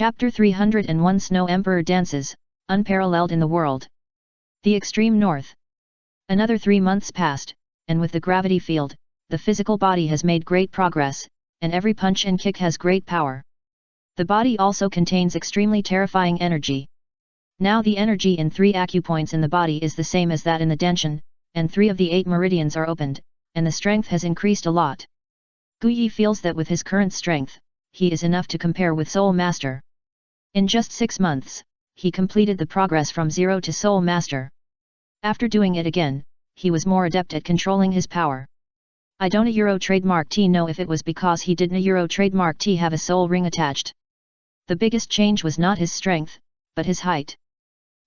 Chapter 301 Snow Emperor Dances, Unparalleled in the World. The Extreme North. Another 3 months passed, and with the gravity field, the physical body has made great progress, and every punch and kick has great power. The body also contains extremely terrifying energy. Now the energy in 3 acupoints in the body is the same as that in the Danshan, and 3 of the 8 meridians are opened, and the strength has increased a lot. Guyi feels that with his current strength, he is enough to compare with Soul Master. In just 6 months, he completed the progress from 0 to Soul Master. After doing it again, he was more adept at controlling his power. I don't Euro trademark T know if it was because he didn't Euro trademark T have a soul ring attached. The biggest change was not his strength, but his height.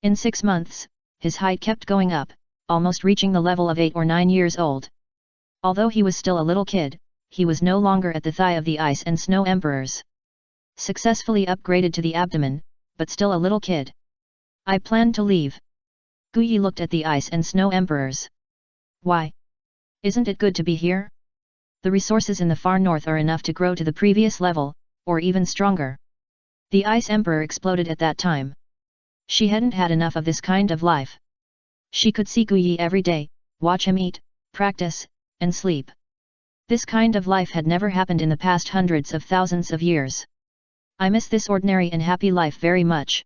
In 6 months, his height kept going up, almost reaching the level of 8 or 9 years old. Although he was still a little kid, he was no longer at the thigh of the Ice and Snow Emperors. Successfully upgraded to the abdomen, but still a little kid. I planned to leave. Guyi looked at the Ice and Snow Emperors. Why? Isn't it good to be here? The resources in the far north are enough to grow to the previous level, or even stronger. The Ice Emperor exploded at that time. She hadn't had enough of this kind of life. She could see Guyi every day, watch him eat, practice, and sleep. This kind of life had never happened in the past hundreds of thousands of years. I miss this ordinary and happy life very much.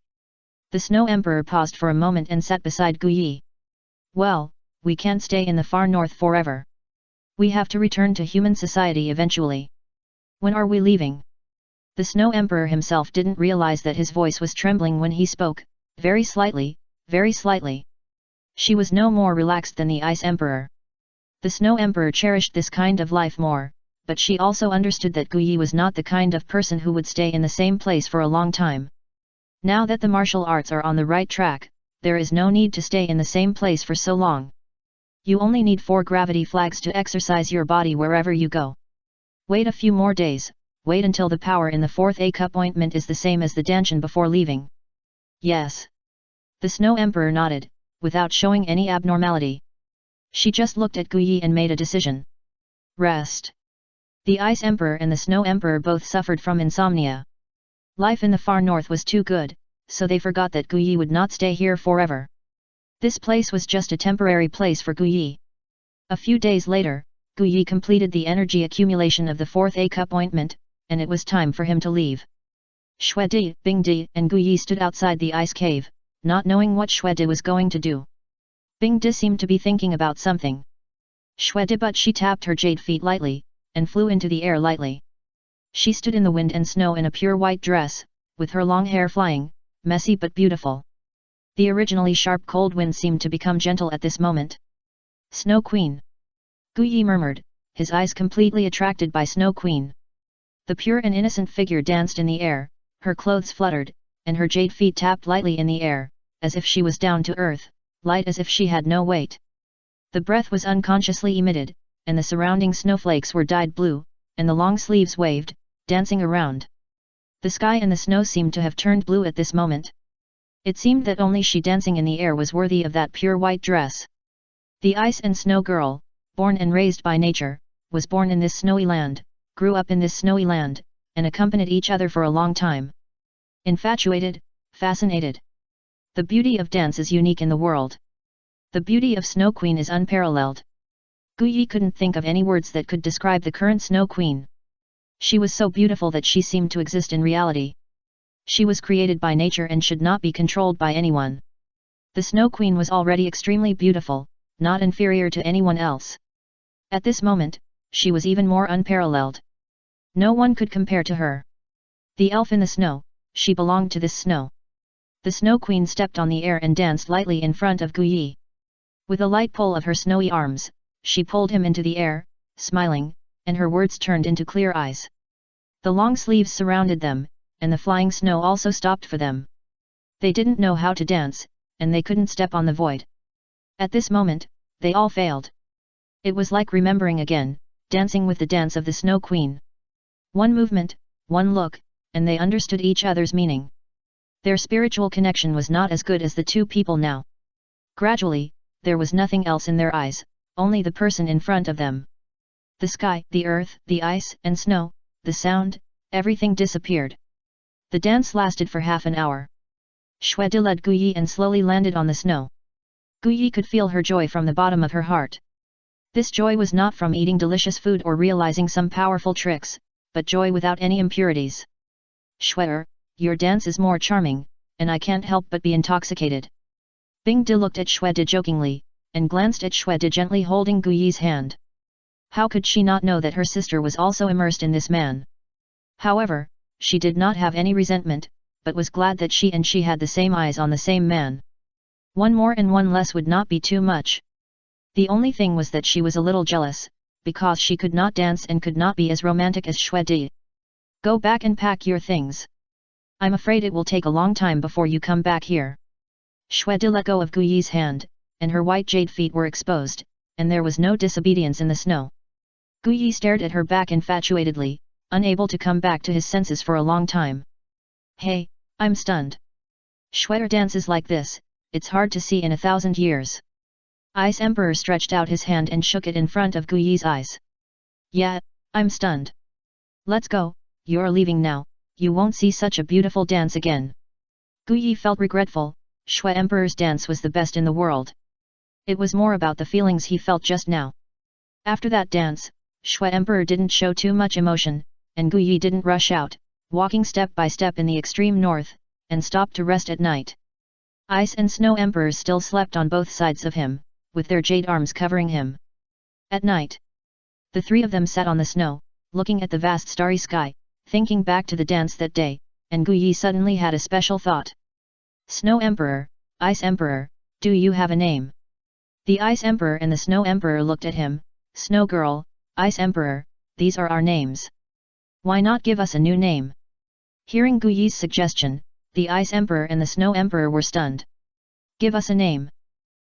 The Snow Emperor paused for a moment and sat beside Guyi. Well, we can't stay in the far north forever. We have to return to human society eventually. When are we leaving? The Snow Emperor himself didn't realize that his voice was trembling when he spoke, very slightly, very slightly. She was no more relaxed than the Ice Emperor. The Snow Emperor cherished this kind of life more, but she also understood that Guyi was not the kind of person who would stay in the same place for a long time. Now that the martial arts are on the right track, there is no need to stay in the same place for so long. You only need 4 gravity flags to exercise your body wherever you go. Wait a few more days, wait until the power in the 4th acupointment is the same as the Danshan before leaving. Yes. The Snow Emperor nodded, without showing any abnormality. She just looked at Guyi and made a decision. Rest. The Ice Emperor and the Snow Emperor both suffered from insomnia. Life in the far north was too good, so they forgot that Guyi would not stay here forever. This place was just a temporary place for Guyi. A few days later, Guyi completed the energy accumulation of the 4th acupointment, and it was time for him to leave. Xuedi, Bingdi, and Guyi stood outside the ice cave, not knowing what Xuedi was going to do. Bingdi seemed to be thinking about something. Xuedi but she tapped her jade feet lightly, and flew into the air lightly. She stood in the wind and snow in a pure white dress, with her long hair flying, messy but beautiful. The originally sharp cold wind seemed to become gentle at this moment. Snow Queen. Guyi murmured, his eyes completely attracted by Snow Queen. The pure and innocent figure danced in the air, her clothes fluttered, and her jade feet tapped lightly in the air, as if she was down to earth, light as if she had no weight. The breath was unconsciously emitted, and the surrounding snowflakes were dyed blue, and the long sleeves waved, dancing around. The sky and the snow seemed to have turned blue at this moment. It seemed that only she dancing in the air was worthy of that pure white dress. The Ice and Snow Girl, born and raised by nature, was born in this snowy land, grew up in this snowy land, and accompanied each other for a long time. Infatuated, fascinated. The beauty of dance is unique in the world. The beauty of Snow Queen is unparalleled. Guyi couldn't think of any words that could describe the current Snow Queen. She was so beautiful that she seemed to exist in reality. She was created by nature and should not be controlled by anyone. The Snow Queen was already extremely beautiful, not inferior to anyone else. At this moment, she was even more unparalleled. No one could compare to her. The elf in the snow, she belonged to this snow. The Snow Queen stepped on the air and danced lightly in front of Guyi. With a light pull of her snowy arms, she pulled him into the air, smiling, and her words turned into clear eyes. The long sleeves surrounded them, and the flying snow also stopped for them. They didn't know how to dance, and they couldn't step on the void. At this moment, they all failed. It was like remembering again, dancing with the dance of the Snow Queen. One movement, one look, and they understood each other's meaning. Their spiritual connection was not as good as the two people now. Gradually, there was nothing else in their eyes, only the person in front of them. The sky, the earth, the ice and snow, the sound, everything disappeared. The dance lasted for half an hour. Xue De led Guyi and slowly landed on the snow. Guyi could feel her joy from the bottom of her heart. This joy was not from eating delicious food or realizing some powerful tricks, but joy without any impurities. Xue, your dance is more charming, and I can't help but be intoxicated. Bing De looked at Xue De jokingly, and glanced at Xue De gently holding Guyi's hand. How could she not know that her sister was also immersed in this man? However, she did not have any resentment, but was glad that she had the same eyes on the same man. One more and one less would not be too much. The only thing was that she was a little jealous, because she could not dance and could not be as romantic as Xue De. Go back and pack your things. I'm afraid it will take a long time before you come back here. Xue De let go of Guyi's hand, and her white jade feet were exposed, and there was no disobedience in the snow. Guyi stared at her back infatuatedly, unable to come back to his senses for a long time. Hey, I'm stunned. Xue dances like this, it's hard to see in 1,000 years. Ice Emperor stretched out his hand and shook it in front of Guyi's eyes. Yeah, I'm stunned. Let's go, you're leaving now, you won't see such a beautiful dance again. Guyi felt regretful, Xue Emperor's dance was the best in the world. It was more about the feelings he felt just now. After that dance, Xue Emperor didn't show too much emotion, and Guyi didn't rush out, walking step by step in the extreme north, and stopped to rest at night. Ice and Snow Emperors still slept on both sides of him, with their jade arms covering him. At night, the three of them sat on the snow, looking at the vast starry sky, thinking back to the dance that day, and Guyi suddenly had a special thought. Snow Emperor, Ice Emperor, do you have a name? The Ice Emperor and the Snow Emperor looked at him. Snow Girl, Ice Emperor, these are our names. Why not give us a new name? Hearing Guyi's suggestion, the Ice Emperor and the Snow Emperor were stunned. Give us a name.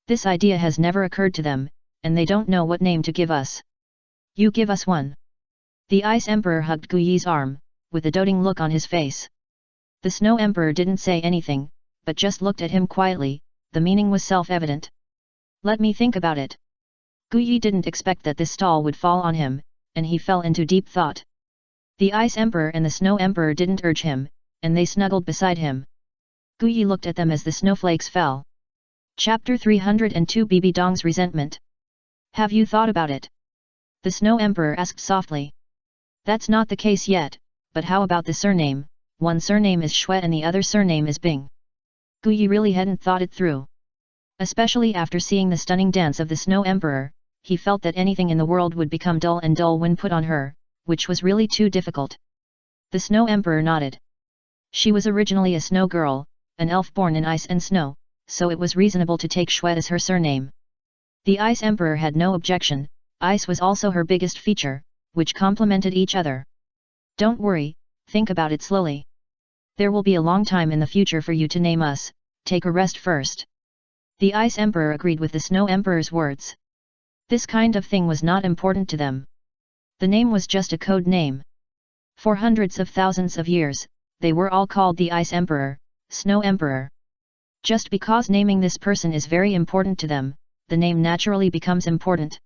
This idea has never occurred to them, and they don't know what name to give us. You give us one. The Ice Emperor hugged Guyi's arm, with a doting look on his face. The Snow Emperor didn't say anything, but just looked at him quietly. The meaning was self-evident. Let me think about it. Guyi didn't expect that this stall would fall on him, and he fell into deep thought. The Ice Emperor and the Snow Emperor didn't urge him, and they snuggled beside him. Guyi looked at them as the snowflakes fell. Chapter 302 Bibi Dong's Resentment. Have you thought about it? The Snow Emperor asked softly. That's not the case yet, but how about the surname? One surname is Xue and the other surname is Bing. Guyi really hadn't thought it through. Especially after seeing the stunning dance of the Snow Emperor, he felt that anything in the world would become dull and dull when put on her, which was really too difficult. The Snow Emperor nodded. She was originally a snow girl, an elf born in ice and snow, so it was reasonable to take Xue as her surname. The Ice Emperor had no objection. Ice was also her biggest feature, which complemented each other. Don't worry, think about it slowly. There will be a long time in the future for you to name us, take a rest first. The Ice Emperor agreed with the Snow Emperor's words. This kind of thing was not important to them. The name was just a code name. For hundreds of thousands of years, they were all called the Ice Emperor, Snow Emperor. Just because naming this person is very important to them, the name naturally becomes important.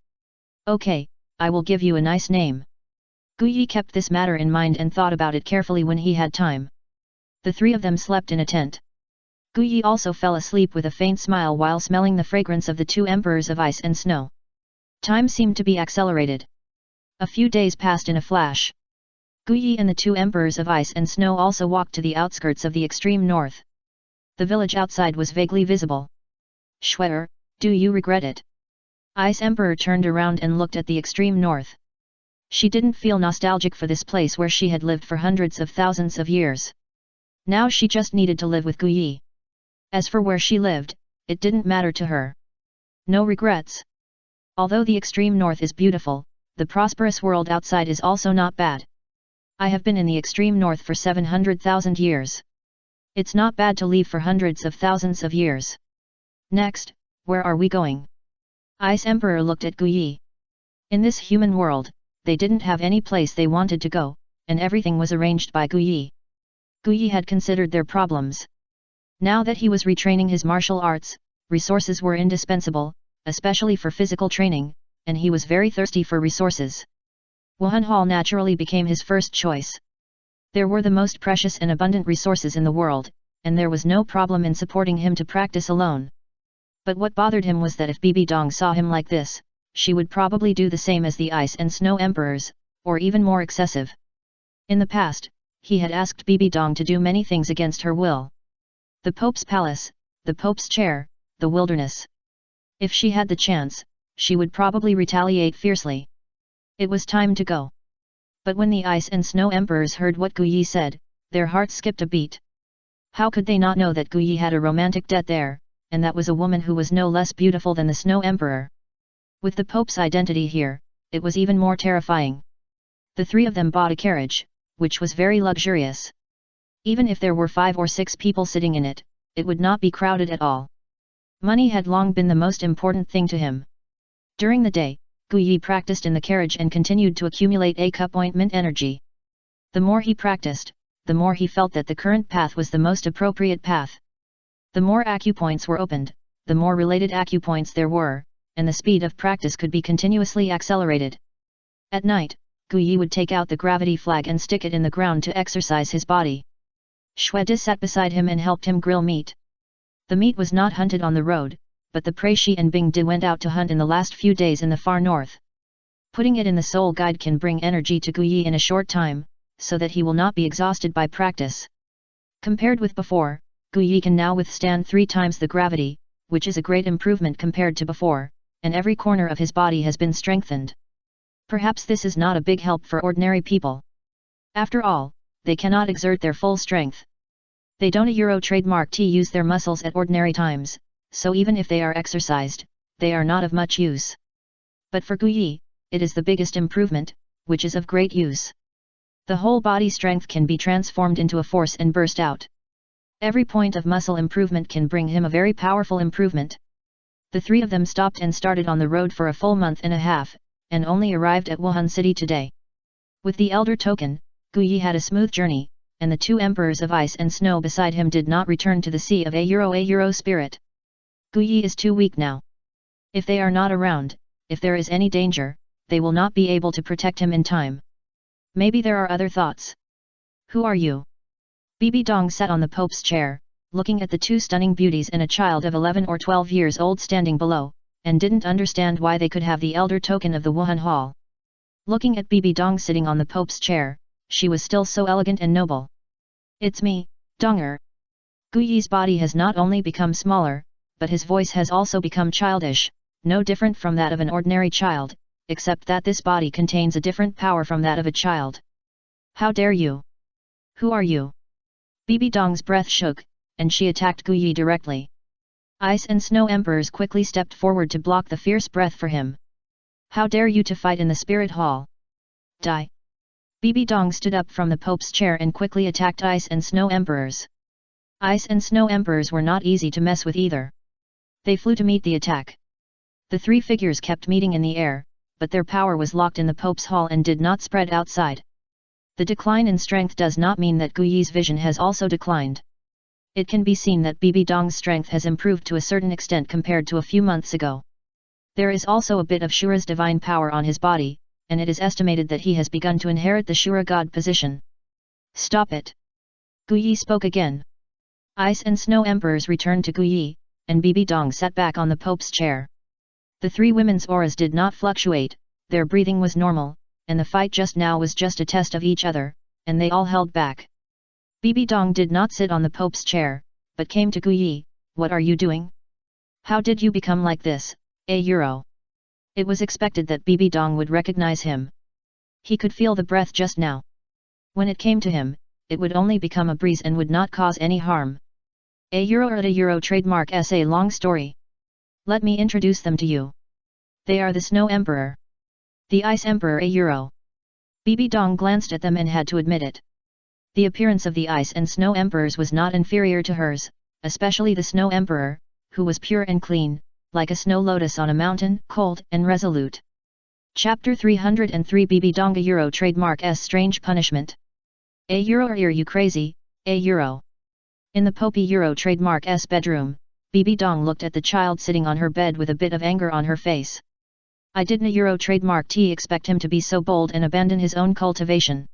Okay, I will give you a nice name. Guyi kept this matter in mind and thought about it carefully when he had time. The three of them slept in a tent. Guyi also fell asleep with a faint smile while smelling the fragrance of the two emperors of ice and snow. Time seemed to be accelerated. A few days passed in a flash. Guyi and the two emperors of ice and snow also walked to the outskirts of the extreme north. The village outside was vaguely visible. Xue, do you regret it? Ice Emperor turned around and looked at the extreme north. She didn't feel nostalgic for this place where she had lived for hundreds of thousands of years. Now she just needed to live with Guyi. As for where she lived, it didn't matter to her. No regrets. Although the extreme north is beautiful, the prosperous world outside is also not bad. I have been in the extreme north for 700,000 years. It's not bad to leave for hundreds of thousands of years. Next, where are we going? Ice Emperor looked at Guyi. In this human world, they didn't have any place they wanted to go, and everything was arranged by Guyi. Guyi had considered their problems. Now that he was retraining his martial arts, resources were indispensable, especially for physical training, and he was very thirsty for resources. Wuhan Hall naturally became his first choice. There were the most precious and abundant resources in the world, and there was no problem in supporting him to practice alone. But what bothered him was that if Bibi Dong saw him like this, she would probably do the same as the Ice and Snow Emperors, or even more excessive. In the past, he had asked Bibi Dong to do many things against her will. The Pope's palace, the Pope's chair, the wilderness. If she had the chance, she would probably retaliate fiercely. It was time to go. But when the Ice and Snow Emperors heard what Gu Yi said, their hearts skipped a beat. How could they not know that Gu Yi had a romantic debt there, and that was a woman who was no less beautiful than the Snow Emperor? With the Pope's identity here, it was even more terrifying. The three of them bought a carriage, which was very luxurious. Even if there were 5 or 6 people sitting in it, it would not be crowded at all. Money had long been the most important thing to him. During the day, Gu Yi practiced in the carriage and continued to accumulate A-cup ointment energy. The more he practiced, the more he felt that the current path was the most appropriate path. The more acupoints were opened, the more related acupoints there were, and the speed of practice could be continuously accelerated. At night, Gu Yi would take out the gravity flag and stick it in the ground to exercise his body. Xue Di sat beside him and helped him grill meat. The meat was not hunted on the road, but the Prey Shi and Bing Di went out to hunt in the last few days in the far north. Putting it in the soul guide can bring energy to Gu Yi in a short time, so that he will not be exhausted by practice. Compared with before, Gu Yi can now withstand 3 times the gravity, which is a great improvement compared to before, and every corner of his body has been strengthened. Perhaps this is not a big help for ordinary people. After all, they cannot exert their full strength. They don't Euro trademark T use their muscles at ordinary times, so even if they are exercised, they are not of much use. But for Gu Yi, it is the biggest improvement, which is of great use. The whole body strength can be transformed into a force and burst out. Every point of muscle improvement can bring him a very powerful improvement. The three of them stopped and started on the road for a full month and a half, and only arrived at Wuhan City today. With the Elder Token, Gu Yi had a smooth journey, and the 2 emperors of ice and snow beside him did not return to the Sea of a spirit. Gu Yi is too weak now. If they are not around, if there is any danger, they will not be able to protect him in time. Maybe there are other thoughts. Who are you? Bibi Dong sat on the Pope's chair, looking at the 2 stunning beauties and a child of 11 or 12 years old standing below, and didn't understand why they could have the Elder Token of the Wuhan Hall. Looking at Bibi Dong sitting on the Pope's chair, she was still so elegant and noble. It's me, Donger. Gu Yi's body has not only become smaller, but his voice has also become childish, no different from that of an ordinary child, except that this body contains a different power from that of a child. How dare you? Who are you? Bibi Dong's breath shook, and she attacked Gu Yi directly. Ice and Snow Emperors quickly stepped forward to block the fierce breath for him. How dare you to fight in the Spirit Hall? Die! Bibi Dong stood up from the Pope's chair and quickly attacked Ice and Snow Emperors. Ice and Snow Emperors were not easy to mess with either. They flew to meet the attack. The 3 figures kept meeting in the air, but their power was locked in the Pope's hall and did not spread outside. The decline in strength does not mean that Gu Yi's vision has also declined. It can be seen that Bibi Dong's strength has improved to a certain extent compared to a few months ago. There is also a bit of Shura's divine power on his body, and it is estimated that he has begun to inherit the Shura god position. Stop it! Gu Yi spoke again. Ice and Snow Emperors returned to Gu Yi, and Bibi Dong sat back on the Pope's chair. The 3 women's auras did not fluctuate, their breathing was normal, and the fight just now was just a test of each other, and they all held back. Bibi Dong did not sit on the Pope's chair, but came to Gu Yi. What are you doing? How did you become like this, Euro? It was expected that Bibi Dong would recognize him. He could feel the breath just now. When it came to him, it would only become a breeze and would not cause any harm. Euro trademark S a long story. Let me introduce them to you. They are the Snow Emperor. The Ice Emperor Euro. Bibi Dong glanced at them and had to admit it. The appearance of the Ice and Snow Emperors was not inferior to hers, especially the Snow Emperor, who was pure and clean, like a snow lotus on a mountain, cold and resolute. Chapter 303 Bibi Dong Euro trademark S strange punishment. Euro are you crazy, Euro? In the Pope Euro trademark S bedroom, Bibi Dong looked at the child sitting on her bed with a bit of anger on her face. I didn't Euro trademark T expect him to be so bold and abandon his own cultivation.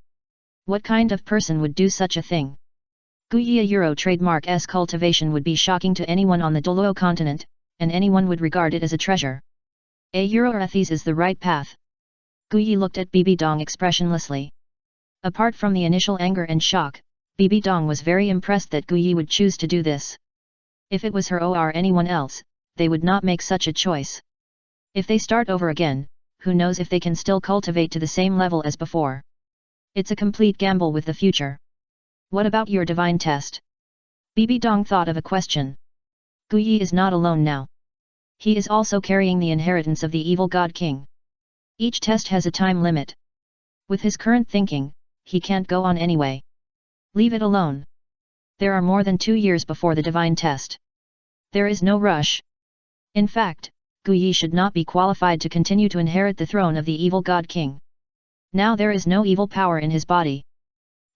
What kind of person would do such a thing? Guyi Euro trademark S cultivation would be shocking to anyone on the Douluo continent, and anyone would regard it as a treasure. A Euroethes is the right path. Guyi looked at Bibi Dong expressionlessly. Apart from the initial anger and shock, Bibi Dong was very impressed that Guyi would choose to do this. If it was her or anyone else, they would not make such a choice. If they start over again, who knows if they can still cultivate to the same level as before. It's a complete gamble with the future. What about your divine test? Bibi Dong thought of a question. Guyi is not alone now. He is also carrying the inheritance of the evil God King. Each test has a time limit. With his current thinking, he can't go on anyway. Leave it alone. There are more than 2 years before the divine test. There is no rush. In fact, Guyi should not be qualified to continue to inherit the throne of the evil God King. Now there is no evil power in his body.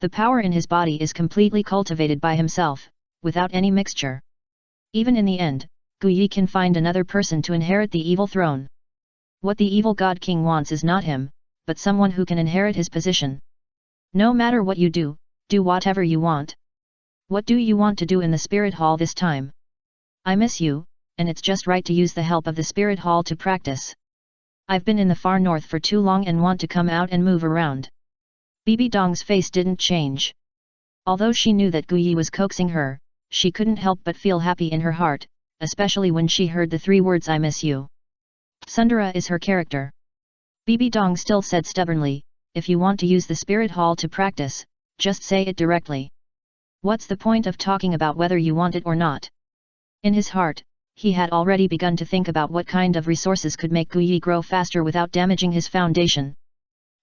The power in his body is completely cultivated by himself, without any mixture. Even in the end, Guyi can find another person to inherit the evil throne. What the evil God King wants is not him, but someone who can inherit his position. No matter what you do whatever you want. What do you want to do in the Spirit Hall this time? I miss you, and it's just right to use the help of the Spirit Hall to practice. I've been in the far north for too long and want to come out and move around. Bibi Dong's face didn't change. Although she knew that Guyi was coaxing her, she couldn't help but feel happy in her heart, especially when she heard the 3 words I miss you. Sundara is her character. Bibi Dong still said stubbornly, if you want to use the Spirit Hall to practice, just say it directly. What's the point of talking about whether you want it or not? In his heart, he had already begun to think about what kind of resources could make Guyi grow faster without damaging his foundation.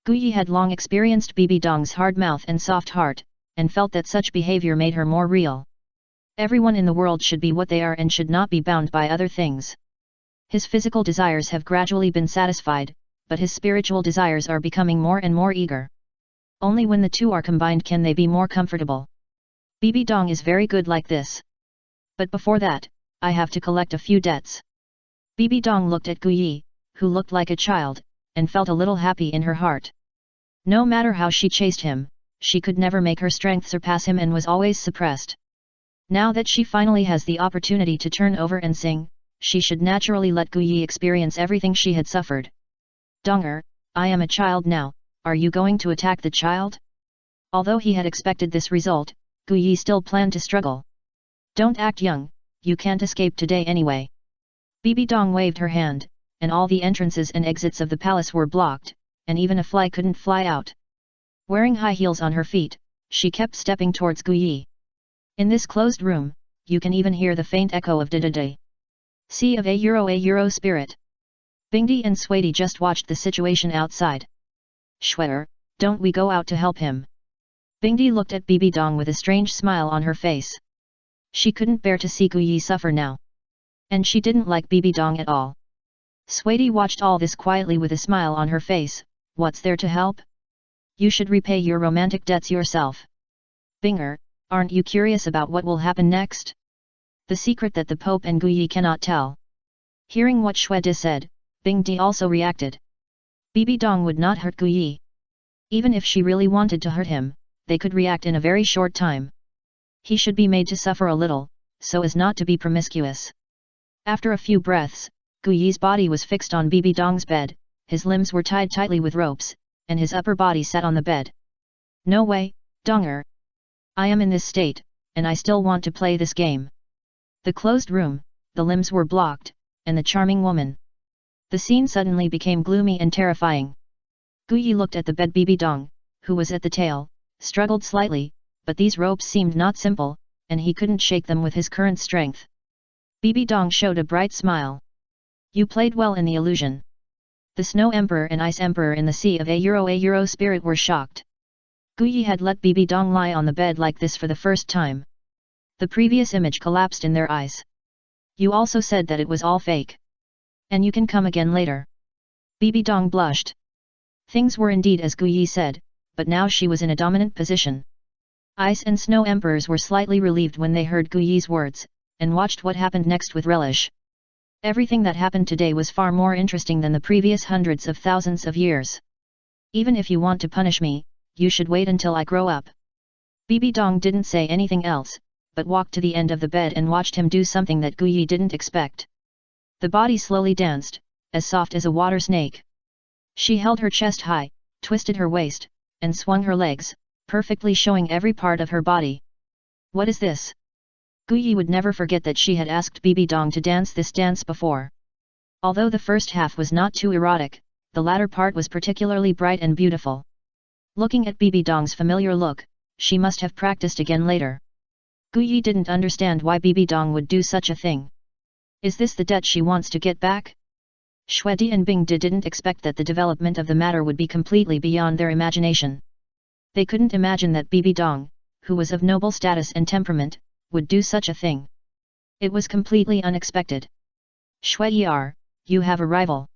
Guyi had long experienced Bibi Dong's hard mouth and soft heart, and felt that such behavior made her more real. Everyone in the world should be what they are and should not be bound by other things. His physical desires have gradually been satisfied, but his spiritual desires are becoming more and more eager. Only when the two are combined can they be more comfortable. Bibi Dong is very good like this. But before that, I have to collect a few debts. Bibi Dong looked at Guyi, who looked like a child, and felt a little happy in her heart. No matter how she chased him, she could never make her strength surpass him and was always suppressed. Now that she finally has the opportunity to turn over and sing, she should naturally let Guyi experience everything she had suffered. Donger, I am a child now, are you going to attack the child? Although he had expected this result, Guyi still planned to struggle. Don't act young, you can't escape today anyway. Bibi Dong waved her hand, and all the entrances and exits of the palace were blocked, and even a fly couldn't fly out. Wearing high heels on her feet, she kept stepping towards Guyi. In this closed room, you can even hear the faint echo of da-da-da. Sea of a Euro spirit. Bingdi and Swaity just watched the situation outside. Shwetter, don't we go out to help him? Bingdi looked at Bibi Dong with a strange smile on her face. She couldn't bear to see Guyi suffer now. And she didn't like Bibi Dong at all. Swaity watched all this quietly with a smile on her face. What's there to help? You should repay your romantic debts yourself. Binger, aren't you curious about what will happen next? The secret that the Pope and Guyi cannot tell. Hearing what Shwedi said, Bingdi also reacted. Bibi Dong would not hurt Guyi. Even if she really wanted to hurt him, they could react in a very short time. He should be made to suffer a little, so as not to be promiscuous. After a few breaths, Guyi's body was fixed on Bibi Dong's bed, his limbs were tied tightly with ropes, and his upper body sat on the bed. No way, Donger. I am in this state, and I still want to play this game. The closed room, the limbs were blocked, and the charming woman. The scene suddenly became gloomy and terrifying. Guyi looked at the bed. Bibi Dong, who was at the tail, struggled slightly, but these ropes seemed not simple, and he couldn't shake them with his current strength. Bibi Dong showed a bright smile. You played well in the illusion. The Snow Emperor and Ice Emperor in the Sea of a Euro spirit were shocked. Guyi had let Bibi Dong lie on the bed like this for the first time. The previous image collapsed in their eyes. You also said that it was all fake. And you can come again later. Bibi Dong blushed. Things were indeed as Guyi said, but now she was in a dominant position. Ice and Snow Emperors were slightly relieved when they heard Guyi's words, and watched what happened next with relish. Everything that happened today was far more interesting than the previous hundreds of thousands of years. Even if you want to punish me, you should wait until I grow up. Bibi Dong didn't say anything else, but walked to the end of the bed and watched him do something that Guyi didn't expect. The body slowly danced, as soft as a water snake. She held her chest high, twisted her waist, and swung her legs, perfectly showing every part of her body. What is this? Guyi would never forget that she had asked Bibi Dong to dance this dance before. Although the first half was not too erotic, the latter part was particularly bright and beautiful. Looking at Bibi Dong's familiar look, she must have practiced again later. Guyi didn't understand why Bibi Dong would do such a thing. Is this the debt she wants to get back? Xuedi and Bing De didn't expect that the development of the matter would be completely beyond their imagination. They couldn't imagine that Bibi Dong, who was of noble status and temperament, would do such a thing. It was completely unexpected. Xuedi, you have a rival.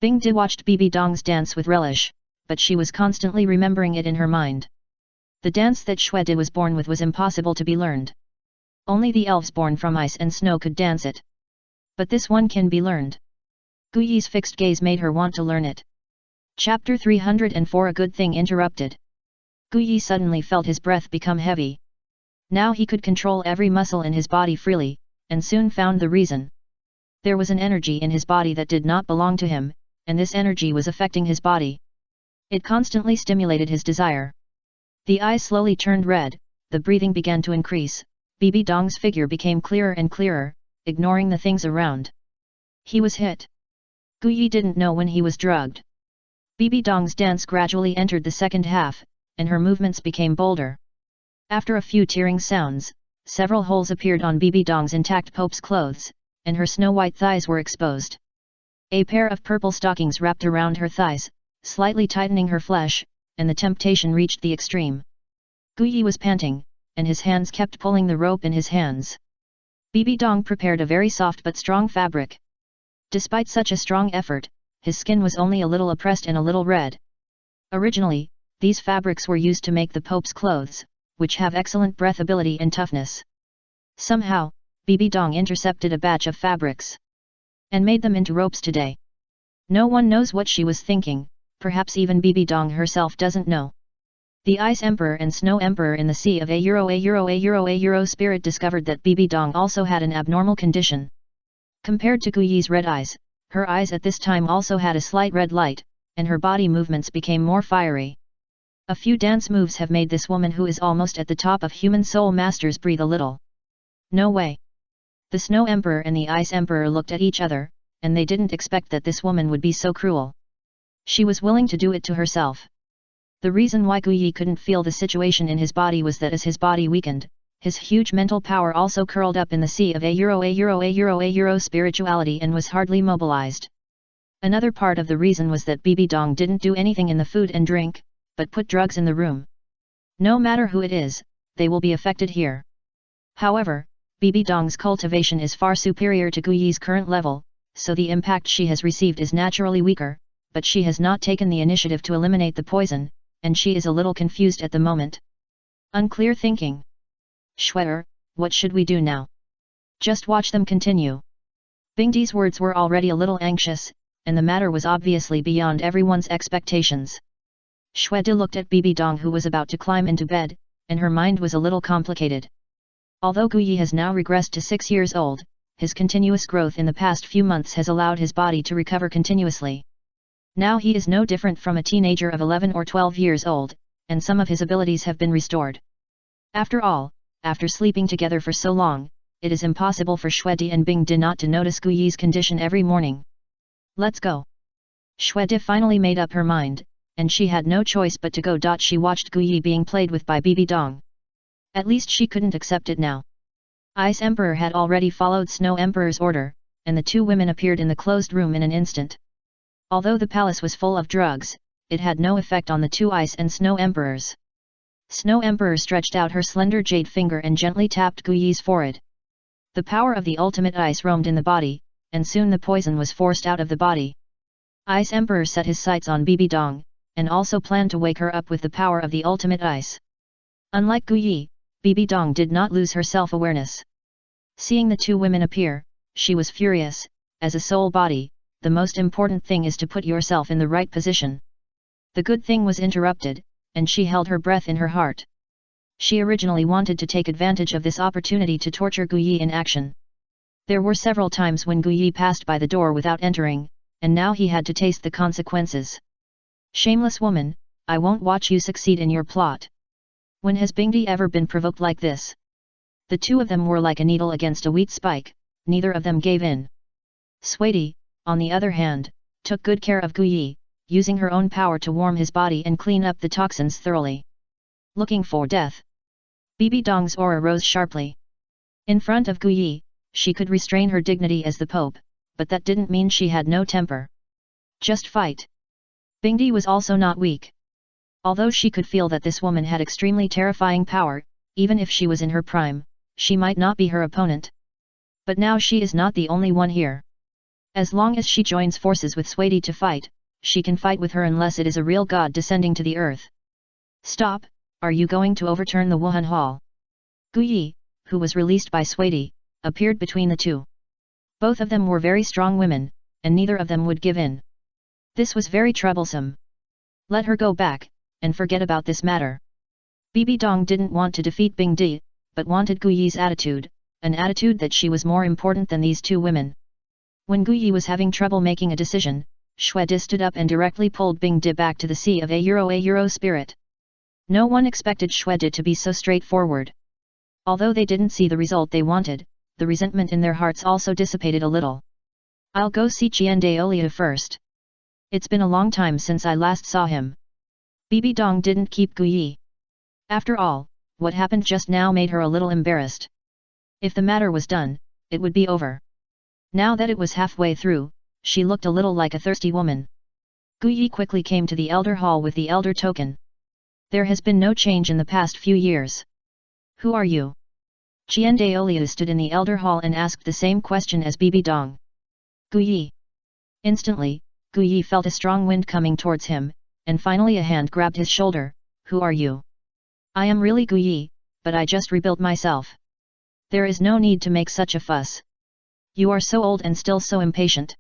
Bing De watched Bibi Dong's dance with relish, but she was constantly remembering it in her mind. The dance that Xuedi was born with was impossible to be learned. Only the elves born from ice and snow could dance it. But this one can be learned. Guyi's fixed gaze made her want to learn it. Chapter 304 A good thing interrupted. Guyi suddenly felt his breath become heavy. Now he could control every muscle in his body freely, and soon found the reason. There was an energy in his body that did not belong to him, and this energy was affecting his body. It constantly stimulated his desire. The eyes slowly turned red, the breathing began to increase, Bibi Dong's figure became clearer and clearer, ignoring the things around. He was hit. Guyi didn't know when he was drugged. Bibi Dong's dance gradually entered the second half, and her movements became bolder. After a few tearing sounds, several holes appeared on Bibi Dong's intact Pope's clothes, and her snow-white thighs were exposed. A pair of purple stockings wrapped around her thighs, slightly tightening her flesh, and the temptation reached the extreme. Guyi was panting, and his hands kept pulling the rope in his hands. Bibi Dong prepared a very soft but strong fabric. Despite such a strong effort, his skin was only a little oppressed and a little red. Originally, these fabrics were used to make the Pope's clothes, which have excellent breathability and toughness. Somehow, Bibi Dong intercepted a batch of fabrics and made them into ropes today. No one knows what she was thinking, perhaps even Bibi Dong herself doesn't know. The Ice Emperor and Snow Emperor in the Sea of A Spirit discovered that Bibi Dong also had an abnormal condition. Compared to Guyi's red eyes, her eyes at this time also had a slight red light, and her body movements became more fiery. A few dance moves have made this woman who is almost at the top of human soul masters breathe a little. No way. The Snow Emperor and the Ice Emperor looked at each other, and they didn't expect that this woman would be so cruel. She was willing to do it to herself. The reason why Guyi couldn't feel the situation in his body was that as his body weakened, his huge mental power also curled up in the sea of A spirituality and was hardly mobilized. Another part of the reason was that Bibi Dong didn't do anything in the food and drink, but put drugs in the room. No matter who it is, they will be affected here. However, Bibi Dong's cultivation is far superior to Guyi's current level, so the impact she has received is naturally weaker, but she has not taken the initiative to eliminate the poison, and she is a little confused at the moment. Unclear thinking. Xuedi, what should we do now? Just watch them continue. Bing De's words were already a little anxious, and the matter was obviously beyond everyone's expectations. Xuedi looked at Bibi Dong who was about to climb into bed, and her mind was a little complicated. Although Guyi has now regressed to 6 years old, his continuous growth in the past few months has allowed his body to recover continuously. Now he is no different from a teenager of 11 or 12 years old, and some of his abilities have been restored. After all, after sleeping together for so long, it is impossible for Xuedi and Bing De not to notice Guyi's condition every morning. Let's go. Xuedi finally made up her mind, and she had no choice but to go. She watched Guyi being played with by Bibi Dong. At least she couldn't accept it now. Ice Emperor had already followed Snow Emperor's order, and the two women appeared in the closed room in an instant. Although the palace was full of drugs, it had no effect on the two Ice and Snow Emperors. Snow Emperor stretched out her slender jade finger and gently tapped Guyi's forehead. The power of the ultimate ice roamed in the body, and soon the poison was forced out of the body. Ice Emperor set his sights on Bibi Dong, and also planned to wake her up with the power of the ultimate ice. Unlike Guyi, Bibi Dong did not lose her self-awareness. Seeing the two women appear, she was furious. As a soul body, the most important thing is to put yourself in the right position. The good thing was interrupted, and she held her breath in her heart. She originally wanted to take advantage of this opportunity to torture Guyi in action. There were several times when Guyi passed by the door without entering, and now he had to taste the consequences. Shameless woman, I won't watch you succeed in your plot. When has Bingdi ever been provoked like this? The two of them were like a needle against a wheat spike, neither of them gave in. Swaiti, on the other hand, took good care of Guyi, using her own power to warm his body and clean up the toxins thoroughly. Looking for death. Bibi Dong's aura rose sharply. In front of Guyi, she could restrain her dignity as the Pope, but that didn't mean she had no temper. Just fight. Bingdi was also not weak. Although she could feel that this woman had extremely terrifying power, even if she was in her prime, she might not be her opponent. But now she is not the only one here. As long as she joins forces with Swaiti to fight, she can fight with her unless it is a real god descending to the earth. Stop, are you going to overturn the Wuhan Hall? Guyi, who was released by Swaiti, appeared between the two. Both of them were very strong women, and neither of them would give in. This was very troublesome. Let her go back, and forget about this matter. Bibi Dong didn't want to defeat Bingdi, but wanted Guyi's attitude, an attitude that she was more important than these two women. When Guyi was having trouble making a decision, Shuedi stood up and directly pulled Bingdi back to the sea of a Euro spirit. No one expected Shuedi to be so straightforward. Although they didn't see the result they wanted, the resentment in their hearts also dissipated a little. I'll go see Qian Daoliu first. It's been a long time since I last saw him. Bibi Dong didn't keep Guyi. After all, what happened just now made her a little embarrassed. If the matter was done, it would be over. Now that it was halfway through, she looked a little like a thirsty woman. Guyi quickly came to the Elder Hall with the Elder Token. There has been no change in the past few years. Who are you? Qian Daoliu stood in the Elder Hall and asked the same question as Bibi Dong. Guyi. Instantly, Guyi felt a strong wind coming towards him, and finally a hand grabbed his shoulder. Who are you? I am really Guyi, but I just rebuilt myself. There is no need to make such a fuss. You are so old and still so impatient.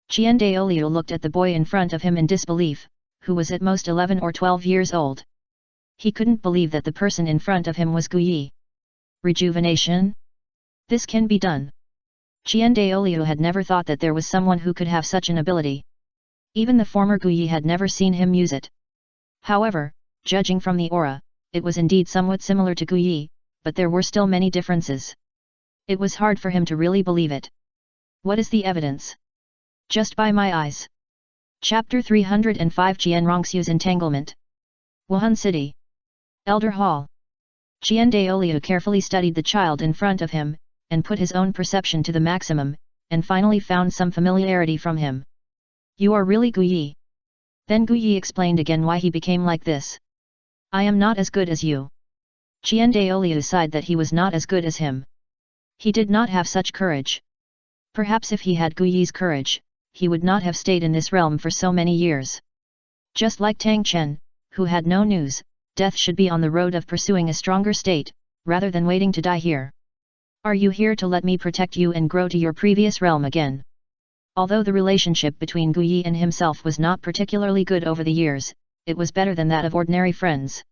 Qian Daoliu looked at the boy in front of him in disbelief, who was at most 11 or 12 years old. He couldn't believe that the person in front of him was Guyi. Rejuvenation? This can be done. Qian Daoliu had never thought that there was someone who could have such an ability. Even the former Guyi had never seen him use it. However, judging from the aura, it was indeed somewhat similar to Guyi, but there were still many differences. It was hard for him to really believe it. What is the evidence? Just by my eyes. Chapter 305 Qian Rongxiu's Entanglement. Wuhan City. Elder Hall. Qian Daoliu carefully studied the child in front of him, and put his own perception to the maximum, and finally found some familiarity from him. You are really Guyi. Then Guyi explained again why he became like this. I am not as good as you. Qian Daoliu sighed that he was not as good as him. He did not have such courage. Perhaps if he had Guyi's courage, he would not have stayed in this realm for so many years. Just like Tang Chen, who had no news, death should be on the road of pursuing a stronger state, rather than waiting to die here. Are you here to let me protect you and grow to your previous realm again? Although the relationship between Guyi and himself was not particularly good over the years, it was better than that of ordinary friends.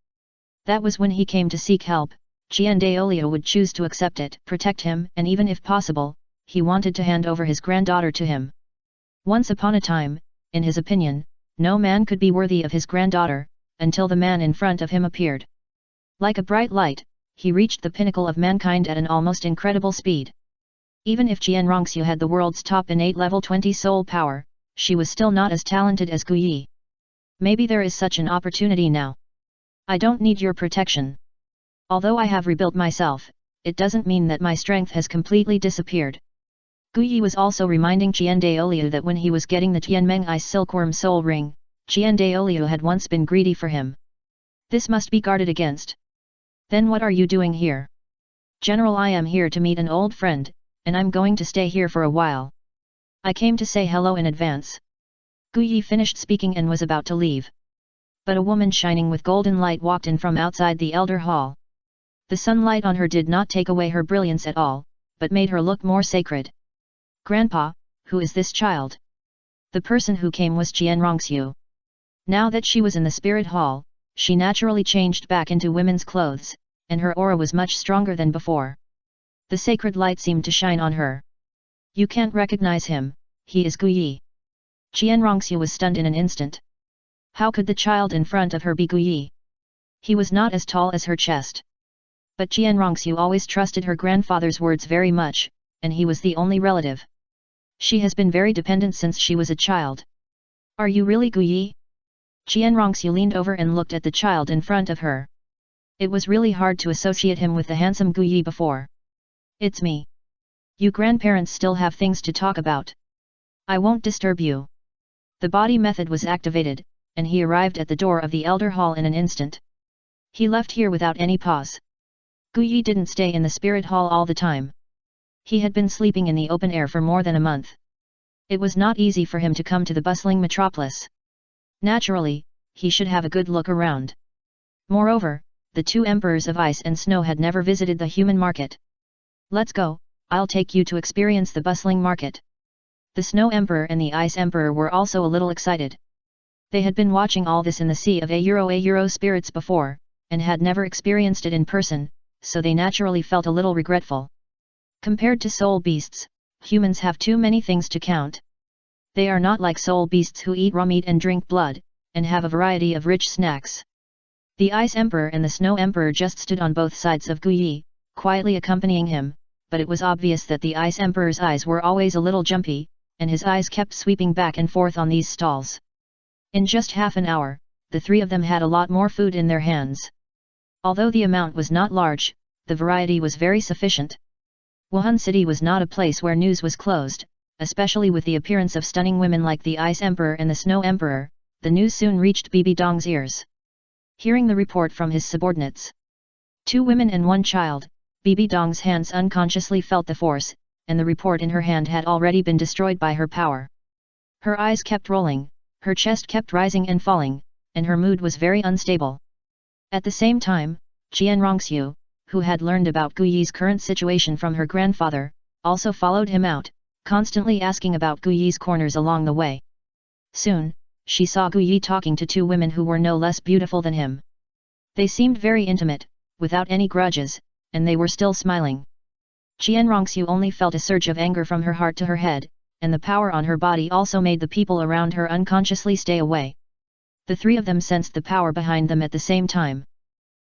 That was when he came to seek help, Qian Daoliu would choose to accept it, protect him, and even if possible, he wanted to hand over his granddaughter to him. Once upon a time, in his opinion, no man could be worthy of his granddaughter, until the man in front of him appeared. Like a bright light, he reached the pinnacle of mankind at an almost incredible speed. Even if Qian Rongxiu had the world's top innate level 20 soul power, she was still not as talented as Guyi. Maybe there is such an opportunity now. I don't need your protection. Although I have rebuilt myself, it doesn't mean that my strength has completely disappeared. Guyi was also reminding Qian Daoliu that when he was getting the Tianmeng Ice Silkworm Soul Ring, Qian Daoliu had once been greedy for him. This must be guarded against. Then what are you doing here? General, I am here to meet an old friend, and I'm going to stay here for a while. I came to say hello in advance. Guyi finished speaking and was about to leave. But a woman shining with golden light walked in from outside the Elder Hall. The sunlight on her did not take away her brilliance at all, but made her look more sacred. Grandpa, who is this child? The person who came was Qian Rongxiu. Now that she was in the spirit hall, she naturally changed back into women's clothes, and her aura was much stronger than before. The sacred light seemed to shine on her. You can't recognize him, he is Gu Yi. Qian Rongxiu was stunned in an instant. How could the child in front of her be Gu Yi? He was not as tall as her chest. But Qian Rongxiu always trusted her grandfather's words very much, and he was the only relative. She has been very dependent since she was a child. Are you really Gu Yi? Qian Rongxiu leaned over and looked at the child in front of her. It was really hard to associate him with the handsome Gu Yi before. It's me. You grandparents still have things to talk about. I won't disturb you. The body method was activated, and he arrived at the door of the elder hall in an instant. He left here without any pause. Gu Yi didn't stay in the spirit hall all the time. He had been sleeping in the open air for more than a month. It was not easy for him to come to the bustling metropolis. Naturally, he should have a good look around. Moreover, the two emperors of ice and snow had never visited the human market. Let's go, I'll take you to experience the bustling market. The Snow Emperor and the Ice Emperor were also a little excited. They had been watching all this in the Sea of a spirits before, and had never experienced it in person, so they naturally felt a little regretful. Compared to soul beasts, humans have too many things to count. They are not like soul beasts who eat raw meat and drink blood, and have a variety of rich snacks. The Ice Emperor and the Snow Emperor just stood on both sides of Gu Yi, quietly accompanying him, but it was obvious that the Ice Emperor's eyes were always a little jumpy, and his eyes kept sweeping back and forth on these stalls. In just half an hour, the three of them had a lot more food in their hands. Although the amount was not large, the variety was very sufficient. Wuhan City was not a place where news was closed, especially with the appearance of stunning women like the Ice Emperor and the Snow Emperor. The news soon reached Bibi Dong's ears. Hearing the report from his subordinates, 2 women and 1 child, Bibi Dong's hands unconsciously felt the force, and the report in her hand had already been destroyed by her power. Her eyes kept rolling, her chest kept rising and falling, and her mood was very unstable. At the same time, Qian Rongxiu, who had learned about Gu Yi's current situation from her grandfather, also followed him out, constantly asking about Gu Yi's corners along the way. Soon, she saw Gu Yi talking to 2 women who were no less beautiful than him. They seemed very intimate, without any grudges, and they were still smiling. Qian Rongxiu only felt a surge of anger from her heart to her head, and the power on her body also made the people around her unconsciously stay away. The 3 of them sensed the power behind them at the same time.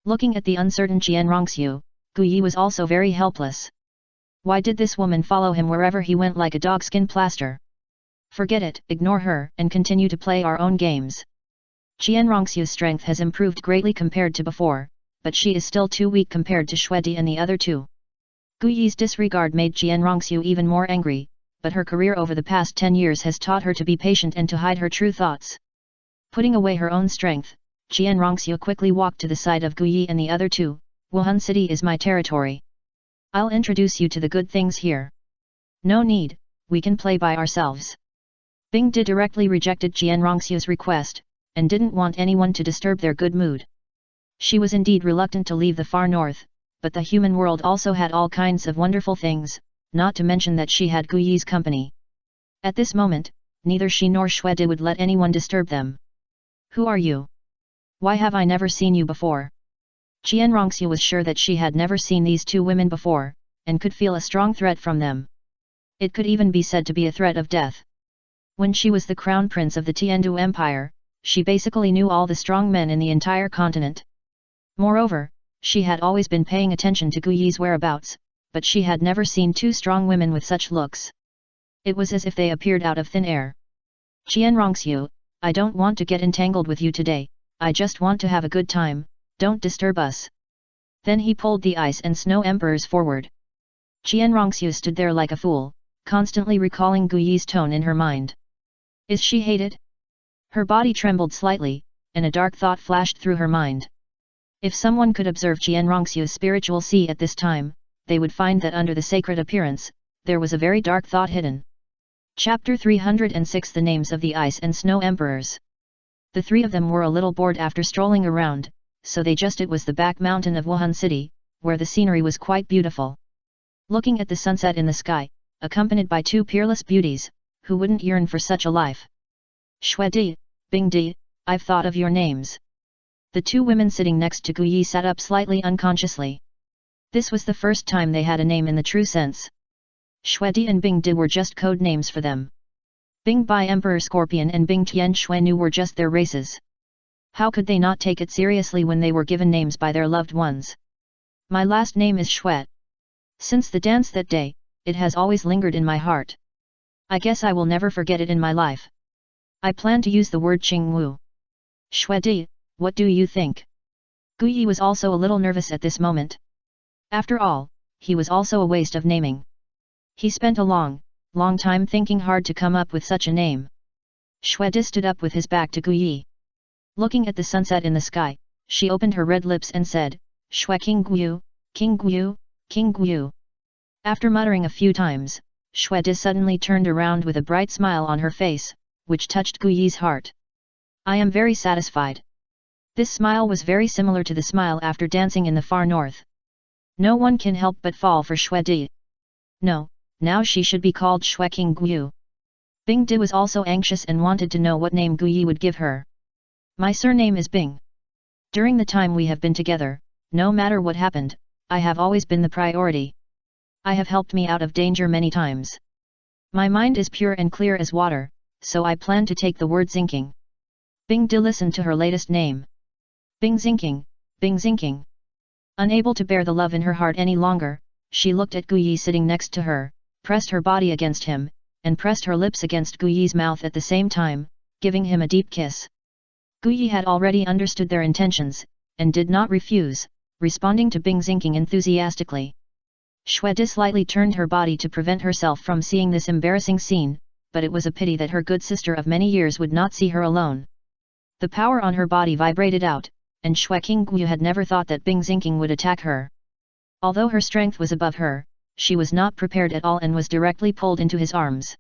Looking at the uncertain Qian Rongxiu, Gu Yi was also very helpless. Why did this woman follow him wherever he went like a dogskin plaster? Forget it, ignore her, and continue to play our own games. Qian Rongxiu's strength has improved greatly compared to before, but she is still too weak compared to Xuedi and the other 2. Gu Yi's disregard made Qian Rongxiu even more angry, but her career over the past 10 years has taught her to be patient and to hide her true thoughts. Putting away her own strength, Qian Rongxiu quickly walked to the side of Gu Yi and the other 2. Wuhan City is my territory. I'll introduce you to the good things here. No need, we can play by ourselves. Bing Di directly rejected Qian Rongxiu's request, and didn't want anyone to disturb their good mood. She was indeed reluctant to leave the far north, but the human world also had all kinds of wonderful things, not to mention that she had Gu Yi's company. At this moment, neither she nor Xuedi would let anyone disturb them. Who are you? Why have I never seen you before? Qian Rongxiu was sure that she had never seen these 2 women before, and could feel a strong threat from them. It could even be said to be a threat of death. When she was the crown prince of the Tiandu Empire, she basically knew all the strong men in the entire continent. Moreover, she had always been paying attention to Gu Yi's whereabouts, but she had never seen 2 strong women with such looks. It was as if they appeared out of thin air. Qian Rongxiu, I don't want to get entangled with you today, I just want to have a good time, don't disturb us. Then he pulled the Ice and Snow Emperors forward. Qian Rongxiu stood there like a fool, constantly recalling Gu Yi's tone in her mind. Is she hated? Her body trembled slightly, and a dark thought flashed through her mind. If someone could observe Qian Rongxiu's spiritual sea at this time, they would find that under the sacred appearance, there was a very dark thought hidden. Chapter 306 The Names of the Ice and Snow Emperors. The 3 of them were a little bored after strolling around, so they just it was the back mountain of Wuhan City, where the scenery was quite beautiful. Looking at the sunset in the sky, accompanied by 2 peerless beauties, who wouldn't yearn for such a life? Xuedi, Bing Di, I've thought of your names. The two women sitting next to Gu Yi sat up slightly unconsciously. This was the first time they had a name in the true sense. Shuedi and Bing Di were just code names for them. Bing Bai Emperor Scorpion and Bing Tian Xuanu were just their races. How could they not take it seriously when they were given names by their loved ones? My last name is Shuet. Since the dance that day, it has always lingered in my heart. I guess I will never forget it in my life. I plan to use the word Qingwu. Shuedi, what do you think? Gu Yi was also a little nervous at this moment. After all, he was also a waste of naming. He spent a long time thinking hard to come up with such a name. Shuedi stood up with his back to Gu Yi. Looking at the sunset in the sky, she opened her red lips and said, Shue King Guyu, King Guyu, King Guyu. After muttering a few times, Shuedi suddenly turned around with a bright smile on her face, which touched Gu Yi's heart. I am very satisfied. This smile was very similar to the smile after dancing in the far north. No one can help but fall for Shuedi. No, now she should be called Shue King Guyu. Bing Di was also anxious and wanted to know what name Gu Yi would give her. My surname is Bing. During the time we have been together, no matter what happened, I have always been the priority. I have helped me out of danger many times. My mind is pure and clear as water, so I plan to take the word Zinking. Bing Di listened to her latest name. Bing Zinking, Bing Zinking. Unable to bear the love in her heart any longer, she looked at Gu Yi sitting next to her, pressed her body against him, and pressed her lips against Gu Yi's mouth at the same time, giving him a deep kiss. Gu Yi had already understood their intentions, and did not refuse, responding to Bing Zinking enthusiastically. Shuedi slightly turned her body to prevent herself from seeing this embarrassing scene, but it was a pity that her good sister of many years would not see her alone. The power on her body vibrated out, and Shue King Guyu had never thought that Bing Zinking would attack her. Although her strength was above her, she was not prepared at all and was directly pulled into his arms.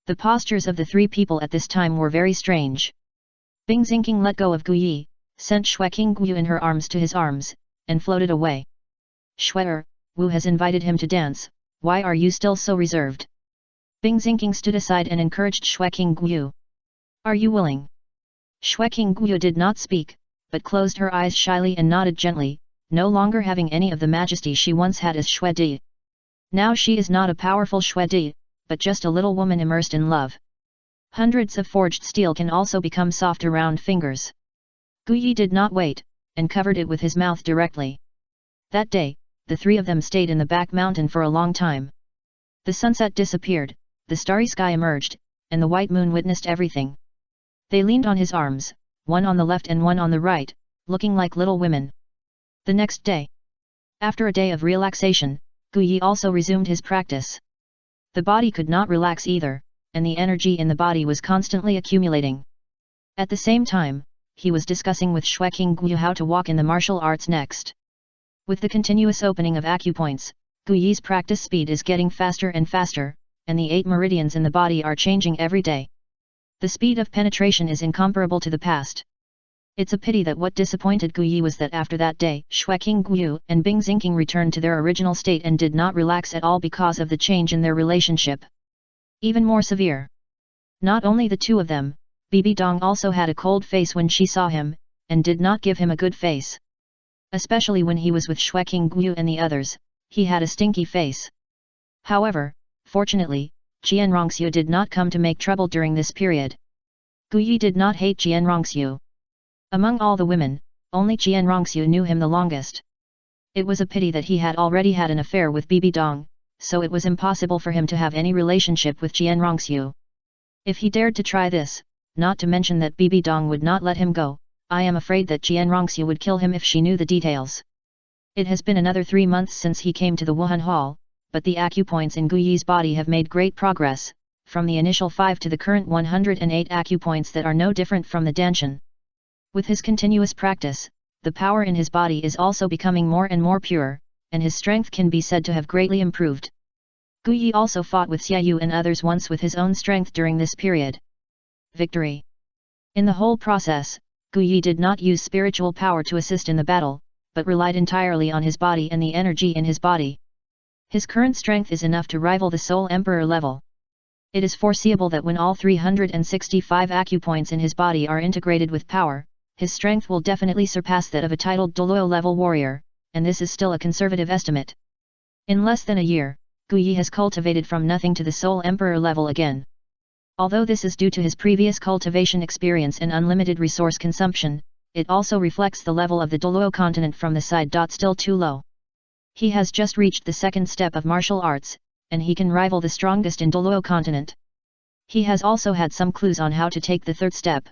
The postures of the three people at this time were very strange. Bing Zinking let go of Gu Yi, sent Shue King Guyu in her arms to his arms, and floated away. Shuer, Wu has invited him to dance, why are you still so reserved? Bing Zinking stood aside and encouraged Shue King Guyu. Are you willing? Shue King Guyu did not speak, but closed her eyes shyly and nodded gently, no longer having any of the majesty she once had as Shuedi. Now she is not a powerful Shuedi, but just a little woman immersed in love. Hundreds of forged steel can also become soft around fingers. Gu Yi did not wait, and covered it with his mouth directly. That day, the three of them stayed in the back mountain for a long time. The sunset disappeared, the starry sky emerged, and the white moon witnessed everything. They leaned on his arms, one on the left and one on the right, looking like little women. The next day, after a day of relaxation, Gu Yi also resumed his practice. The body could not relax either, and the energy in the body was constantly accumulating. At the same time, he was discussing with Shue King Guyu how to walk in the martial arts next. With the continuous opening of acupoints, Gu Yi's practice speed is getting faster and faster, and the 8 meridians in the body are changing every day. The speed of penetration is incomparable to the past. It's a pity that what disappointed Gu Yi was that after that day, Shue King Guyu and Bing Zinking returned to their original state and did not relax at all because of the change in their relationship. Even more severe. Not only the two of them, Bibi Dong also had a cold face when she saw him, and did not give him a good face. Especially when he was with Shue King Guyu and the others, he had a stinky face. However, fortunately, Jian Rongxiu did not come to make trouble during this period. Gu Yi did not hate Jian Rongxiu. Among all the women, only Jian Rongxiu knew him the longest. It was a pity that he had already had an affair with Bibi Dong, so it was impossible for him to have any relationship with Jian Rongxiu. If he dared to try this, not to mention that Bibi Dong would not let him go, I am afraid that Jian Rongxiu would kill him if she knew the details. It has been another 3 months since he came to the Wuhan Hall, but the acupoints in Gu Yi's body have made great progress, from the initial 5 to the current 108 acupoints that are no different from the Danshan. With his continuous practice, the power in his body is also becoming more and more pure, and his strength can be said to have greatly improved. Gu Yi also fought with Xia Yu and others once with his own strength during this period. Victory. In the whole process, Gu Yi did not use spiritual power to assist in the battle, but relied entirely on his body and the energy in his body. His current strength is enough to rival the Soul Emperor level. It is foreseeable that when all 365 acupoints in his body are integrated with power, his strength will definitely surpass that of a titled Douluo level warrior, and this is still a conservative estimate. In less than a year, Guyi has cultivated from nothing to the Soul Emperor level again. Although this is due to his previous cultivation experience and unlimited resource consumption, it also reflects the level of the Douluo continent from the side. Still too low. He has just reached the second step of martial arts, and he can rival the strongest in Douluo continent. He has also had some clues on how to take the third step.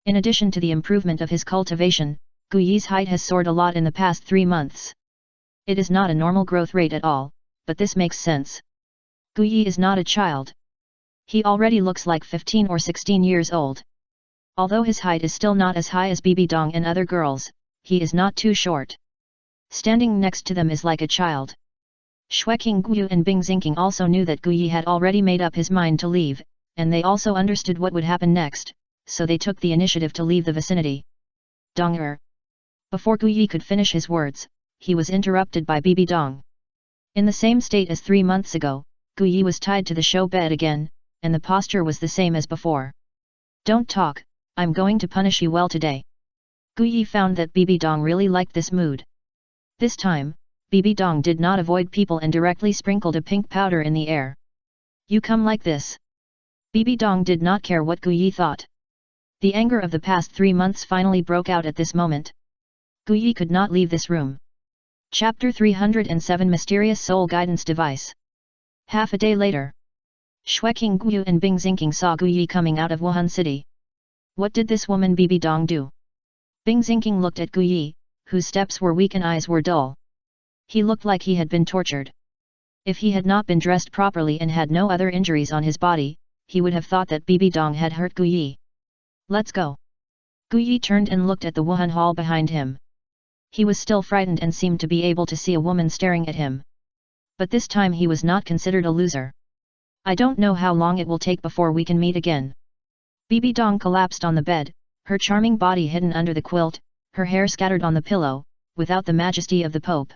In addition to the improvement of his cultivation, Guyi's height has soared a lot in the past 3 months. It is not a normal growth rate at all, but this makes sense. Guyi is not a child. He already looks like 15 or 16 years old. Although his height is still not as high as Bibi Dong and other girls, he is not too short. Standing next to them is like a child. Xueqing Guyu and Bing Xingqing also knew that Guyi had already made up his mind to leave, and they also understood what would happen next, so they took the initiative to leave the vicinity. Dong. Before Guyi could finish his words, he was interrupted by Bibi Dong. In the same state as 3 months ago, Guyi was tied to the show bed again, and the posture was the same as before. Don't talk, I'm going to punish you well today. Guyi found that Bibi Dong really liked this mood. This time, Bibi Dong did not avoid people and directly sprinkled a pink powder in the air. You come like this. Bibi Dong did not care what Guyi thought. The anger of the past 3 months finally broke out at this moment. Guyi could not leave this room. Chapter 307 Mysterious Soul Guidance Device. Half a day later. Xueqing Guyu and Bing Xingqing saw Guyi coming out of Wuhan City. What did this woman Bibi Dong do? Bing Xingqing looked at Guyi, whose steps were weak and eyes were dull. He looked like he had been tortured. If he had not been dressed properly and had no other injuries on his body, he would have thought that Bibi Dong had hurt Guyi. Let's go. Guyi turned and looked at the Wuhan Hall behind him. He was still frightened and seemed to be able to see a woman staring at him. But this time he was not considered a loser. I don't know how long it will take before we can meet again. Bibi Dong collapsed on the bed, her charming body hidden under the quilt, her hair scattered on the pillow, without the majesty of the Pope.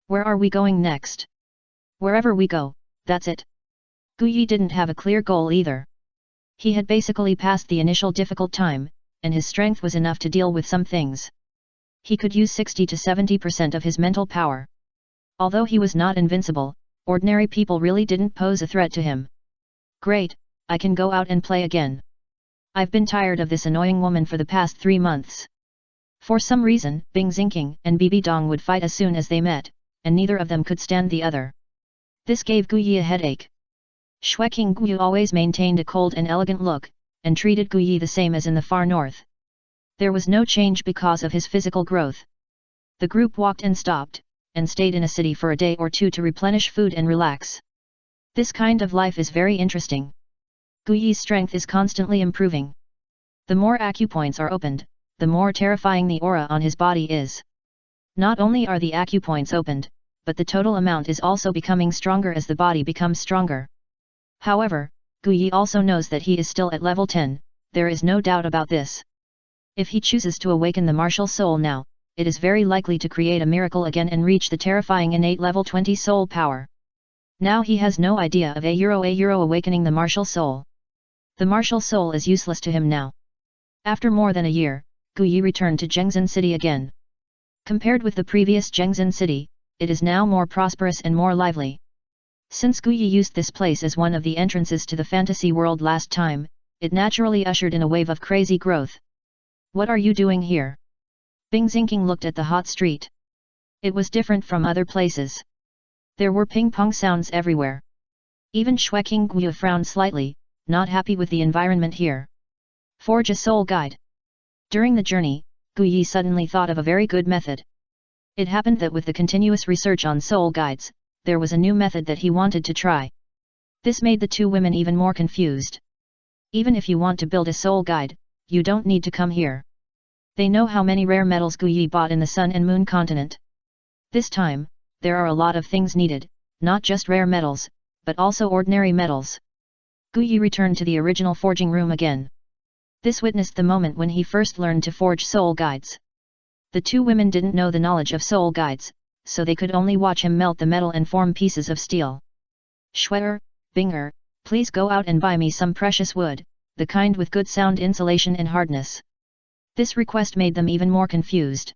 Where are we going next? Wherever we go, that's it. Guyi didn't have a clear goal either. He had basically passed the initial difficult time, and his strength was enough to deal with some things. He could use 60 to 70% of his mental power. Although he was not invincible, ordinary people really didn't pose a threat to him. Great, I can go out and play again. I've been tired of this annoying woman for the past 3 months. For some reason, Bing Xingqing and Bibi Dong would fight as soon as they met, and neither of them could stand the other. This gave Guyi a headache. Xueqing Guyu always maintained a cold and elegant look, and treated Guyi the same as in the far north. There was no change because of his physical growth. The group walked and stopped, and stayed in a city for a day or two to replenish food and relax. This kind of life is very interesting. Guyi's strength is constantly improving. The more acupoints are opened, the more terrifying the aura on his body is. Not only are the acupoints opened, but the total amount is also becoming stronger as the body becomes stronger. However, Guyi also knows that he is still at level 10, there is no doubt about this. If he chooses to awaken the martial soul now, it is very likely to create a miracle again and reach the terrifying innate level 20 soul power. Now he has no idea of a euro awakening the martial soul. The martial soul is useless to him now. After more than a year, Guyi returned to Zhengzhen City again. Compared with the previous Zhengzhen City, it is now more prosperous and more lively. Since Guyi used this place as one of the entrances to the fantasy world last time, it naturally ushered in a wave of crazy growth. What are you doing here? Bing Xingqing looked at the hot street. It was different from other places. There were ping-pong sounds everywhere. Even Xueqing Guyu frowned slightly, not happy with the environment here. Forge a soul guide. During the journey, Guyi suddenly thought of a very good method. It happened that with the continuous research on soul guides, there was a new method that he wanted to try. This made the two women even more confused. Even if you want to build a soul guide, you don't need to come here. They know how many rare metals Guyi bought in the Sun and Moon continent. This time, there are a lot of things needed, not just rare metals, but also ordinary metals. Guyi returned to the original forging room again. This witnessed the moment when he first learned to forge soul guides. The two women didn't know the knowledge of soul guides, so they could only watch him melt the metal and form pieces of steel. Xuer, Binger, please go out and buy me some precious wood, the kind with good sound insulation and hardness. This request made them even more confused.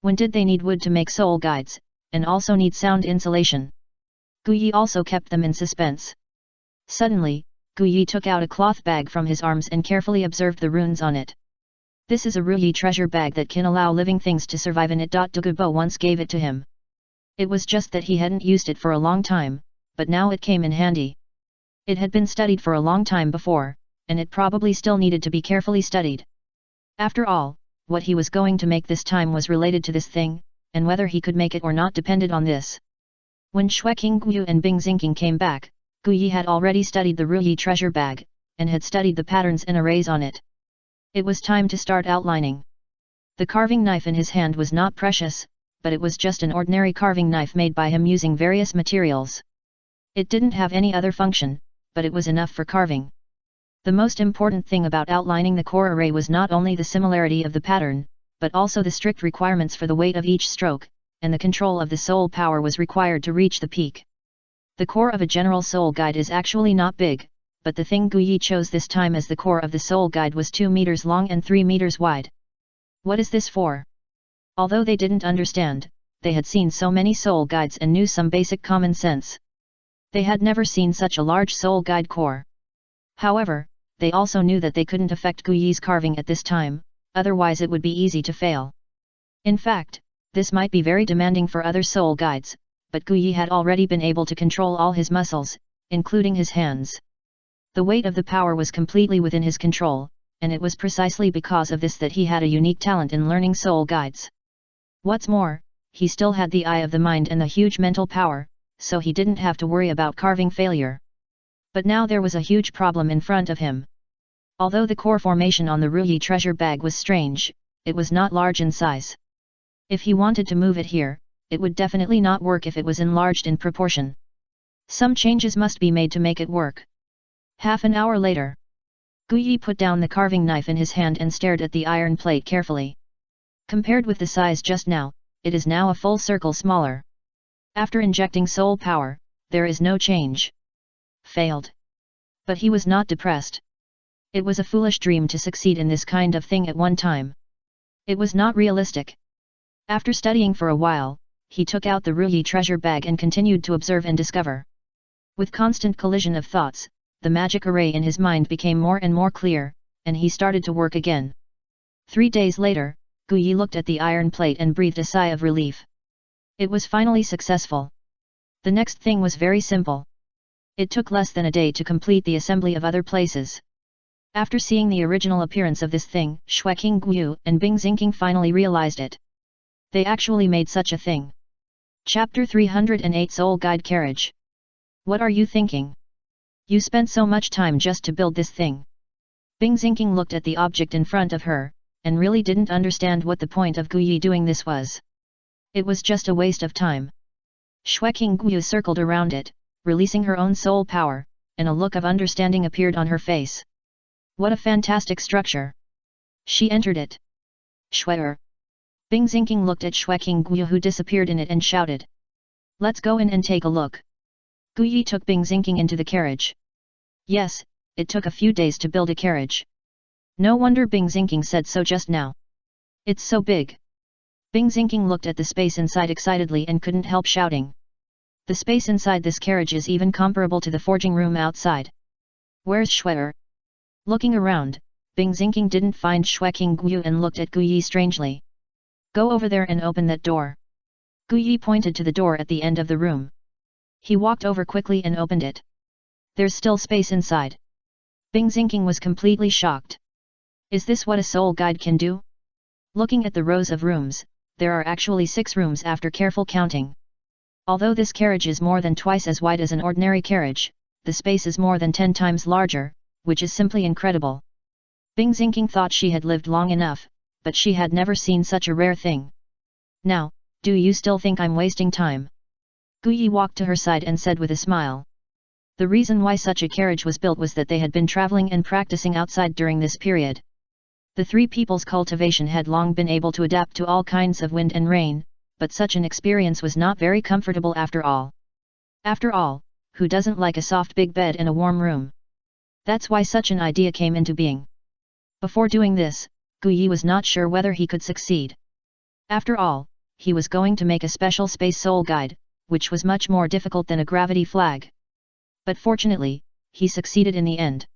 When did they need wood to make soul guides, and also need sound insulation? Guyi also kept them in suspense. Suddenly, Guyi took out a cloth bag from his arms and carefully observed the runes on it. This is a Ruyi treasure bag that can allow living things to survive in it. Douluo once gave it to him. It was just that he hadn't used it for a long time, but now it came in handy. It had been studied for a long time before, and it probably still needed to be carefully studied. After all, what he was going to make this time was related to this thing, and whether he could make it or not depended on this. When Guyu and Bing Xingqing came back, Guyi had already studied the Ruyi treasure bag, and had studied the patterns and arrays on it. It was time to start outlining. The carving knife in his hand was not precious, but it was just an ordinary carving knife made by him using various materials. It didn't have any other function, but it was enough for carving. The most important thing about outlining the core array was not only the similarity of the pattern, but also the strict requirements for the weight of each stroke, and the control of the soul power was required to reach the peak. The core of a general soul guide is actually not big, but the thing Guyi chose this time as the core of the soul guide was 2 meters long and 3 meters wide. What is this for? Although they didn't understand, they had seen so many soul guides and knew some basic common sense. They had never seen such a large soul guide core. However, they also knew that they couldn't affect Guyi's carving at this time, otherwise it would be easy to fail. In fact, this might be very demanding for other soul guides, but Guyi had already been able to control all his muscles, including his hands. The weight of the power was completely within his control, and it was precisely because of this that he had a unique talent in learning soul guides. What's more, he still had the eye of the mind and the huge mental power, so he didn't have to worry about carving failure. But now there was a huge problem in front of him. Although the core formation on the Ruyi treasure bag was strange, it was not large in size. If he wanted to move it here, it would definitely not work if it was enlarged in proportion. Some changes must be made to make it work. Half an hour later, Guyi put down the carving knife in his hand and stared at the iron plate carefully. Compared with the size just now, it is now a full circle smaller. After injecting soul power, there is no change. Failed. But he was not depressed. It was a foolish dream to succeed in this kind of thing at one time. It was not realistic. After studying for a while, he took out the Ruyi treasure bag and continued to observe and discover. With constant collision of thoughts, the magic array in his mind became more and more clear, and he started to work again. 3 days later, Guyi looked at the iron plate and breathed a sigh of relief. It was finally successful. The next thing was very simple. It took less than a day to complete the assembly of other places. After seeing the original appearance of this thing, Guyu and Bing Xingqing finally realized it. They actually made such a thing. Chapter 308 Soul Guide Carriage. What are you thinking? You spent so much time just to build this thing. Bing Xingqing looked at the object in front of her, and really didn't understand what the point of Guyi doing this was. It was just a waste of time. Guyu circled around it, releasing her own soul power, and a look of understanding appeared on her face. What a fantastic structure! She entered it. Shwere. Bing Xingqing looked at Guyu who disappeared in it and shouted. Let's go in and take a look. Guyi took Bing Xingqing into the carriage. Yes, it took a few days to build a carriage. No wonder Bing Xingqing said so just now. It's so big. Bing Xingqing looked at the space inside excitedly and couldn't help shouting. The space inside this carriage is even comparable to the forging room outside. Where's Shwere? Looking around, Bing Xingqing didn't find Guyu and looked at Guyi strangely. Go over there and open that door. Guyi pointed to the door at the end of the room. He walked over quickly and opened it. There's still space inside. Bing Xingqing was completely shocked. Is this what a soul guide can do? Looking at the rows of rooms, there are actually 6 rooms after careful counting. Although this carriage is more than twice as wide as an ordinary carriage, the space is more than 10 times larger, which is simply incredible. Bing Xingqing thought she had lived long enough, but she had never seen such a rare thing. Now, do you still think I'm wasting time? Guyi walked to her side and said with a smile. The reason why such a carriage was built was that they had been traveling and practicing outside during this period. The 3 people's cultivation had long been able to adapt to all kinds of wind and rain, but such an experience was not very comfortable after all. After all, who doesn't like a soft big bed and a warm room? That's why such an idea came into being. Before doing this, Gu Yi was not sure whether he could succeed. After all, he was going to make a special space soul guide, which was much more difficult than a gravity flag. But fortunately, he succeeded in the end.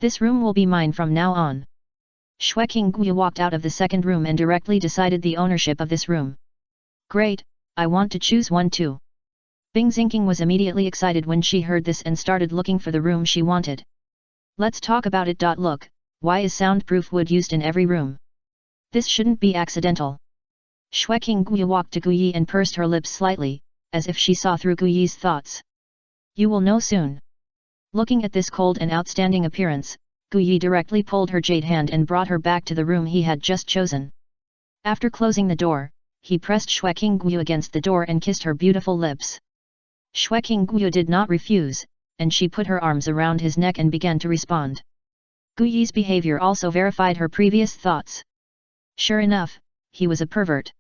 This room will be mine from now on. Xue Qingyu walked out of the second room and directly decided the ownership of this room. Great, I want to choose one too. Bing Xingqing was immediately excited when she heard this and started looking for the room she wanted. Let's talk about it. Look, why is soundproof wood used in every room? This shouldn't be accidental. Xue Qingyu walked to Gu Yi and pursed her lips slightly, as if she saw through Gu Yi's thoughts. You will know soon. Looking at this cold and outstanding appearance, Gu Yi directly pulled her jade hand and brought her back to the room he had just chosen. After closing the door, he pressed Xue Qingyu against the door and kissed her beautiful lips. Xue Qingyu did not refuse, and she put her arms around his neck and began to respond. Gu Yi's behavior also verified her previous thoughts. Sure enough, he was a pervert.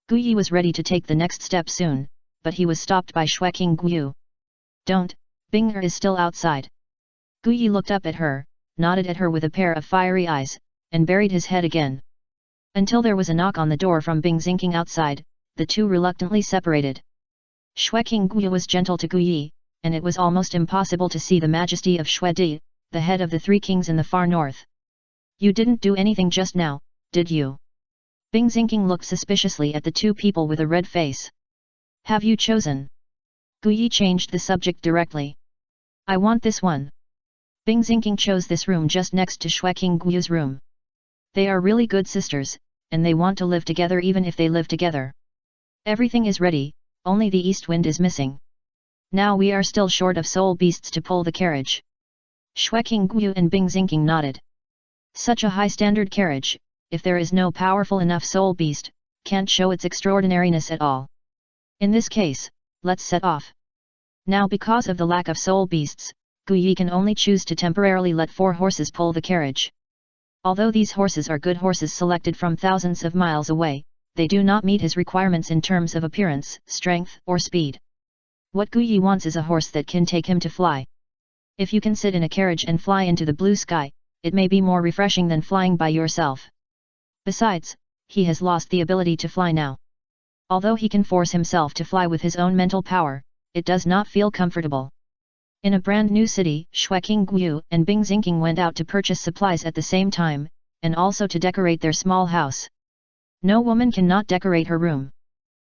Gu Yi was ready to take the next step soon, but he was stopped by Xue Qingyu. Don't, Bing is still outside. Gu Yi looked up at her, nodded at her with a pair of fiery eyes, and buried his head again. Until there was a knock on the door from Bing Xingqing outside, the two reluctantly separated. Xue Qingyu was gentle to Gu Yi, and it was almost impossible to see the majesty of Xue Di, the head of the three kings in the far north. You didn't do anything just now, did you? Bing Xingqing looked suspiciously at the two people with a red face. Have you chosen? Gu Yi changed the subject directly. I want this one. Bing Xingqing chose this room just next to Xue Qingyu's room. They are really good sisters, and they want to live together even if they live together. Everything is ready, only the east wind is missing. Now we are still short of soul beasts to pull the carriage. Xue Qingyu and Bing Xingqing nodded. Such a high-standard carriage, if there is no powerful enough soul beast, can't show its extraordinariness at all. In this case, let's set off. Now because of the lack of soul beasts, Gu Yi can only choose to temporarily let 4 horses pull the carriage. Although these horses are good horses selected from thousands of miles away, they do not meet his requirements in terms of appearance, strength, or speed. What Gu Yi wants is a horse that can take him to fly. If you can sit in a carriage and fly into the blue sky, it may be more refreshing than flying by yourself. Besides, he has lost the ability to fly now. Although he can force himself to fly with his own mental power, it does not feel comfortable. In a brand new city, Xue Qingyu and Bing Xingqing went out to purchase supplies at the same time, and also to decorate their small house. No woman cannot decorate her room.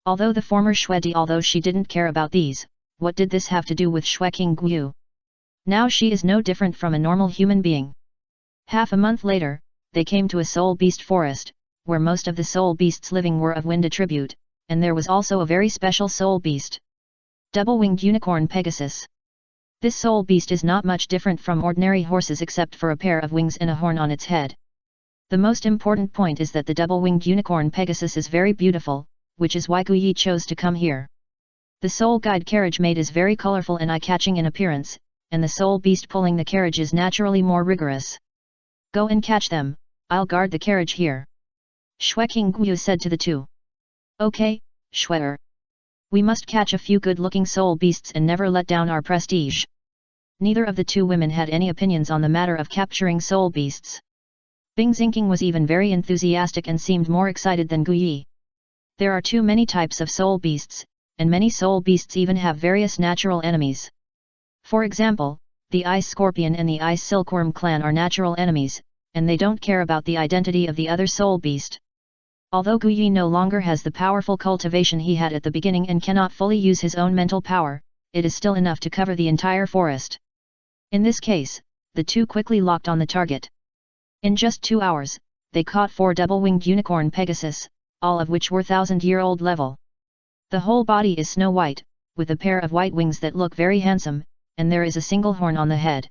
Although the former Xue Di, although she didn't care about these, what did this have to do with Xue Qingyu? Now she is no different from a normal human being. Half a month later, they came to a soul beast forest, where most of the soul beasts living were of wind attribute, and there was also a very special soul beast. Double-winged unicorn Pegasus. This soul beast is not much different from ordinary horses except for a pair of wings and a horn on its head. The most important point is that the double-winged unicorn Pegasus is very beautiful, which is why Gu Yi chose to come here. The soul guide carriage made is very colorful and eye-catching in appearance, and the soul beast pulling the carriage is naturally more rigorous. Go and catch them, I'll guard the carriage here. Xue Qingyu said to the two. Okay, Xue. We must catch a few good-looking soul beasts and never let down our prestige. Neither of the two women had any opinions on the matter of capturing soul beasts. Bing Xingqing was even very enthusiastic and seemed more excited than Gu Yi. There are too many types of soul beasts, and many soul beasts even have various natural enemies. For example, the ice scorpion and the ice silkworm clan are natural enemies, and they don't care about the identity of the other soul beast. Although Gu Yi no longer has the powerful cultivation he had at the beginning and cannot fully use his own mental power, it is still enough to cover the entire forest. In this case, the two quickly locked on the target. In just 2 hours, they caught 4 double-winged unicorn Pegasus, all of which were 1,000-year-old level. The whole body is snow white, with a pair of white wings that look very handsome, and there is a single horn on the head.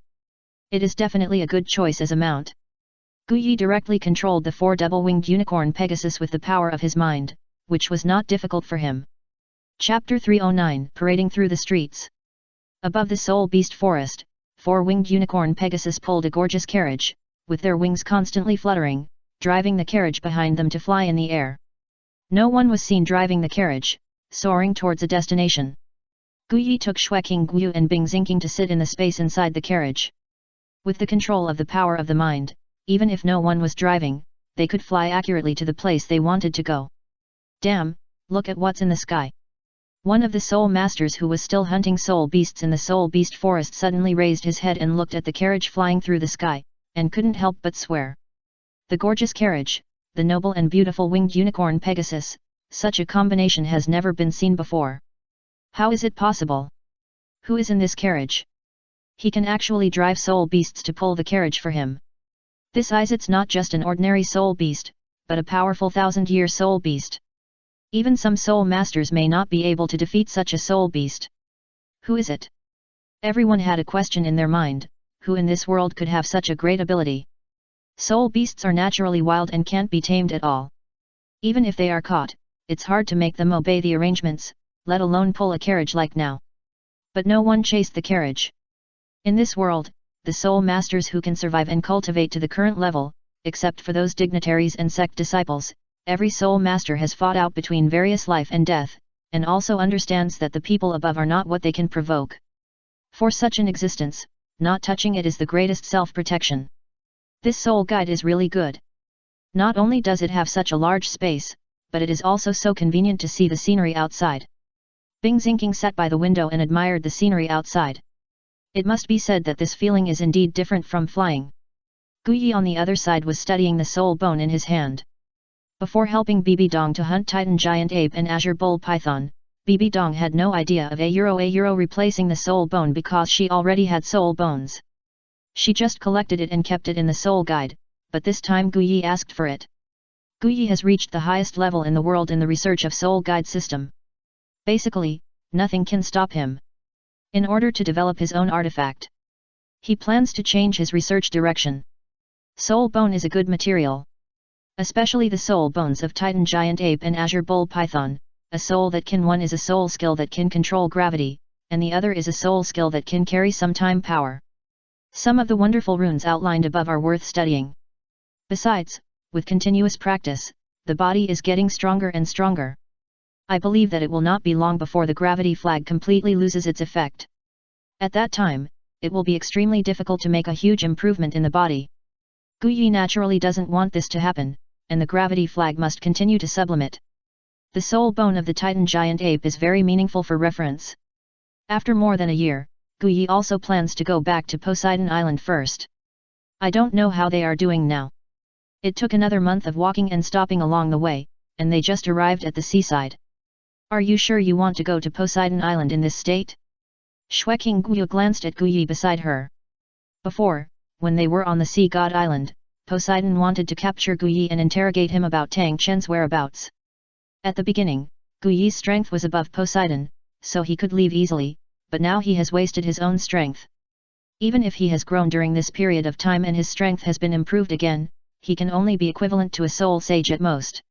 It is definitely a good choice as a mount. Gu Yi directly controlled the 4 double-winged unicorn Pegasus with the power of his mind, which was not difficult for him. Chapter 309 Parading through the streets. Above the soul beast forest, 4-winged unicorn Pegasus pulled a gorgeous carriage, with their wings constantly fluttering, driving the carriage behind them to fly in the air. No one was seen driving the carriage, soaring towards a destination. Gu Yi took Xue Qingyu and Bing Xingqing to sit in the space inside the carriage. With the control of the power of the mind, even if no one was driving, they could fly accurately to the place they wanted to go. Damn, look at what's in the sky. One of the soul masters who was still hunting soul beasts in the soul beast forest suddenly raised his head and looked at the carriage flying through the sky, and couldn't help but swear. The gorgeous carriage, the noble and beautiful winged unicorn Pegasus, such a combination has never been seen before. How is it possible? Who is in this carriage? He can actually drive soul beasts to pull the carriage for him. This it's not just an ordinary soul beast, but a powerful 1000-year soul beast. Even some soul masters may not be able to defeat such a soul beast. Who is it? Everyone had a question in their mind, who in this world could have such a great ability? Soul beasts are naturally wild and can't be tamed at all. Even if they are caught, it's hard to make them obey the arrangements, let alone pull a carriage like now. But no one chased the carriage. In this world, the soul masters who can survive and cultivate to the current level, except for those dignitaries and sect disciples, every soul master has fought out between various life and death, and also understands that the people above are not what they can provoke. For such an existence, not touching it is the greatest self-protection. This soul guide is really good. Not only does it have such a large space, but it is also so convenient to see the scenery outside. Bing Zinking sat by the window and admired the scenery outside. It must be said that this feeling is indeed different from flying. Guyi on the other side was studying the soul bone in his hand. Before helping Bibi Dong to hunt Titan Giant Ape and Azure Bull Python, Bibi Dong had no idea of a replacing the soul bone because she already had soul bones. She just collected it and kept it in the soul guide, but this time Guyi asked for it. Guyi has reached the highest level in the world in the research of soul guide system. Basically, nothing can stop him. In order to develop his own artifact, he plans to change his research direction. Soul bone is a good material. Especially the soul bones of Titan Giant Ape and Azure Bull Python. A soul that can one is a soul skill that can control gravity, and the other is a soul skill that can carry some time power. Some of the wonderful runes outlined above are worth studying. Besides, with continuous practice, the body is getting stronger and stronger. I believe that it will not be long before the gravity flag completely loses its effect. At that time, it will be extremely difficult to make a huge improvement in the body. Guyi naturally doesn't want this to happen, and the gravity flag must continue to sublimate. The soul bone of the Titan Giant Ape is very meaningful for reference. After more than a year, Guyi also plans to go back to Poseidon Island first. I don't know how they are doing now. It took another month of walking and stopping along the way, and they just arrived at the seaside. Are you sure you want to go to Poseidon Island in this state? Xueqing Guyu glanced at Guyi beside her. Before, when they were on the sea god island, Poseidon wanted to capture Guyi and interrogate him about Tang Chen's whereabouts. At the beginning, Guyi's strength was above Poseidon, so he could leave easily, but now he has wasted his own strength. Even if he has grown during this period of time and his strength has been improved again, he can only be equivalent to a soul sage at most.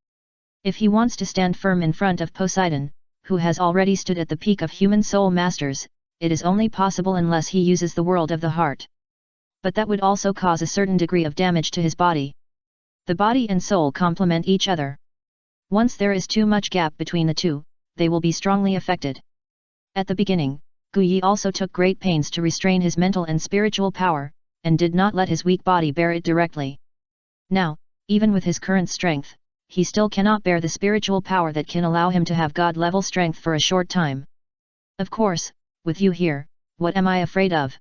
If he wants to stand firm in front of Poseidon, who has already stood at the peak of human soul masters, it is only possible unless he uses the world of the heart. But that would also cause a certain degree of damage to his body. The body and soul complement each other. Once there is too much gap between the two, they will be strongly affected. At the beginning, Guyi also took great pains to restrain his mental and spiritual power, and did not let his weak body bear it directly. Now, even with his current strength, he still cannot bear the spiritual power that can allow him to have God-level strength for a short time. Of course, with you here, what am I afraid of?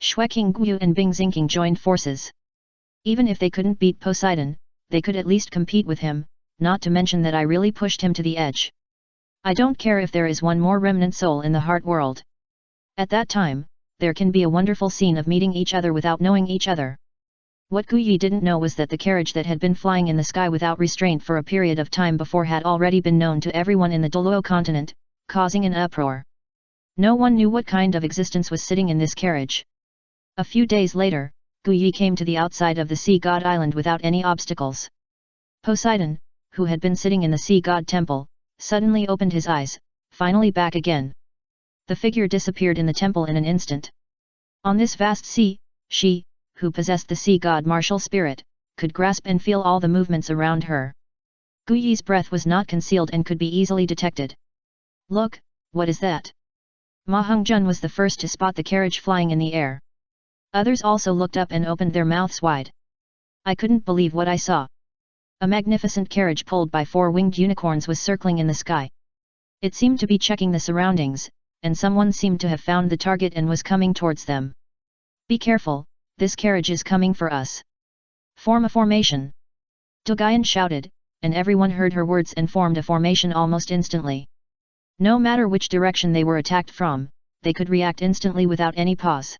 Xueqing Guyu and Bing Zinking joined forces. Even if they couldn't beat Poseidon, they could at least compete with him, not to mention that I really pushed him to the edge. I don't care if there is one more remnant soul in the heart world. At that time, there can be a wonderful scene of meeting each other without knowing each other. What Guyi didn't know was that the carriage that had been flying in the sky without restraint for a period of time before had already been known to everyone in the Douluo continent, causing an uproar. No one knew what kind of existence was sitting in this carriage. A few days later, Guyi came to the outside of the sea god island without any obstacles. Poseidon, who had been sitting in the sea god temple, suddenly opened his eyes, finally back again. The figure disappeared in the temple in an instant. On this vast sea, she, who possessed the sea god martial spirit, could grasp and feel all the movements around her. Guyi's breath was not concealed and could be easily detected. Look, what is that? Ma Hongjun was the first to spot the carriage flying in the air. Others also looked up and opened their mouths wide. I couldn't believe what I saw. A magnificent carriage pulled by 4 winged unicorns was circling in the sky. It seemed to be checking the surroundings, and someone seemed to have found the target and was coming towards them. Be careful, this carriage is coming for us. Form a formation. Douluo shouted, and everyone heard her words and formed a formation almost instantly. No matter which direction they were attacked from, they could react instantly without any pause.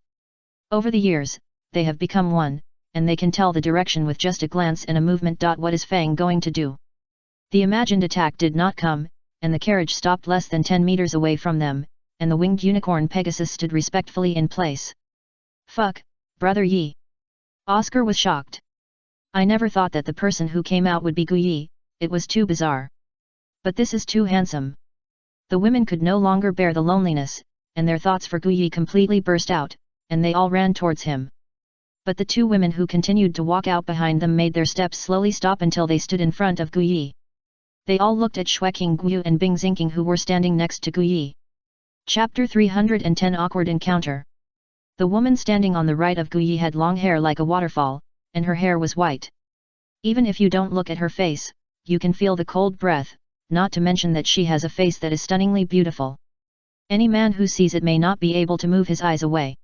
Over the years, they have become one, and they can tell the direction with just a glance and a movement. What is Fang going to do? The imagined attack did not come, and the carriage stopped less than 10 meters away from them, and the winged unicorn Pegasus stood respectfully in place. Fuck, brother Yi. Oscar was shocked. I never thought that the person who came out would be Gu Yi, it was too bizarre. But this is too handsome. The women could no longer bear the loneliness, and their thoughts for Gu Yi completely burst out, and they all ran towards him. But the 2 women who continued to walk out behind them made their steps slowly stop until they stood in front of Gu Yi. They all looked at Xueqing Guyu and Bing Xingqing who were standing next to Gu Yi. Chapter 310 Awkward Encounter. The woman standing on the right of Gu Yi had long hair like a waterfall, and her hair was white. Even if you don't look at her face, you can feel the cold breath, not to mention that she has a face that is stunningly beautiful. Any man who sees it may not be able to move his eyes away.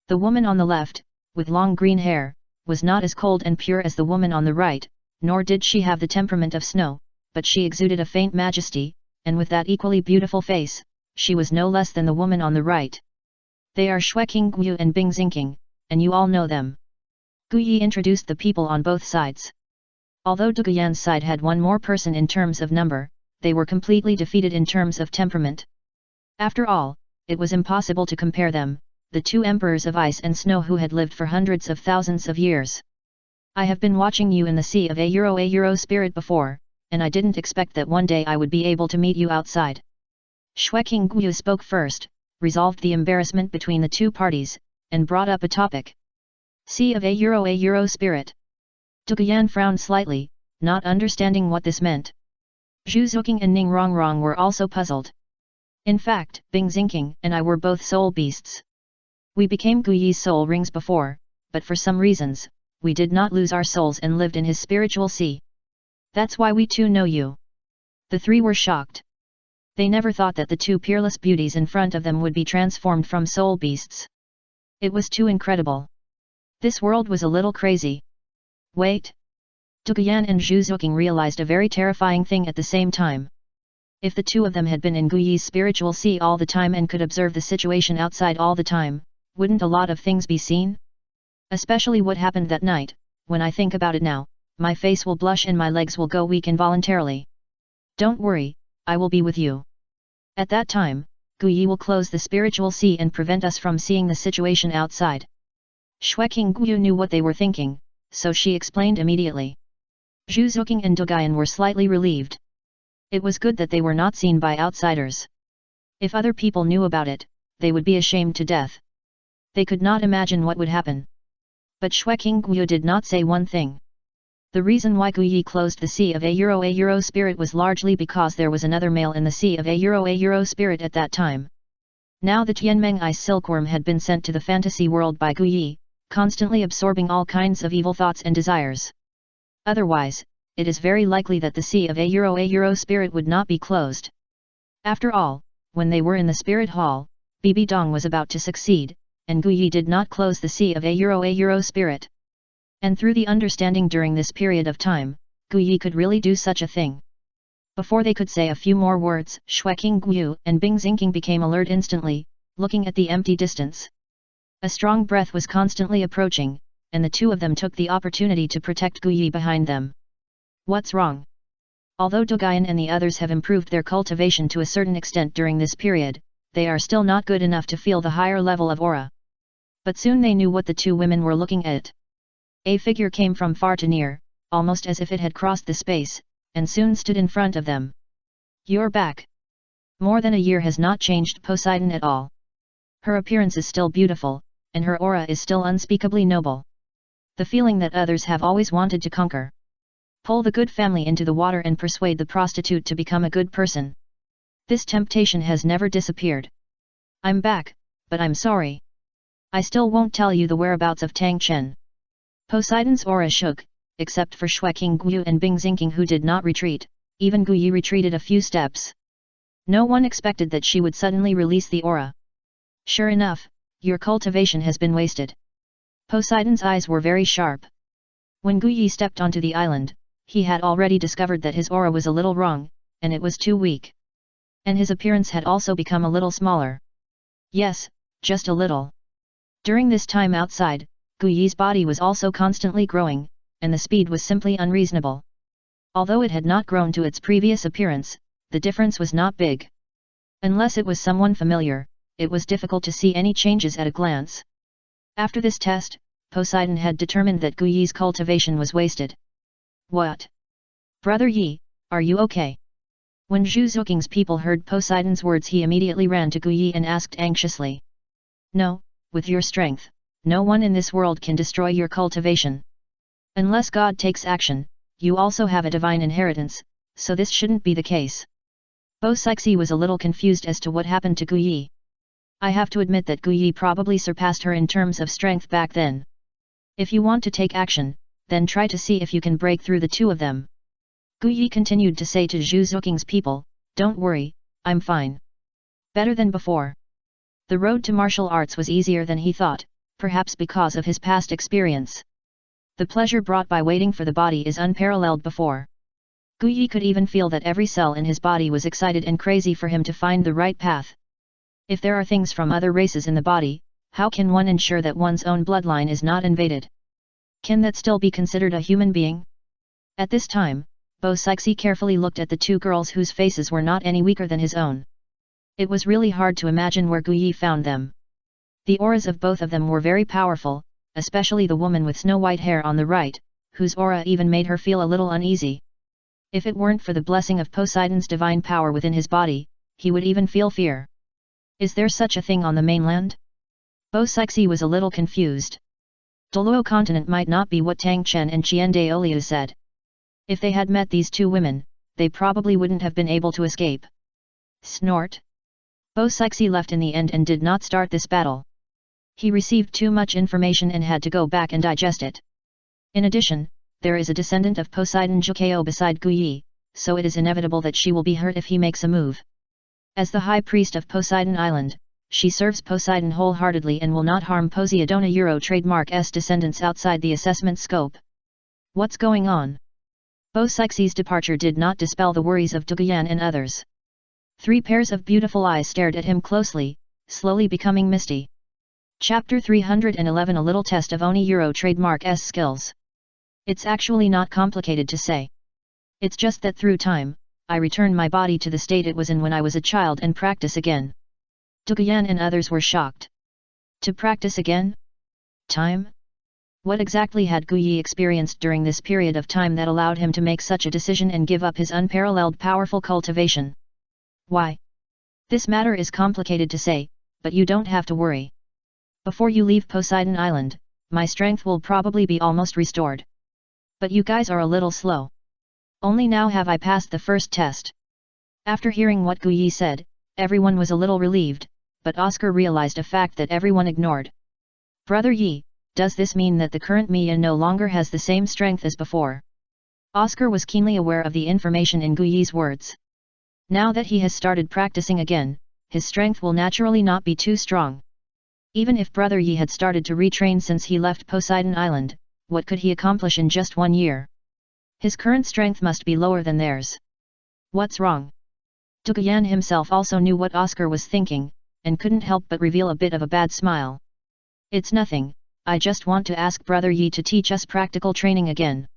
The woman on the left, with long green hair, was not as cold and pure as the woman on the right, nor did she have the temperament of snow, but she exuded a faint majesty, and with that equally beautiful face, she was no less than the woman on the right. They are Xueqing Guyu and Bing Xingqing, and you all know them. Gu Yi introduced the people on both sides. Although Douluo's side had one more person in terms of number, they were completely defeated in terms of temperament. After all, it was impossible to compare them, the 2 emperors of ice and snow who had lived for hundreds of thousands of years. I have been watching you in the sea of a Euro spirit before, and I didn't expect that one day I would be able to meet you outside. Xueqing Guyu spoke first, resolved the embarrassment between the 2 parties, and brought up a topic. Sea of a Euro spirit. Douluo frowned slightly, not understanding what this meant. Zhu Zuqing and Ning Rongrong were also puzzled. In fact, Bing Xingqing and I were both soul beasts. We became Gu Yi's soul rings before, but for some reasons, we did not lose our souls and lived in his spiritual sea. That's why we too know you. The 3 were shocked. They never thought that the 2 peerless beauties in front of them would be transformed from soul beasts. It was too incredible. This world was a little crazy. Wait. Douluo and Zhu Zuqing realized a very terrifying thing at the same time. If the 2 of them had been in Gu Yi's spiritual sea all the time and could observe the situation outside all the time, wouldn't a lot of things be seen? Especially what happened that night. When I think about it now, my face will blush and my legs will go weak involuntarily. Don't worry, I will be with you. At that time, Gu Yi will close the spiritual sea and prevent us from seeing the situation outside. Xueqing Guyu knew what they were thinking, so she explained immediately. Zhu Zuqing and Douluo were slightly relieved. It was good that they were not seen by outsiders. If other people knew about it, they would be ashamed to death. They could not imagine what would happen. But Xueqing Guyu did not say one thing. The reason why Gu Yi closed the sea of a Euro spirit was largely because there was another male in the sea of a Euro spirit at that time. Now the Tianmeng Ice Silkworm had been sent to the fantasy world by Gu Yi, constantly absorbing all kinds of evil thoughts and desires. Otherwise, it is very likely that the sea of a Euro spirit would not be closed. After all, when they were in the spirit hall, Bibi Dong was about to succeed, and Gu Yi did not close the sea of a Euro spirit. And through the understanding during this period of time, Gu Yi could really do such a thing. Before they could say a few more words, Xueqing Guyu and Bing Xingqing became alert instantly, looking at the empty distance. A strong breath was constantly approaching, and the 2 of them took the opportunity to protect Gu Yi behind them. What's wrong? Although Douluo and the others have improved their cultivation to a certain extent during this period, they are still not good enough to feel the higher level of aura. But soon they knew what the 2 women were looking at. A figure came from far to near, almost as if it had crossed the space, and soon stood in front of them. You're back. More than a year has not changed Poseidon at all. Her appearance is still beautiful, and her aura is still unspeakably noble. The feeling that others have always wanted to conquer. Pull the good family into the water and persuade the prostitute to become a good person. This temptation has never disappeared. I'm back, but I'm sorry. I still won't tell you the whereabouts of Tang Chen. Poseidon's aura shook, except for Shueking Guyu and Bing Xingqing who did not retreat. Even Guyi retreated a few steps. No one expected that she would suddenly release the aura. Sure enough, your cultivation has been wasted. Poseidon's eyes were very sharp. When Guyi stepped onto the island, he had already discovered that his aura was a little wrong, and it was too weak. And his appearance had also become a little smaller. Yes, just a little. During this time outside, Guyi's body was also constantly growing, and the speed was simply unreasonable. Although it had not grown to its previous appearance, the difference was not big. Unless it was someone familiar, it was difficult to see any changes at a glance. After this test, Poseidon had determined that Guyi's cultivation was wasted. What? Brother Yi, are you okay? When Zhu Zhuqing's people heard Poseidon's words, he immediately ran to Guyi and asked anxiously. No, with your strength, no one in this world can destroy your cultivation. Unless God takes action, you also have a divine inheritance, so this shouldn't be the case. Bo Sixi was a little confused as to what happened to Guyi. I have to admit that Guyi probably surpassed her in terms of strength back then. If you want to take action, then try to see if you can break through the two of them. Guyi continued to say to Zhu Zhuqing's people, don't worry, I'm fine. Better than before. The road to martial arts was easier than he thought, perhaps because of his past experience. The pleasure brought by waiting for the body is unparalleled before. Guyi could even feel that every cell in his body was excited and crazy for him to find the right path. If there are things from other races in the body, how can one ensure that one's own bloodline is not invaded? Can that still be considered a human being? At this time, Bo Sixi carefully looked at the two girls whose faces were not any weaker than his own. It was really hard to imagine where Guyi found them. The auras of both of them were very powerful, especially the woman with snow-white hair on the right, whose aura even made her feel a little uneasy. If it weren't for the blessing of Poseidon's divine power within his body, he would even feel fear. Is there such a thing on the mainland? Bo Sixi was a little confused. Douluo continent might not be what Tang Chen and Qian Daoliu said. If they had met these two women, they probably wouldn't have been able to escape. Snort. Bo Sixi left in the end and did not start this battle. He received too much information and had to go back and digest it. In addition, there is a descendant of Poseidon Jukeo beside Guyi, so it is inevitable that she will be hurt if he makes a move. As the High Priest of Poseidon Island, she serves Poseidon wholeheartedly and will not harm Poseidona Euro trademark's descendants outside the assessment scope. What's going on? Bo Sixi's departure did not dispel the worries of Duguyan and others. 3 pairs of beautiful eyes stared at him closely, slowly becoming misty. Chapter 311 A little test of Oni Euro trademark's skills. It's actually not complicated to say. It's just that through time, I return my body to the state it was in when I was a child and practice again. Duguyan and others were shocked. To practice again? Time? What exactly had Guyi experienced during this period of time that allowed him to make such a decision and give up his unparalleled powerful cultivation? Why? This matter is complicated to say, but you don't have to worry. Before you leave Poseidon Island, my strength will probably be almost restored. But you guys are a little slow. Only now have I passed the first test. After hearing what Guyi said, everyone was a little relieved, but Oscar realized a fact that everyone ignored. Brother Yi, does this mean that the current Mia no longer has the same strength as before? Oscar was keenly aware of the information in Guyi's words. Now that he has started practicing again, his strength will naturally not be too strong. Even if Brother Yi had started to retrain since he left Poseidon Island, what could he accomplish in just 1 year? His current strength must be lower than theirs. What's wrong? Duguyan himself also knew what Oscar was thinking, and couldn't help but reveal a bit of a bad smile. It's nothing, I just want to ask Brother Yi to teach us practical training again.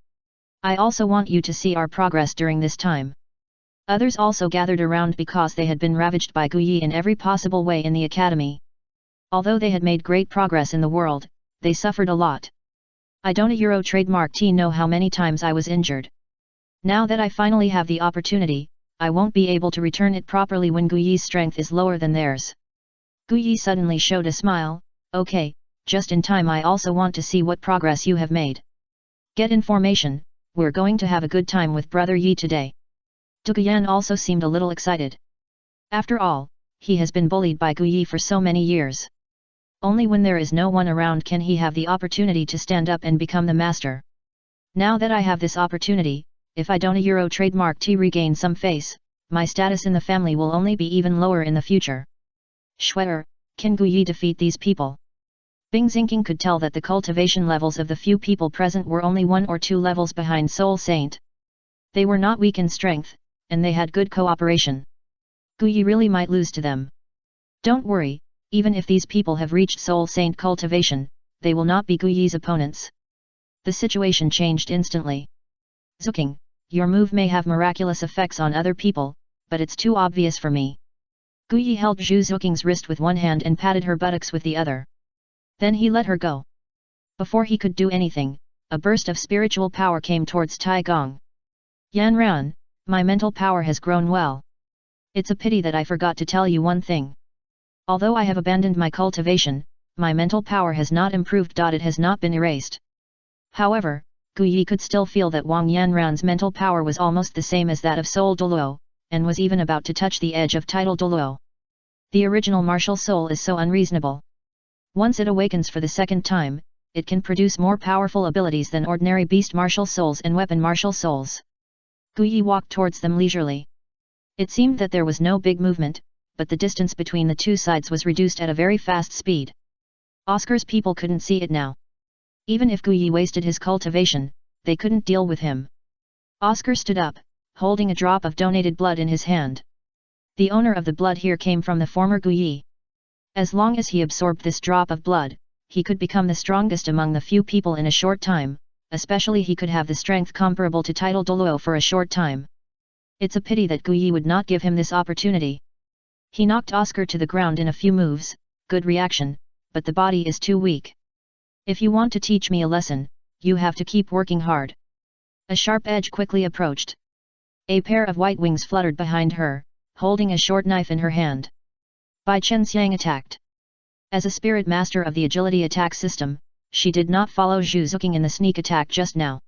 I also want you to see our progress during this time. Others also gathered around because they had been ravaged by Guyi in every possible way in the academy. Although they had made great progress in the world, they suffered a lot. I don't Euro trademark know how many times I was injured. Now that I finally have the opportunity, I won't be able to return it properly when Guyi's strength is lower than theirs. Guyi suddenly showed a smile. Okay, just in time. I also want to see what progress you have made. Get information, we're going to have a good time with Brother Yi today. Duguyan also seemed a little excited. After all, he has been bullied by Guyi for so many years. Only when there is no one around can he have the opportunity to stand up and become the master. Now that I have this opportunity, if I don't Euro trademark to regain some face, my status in the family will only be even lower in the future. Schwer, can Guyi defeat these people? Bing Xingqing could tell that the cultivation levels of the few people present were only 1 or 2 levels behind Soul Saint. They were not weak in strength, and they had good cooperation. Guyi really might lose to them. Don't worry, even if these people have reached Soul Saint cultivation, they will not be Guyi's opponents. The situation changed instantly. Zuking, your move may have miraculous effects on other people, but it's too obvious for me. Guyi held Zhu Zuking's wrist with one hand and patted her buttocks with the other. Then he let her go. Before he could do anything, a burst of spiritual power came towards Tai Gong. Yan Ran, my mental power has grown well. It's a pity that I forgot to tell you one thing. Although I have abandoned my cultivation, my mental power has not improved. It has not been erased. However, Guyi could still feel that Wang Yanran's mental power was almost the same as that of Soul Douluo, and was even about to touch the edge of title Douluo. The original martial soul is so unreasonable. Once it awakens for the second time, it can produce more powerful abilities than ordinary beast martial souls and weapon martial souls. Guyi walked towards them leisurely. It seemed that there was no big movement, but the distance between the two sides was reduced at a very fast speed. Oscar's people couldn't see it now. Even if Guyi wasted his cultivation, they couldn't deal with him. Oscar stood up, holding a drop of donated blood in his hand. The owner of the blood here came from the former Guyi. As long as he absorbed this drop of blood, he could become the strongest among the few people in a short time, especially he could have the strength comparable to title Douluo for a short time. It's a pity that Guyi would not give him this opportunity. He knocked Oscar to the ground in a few moves, good reaction, but the body is too weak. If you want to teach me a lesson, you have to keep working hard. A sharp edge quickly approached. A pair of white wings fluttered behind her, holding a short knife in her hand. Bai Chenxiang attacked. As a spirit master of the agility attack system, she did not follow Zhu Zuking in the sneak attack just now.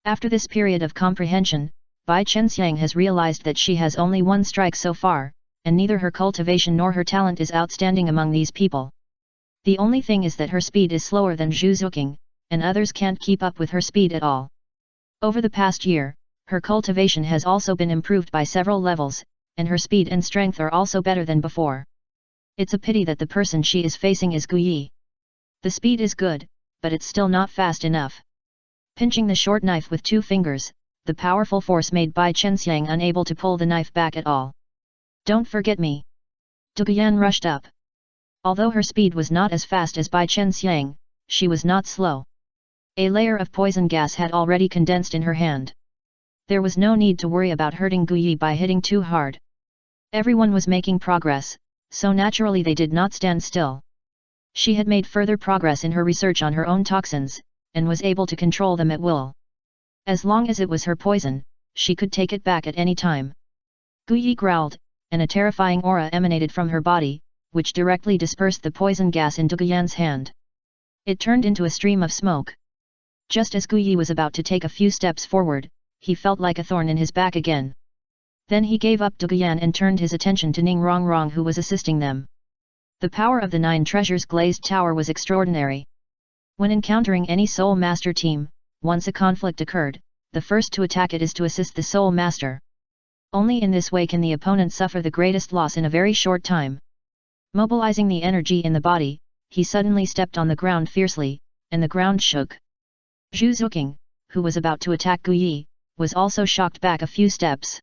After this period of comprehension, Bai Chenxiang has realized that she has only one strike so far, and neither her cultivation nor her talent is outstanding among these people. The only thing is that her speed is slower than Zhu Zuking, and others can't keep up with her speed at all. Over the past year, her cultivation has also been improved by several levels, and her speed and strength are also better than before. It's a pity that the person she is facing is Guyi. The speed is good, but it's still not fast enough. Pinching the short knife with 2 fingers, the powerful force made Bai Chenxiang unable to pull the knife back at all. Don't forget me. Duguyan rushed up. Although her speed was not as fast as Bai Chenxiang, she was not slow. A layer of poison gas had already condensed in her hand. There was no need to worry about hurting Guyi by hitting too hard. Everyone was making progress, so naturally they did not stand still. She had made further progress in her research on her own toxins, and was able to control them at will. As long as it was her poison, she could take it back at any time. Guyi growled, and a terrifying aura emanated from her body, which directly dispersed the poison gas in Duguyan's hand. It turned into a stream of smoke. Just as Guyi was about to take a few steps forward, he felt like a thorn in his back again. Then he gave up Duguyan and turned his attention to Ning Rongrong, who was assisting them. The power of the 9 treasures glazed tower was extraordinary. When encountering any soul master team, once a conflict occurred, the first to attack it is to assist the soul master. Only in this way can the opponent suffer the greatest loss in a very short time. Mobilizing the energy in the body, he suddenly stepped on the ground fiercely, and the ground shook. Zhu Zuking, who was about to attack Guyi, was also shocked back a few steps.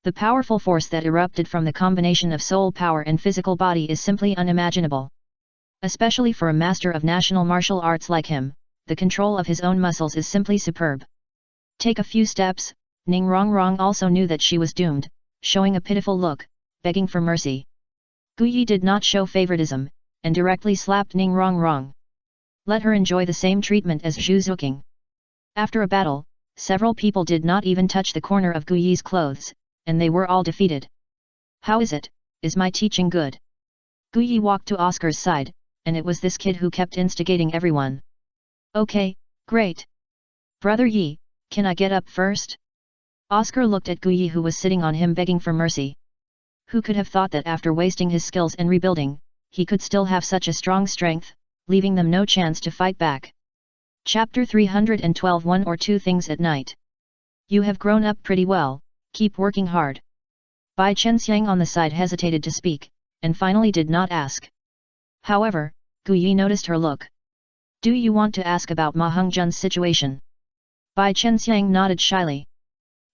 The powerful force that erupted from the combination of soul power and physical body is simply unimaginable. Especially for a master of national martial arts like him, the control of his own muscles is simply superb. Take a few steps, Ning Rongrong also knew that she was doomed, showing a pitiful look, begging for mercy. Guyi did not show favoritism, and directly slapped Ning Rongrong. Let her enjoy the same treatment as Zhu Zuking. After a battle, several people did not even touch the corner of Guyi's clothes, and they were all defeated. How is it, is my teaching good? Guyi walked to Oscar's side, and it was this kid who kept instigating everyone. Okay, great. Brother Yi, can I get up first? Oscar looked at Guyi, who was sitting on him begging for mercy. Who could have thought that after wasting his skills and rebuilding, he could still have such a strong strength, leaving them no chance to fight back. Chapter 312 One or Two Things at Night. You have grown up pretty well, keep working hard. Bai Chenxiang on the side hesitated to speak, and finally did not ask. However, Gu Yi noticed her look. Do you want to ask about Ma Hongjun's situation? Bai Chenxiang nodded shyly.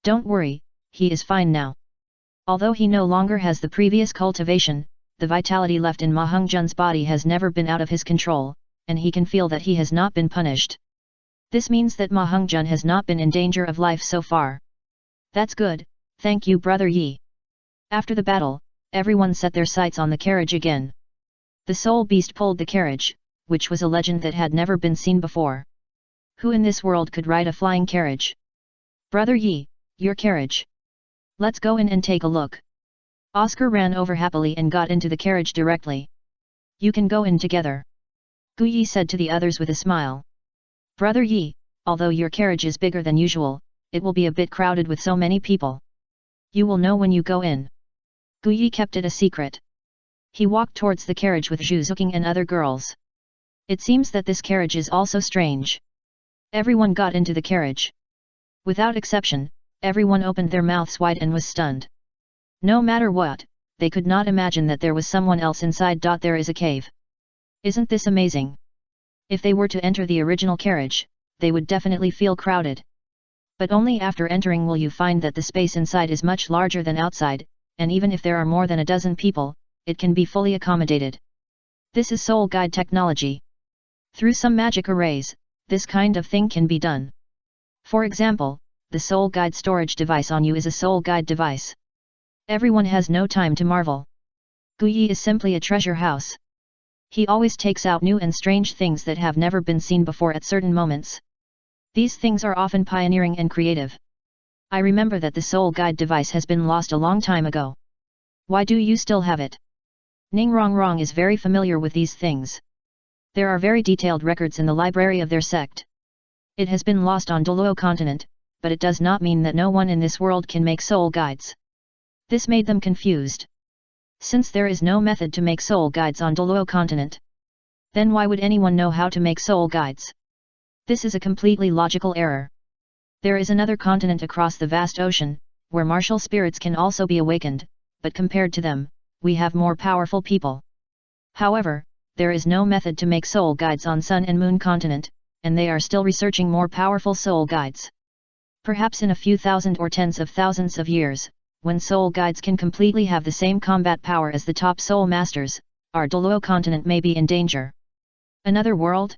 Don't worry, he is fine now. Although he no longer has the previous cultivation, the vitality left in Ma Hongjun's body has never been out of his control, and he can feel that he has not been punished. This means that Ma Hongjun has not been in danger of life so far. That's good, thank you Brother Yi. After the battle, everyone set their sights on the carriage again. The soul beast pulled the carriage, which was a legend that had never been seen before. Who in this world could ride a flying carriage? Brother Yi, your carriage. Let's go in and take a look. Oscar ran over happily and got into the carriage directly. You can go in together. Gu Yi said to the others with a smile. Brother Yi, although your carriage is bigger than usual, it will be a bit crowded with so many people. You will know when you go in. Gu Yi kept it a secret. He walked towards the carriage with Zhu Zuqing and other girls. It seems that this carriage is also strange. Everyone got into the carriage. Without exception, everyone opened their mouths wide and was stunned. No matter what, they could not imagine that there was someone else inside. There is a cave. Isn't this amazing? If they were to enter the original carriage, they would definitely feel crowded. But only after entering will you find that the space inside is much larger than outside, and even if there are more than a dozen people, it can be fully accommodated. This is soul guide technology. Through some magic arrays, this kind of thing can be done. For example, the soul guide storage device on you is a soul guide device. Everyone has no time to marvel. Gu Yi is simply a treasure house. He always takes out new and strange things that have never been seen before at certain moments. These things are often pioneering and creative. I remember that the soul guide device has been lost a long time ago. Why do you still have it? Ning Rongrong is very familiar with these things. There are very detailed records in the library of their sect. It has been lost on Douluo continent, but it does not mean that no one in this world can make soul guides. This made them confused. Since there is no method to make soul guides on Douluo continent, then why would anyone know how to make soul guides? This is a completely logical error. There is another continent across the vast ocean, where martial spirits can also be awakened, but compared to them, we have more powerful people. However, there is no method to make soul guides on Sun and Moon continent, and they are still researching more powerful soul guides. Perhaps in a few thousand or tens of thousands of years, when soul guides can completely have the same combat power as the top soul masters, our Douluo continent may be in danger. Another world?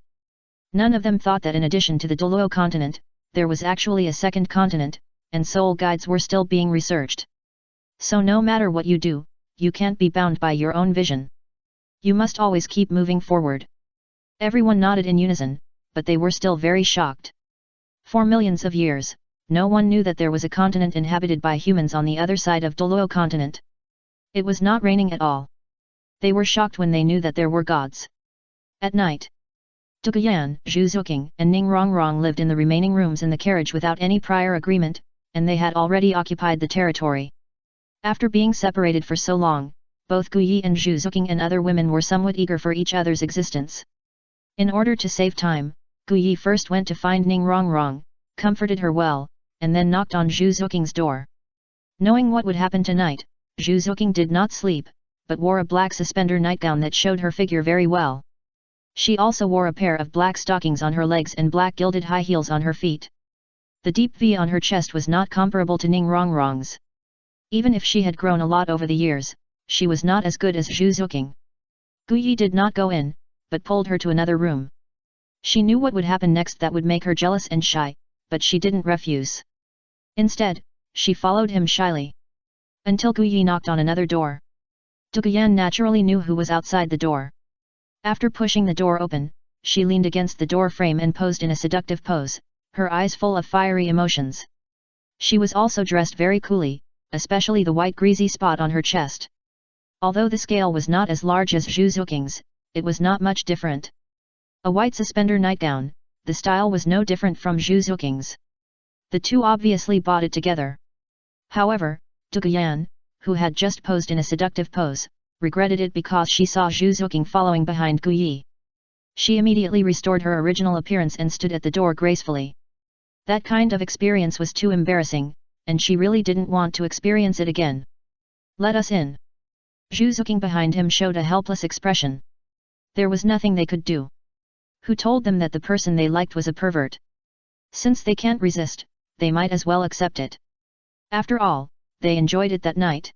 None of them thought that in addition to the Douluo continent, there was actually a second continent, and soul guides were still being researched. So no matter what you do, you can't be bound by your own vision. You must always keep moving forward. Everyone nodded in unison, but they were still very shocked. For millions of years, no one knew that there was a continent inhabited by humans on the other side of Douluo continent. It was not raining at all. They were shocked when they knew that there were gods. At night, Duguyan, Zhu Zuqing and Ning Rongrong lived in the remaining rooms in the carriage without any prior agreement, and they had already occupied the territory. After being separated for so long, both Gu Yi and Zhu Zuqing and other women were somewhat eager for each other's existence. In order to save time, Gu Yi first went to find Ning Rongrong, comforted her well, and then knocked on Zhu Zuqing's door. Knowing what would happen tonight, Zhu Zuqing did not sleep, but wore a black suspender nightgown that showed her figure very well. She also wore a pair of black stockings on her legs and black gilded high heels on her feet. The deep V on her chest was not comparable to Ning Rongrong's. Even if she had grown a lot over the years, she was not as good as Zhu Zuqing. Gu Yi did not go in, but pulled her to another room. She knew what would happen next that would make her jealous and shy, but she didn't refuse. Instead, she followed him shyly. Until Gu Yi knocked on another door. Duguyan naturally knew who was outside the door. After pushing the door open, she leaned against the door frame and posed in a seductive pose, her eyes full of fiery emotions. She was also dressed very coolly, especially the white greasy spot on her chest. Although the scale was not as large as Zhu Zuqing's, it was not much different. A white suspender nightgown, the style was no different from Zhu Zuqing's. The two obviously bought it together. However, Duguyan, who had just posed in a seductive pose, regretted it because she saw Zhu Zuqing following behind Gu Yi. She immediately restored her original appearance and stood at the door gracefully. That kind of experience was too embarrassing, and she really didn't want to experience it again. "Let us in." Zhu looking behind him showed a helpless expression. There was nothing they could do. Who told them that the person they liked was a pervert? Since they can't resist, they might as well accept it. After all, they enjoyed it that night.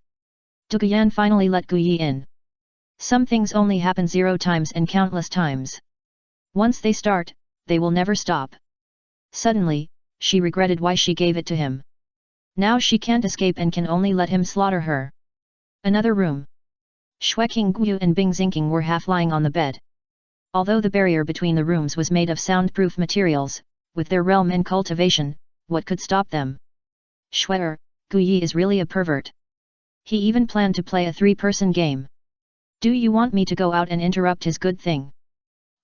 Douluo finally let Guyi in. Some things only happen 0 times and countless times. Once they start, they will never stop. Suddenly, she regretted why she gave it to him. Now she can't escape and can only let him slaughter her. Another room. Xueqing Guyu and Bing Xingqing were half lying on the bed. Although the barrier between the rooms was made of soundproof materials, with their realm and cultivation, what could stop them? Xuer, Guyi is really a pervert. He even planned to play a 3-person game. Do you want me to go out and interrupt his good thing?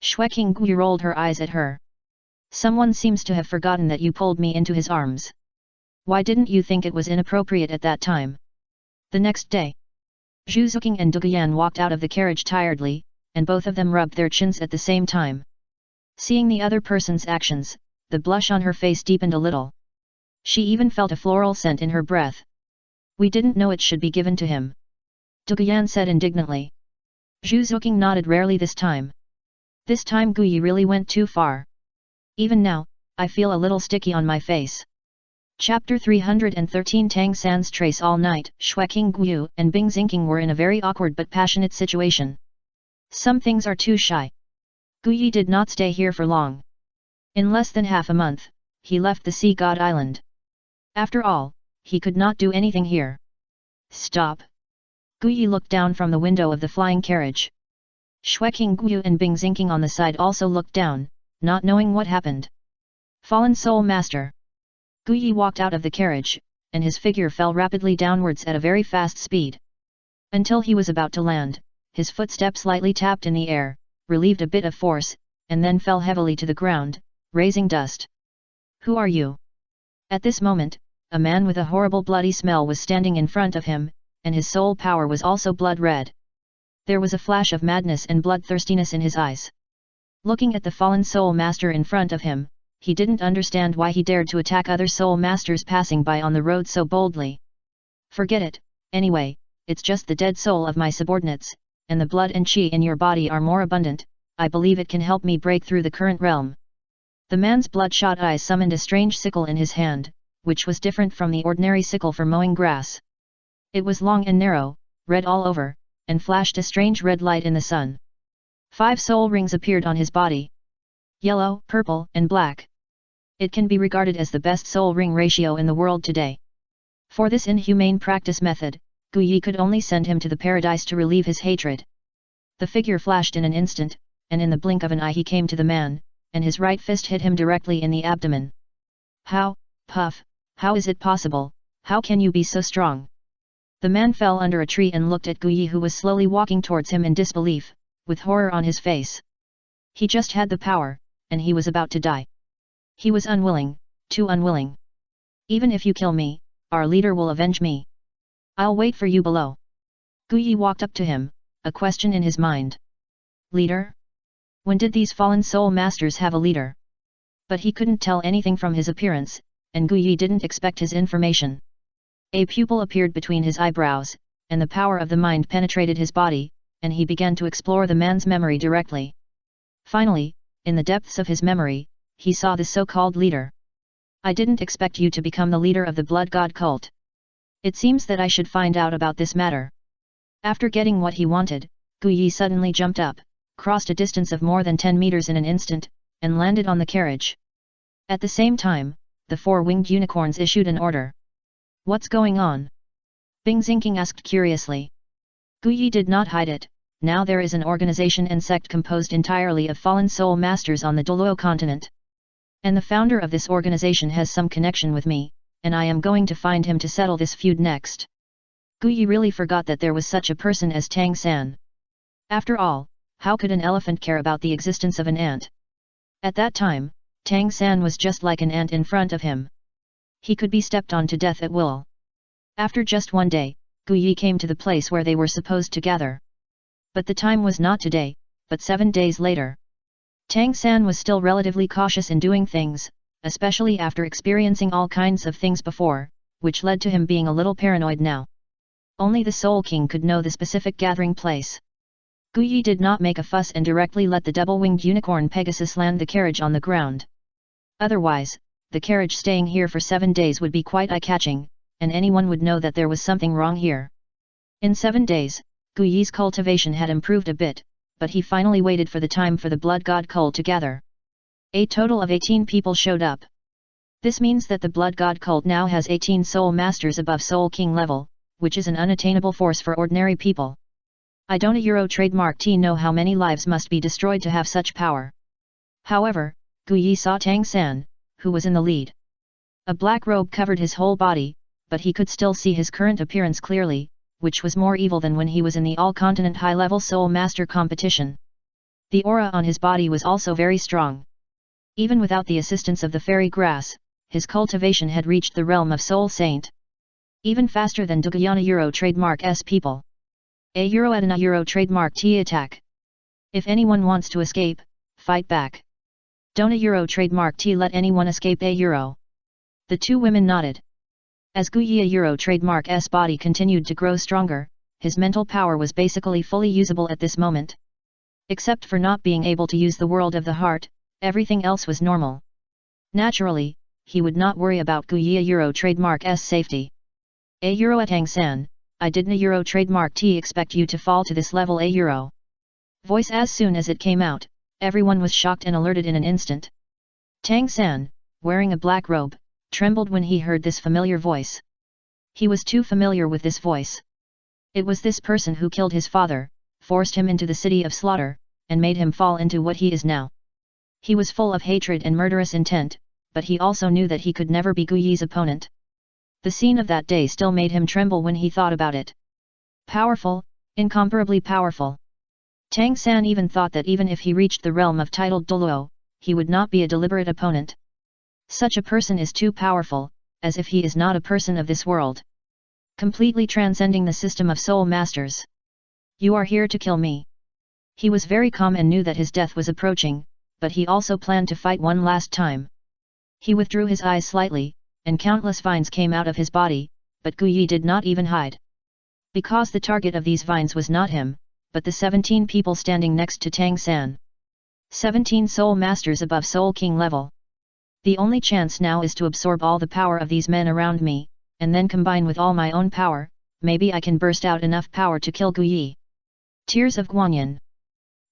Xueqing Guyu rolled her eyes at her. Someone seems to have forgotten that you pulled me into his arms. Why didn't you think it was inappropriate at that time? The next day, Zhu Zuqing and Douluo walked out of the carriage tiredly, and both of them rubbed their chins at the same time. Seeing the other person's actions, the blush on her face deepened a little. She even felt a floral scent in her breath. We didn't know it should be given to him. Douluo said indignantly. Zhu Zuqing nodded rarely this time. This time Guyi really went too far. Even now, I feel a little sticky on my face. Chapter 313 Tang San's Trace. All night, Xueqing Guyu and Bing Xingqing were in a very awkward but passionate situation. Some things are too shy. Guyi did not stay here for long. In less than half a month, he left the Sea God Island. After all, he could not do anything here. Stop! Guyi looked down from the window of the flying carriage. Xueqing Guyu and Bing Xingqing on the side also looked down, not knowing what happened. Fallen Soul Master. Guyi walked out of the carriage, and his figure fell rapidly downwards at a very fast speed. Until he was about to land, his footsteps lightly tapped in the air, relieved a bit of force, and then fell heavily to the ground, raising dust. Who are you? At this moment, a man with a horrible bloody smell was standing in front of him, and his soul power was also blood red. There was a flash of madness and bloodthirstiness in his eyes. Looking at the fallen soul master in front of him, he didn't understand why he dared to attack other soul masters passing by on the road so boldly. Forget it, anyway, it's just the dead soul of my subordinates, and the blood and qi in your body are more abundant, I believe it can help me break through the current realm. The man's bloodshot eyes summoned a strange sickle in his hand, which was different from the ordinary sickle for mowing grass. It was long and narrow, red all over, and flashed a strange red light in the sun. 5 soul rings appeared on his body. Yellow, purple, and black. It can be regarded as the best soul ring ratio in the world today. For this inhumane practice method, Guyi could only send him to the paradise to relieve his hatred. The figure flashed in an instant, and in the blink of an eye he came to the man, and his right fist hit him directly in the abdomen. How, Puff, how is it possible, how can you be so strong? The man fell under a tree and looked at Guyi, who was slowly walking towards him in disbelief, with horror on his face. He just had the power, and he was about to die. He was unwilling, too unwilling. Even if you kill me, our leader will avenge me. I'll wait for you below. Guyi walked up to him, a question in his mind. Leader? When did these fallen soul masters have a leader? But he couldn't tell anything from his appearance, and Guyi didn't expect his information. A pupil appeared between his eyebrows, and the power of the mind penetrated his body, and he began to explore the man's memory directly. Finally, in the depths of his memory, he saw the so-called leader. I didn't expect you to become the leader of the blood god cult. It seems that I should find out about this matter. After getting what he wanted, Guyi suddenly jumped up, crossed a distance of more than 10 meters in an instant, and landed on the carriage. At the same time, the 4-winged unicorns issued an order. What's going on? Bing Xingqing asked curiously. Guyi did not hide it. Now there is an organization and sect composed entirely of fallen soul masters on the Douluo continent. And the founder of this organization has some connection with me, and I am going to find him to settle this feud next. Guyi really forgot that there was such a person as Tang San. After all, how could an elephant care about the existence of an ant? At that time, Tang San was just like an ant in front of him. He could be stepped on to death at will. After just one day, Guyi came to the place where they were supposed to gather. But the time was not today, but 7 days later. Tang San was still relatively cautious in doing things, especially after experiencing all kinds of things before, which led to him being a little paranoid now. Only the Soul King could know the specific gathering place. Gu Yi did not make a fuss and directly let the double-winged unicorn Pegasus land the carriage on the ground. Otherwise, the carriage staying here for 7 days would be quite eye-catching, and anyone would know that there was something wrong here. In 7 days, Gu Yi's cultivation had improved a bit, but he finally waited for the time for the blood god cult to gather. A total of 18 people showed up. This means that the blood god cult now has 18 soul masters above Soul King level, which is an unattainable force for ordinary people. I don't trademark T know how many lives must be destroyed to have such power. However, Gu Yi saw Tang San, who was in the lead. A black robe covered his whole body, but he could still see his current appearance clearly, which was more evil than when he was in the all-continent high-level Soul Master competition. The aura on his body was also very strong. Even without the assistance of the fairy grass, his cultivation had reached the realm of Soul Saint. Even faster than Dugayana trademark S people. A Edina trademark T attack. If anyone wants to escape, fight back. Don't a trademark T let anyone escape a euro. The two women nodded. As Gu Yi trademark S body continued to grow stronger, his mental power was basically fully usable at this moment. Except for not being able to use the world of the heart, everything else was normal. Naturally, he would not worry about Gu Yi trademark S safety. A Tang San, I didn't trademark T expect you to fall to this level a Voice as soon as it came out, everyone was shocked and alerted in an instant. Tang San, wearing a black robe, trembled when he heard this familiar voice. He was too familiar with this voice. It was this person who killed his father, forced him into the city of slaughter, and made him fall into what he is now. He was full of hatred and murderous intent, but he also knew that he could never be Gu Yi's opponent. The scene of that day still made him tremble when he thought about it. Powerful, incomparably powerful. Tang San even thought that even if he reached the realm of titled Douluo, he would not be a deliberate opponent. Such a person is too powerful, as if he is not a person of this world. Completely transcending the system of soul masters. You are here to kill me. He was very calm and knew that his death was approaching, but he also planned to fight one last time. He withdrew his eyes slightly, and countless vines came out of his body, but Gu Yi did not even hide. Because the target of these vines was not him, but the 17 people standing next to Tang San. 17 soul masters above Soul King level. The only chance now is to absorb all the power of these men around me, and then combine with all my own power, maybe I can burst out enough power to kill Gu Yi. Tears of Guanyin.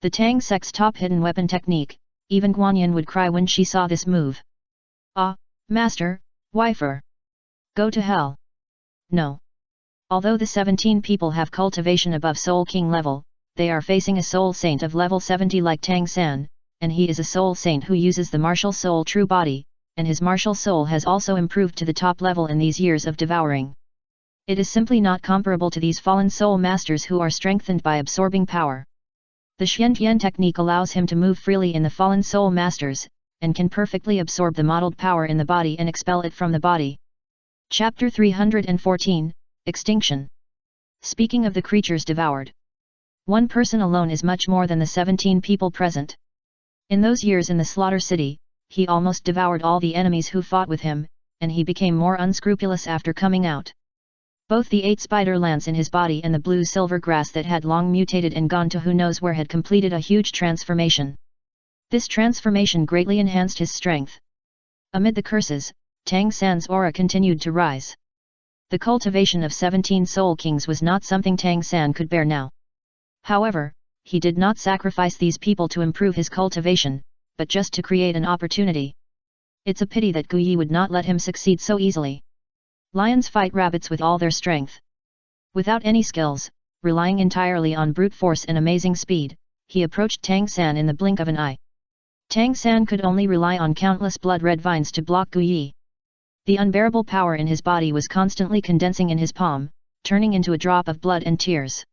The Tang sect's top hidden weapon technique, even Guanyin would cry when she saw this move. Ah, master, wifer. Go to hell. No. Although the 17 people have cultivation above Soul King level, they are facing a soul saint of level 70 like Tang San, and he is a soul saint who uses the martial soul true body, and his martial soul has also improved to the top level in these years of devouring. It is simply not comparable to these fallen soul masters who are strengthened by absorbing power. The Xiantian technique allows him to move freely in the fallen soul masters, and can perfectly absorb the modeled power in the body and expel it from the body. Chapter 314, Extinction. Speaking of the creatures devoured. One person alone is much more than the 17 people present. In those years in the Slaughter City, he almost devoured all the enemies who fought with him, and he became more unscrupulous after coming out. Both the 8 spider lance in his body and the blue-silver grass that had long mutated and gone to who knows where had completed a huge transformation. This transformation greatly enhanced his strength. Amid the curses, Tang San's aura continued to rise. The cultivation of 17 Soul Kings was not something Tang San could bear now. However, he did not sacrifice these people to improve his cultivation, but just to create an opportunity. It's a pity that Gu Yi would not let him succeed so easily. Lions fight rabbits with all their strength. Without any skills, relying entirely on brute force and amazing speed, he approached Tang San in the blink of an eye. Tang San could only rely on countless blood-red vines to block Gu Yi. The unbearable power in his body was constantly condensing in his palm, turning into a drop of blood and tears.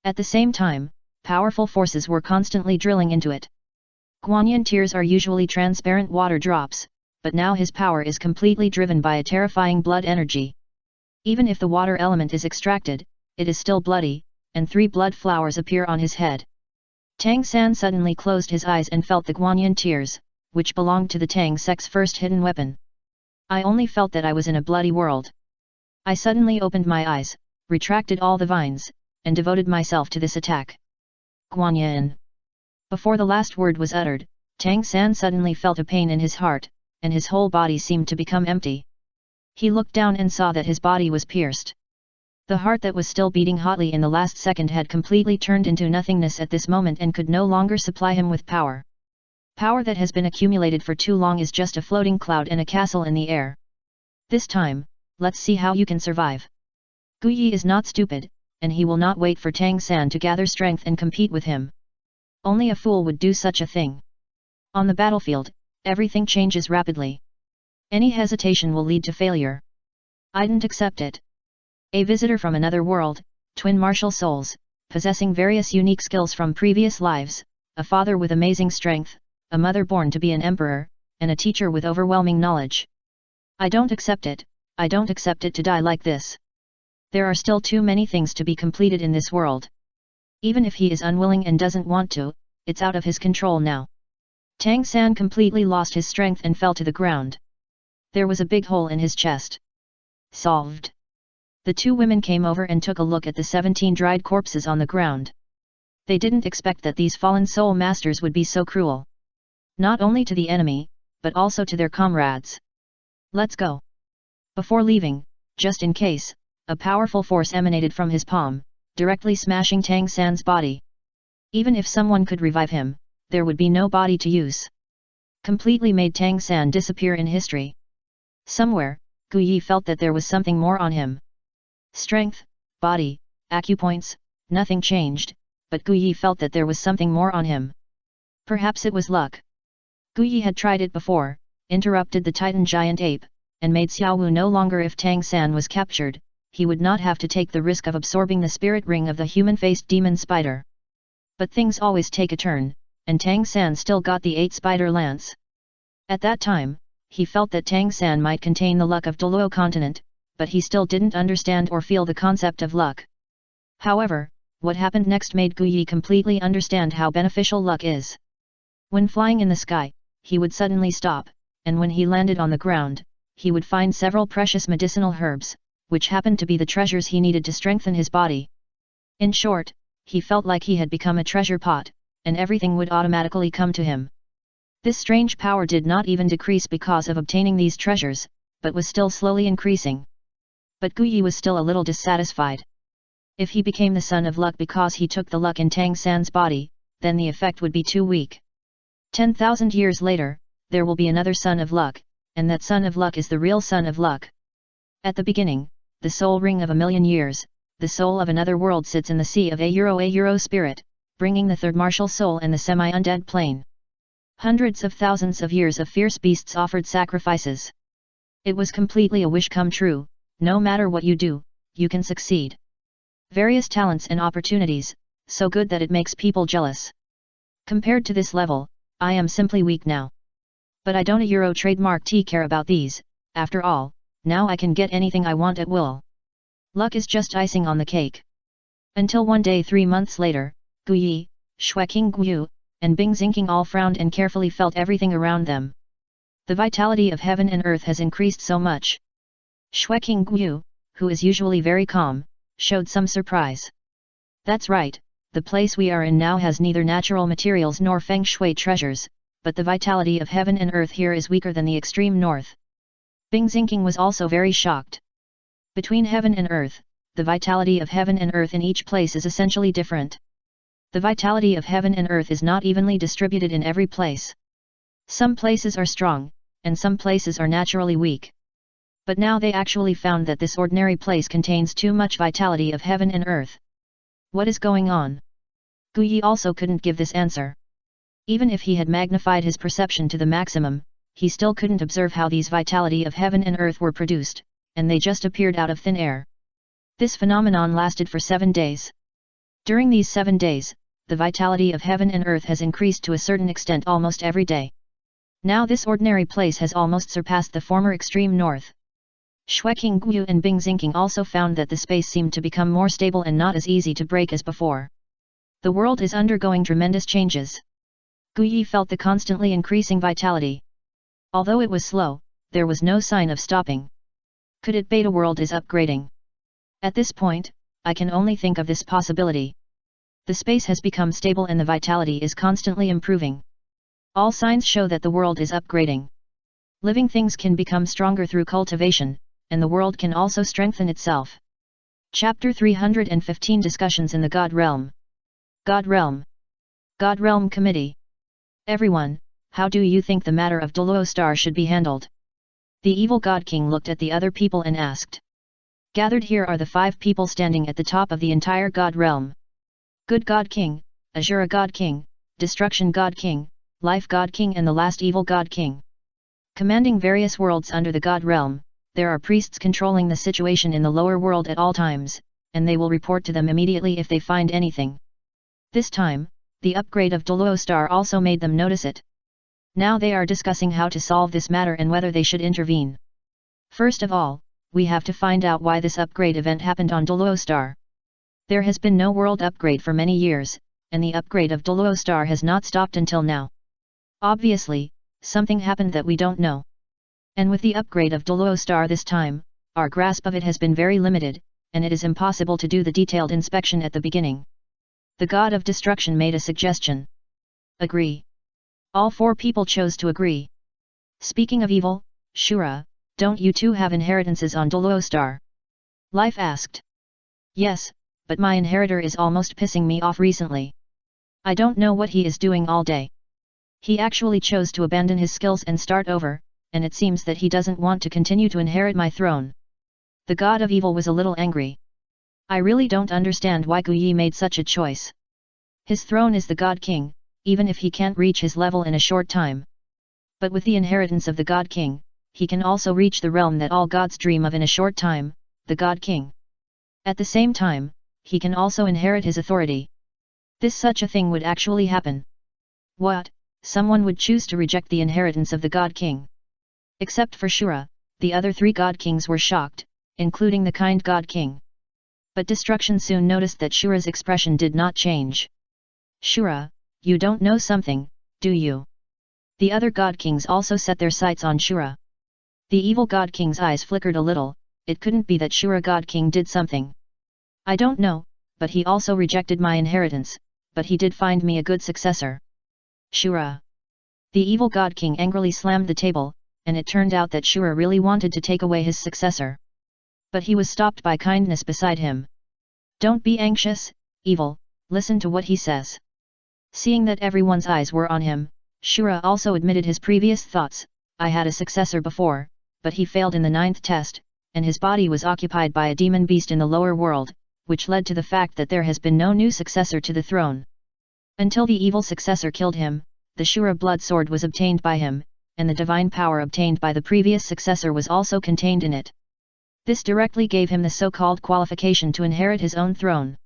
At the same time, powerful forces were constantly drilling into it. Guanyin tears are usually transparent water drops, but now his power is completely driven by a terrifying blood energy. Even if the water element is extracted, it is still bloody, and 3 blood flowers appear on his head. Tang San suddenly closed his eyes and felt the Guanyin tears, which belonged to the Tang sect's first hidden weapon. I only felt that I was in a bloody world. I suddenly opened my eyes, retracted all the vines, and devoted myself to this attack. Guanyin. Before the last word was uttered, Tang San suddenly felt a pain in his heart, and his whole body seemed to become empty. He looked down and saw that his body was pierced. The heart that was still beating hotly in the last second had completely turned into nothingness at this moment and could no longer supply him with power. Power that has been accumulated for too long is just a floating cloud and a castle in the air. This time, let's see how you can survive. Gu Yi is not stupid, and he will not wait for Tang San to gather strength and compete with him. Only a fool would do such a thing. On the battlefield, everything changes rapidly. Any hesitation will lead to failure. I didn't accept it. A visitor from another world, twin martial souls, possessing various unique skills from previous lives, a father with amazing strength, a mother born to be an emperor, and a teacher with overwhelming knowledge. I don't accept it, I don't accept it to die like this. There are still too many things to be completed in this world. Even if he is unwilling and doesn't want to, it's out of his control now. Tang San completely lost his strength and fell to the ground. There was a big hole in his chest. Solved. The two women came over and took a look at the 17 dried corpses on the ground. They didn't expect that these fallen soul masters would be so cruel. Not only to the enemy, but also to their comrades. Let's go. Before leaving, just in case, a powerful force emanated from his palm, directly smashing Tang San's body. Even if someone could revive him, there would be no body to use. Completely made Tang San disappear in history. Somewhere, Gu Yi felt that there was something more on him. Strength, body, acupoints, nothing changed, but Gu Yi felt that there was something more on him. Perhaps it was luck. Gu Yi had tried it before, interrupted the Titan giant ape, and made Xiaowu no longer. If Tang San was captured, he would not have to take the risk of absorbing the spirit ring of the human-faced demon spider. But things always take a turn, and Tang San still got the 8 spider lance. At that time, he felt that Tang San might contain the luck of Douluo continent, but he still didn't understand or feel the concept of luck. However, what happened next made Gu Yi completely understand how beneficial luck is. When flying in the sky, he would suddenly stop, and when he landed on the ground, he would find several precious medicinal herbs, which happened to be the treasures he needed to strengthen his body. In short, he felt like he had become a treasure pot, and everything would automatically come to him. This strange power did not even decrease because of obtaining these treasures, but was still slowly increasing. But Gu Yi was still a little dissatisfied. If he became the son of luck because he took the luck in Tang San's body, then the effect would be too weak. 10,000 years later, there will be another son of luck, and that son of luck is the real son of luck. At the beginning, the soul ring of 1,000,000 years, the soul of another world sits in the sea of a euro spirit, bringing the third martial soul and the semi-undead plane. Hundreds of thousands of years of fierce beasts offered sacrifices. It was completely a wish come true. No matter what you do, you can succeed. Various talents and opportunities, so good that it makes people jealous. Compared to this level, I am simply weak now. But I don't trademark care about these. After all, now I can get anything I want at will. Luck is just icing on the cake. Until one day 3 months later, Gu Yi, Xueqing Guyu, and Bing Xingqing all frowned and carefully felt everything around them. The vitality of heaven and earth has increased so much. Xueqing Guyu, who is usually very calm, showed some surprise. That's right, the place we are in now has neither natural materials nor feng shui treasures, but the vitality of heaven and earth here is weaker than the extreme north. Bing Xingqing was also very shocked. Between heaven and earth, the vitality of heaven and earth in each place is essentially different. The vitality of heaven and earth is not evenly distributed in every place. Some places are strong, and some places are naturally weak. But now they actually found that this ordinary place contains too much vitality of heaven and earth. What is going on? Gu Yi also couldn't give this answer. Even if he had magnified his perception to the maximum, he still couldn't observe how these vitality of heaven and earth were produced, and they just appeared out of thin air. This phenomenon lasted for 7 days. During these 7 days, the vitality of heaven and earth has increased to a certain extent almost every day. Now this ordinary place has almost surpassed the former extreme north. Xueqing Guyu and Bing Xingqing also found that the space seemed to become more stable and not as easy to break as before. The world is undergoing tremendous changes. Guyi felt the constantly increasing vitality. Although it was slow, there was no sign of stopping. Could it be the world is upgrading? At this point, I can only think of this possibility. The space has become stable and the vitality is constantly improving. All signs show that the world is upgrading. Living things can become stronger through cultivation, and the world can also strengthen itself. Chapter 315 Discussions in the God Realm. God Realm. God Realm Committee. Everyone, how do you think the matter of Douluo Star should be handled? The evil God King looked at the other people and asked. Gathered here are the 5 people standing at the top of the entire God Realm. Good God King, Azura God King, Destruction God King, Life God King and the last evil God King. Commanding various worlds under the God Realm, there are priests controlling the situation in the lower world at all times, and they will report to them immediately if they find anything. This time, the upgrade of Douluo Star also made them notice it. Now they are discussing how to solve this matter and whether they should intervene. First of all, we have to find out why this upgrade event happened on Douluo Star. There has been no world upgrade for many years, and the upgrade of Douluo Star has not stopped until now. Obviously, something happened that we don't know. And with the upgrade of Douluo Star this time, our grasp of it has been very limited, and it is impossible to do the detailed inspection at the beginning. The God of Destruction made a suggestion. Agree. All 4 people chose to agree. Speaking of evil, Shura, don't you two have inheritances on Douluo Star? Life asked. Yes, but my inheritor is almost pissing me off recently. I don't know what he is doing all day. He actually chose to abandon his skills and start over, and it seems that he doesn't want to continue to inherit my throne. The God of Evil was a little angry. I really don't understand why Guyi made such a choice. His throne is the God King, even if he can't reach his level in a short time. But with the inheritance of the God King, he can also reach the realm that all gods dream of in a short time, the God King. At the same time, he can also inherit his authority. Such a thing would actually happen. What? Someone would choose to reject the inheritance of the God King. Except for Shura, the other 3 God Kings were shocked, including the kind God King. But Destruction soon noticed that Shura's expression did not change. Shura, you don't know something, do you? The other God Kings also set their sights on Shura. The evil God King's eyes flickered a little. It couldn't be that Shura God King did something. I don't know, but he also rejected my inheritance, but he did find me a good successor. Shura. The evil God King angrily slammed the table, and it turned out that Shura really wanted to take away his successor. But he was stopped by kindness beside him. Don't be anxious, evil, listen to what he says. Seeing that everyone's eyes were on him, Shura also admitted his previous thoughts. I had a successor before, but he failed in the 9th test, and his body was occupied by a demon beast in the lower world, which led to the fact that there has been no new successor to the throne. Until the evil successor killed him, the Shura blood sword was obtained by him, and the divine power obtained by the previous successor was also contained in it. This directly gave him the so-called qualification to inherit his own throne.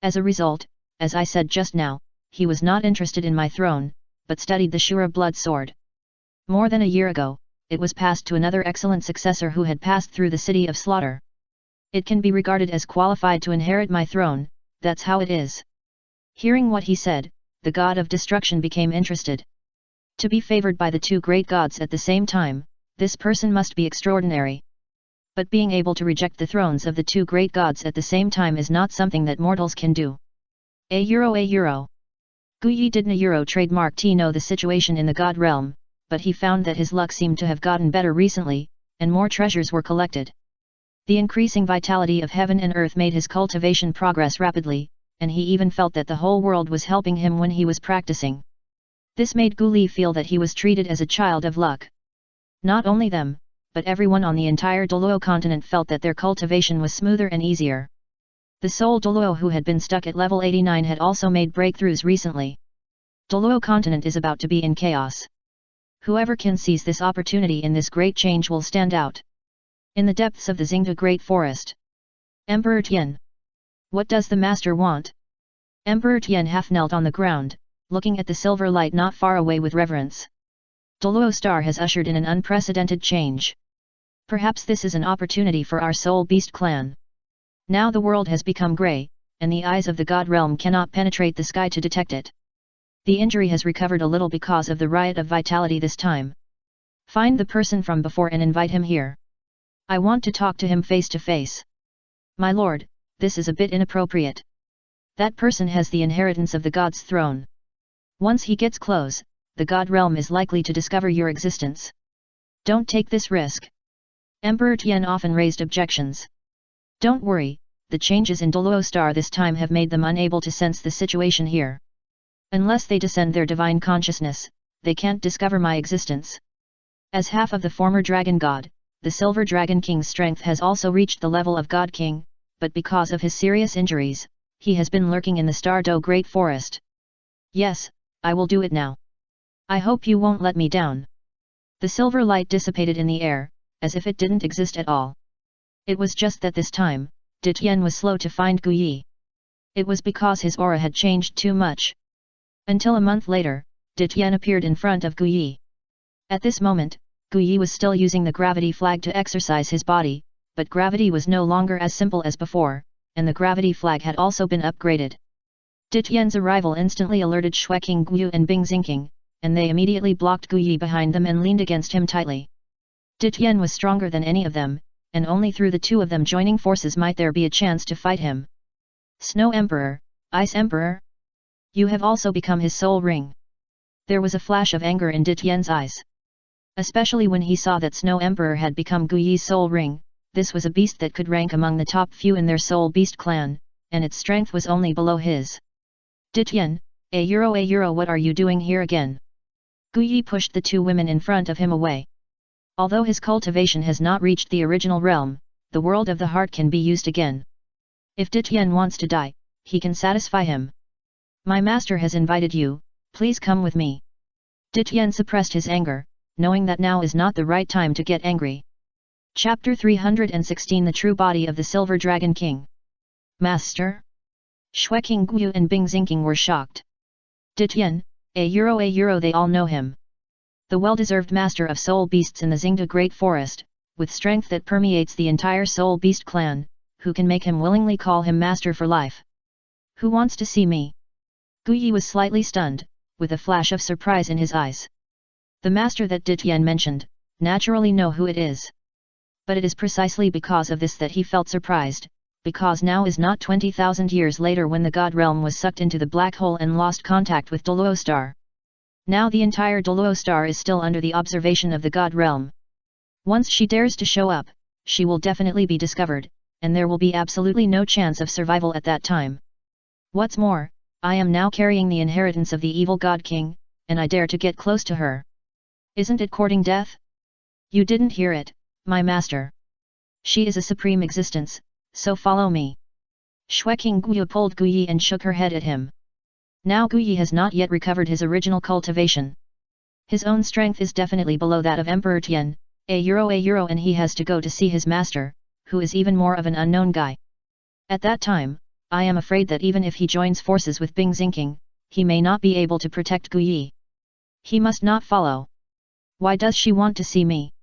As a result, as I said just now, he was not interested in my throne, but studied the Shura blood sword. More than a year ago, it was passed to another excellent successor who had passed through the city of slaughter. It can be regarded as qualified to inherit my throne, that's how it is. Hearing what he said, the God of Destruction became interested. To be favored by the 2 great gods at the same time, this person must be extraordinary. But being able to reject the thrones of the 2 great gods at the same time is not something that mortals can do. A euro. Guyi didn't trademark to know the situation in the God realm, but he found that his luck seemed to have gotten better recently, and more treasures were collected. The increasing vitality of heaven and earth made his cultivation progress rapidly, and he even felt that the whole world was helping him when he was practicing. This made Guyi feel that he was treated as a child of luck. Not only them, but everyone on the entire Douluo continent felt that their cultivation was smoother and easier. The sole Douluo who had been stuck at level 89 had also made breakthroughs recently. Douluo continent is about to be in chaos. Whoever can seize this opportunity in this great change will stand out. In the depths of the Xingda Great Forest. Emperor Tian. What does the master want? Emperor Tian half knelt on the ground, looking at the silver light not far away with reverence. Douluo Star has ushered in an unprecedented change. Perhaps this is an opportunity for our Soul Beast clan. Now the world has become grey, and the eyes of the God realm cannot penetrate the sky to detect it. The injury has recovered a little because of the riot of vitality this time. Find the person from before and invite him here. I want to talk to him face to face. My lord, this is a bit inappropriate. That person has the inheritance of the god's throne. Once he gets close, the god realm is likely to discover your existence. Don't take this risk. Emperor Tian often raised objections. Don't worry, the changes in Douluo star this time have made them unable to sense the situation here. Unless they descend their divine consciousness, they can't discover my existence. As half of the former dragon god, the Silver Dragon King's strength has also reached the level of God King, but because of his serious injuries, he has been lurking in the Stardo Great Forest. Yes, I will do it now. I hope you won't let me down. The silver light dissipated in the air, as if it didn't exist at all. It was just that this time, De Tian was slow to find Gu Yi. It was because his aura had changed too much. Until a month later, De Tian appeared in front of Gu Yi. At this moment, Gu Yi was still using the gravity flag to exercise his body, but gravity was no longer as simple as before, and the gravity flag had also been upgraded. De Tian's arrival instantly alerted Xueqing Guyu and Bing Xingqing, and they immediately blocked Gu Yi behind them and leaned against him tightly. De Tian was stronger than any of them, and only through the two of them joining forces might there be a chance to fight him. Snow Emperor, Ice Emperor? You have also become his soul ring. There was a flash of anger in De Tian's eyes. Especially when he saw that Snow Emperor had become Gu Yi's soul ring. This was a beast that could rank among the top few in their soul beast clan, and its strength was only below his. De Tian, a euro, what are you doing here again? Gu Yi pushed the two women in front of him away. Although his cultivation has not reached the original realm, the world of the heart can be used again. If De Tian wants to die, he can satisfy him. My master has invited you, please come with me. De Tian suppressed his anger, knowing that now is not the right time to get angry. Chapter 316 The True Body of the Silver Dragon King. Master? Xueqing Guyu and Bing Xingqing were shocked. De Tian, a euro, they all know him. The well-deserved master of soul beasts in the Xingda Great Forest, with strength that permeates the entire soul beast clan, who can make him willingly call him master for life. Who wants to see me? Gu Yi was slightly stunned, with a flash of surprise in his eyes. The master that De Tian mentioned, naturally know who it is. But it is precisely because of this that he felt surprised, because now is not 20,000 years later when the God realm was sucked into the black hole and lost contact with Douluo star. Now the entire Douluo star is still under the observation of the God realm. Once she dares to show up, she will definitely be discovered, and there will be absolutely no chance of survival at that time. What's more, I am now carrying the inheritance of the evil God King, and I dare to get close to her. Isn't it courting death? You didn't hear it, my master. She is a supreme existence, so follow me. Xueqing Guyu pulled Gu Yi and shook her head at him. Now Gu Yi has not yet recovered his original cultivation. His own strength is definitely below that of Emperor Tian, a euro, and he has to go to see his master, who is even more of an unknown guy. At that time, I am afraid that even if he joins forces with Bing Xingqing, he may not be able to protect Gu Yi. He must not follow. Why does she want to see me?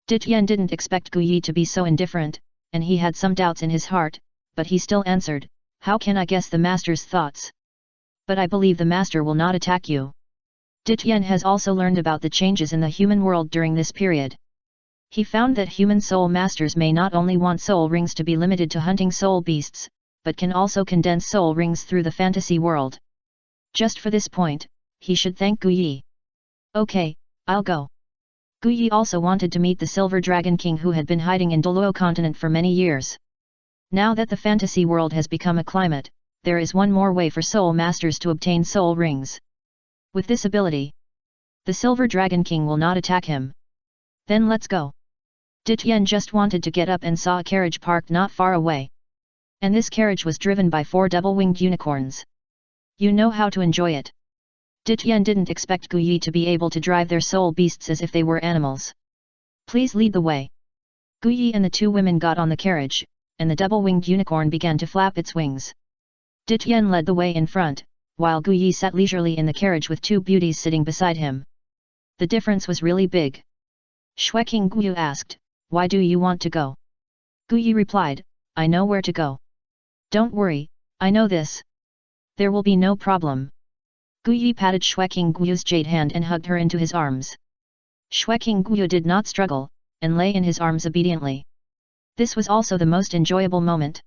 De Tian didn't expect Gu Yi to be so indifferent, and he had some doubts in his heart, but he still answered, how can I guess the master's thoughts? But I believe the master will not attack you. De Tian has also learned about the changes in the human world during this period. He found that human soul masters may not only want soul rings to be limited to hunting soul beasts, but can also condense soul rings through the fantasy world. Just for this point, he should thank Gu Yi. Okay, I'll go. Gu Yi also wanted to meet the Silver Dragon King who had been hiding in Douluo continent for many years. Now that the fantasy world has become a climate, there is one more way for soul masters to obtain soul rings. With this ability, the Silver Dragon King will not attack him. Then let's go. De Tian just wanted to get up and saw a carriage parked not far away. And this carriage was driven by 4 double-winged unicorns. You know how to enjoy it. De Tian didn't expect Gu Yi to be able to drive their soul beasts as if they were animals. Please lead the way. Gu Yi and the 2 women got on the carriage, and the double-winged unicorn began to flap its wings. De Tian led the way in front, while Gu Yi sat leisurely in the carriage with 2 beauties sitting beside him. The difference was really big. Xueqing Guyu asked, why do you want to go? Gu Yi replied, I know where to go. Don't worry, I know this. There will be no problem. Gu Yi patted Xue Qingyu's jade hand and hugged her into his arms. Xue Qingyu did not struggle, and lay in his arms obediently. This was also the most enjoyable moment.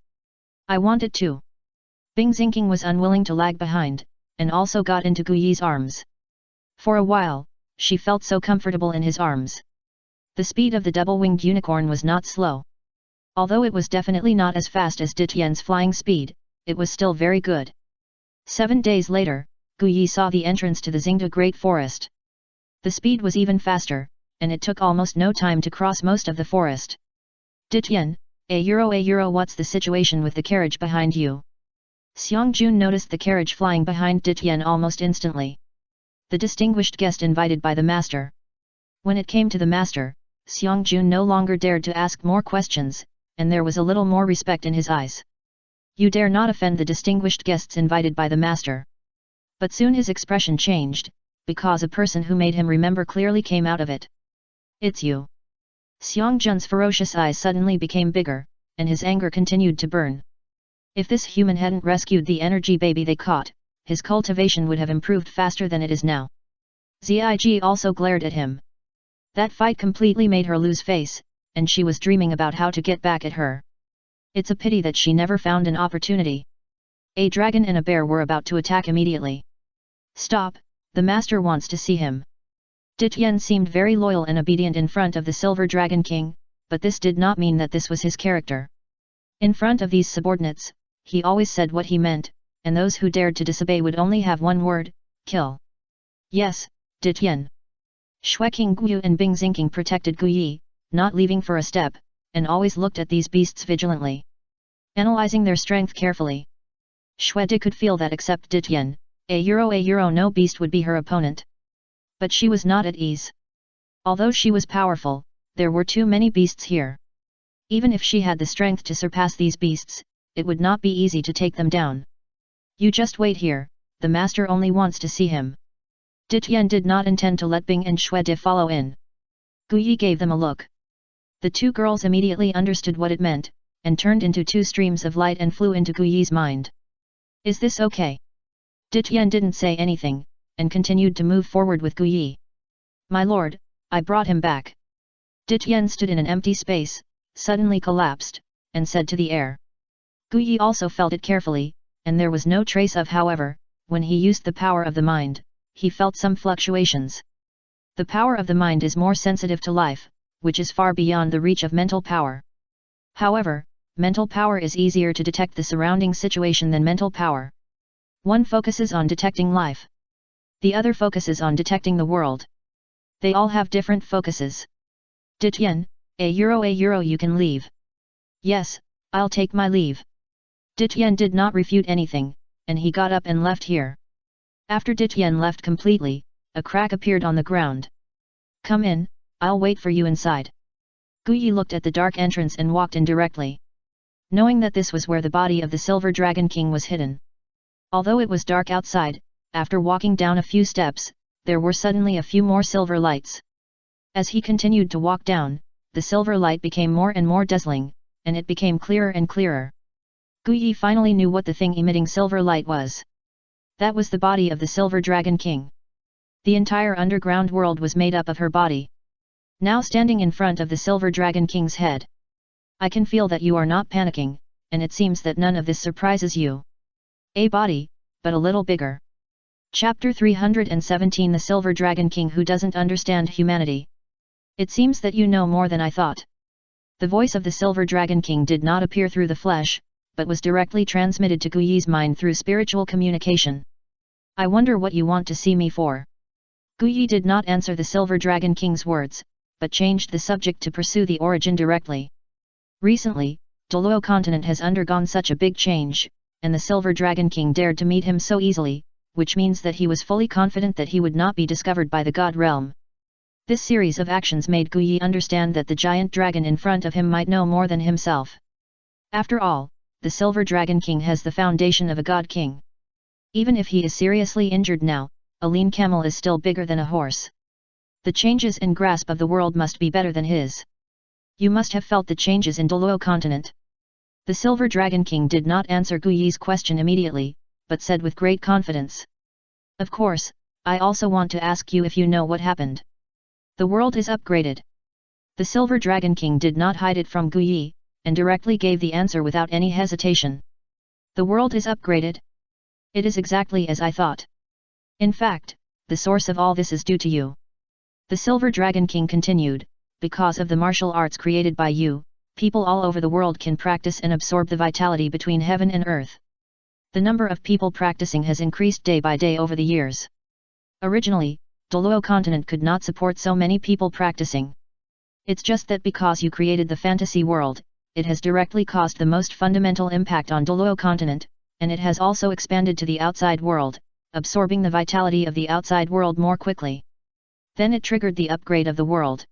I wanted to. Bing Xingqing was unwilling to lag behind, and also got into Gu Yi's arms. For a while, she felt so comfortable in his arms. The speed of the double-winged unicorn was not slow. Although it was definitely not as fast as Ditian's flying speed, it was still very good. 7 days later, Gu Yi saw the entrance to the Xingde Great Forest. The speed was even faster, and it took almost no time to cross most of the forest. Ditian, a euro, what's the situation with the carriage behind you? Xiang Jun noticed the carriage flying behind Ditian almost instantly. The distinguished guest invited by the master. When it came to the master, Xiang Jun no longer dared to ask more questions, and there was a little more respect in his eyes. You dare not offend the distinguished guests invited by the master. But soon his expression changed, because a person who made him remember clearly came out of it. It's you. Xiang Jun's ferocious eyes suddenly became bigger, and his anger continued to burn. If this human hadn't rescued the energy baby they caught, his cultivation would have improved faster than it is now. Zig also glared at him. That fight completely made her lose face, and she was dreaming about how to get back at her. It's a pity that she never found an opportunity. A dragon and a bear were about to attack immediately. Stop, the master wants to see him. Ditian seemed very loyal and obedient in front of the Silver Dragon King, but this did not mean that this was his character. In front of these subordinates, he always said what he meant, and those who dared to disobey would only have one word: kill. Yes, Ditian. Xue Qingyu and Bing Xingqing protected Gu Yi, not leaving for a step, and always looked at these beasts vigilantly, analyzing their strength carefully. Xue Di could feel that except Ditian, a euro no beast would be her opponent. But she was not at ease. Although she was powerful, there were too many beasts here. Even if she had the strength to surpass these beasts, it would not be easy to take them down. You just wait here, the master only wants to see him. Ditian did not intend to let Bing and Xue Di follow in. Gu Yi gave them a look. The two girls immediately understood what it meant, and turned into two streams of light and flew into Gu Yi's mind. Is this okay? Ditian didn't say anything, and continued to move forward with Gu Yi. My lord, I brought him back. Ditian stood in an empty space, suddenly collapsed, and said to the air. Gu Yi also felt it carefully, and there was no trace of. However, when he used the power of the mind, he felt some fluctuations. The power of the mind is more sensitive to life, which is far beyond the reach of mental power. However, mental power is easier to detect the surrounding situation than mental power. One focuses on detecting life. The other focuses on detecting the world. They all have different focuses. Ditian, a euro you can leave. Yes, I'll take my leave. Ditian did not refute anything, and he got up and left here. After Ditian left completely, a crack appeared on the ground. Come in, I'll wait for you inside. Gu Yi looked at the dark entrance and walked in directly. Knowing that this was where the body of the Silver Dragon King was hidden. Although it was dark outside, after walking down a few steps, there were suddenly a few more silver lights. As he continued to walk down, the silver light became more and more dazzling, and it became clearer and clearer. Gu Yi finally knew what the thing emitting silver light was. That was the body of the Silver Dragon King. The entire underground world was made up of her body. Now standing in front of the Silver Dragon King's head. I can feel that you are not panicking, and it seems that none of this surprises you. A body, but a little bigger. Chapter 317 The Silver Dragon King Who Doesn't Understand Humanity. It seems that you know more than I thought. The voice of the Silver Dragon King did not appear through the flesh, but was directly transmitted to Gu Yi's mind through spiritual communication. I wonder what you want to see me for. Gu Yi did not answer the Silver Dragon King's words, but changed the subject to pursue the origin directly. Recently, Douluo continent has undergone such a big change, and the Silver Dragon King dared to meet him so easily, which means that he was fully confident that he would not be discovered by the God realm. This series of actions made Gu Yi understand that the giant dragon in front of him might know more than himself. After all, the Silver Dragon King has the foundation of a God King. Even if he is seriously injured now, a lean camel is still bigger than a horse. The changes and grasp of the world must be better than his. You must have felt the changes in Douluo continent. The Silver Dragon King did not answer Guyi's question immediately, but said with great confidence. Of course, I also want to ask you if you know what happened. The world is upgraded. The Silver Dragon King did not hide it from Guyi, and directly gave the answer without any hesitation. The world is upgraded? It is exactly as I thought. In fact, the source of all this is due to you. The Silver Dragon King continued, because of the martial arts created by you, people all over the world can practice and absorb the vitality between heaven and earth. The number of people practicing has increased day by day over the years. Originally, Douluo continent could not support so many people practicing. It's just that because you created the fantasy world, it has directly caused the most fundamental impact on Douluo continent, and it has also expanded to the outside world, absorbing the vitality of the outside world more quickly. Then it triggered the upgrade of the world.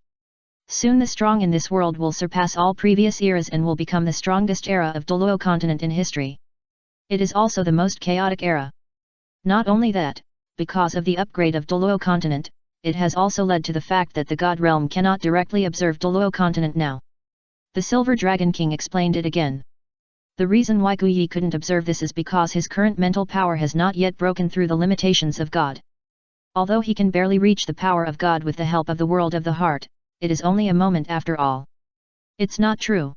Soon the strong in this world will surpass all previous eras and will become the strongest era of Douluo continent in history. It is also the most chaotic era. Not only that, because of the upgrade of Douluo continent, it has also led to the fact that the God realm cannot directly observe Douluo continent now. The Silver Dragon King explained it again. The reason why Guyi couldn't observe this is because his current mental power has not yet broken through the limitations of God. Although he can barely reach the power of God with the help of the world of the heart, it is only a moment after all. It's not true.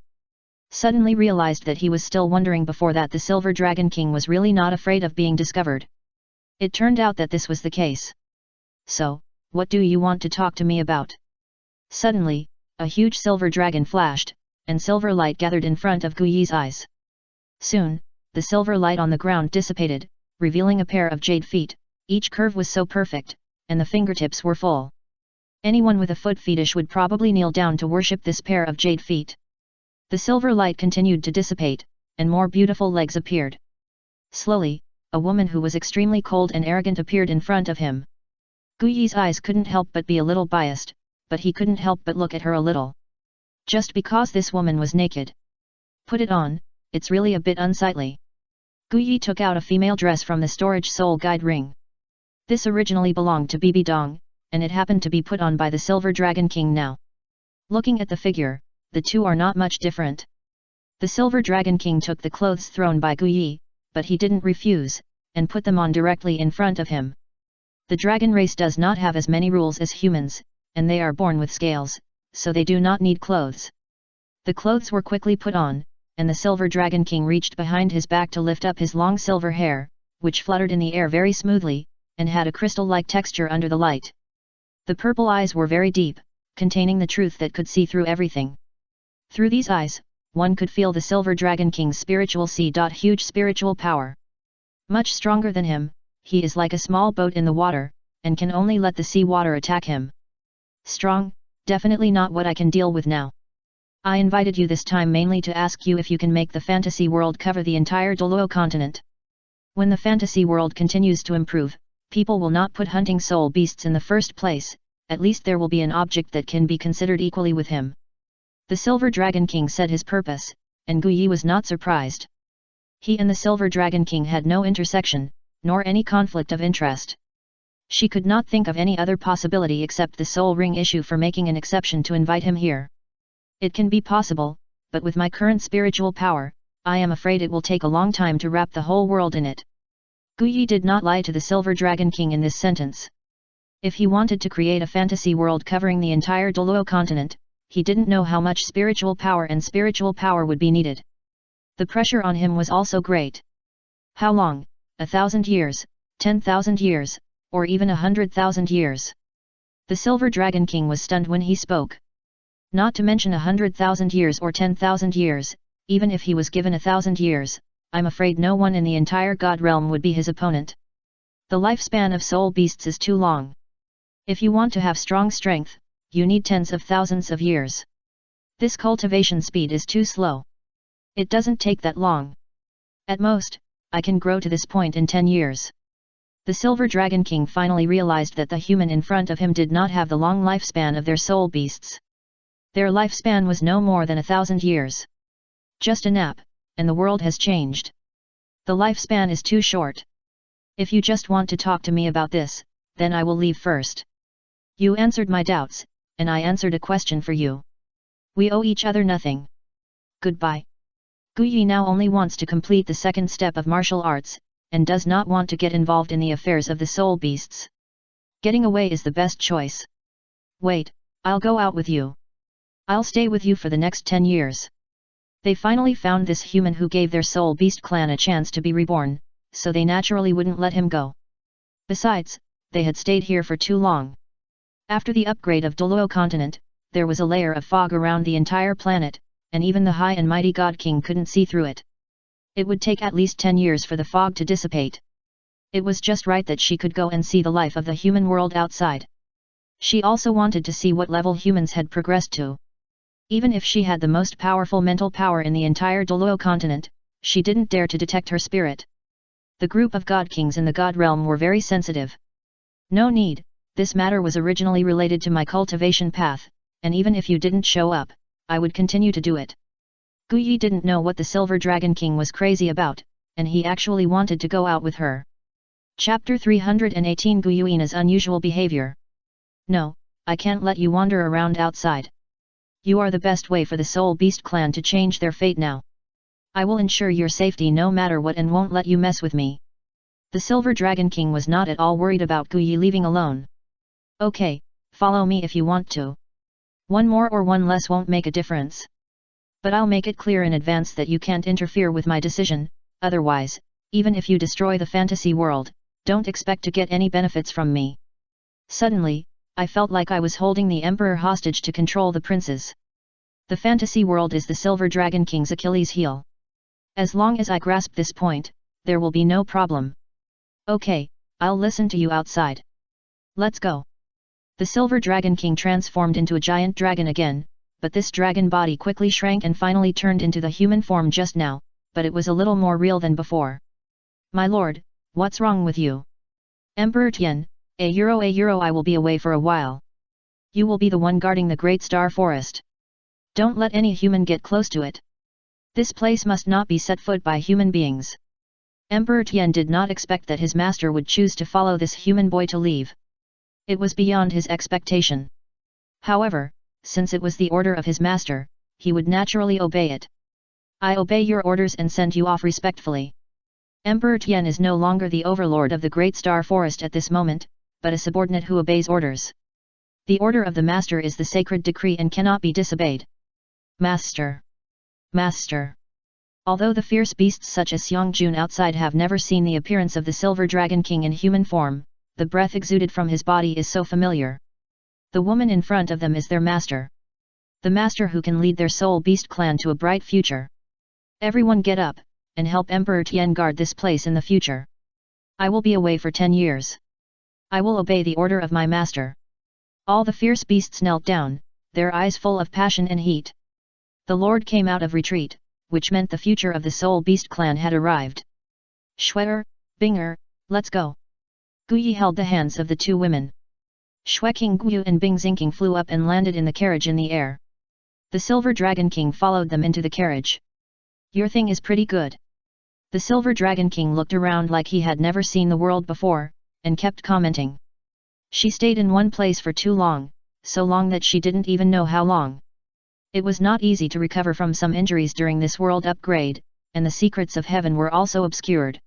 Suddenly realized that he was still wondering before that the Silver Dragon King was really not afraid of being discovered. It turned out that this was the case. So, what do you want to talk to me about? Suddenly, a huge silver dragon flashed, and silver light gathered in front of Guyi's eyes. Soon, the silver light on the ground dissipated, revealing a pair of jade feet. Each curve was so perfect, and the fingertips were full. Anyone with a foot fetish would probably kneel down to worship this pair of jade feet. The silver light continued to dissipate, and more beautiful legs appeared. Slowly, a woman who was extremely cold and arrogant appeared in front of him. Guyi's eyes couldn't help but be a little biased, but he couldn't help but look at her a little. Just because this woman was naked. Put it on, it's really a bit unsightly. Guyi took out a female dress from the storage soul guide ring. This originally belonged to Bibi Dong, and it happened to be put on by the Silver Dragon King now. Looking at the figure, the two are not much different. The Silver Dragon King took the clothes thrown by Guyi, but he didn't refuse, and put them on directly in front of him. The dragon race does not have as many rules as humans, and they are born with scales, so they do not need clothes. The clothes were quickly put on, and the Silver Dragon King reached behind his back to lift up his long silver hair, which fluttered in the air very smoothly, and had a crystal-like texture under the light. The purple eyes were very deep, containing the truth that could see through everything. Through these eyes, one could feel the Silver Dragon King's spiritual huge spiritual power. Much stronger than him, he is like a small boat in the water, and can only let the sea water attack him. Strong, definitely not what I can deal with now. I invited you this time mainly to ask you if you can make the fantasy world cover the entire Douluo continent. When the fantasy world continues to improve, people will not put hunting soul beasts in the first place, at least there will be an object that can be considered equally with him. The Silver Dragon King said his purpose, and Guyi was not surprised. He and the Silver Dragon King had no intersection, nor any conflict of interest. She could not think of any other possibility except the soul ring issue for making an exception to invite him here. It can be possible, but with my current spiritual power, I am afraid it will take a long time to wrap the whole world in it. Guyi did not lie to the Silver Dragon King in this sentence. If he wanted to create a fantasy world covering the entire Douluo continent, he didn't know how much spiritual power would be needed. The pressure on him was also great. How long? 1,000 years, 10,000 years, or even 100,000 years? The Silver Dragon King was stunned when he spoke. Not to mention 100,000 years or 10,000 years, even if he was given 1,000 years, I'm afraid no one in the entire God realm would be his opponent. The lifespan of soul beasts is too long. If you want to have strong strength, you need tens of thousands of years. This cultivation speed is too slow. It doesn't take that long. At most, I can grow to this point in 10 years. The Silver Dragon King finally realized that the human in front of him did not have the long lifespan of their soul beasts. Their lifespan was no more than 1,000 years. Just a nap, and the world has changed. The lifespan is too short. If you just want to talk to me about this, then I will leave first. You answered my doubts, and I answered a question for you. We owe each other nothing. Goodbye. Guyi now only wants to complete the second step of martial arts, and does not want to get involved in the affairs of the soul beasts. Getting away is the best choice. Wait, I'll go out with you. I'll stay with you for the next 10 years. They finally found this human who gave their soul beast clan a chance to be reborn, so they naturally wouldn't let him go. Besides, they had stayed here for too long. After the upgrade of Douluo continent, there was a layer of fog around the entire planet, and even the high and mighty God King couldn't see through it. It would take at least 10 years for the fog to dissipate. It was just right that she could go and see the life of the human world outside. She also wanted to see what level humans had progressed to. Even if she had the most powerful mental power in the entire Douluo continent, she didn't dare to detect her spirit. The group of God Kings in the God realm were very sensitive. No need, this matter was originally related to my cultivation path, and even if you didn't show up, I would continue to do it. Guyi didn't know what the Silver Dragon King was crazy about, and he actually wanted to go out with her. Chapter 318 Guyuina's Unusual Behavior. No, I can't let you wander around outside. You are the best way for the Soul Beast clan to change their fate now. I will ensure your safety no matter what and won't let you mess with me. The Silver Dragon King was not at all worried about Guyi leaving alone. Okay, follow me if you want to. One more or one less won't make a difference. But I'll make it clear in advance that you can't interfere with my decision, otherwise, even if you destroy the fantasy world, don't expect to get any benefits from me. Suddenly, I felt like I was holding the Emperor hostage to control the princes. The fantasy world is the Silver Dragon King's Achilles heel. As long as I grasp this point, there will be no problem. Okay, I'll listen to you outside. Let's go. The Silver Dragon King transformed into a giant dragon again, but this dragon body quickly shrank and finally turned into the human form just now, but it was a little more real than before. My lord, what's wrong with you? Emperor Tian, a euro I will be away for a while. You will be the one guarding the Great Star Forest. Don't let any human get close to it. This place must not be set foot by human beings. Emperor Tian did not expect that his master would choose to follow this human boy to leave. It was beyond his expectation. However, since it was the order of his master, he would naturally obey it. I obey your orders and send you off respectfully. Emperor Tian is no longer the overlord of the Great Star Forest at this moment, but a subordinate who obeys orders. The order of the master is the sacred decree and cannot be disobeyed. Master! Master! Although the fierce beasts such as Xiangjun outside have never seen the appearance of the Silver Dragon King in human form, the breath exuded from his body is so familiar. The woman in front of them is their master. The master who can lead their soul beast clan to a bright future. Everyone get up, and help Emperor Tian guard this place in the future. I will be away for 10 years. I will obey the order of my master. All the fierce beasts knelt down, their eyes full of passion and heat. The Lord came out of retreat, which meant the future of the Soul Beast clan had arrived. Shue'er, Bing'er, let's go. Guyi held the hands of the two women. Shueking Guyu and Bing Xingqing flew up and landed in the carriage in the air. The Silver Dragon King followed them into the carriage. Your thing is pretty good. The Silver Dragon King looked around like he had never seen the world before, and kept commenting. She stayed in one place for too long, so long that she didn't even know how long. It was not easy to recover from some injuries during this world upgrade, and the secrets of heaven were also obscured.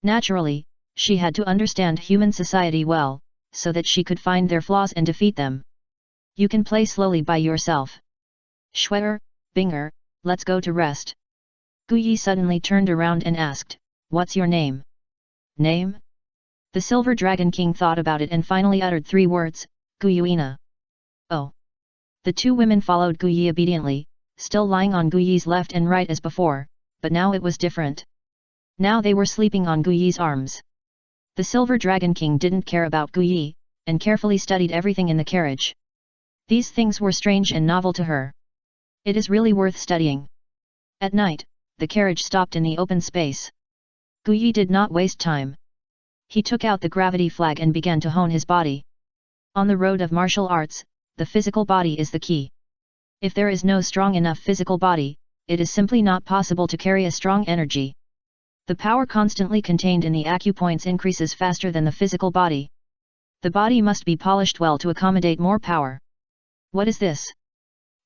Naturally, she had to understand human society well, so that she could find their flaws and defeat them. You can play slowly by yourself. Shue'er, Bing'er, let's go to rest. Guyi suddenly turned around and asked, what's your name? Name? The Silver Dragon King thought about it and finally uttered 3 words, Guyuina. Oh. The two women followed Guyi obediently, still lying on Guyi's left and right as before, but now it was different. Now they were sleeping on Guyi's arms. The Silver Dragon King didn't care about Guyi, and carefully studied everything in the carriage. These things were strange and novel to her. It is really worth studying. At night, the carriage stopped in the open space. Guyi did not waste time. He took out the gravity flag and began to hone his body. On the road of martial arts, the physical body is the key. If there is no strong enough physical body, it is simply not possible to carry a strong energy. The power constantly contained in the acupoints increases faster than the physical body. The body must be polished well to accommodate more power. What is this?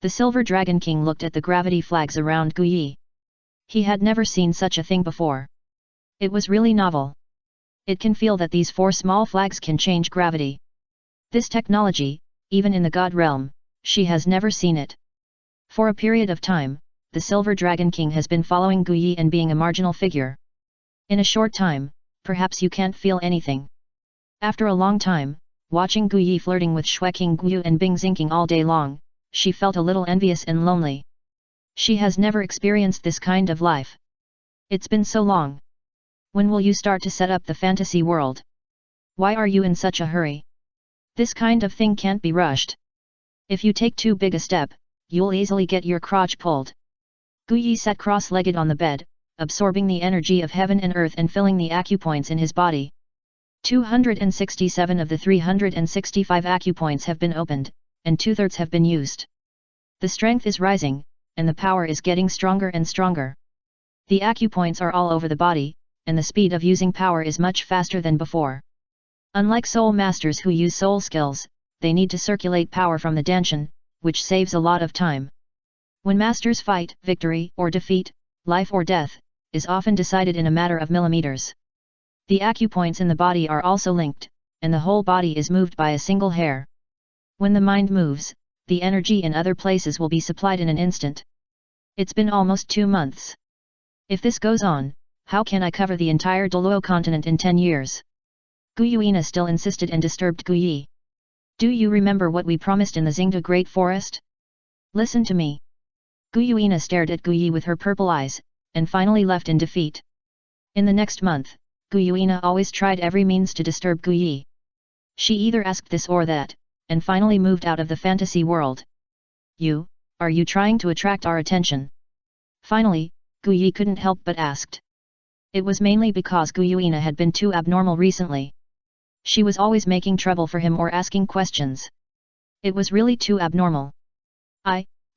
The Silver Dragon King looked at the gravity flags around Guyi. He had never seen such a thing before. It was really novel. It can feel that these 4 small flags can change gravity. This technology, even in the God realm, she has never seen it. For a period of time, the Silver Dragon King has been following Guyi and being a marginal figure. In a short time, perhaps you can't feel anything. After a long time, watching Guyi flirting with Shui King Guyu and Bing Xingking all day long, she felt a little envious and lonely. She has never experienced this kind of life. It's been so long. When will you start to set up the fantasy world? Why are you in such a hurry? This kind of thing can't be rushed. If you take too big a step, you'll easily get your crotch pulled. Guyi sat cross-legged on the bed, absorbing the energy of heaven and earth and filling the acupoints in his body. 267 of the 365 acupoints have been opened, and 2/3 have been used. The strength is rising, and the power is getting stronger and stronger. The acupoints are all over the body, and the speed of using power is much faster than before. Unlike soul masters who use soul skills, they need to circulate power from the danshan, which saves a lot of time. When masters fight, victory or defeat, life or death, is often decided in a matter of millimeters. The acupoints in the body are also linked, and the whole body is moved by a single hair. When the mind moves, the energy in other places will be supplied in an instant. It's been almost 2 months. If this goes on, how can I cover the entire Douluo continent in 10 years? Guyuina still insisted and disturbed Guyi. Do you remember what we promised in the Xingda Great Forest? Listen to me. Guyuina stared at Guyi with her purple eyes, and finally left in defeat. In the next month, Guyuina always tried every means to disturb Guyi. She either asked this or that, and finally moved out of the fantasy world. Are you trying to attract our attention? Finally, Guyi couldn't help but asked. It was mainly because Guyuina had been too abnormal recently. She was always making trouble for him or asking questions. It was really too abnormal.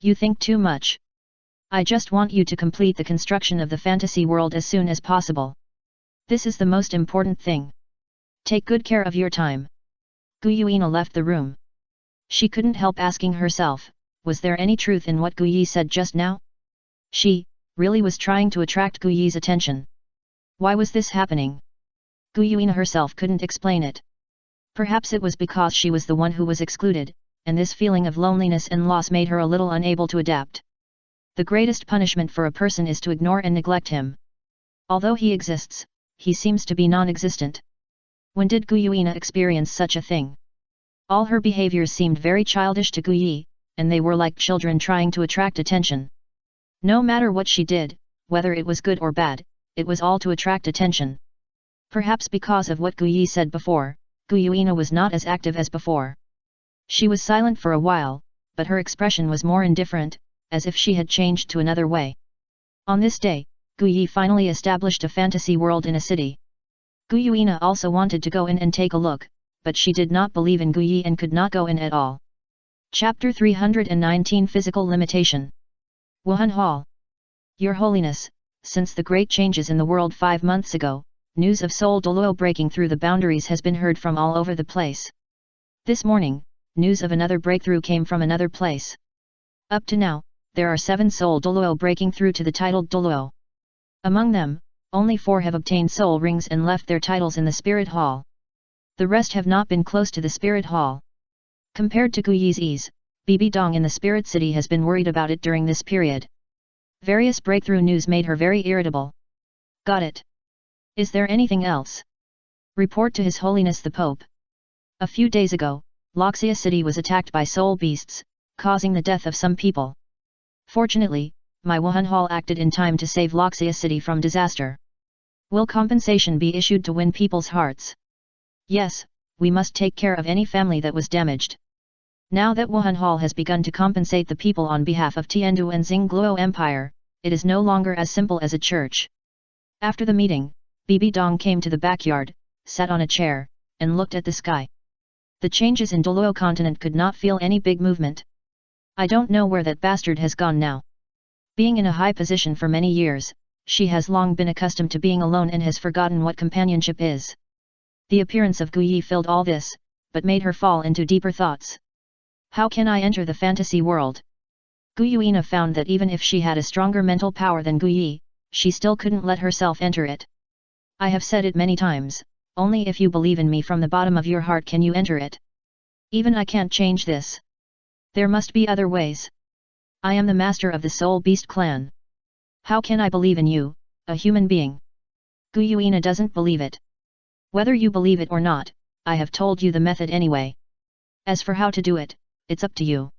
You think too much. I just want you to complete the construction of the fantasy world as soon as possible. This is the most important thing. Take good care of your time. Guyuina left the room. She couldn't help asking herself, was there any truth in what Guyi said just now? She really was trying to attract Guyi's attention. Why was this happening? Guyuina herself couldn't explain it. Perhaps it was because she was the one who was excluded, and this feeling of loneliness and loss made her a little unable to adapt. The greatest punishment for a person is to ignore and neglect him. Although he exists, he seems to be non-existent. When did Guyuina experience such a thing? All her behaviors seemed very childish to Guyi, and they were like children trying to attract attention. No matter what she did, whether it was good or bad, it was all to attract attention. Perhaps because of what Guyi said before, Guyuina was not as active as before. She was silent for a while, but her expression was more indifferent, as if she had changed to another way. On this day, Guyi finally established a fantasy world in a city. Guyuina also wanted to go in and take a look, but she did not believe in Guyi and could not go in at all. Chapter 319 Physical Limitation. Wuhan Hall. Your Holiness, since the great changes in the world 5 months ago, news of Seoul Douluo breaking through the boundaries has been heard from all over the place. This morning, news of another breakthrough came from another place. Up to now, there are 7 Seoul Douluo breaking through to the titled Douluo. Among them, only 4 have obtained soul rings and left their titles in the Spirit Hall. The rest have not been close to the Spirit Hall. Compared to Guyi's ease, Bibi Dong in the Spirit City has been worried about it during this period. Various breakthrough news made her very irritable. Got it. Is there anything else? Report to His Holiness the Pope. A few days ago, Loxia City was attacked by soul beasts, causing the death of some people. Fortunately, my Wuhan Hall acted in time to save Loxia City from disaster. Will compensation be issued to win people's hearts? Yes, we must take care of any family that was damaged. Now that Wuhan Hall has begun to compensate the people on behalf of Tiandu and Xingluo Empire, it is no longer as simple as a church. After the meeting, Bibi Dong came to the backyard, sat on a chair, and looked at the sky. The changes in Douluo continent could not feel any big movement. I don't know where that bastard has gone now. Being in a high position for many years, she has long been accustomed to being alone and has forgotten what companionship is. The appearance of Guyi filled all this, but made her fall into deeper thoughts. How can I enter the fantasy world? Guyuina found that even if she had a stronger mental power than Guyi, she still couldn't let herself enter it. I have said it many times, only if you believe in me from the bottom of your heart can you enter it. Even I can't change this. There must be other ways. I am the master of the Soul Beast clan. How can I believe in you, a human being? Guyuina doesn't believe it. Whether you believe it or not, I have told you the method anyway. As for how to do it, it's up to you.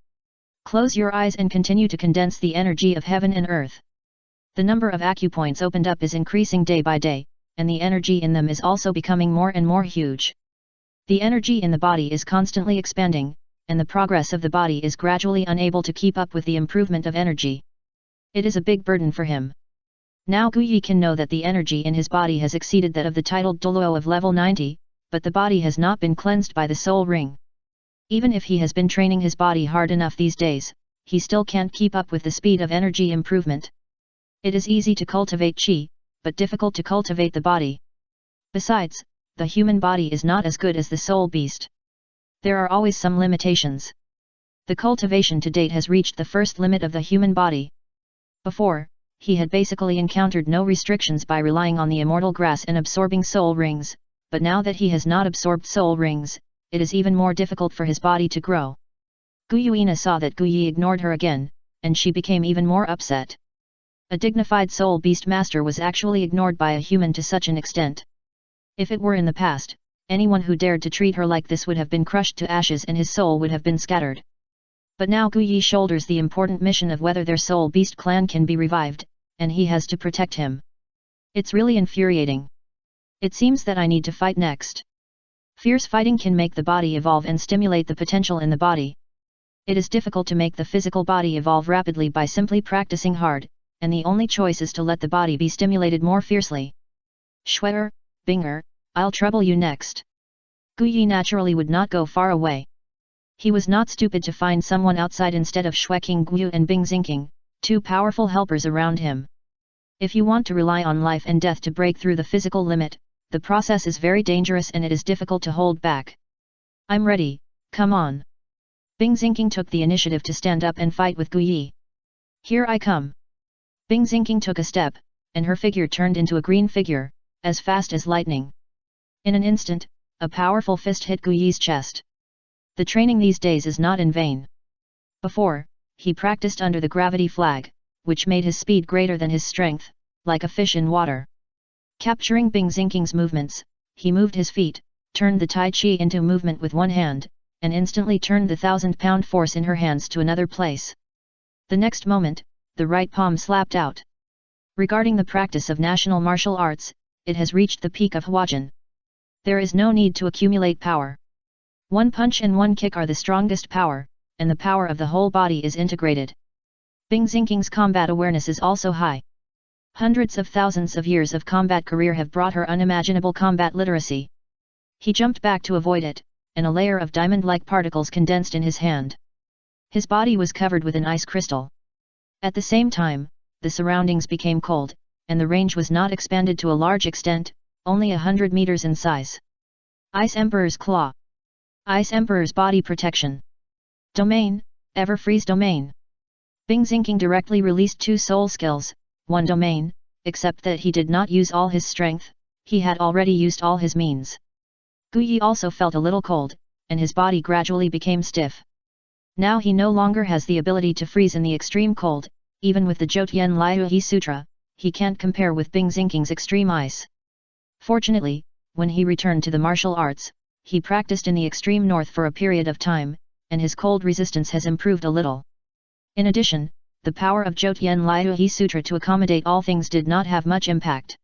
Close your eyes and continue to condense the energy of heaven and earth. The number of acupoints opened up is increasing day by day, and the energy in them is also becoming more and more huge. The energy in the body is constantly expanding, and the progress of the body is gradually unable to keep up with the improvement of energy. It is a big burden for him. Now Guyi can know that the energy in his body has exceeded that of the titled Douluo of level 90, but the body has not been cleansed by the soul ring. Even if he has been training his body hard enough these days, he still can't keep up with the speed of energy improvement. It is easy to cultivate qi, but difficult to cultivate the body. Besides, the human body is not as good as the soul beast. There are always some limitations. The cultivation to date has reached the first limit of the human body. Before, he had basically encountered no restrictions by relying on the immortal grass and absorbing soul rings, but now that he has not absorbed soul rings, it is even more difficult for his body to grow. Guyuina saw that Guyi ignored her again, and she became even more upset. A dignified soul beast master was actually ignored by a human to such an extent. If it were in the past, anyone who dared to treat her like this would have been crushed to ashes and his soul would have been scattered. But now Guyi shoulders the important mission of whether their soul beast clan can be revived, and he has to protect him. It's really infuriating. It seems that I need to fight next. Fierce fighting can make the body evolve and stimulate the potential in the body. It is difficult to make the physical body evolve rapidly by simply practicing hard, and the only choice is to let the body be stimulated more fiercely. Schwerer, Binger, I'll trouble you next. Guyi naturally would not go far away. He was not stupid to find someone outside instead of Shueking Guyu and Bing Xingqing, two powerful helpers around him. If you want to rely on life and death to break through the physical limit, the process is very dangerous and it is difficult to hold back. I'm ready, come on. Bing Xingqing took the initiative to stand up and fight with Guyi. Here I come. Bing Xingqing took a step, and her figure turned into a green figure, as fast as lightning. In an instant, a powerful fist hit Guyi's chest. The training these days is not in vain. Before, he practiced under the gravity flag, which made his speed greater than his strength, like a fish in water. Capturing Bing Xingqing's movements, he moved his feet, turned the Tai Chi into movement with one hand, and instantly turned the 1,000-pound force in her hands to another place. The next moment, the right palm slapped out. Regarding the practice of national martial arts, it has reached the peak of Huajin. There is no need to accumulate power. One punch and one kick are the strongest power, and the power of the whole body is integrated. Bing Xingqing's combat awareness is also high. Hundreds of thousands of years of combat career have brought her unimaginable combat literacy. He jumped back to avoid it, and a layer of diamond-like particles condensed in his hand. His body was covered with an ice crystal. At the same time, the surroundings became cold, and the range was not expanded to a large extent, only 100 meters in size. Ice Emperor's Claw. Ice Emperor's Body Protection. Domain, Ever Freeze Domain. Bing Xingqing directly released two soul skills, one domain, except that he did not use all his strength, he had already used all his means. Guyi also felt a little cold, and his body gradually became stiff. Now he no longer has the ability to freeze in the extreme cold, even with the Jotien Liuhi Sutra, he can't compare with Bing Xingqing's extreme ice. Fortunately, when he returned to the martial arts, he practiced in the extreme north for a period of time, and his cold resistance has improved a little. In addition, the power of Jotien Liuhi Sutra to accommodate all things did not have much impact.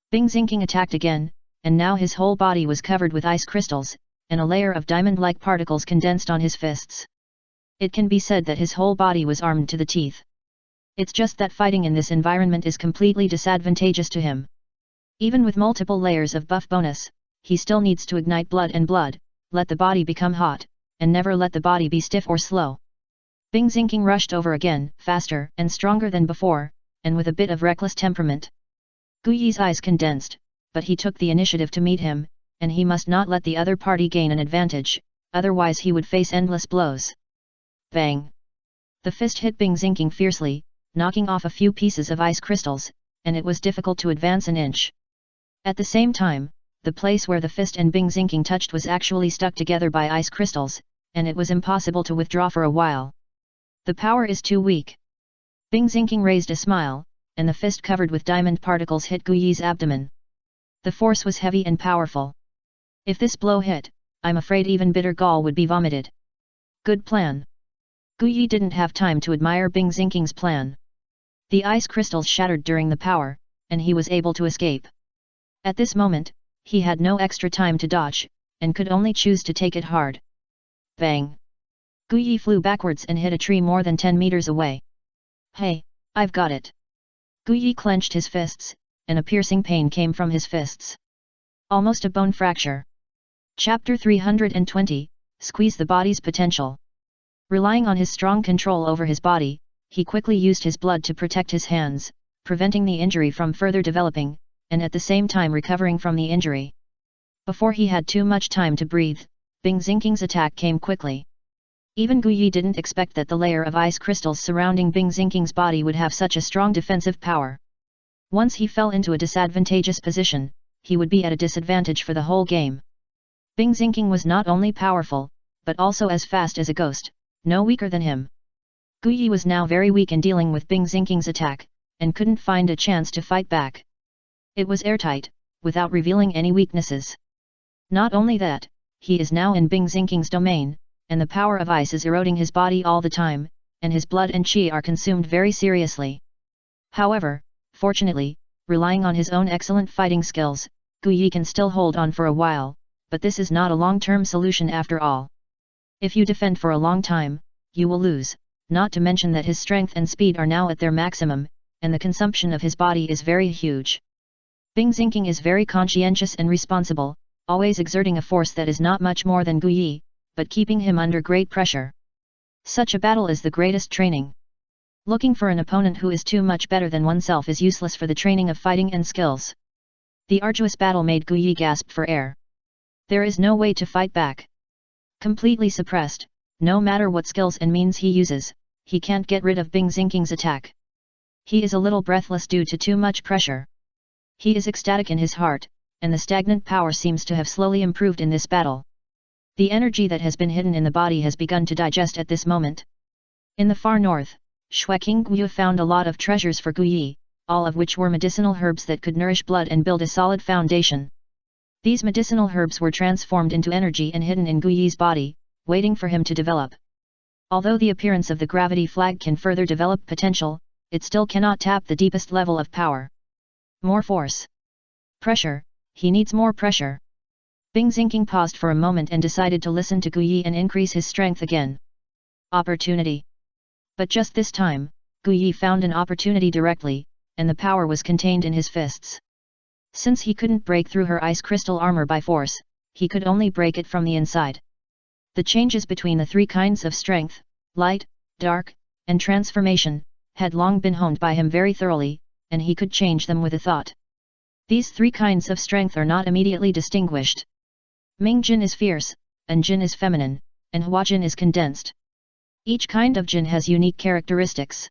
Bing Xingqing attacked again, and now his whole body was covered with ice crystals, and a layer of diamond-like particles condensed on his fists. It can be said that his whole body was armed to the teeth. It's just that fighting in this environment is completely disadvantageous to him. Even with multiple layers of buff bonus, he still needs to ignite blood and blood, let the body become hot, and never let the body be stiff or slow. Bing Xingqing rushed over again, faster and stronger than before, and with a bit of reckless temperament. Guyi's eyes condensed, but he took the initiative to meet him, and he must not let the other party gain an advantage, otherwise he would face endless blows. Bang! The fist hit Bing Xingqing fiercely, knocking off a few pieces of ice crystals, and it was difficult to advance an inch. At the same time, the place where the fist and Bing Zinking touched was actually stuck together by ice crystals, and it was impossible to withdraw for a while. The power is too weak. Bing Zinking raised a smile, and the fist covered with diamond particles hit Gu Yi's abdomen. The force was heavy and powerful. If this blow hit, I'm afraid even bitter gall would be vomited. Good plan. Gu Yi didn't have time to admire Bing Zinking's plan. The ice crystals shattered during the power, and he was able to escape. At this moment, he had no extra time to dodge, and could only choose to take it hard. Bang! Gu Yi flew backwards and hit a tree more than 10 meters away. Hey, I've got it! Gu Yi clenched his fists, and a piercing pain came from his fists. Almost a bone fracture. Chapter 320, Squeeze the Body's Potential. Relying on his strong control over his body, he quickly used his blood to protect his hands, preventing the injury from further developing, and at the same time recovering from the injury. Before he had too much time to breathe, Bing Zinking's attack came quickly. Even Gu Yi didn't expect that the layer of ice crystals surrounding Bing Zinking's body would have such a strong defensive power. Once he fell into a disadvantageous position, he would be at a disadvantage for the whole game. Bing Zinking was not only powerful, but also as fast as a ghost, no weaker than him. Gu Yi was now very weak in dealing with Bing Zinking's attack, and couldn't find a chance to fight back. It was airtight, without revealing any weaknesses. Not only that, he is now in Bing Zinking's domain, and the power of ice is eroding his body all the time, and his blood and qi are consumed very seriously. However, fortunately, relying on his own excellent fighting skills, Gu Yi can still hold on for a while, but this is not a long-term solution after all. If you defend for a long time, you will lose, not to mention that his strength and speed are now at their maximum, and the consumption of his body is very huge. Bing Zinking is very conscientious and responsible, always exerting a force that is not much more than Gu Yi, but keeping him under great pressure. Such a battle is the greatest training. Looking for an opponent who is too much better than oneself is useless for the training of fighting and skills. The arduous battle made Gu Yi gasp for air. There is no way to fight back. Completely suppressed, no matter what skills and means he uses, he can't get rid of Bing Zinking's attack. He is a little breathless due to too much pressure. He is ecstatic in his heart, and the stagnant power seems to have slowly improved in this battle. The energy that has been hidden in the body has begun to digest at this moment. In the far north, Shueking Guyu found a lot of treasures for Gu Yi, all of which were medicinal herbs that could nourish blood and build a solid foundation. These medicinal herbs were transformed into energy and hidden in Gu Yi's body, waiting for him to develop. Although the appearance of the gravity flag can further develop potential, it still cannot tap the deepest level of power. More force. Pressure, he needs more pressure. Bing Zinking paused for a moment and decided to listen to Gu Yi and increase his strength again. Opportunity. But just this time, Gu Yi found an opportunity directly, and the power was contained in his fists. Since he couldn't break through her ice crystal armor by force, he could only break it from the inside. The changes between the three kinds of strength, light, dark, and transformation, had long been honed by him very thoroughly, and he could change them with a thought. These three kinds of strength are not immediately distinguished. Ming Jin is fierce, and Jin is feminine, and Hua Jin is condensed. Each kind of Jin has unique characteristics.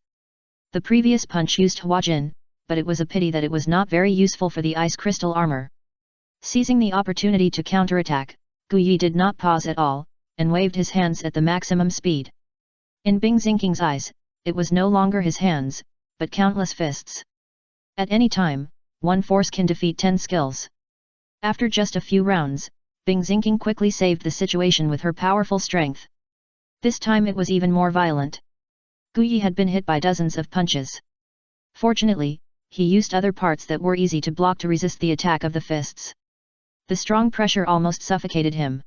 The previous punch used Hua Jin, but it was a pity that it was not very useful for the ice crystal armor. Seizing the opportunity to counterattack, Gu Yi did not pause at all, and waved his hands at the maximum speed. In Bing Zinking's eyes, it was no longer his hands, but countless fists. At any time, one force can defeat 10 skills. After just a few rounds, Bing Zinking quickly saved the situation with her powerful strength. This time it was even more violent. Gu Yi had been hit by dozens of punches. Fortunately, he used other parts that were easy to block to resist the attack of the fists. The strong pressure almost suffocated him.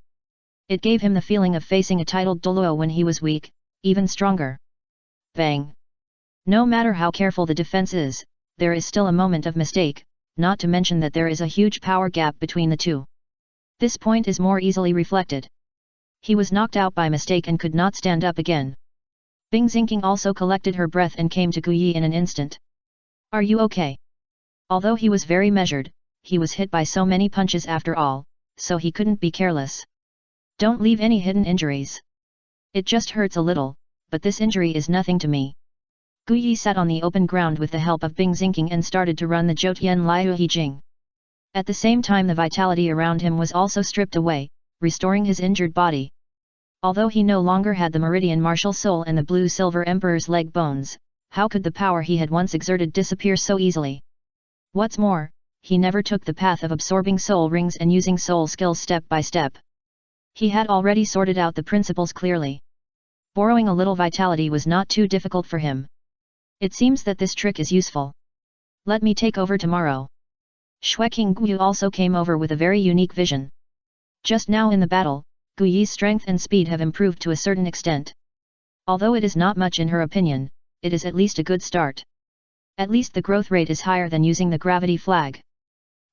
It gave him the feeling of facing a titled Douluo when he was weak, even stronger. Bang! No matter how careful the defense is, there is still a moment of mistake, not to mention that there is a huge power gap between the two. This point is more easily reflected. He was knocked out by mistake and could not stand up again. Bing Zinking also collected her breath and came to Gu Yi in an instant. Are you okay? Although he was very measured, he was hit by so many punches after all, so he couldn't be careless. Don't leave any hidden injuries. It just hurts a little, but this injury is nothing to me. Gu Yi sat on the open ground with the help of Bing Xingqing and started to run the Zhoutian Liu He Jing. At the same time the vitality around him was also stripped away, restoring his injured body. Although he no longer had the meridian martial soul and the blue-silver emperor's leg bones, how could the power he had once exerted disappear so easily? What's more, he never took the path of absorbing soul rings and using soul skills step by step. He had already sorted out the principles clearly. Borrowing a little vitality was not too difficult for him. It seems that this trick is useful. Let me take over tomorrow. Shueqing Guyu also came over with a very unique vision. Just now in the battle, Gu Yi's strength and speed have improved to a certain extent. Although it is not much in her opinion, it is at least a good start. At least the growth rate is higher than using the gravity flag.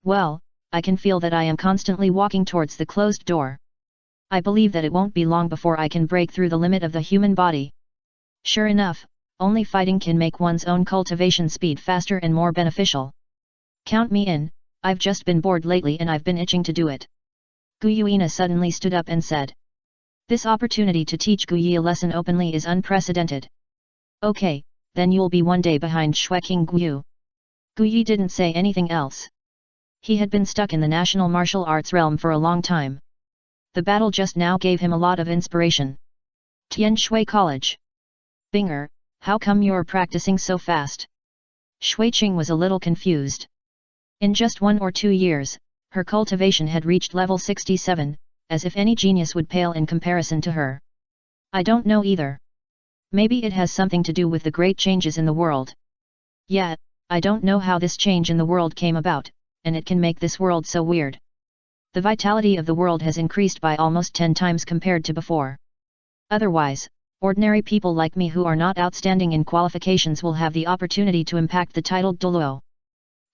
Well, I can feel that I am constantly walking towards the closed door. I believe that it won't be long before I can break through the limit of the human body. Sure enough, only fighting can make one's own cultivation speed faster and more beneficial. Count me in, I've just been bored lately and I've been itching to do it. Gu Yuina suddenly stood up and said. This opportunity to teach Gu Yi a lesson openly is unprecedented. Okay, then you'll be one day behind Shueqing Guyu. Gu Yi didn't say anything else. He had been stuck in the national martial arts realm for a long time. The battle just now gave him a lot of inspiration. Tian Shui College. Binger, how come you're practicing so fast? Shuiqing was a little confused. In just 1 or 2 years, her cultivation had reached level 67, as if any genius would pale in comparison to her. I don't know either. Maybe it has something to do with the great changes in the world. Yet, I don't know how this change in the world came about, and it can make this world so weird. The vitality of the world has increased by almost 10 times compared to before. Otherwise, ordinary people like me who are not outstanding in qualifications will have the opportunity to impact the titled Douluo.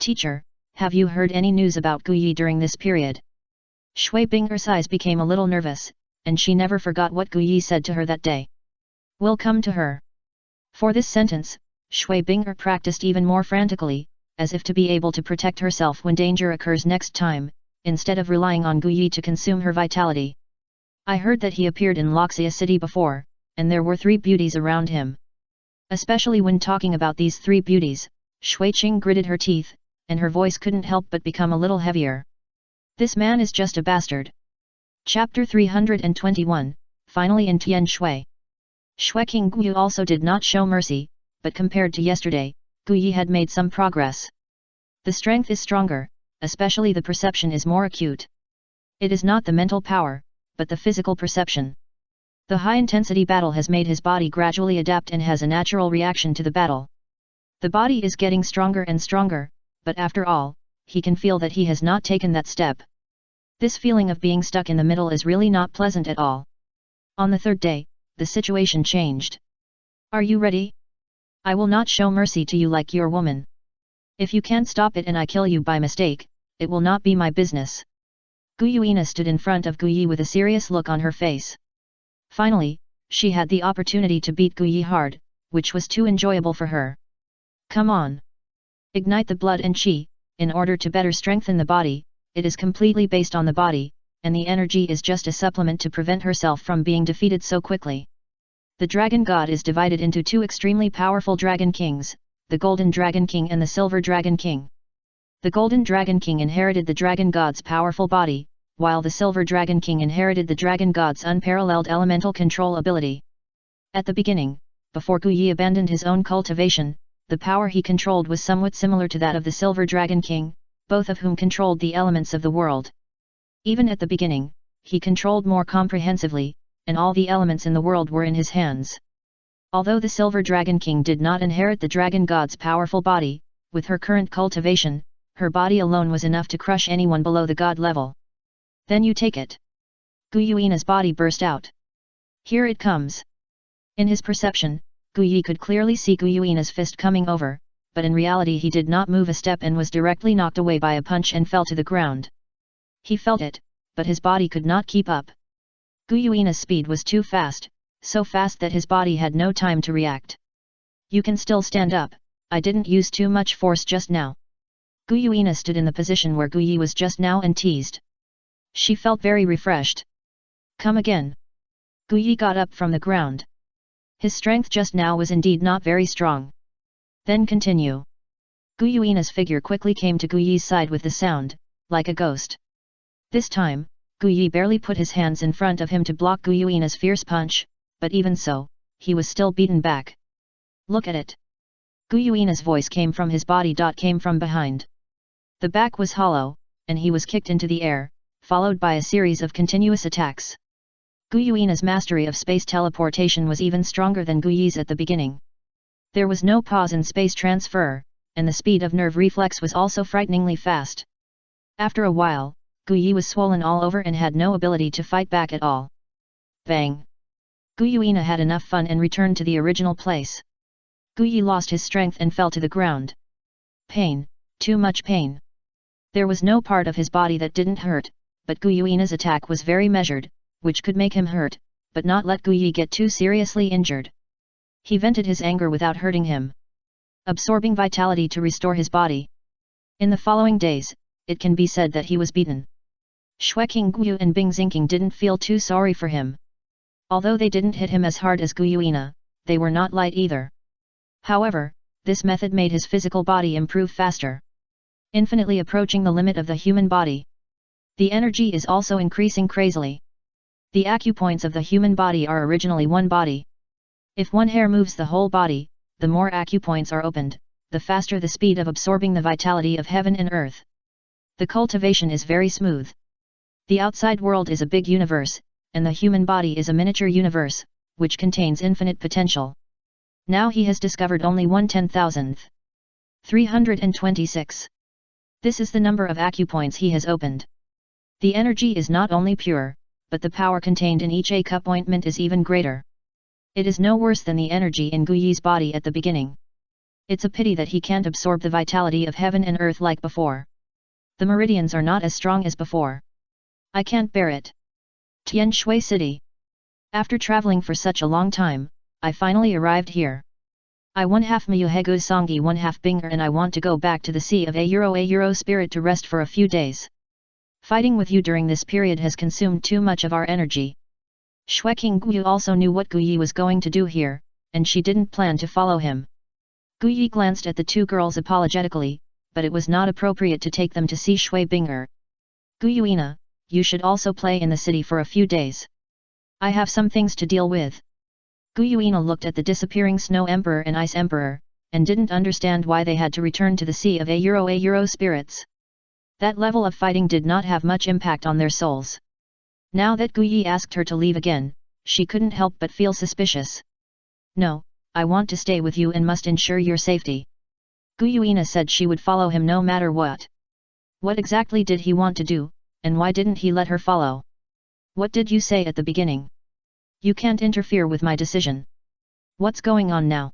Teacher, have you heard any news about Gu Yi during this period? Shui Binger's eyes became a little nervous, and she never forgot what Gu Yi said to her that day. We'll come to her. For this sentence, Shui Binger practiced even more frantically, as if to be able to protect herself when danger occurs next time, instead of relying on Gu Yi to consume her vitality. I heard that he appeared in Loxia City before, and there were 3 beauties around him. Especially when talking about these 3 beauties, Shuiqing gritted her teeth, and her voice couldn't help but become a little heavier. This man is just a bastard. Chapter 321, Finally in Tian Shui. Shueqing Guyu also did not show mercy, but compared to yesterday, Gu Yi had made some progress. The strength is stronger, especially the perception is more acute. It is not the mental power, but the physical perception. The high-intensity battle has made his body gradually adapt and has a natural reaction to the battle. The body is getting stronger and stronger, but after all, he can feel that he has not taken that step. This feeling of being stuck in the middle is really not pleasant at all. On the 3rd day, the situation changed. Are you ready? I will not show mercy to you like your woman. If you can't stop it and I kill you by mistake, it will not be my business. Gu Yuina stood in front of Gu Yi with a serious look on her face. Finally, she had the opportunity to beat Gu Yi hard, which was too enjoyable for her. Come on. Ignite the blood and qi, in order to better strengthen the body. It is completely based on the body, and the energy is just a supplement to prevent herself from being defeated so quickly. The Dragon God is divided into 2 extremely powerful Dragon Kings, the Golden Dragon King and the Silver Dragon King. The Golden Dragon King inherited the Dragon God's powerful body, while the Silver Dragon King inherited the Dragon God's unparalleled elemental control ability. At the beginning, before Gu Yi abandoned his own cultivation, the power he controlled was somewhat similar to that of the Silver Dragon King, both of whom controlled the elements of the world. Even at the beginning, he controlled more comprehensively, and all the elements in the world were in his hands. Although the Silver Dragon King did not inherit the Dragon God's powerful body, with her current cultivation, her body alone was enough to crush anyone below the God level. Then you take it. Gu Yuina's body burst out. Here it comes. In his perception, Gu Yi could clearly see Gu Yuina's fist coming over, but in reality he did not move a step and was directly knocked away by a punch and fell to the ground. He felt it, but his body could not keep up. Gu Yuina's speed was too fast, so fast that his body had no time to react. You can still stand up, I didn't use too much force just now. Gu Yuina stood in the position where Gu Yi was just now and teased. She felt very refreshed. Come again. Gu Yi got up from the ground. His strength just now was indeed not very strong. Then continue. Gu Yuina's figure quickly came to Gu Yi's side with the sound, like a ghost. This time, Gu Yi barely put his hands in front of him to block Gu Yuina's fierce punch, but even so, he was still beaten back. Look at it. Gu Yuina's voice came from his body. Came from behind. The back was hollow, and he was kicked into the air, followed by a series of continuous attacks. Gu Yuina's mastery of space teleportation was even stronger than Gu Yi's at the beginning. There was no pause in space transfer, and the speed of nerve reflex was also frighteningly fast. After a while, Gu Yi was swollen all over and had no ability to fight back at all. Bang! Gu Yuina had enough fun and returned to the original place. Gu Yi lost his strength and fell to the ground. Pain, too much pain. There was no part of his body that didn't hurt, but Gu Yuina's attack was very measured, which could make him hurt, but not let Gu Yi get too seriously injured. He vented his anger without hurting him, absorbing vitality to restore his body. In the following days, it can be said that he was beaten. Xueqing Guyu and Bing Xingqing didn't feel too sorry for him. Although they didn't hit him as hard as Gu Yuina, they were not light either. However, this method made his physical body improve faster, infinitely approaching the limit of the human body. The energy is also increasing crazily. The acupoints of the human body are originally one body. If one hair moves the whole body, the more acupoints are opened, the faster the speed of absorbing the vitality of heaven and earth. The cultivation is very smooth. The outside world is a big universe, and the human body is a miniature universe, which contains infinite potential. Now he has discovered only 1/10,000th. 326. This is the number of acupoints he has opened. The energy is not only pure, but the power contained in each acupointment is even greater. It is no worse than the energy in Gu Yi's body at the beginning. It's a pity that he can't absorb the vitality of heaven and earth like before. The meridians are not as strong as before. I can't bear it. Tian Shui City. After traveling for such a long time, I finally arrived here. I 1/2 Miyuhegu Songyi 1/2 Binger, and I want to go back to the Sea of a Euro Spirit to rest for a few days. Fighting with you during this period has consumed too much of our energy. Xueqing Guyu also knew what Gu Yi was going to do here, and she didn't plan to follow him. Gu Yi glanced at the two girls apologetically, but it was not appropriate to take them to see Shui Binger. Gu Yuina, you should also play in the city for a few days. I have some things to deal with. Gu Yuina looked at the disappearing Snow Emperor and Ice Emperor, and didn't understand why they had to return to the Sea of a Euro Spirits. That level of fighting did not have much impact on their souls. Now that Gu Yi asked her to leave again, she couldn't help but feel suspicious. No, I want to stay with you and must ensure your safety. Gu Yuina said she would follow him no matter what. What exactly did he want to do, and why didn't he let her follow? What did you say at the beginning? You can't interfere with my decision. What's going on now?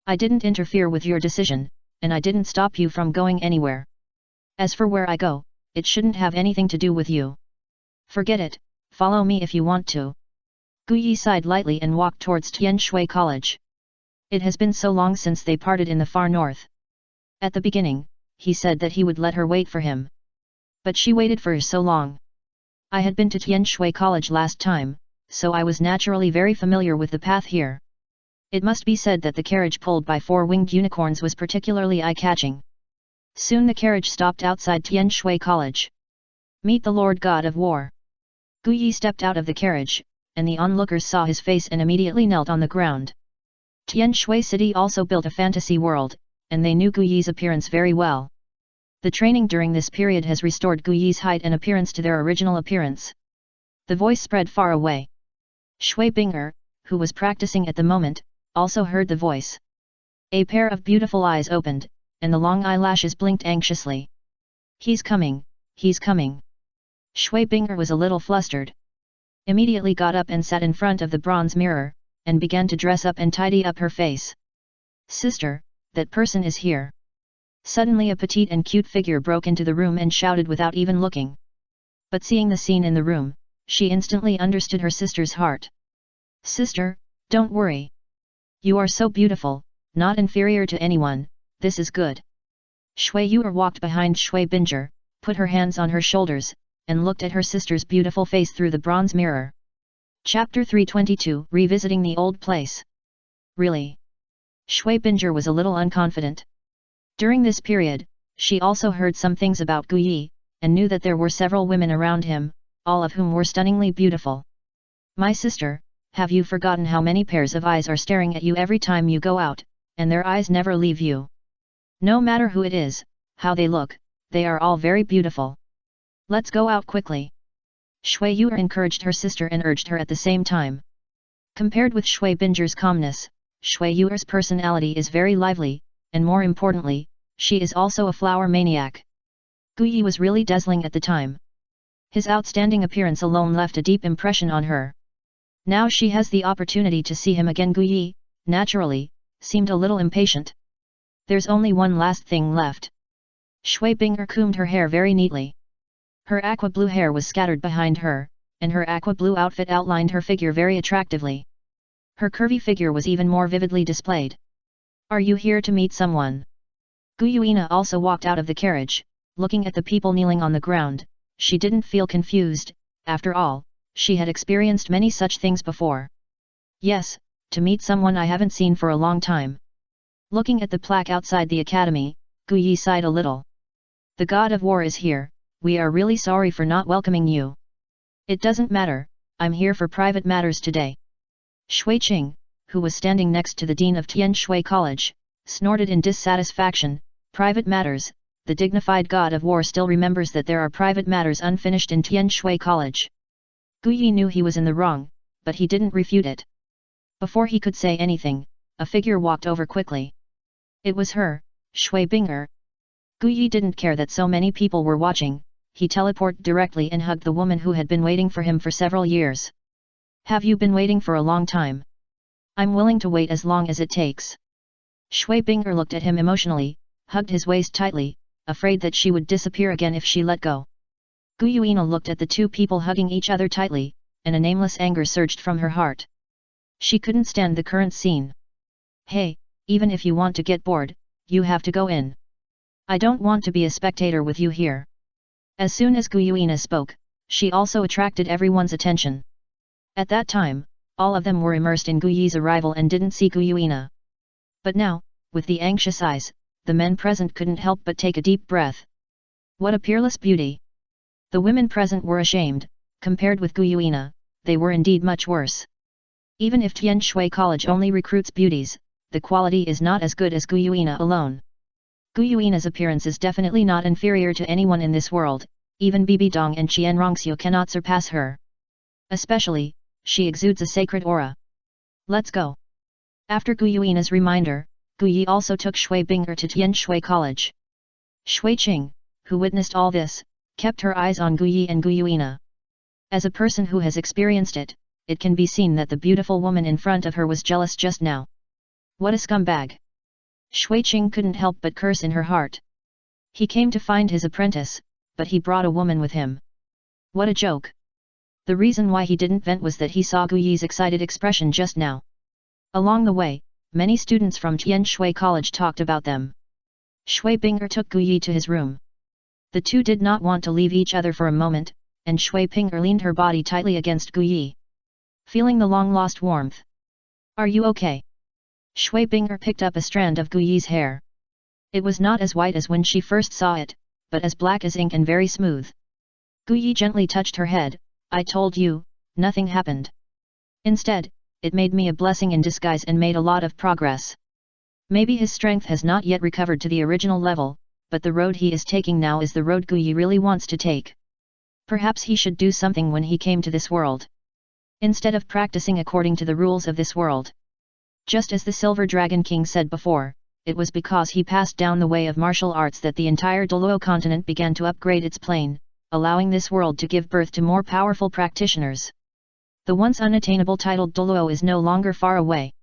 I didn't interfere with your decision, and I didn't stop you from going anywhere. As for where I go, it shouldn't have anything to do with you. Forget it, follow me if you want to. Gu Yi sighed lightly and walked towards Tian Shui College. It has been so long since they parted in the far north. At the beginning, he said that he would let her wait for him. But she waited for so long. I had been to Tian Shui College last time, so I was naturally very familiar with the path here. It must be said that the carriage pulled by 4-winged unicorns was particularly eye-catching. Soon the carriage stopped outside Tian Shui College. Meet the Lord God of War. Gu Yi stepped out of the carriage, and the onlookers saw his face and immediately knelt on the ground. Tian Shui City also built a fantasy world, and they knew Gu Yi's appearance very well. The training during this period has restored Gu Yi's height and appearance to their original appearance. The voice spread far away. Shui Binger, who was practicing at the moment, also heard the voice. A pair of beautiful eyes opened, and the long eyelashes blinked anxiously. He's coming, he's coming. Shui Binger was a little flustered. Immediately got up and sat in front of the bronze mirror, and began to dress up and tidy up her face. Sister, that person is here. Suddenly a petite and cute figure broke into the room and shouted without even looking. But seeing the scene in the room, she instantly understood her sister's heart. Sister, don't worry. You are so beautiful, not inferior to anyone, this is good. Shui Yuer walked behind Shui Binger, put her hands on her shoulders, and looked at her sister's beautiful face through the bronze mirror. Chapter 322, Revisiting the Old Place. Really? Shui Binger was a little unconfident. During this period, she also heard some things about Gu Yi, and knew that there were several women around him, all of whom were stunningly beautiful. My sister, have you forgotten how many pairs of eyes are staring at you every time you go out, and their eyes never leave you? No matter who it is, how they look, they are all very beautiful. Let's go out quickly. Shui Yuer encouraged her sister and urged her at the same time. Compared with Shui Binger's calmness, Shui Yuer's personality is very lively, and more importantly, she is also a flower maniac. Gu Yi was really dazzling at the time. His outstanding appearance alone left a deep impression on her. Now she has the opportunity to see him again. Gu Yi, naturally, seemed a little impatient. There's only one last thing left. Shui Binger combed her hair very neatly. Her aqua blue hair was scattered behind her, and her aqua blue outfit outlined her figure very attractively. Her curvy figure was even more vividly displayed. Are you here to meet someone? Gu Yuina also walked out of the carriage, looking at the people kneeling on the ground. She didn't feel confused, after all, she had experienced many such things before. Yes, to meet someone I haven't seen for a long time. Looking at the plaque outside the academy, Gu Yi sighed a little. The god of war is here, we are really sorry for not welcoming you. It doesn't matter, I'm here for private matters today. Shui Qing, who was standing next to the dean of Tian Shui College, snorted in dissatisfaction. Private matters, the dignified god of war still remembers that there are private matters unfinished in Tian Shui College. Gu Yi knew he was in the wrong, but he didn't refute it. Before he could say anything, a figure walked over quickly. It was her, Shui Binger. Gu Yi didn't care that so many people were watching, he teleported directly and hugged the woman who had been waiting for him for several years. Have you been waiting for a long time? I'm willing to wait as long as it takes. Shui Binger looked at him emotionally, hugged his waist tightly, afraid that she would disappear again if she let go. Gu Yuina looked at the two people hugging each other tightly, and a nameless anger surged from her heart. She couldn't stand the current scene. Hey, even if you want to get bored, you have to go in. I don't want to be a spectator with you here. As soon as Gu Yuina spoke, she also attracted everyone's attention. At that time, all of them were immersed in Gu Yi's arrival and didn't see Gu Yuina. But now, with the anxious eyes, the men present couldn't help but take a deep breath. What a peerless beauty! The women present were ashamed. Compared with Gu Yuina, they were indeed much worse. Even if Tian Shui College only recruits beauties, the quality is not as good as Gu Yuina alone. Gu Yuina's appearance is definitely not inferior to anyone in this world, even Bibi Dong and Qian Rongxiu cannot surpass her. Especially, she exudes a sacred aura. Let's go. After Gu Yuina's reminder, Gu Yi also took Shui Binger to Tian Shui College. Shui Qing, who witnessed all this, kept her eyes on Gu Yi and Gu Yuina. As a person who has experienced it, it can be seen that the beautiful woman in front of her was jealous just now. What a scumbag! Shui Qing couldn't help but curse in her heart. He came to find his apprentice, but he brought a woman with him. What a joke! The reason why he didn't vent was that he saw Gu Yi's excited expression just now. Along the way, many students from Tian Shui College talked about them. Shui Binger took Gu Yi to his room. The two did not want to leave each other for a moment, and Shui Binger leaned her body tightly against Gu Yi. Feeling the long-lost warmth. Are you okay? Shui Binger picked up a strand of Gu Yi's hair. It was not as white as when she first saw it, but as black as ink and very smooth. Gu Yi gently touched her head. I told you, nothing happened. Instead, it made me a blessing in disguise and made a lot of progress. Maybe his strength has not yet recovered to the original level, but the road he is taking now is the road Gu Yi really wants to take. Perhaps he should do something when he came to this world. Instead of practicing according to the rules of this world. Just as the Silver Dragon King said before, it was because he passed down the way of martial arts that the entire Douluo continent began to upgrade its plane, allowing this world to give birth to more powerful practitioners. The once unattainable titled Douluo is no longer far away.